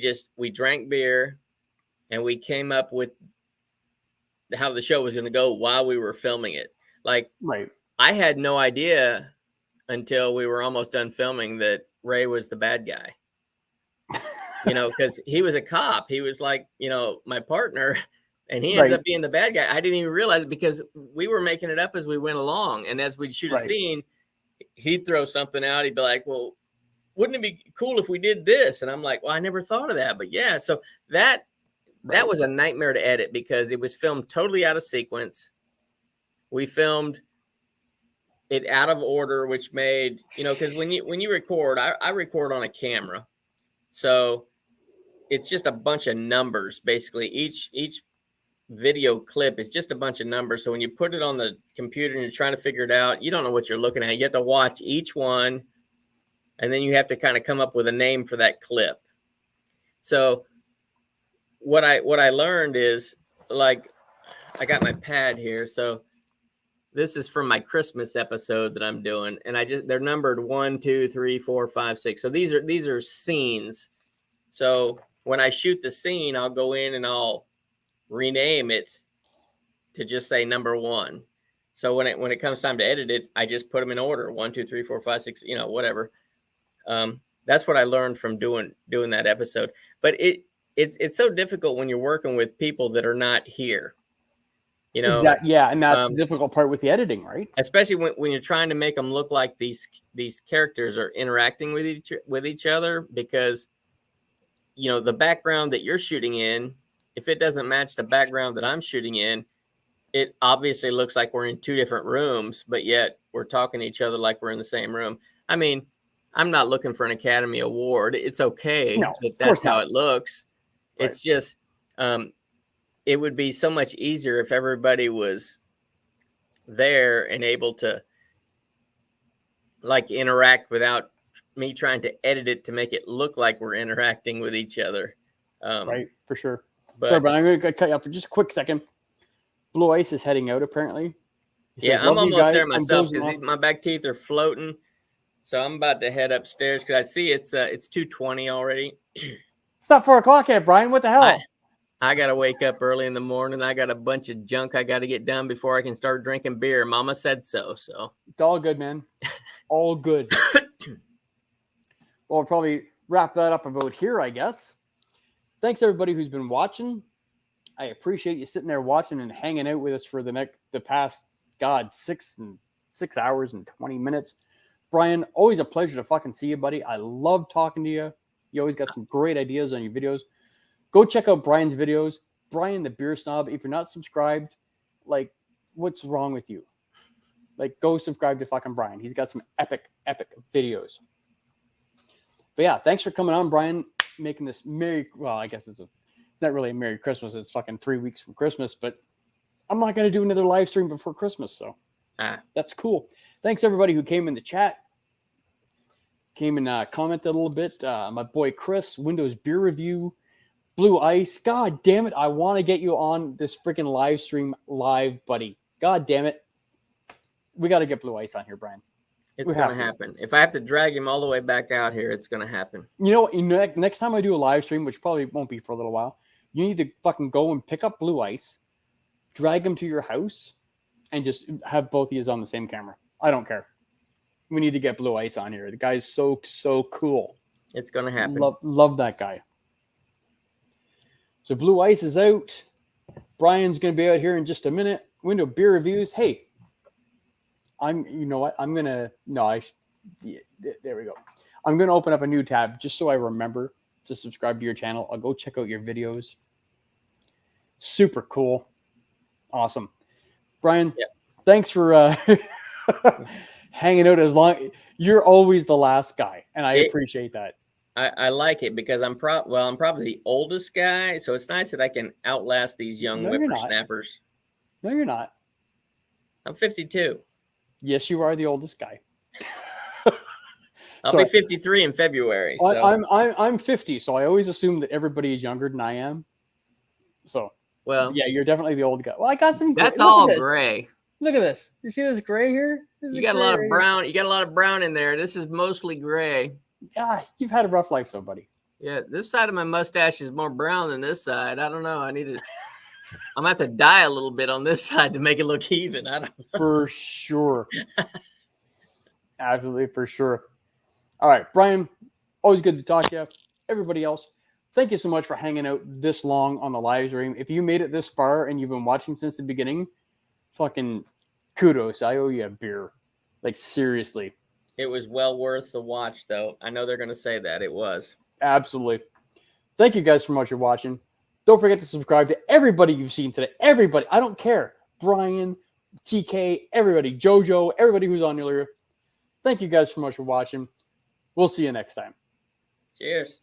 drank beer and we came up with how the show was going to go while we were filming it. Like, Right. I had no idea until we were almost done filming that Ray was the bad guy, because he was a cop. He was like, my partner, and he ends Right. up being the bad guy. I didn't even realize it because we were making it up as we went along. And as we'd shoot a Right. scene, he'd throw something out. He'd be like, well, wouldn't it be cool if we did this? And I'm like, well, I never thought of that, but yeah. So that was a nightmare to edit because it was filmed totally out of sequence. We filmed it out of order, which made, because when you record, I record on a camera. So it's just a bunch of numbers. Basically, each video clip is just a bunch of numbers. So when you put it on the computer and you're trying to figure it out, you don't know what you're looking at. You have to watch each one, and then you have to kind of come up with a name for that clip. So what I learned is, like, I got my pad here. So this is from my Christmas episode that I'm doing, and they're numbered 1, 2, 3, 4, 5, 6. So these are scenes. So when I shoot the scene, I'll go in and I'll rename it to just say number 1. So when it comes time to edit it, I just put them in order: 1, 2, 3, 4, 5, 6. Whatever. That's what I learned from doing that episode. But it's so difficult when you're working with people that are not here. Exactly. Yeah, and that's the difficult part with the editing, right? Especially when you're trying to make them look like these characters are interacting with each other, because the background that you're shooting in, if it doesn't match the background that I'm shooting in, it obviously looks like we're in 2 different rooms, but yet we're talking to each other like we're in the same room. I mean, I'm not looking for an Academy Award. It's okay that that's how it looks. Right. It's just it would be so much easier if everybody was there and able to like interact without me trying to edit it to make it look like we're interacting with each other. Right, for sure. But, Sorry, but I'm going to cut you off for just a quick second. Blue Ice is heading out, apparently. He says, I'm "Love you almost guys. there I'm myself dozing because off." my back teeth are floating. So I'm about to head upstairs because I see it's 2:20 already. It's not 4 o'clock yet, Brian. What the hell? I got to wake up early in the morning. I got a bunch of junk I got to get done before I can start drinking beer. Mama said so. So It's all good, man. All good. Well, we'll probably wrap that up about here, I guess. Thanks, everybody who's been watching. I appreciate you sitting there watching and hanging out with us for the past 6 hours and 20 minutes. Brian, always a pleasure to fucking see you, buddy. I love talking to you. You always got some great ideas on your videos. Go check out Brian's videos. Brian the Beer Snob. If you're not subscribed, like, what's wrong with you? Like, go subscribe to fucking Brian. He's got some epic videos. But yeah, thanks for coming on, Brian. Making this I guess it's not really a Merry Christmas. It's fucking 3 weeks from Christmas, but I'm not going to do another live stream before Christmas. So that's cool. Thanks everybody who came in the chat, came and commented a little bit. My boy Chris, Windows Beer Review, Blue Ice. God damn it. I want to get you on this freaking live stream live, buddy. God damn it. We got to get Blue Ice on here, Brian. it's going to happen. If I have to drag him all the way back out here, it's going to happen. Next time I do a live stream, which probably won't be for a little while, you need to fucking go and pick up Blue Ice, drag him to your house, and just have both of you on the same camera. I don't care. We need to get Blue Ice on here. The guy's so cool. It's going to happen. Love that guy. So Blue Ice is out. Brian's going to be out here in just a minute. Window Beer Reviews. Hey, there we go. I'm going to open up a new tab just so I remember to subscribe to your channel. I'll go check out your videos. Super cool. Awesome. Brian, thanks for hanging out as long. You're always the last guy, and I appreciate that. I like it because I'm probably the oldest guy, so it's nice that I can outlast these young whippersnappers. No, you're not. I'm 52. Yes, you are the oldest guy. I'll Sorry. be 53 in February. So. I'm 50, so I always assume that everybody is younger than I am. So well, yeah, you're definitely the old guy. Well, I got some. that's Look all at this. gray. Look at this. You see this gray here? This You is got a gray lot of right here. brown. You got a lot of brown in there. This is mostly gray. Ah, you've had a rough life, though, buddy. Yeah, this side of my mustache is more brown than this side. I don't know. I'm gonna have to dye a little bit on this side to make it look even. I don't know. For sure. Absolutely, for sure. All right, Brian, always good to talk to you. Everybody else, thank you so much for hanging out this long on the live stream. If you made it this far and you've been watching since the beginning, fucking kudos. I owe you a beer. Like, seriously. It was well worth the watch, though. I know they're gonna say that it was. Absolutely. Thank you guys so much for watching. Don't forget to subscribe to everybody you've seen today. Everybody. I don't care. Brian, TK, everybody. JoJo, everybody who's on earlier. Thank you guys so much for watching. We'll see you next time. Cheers.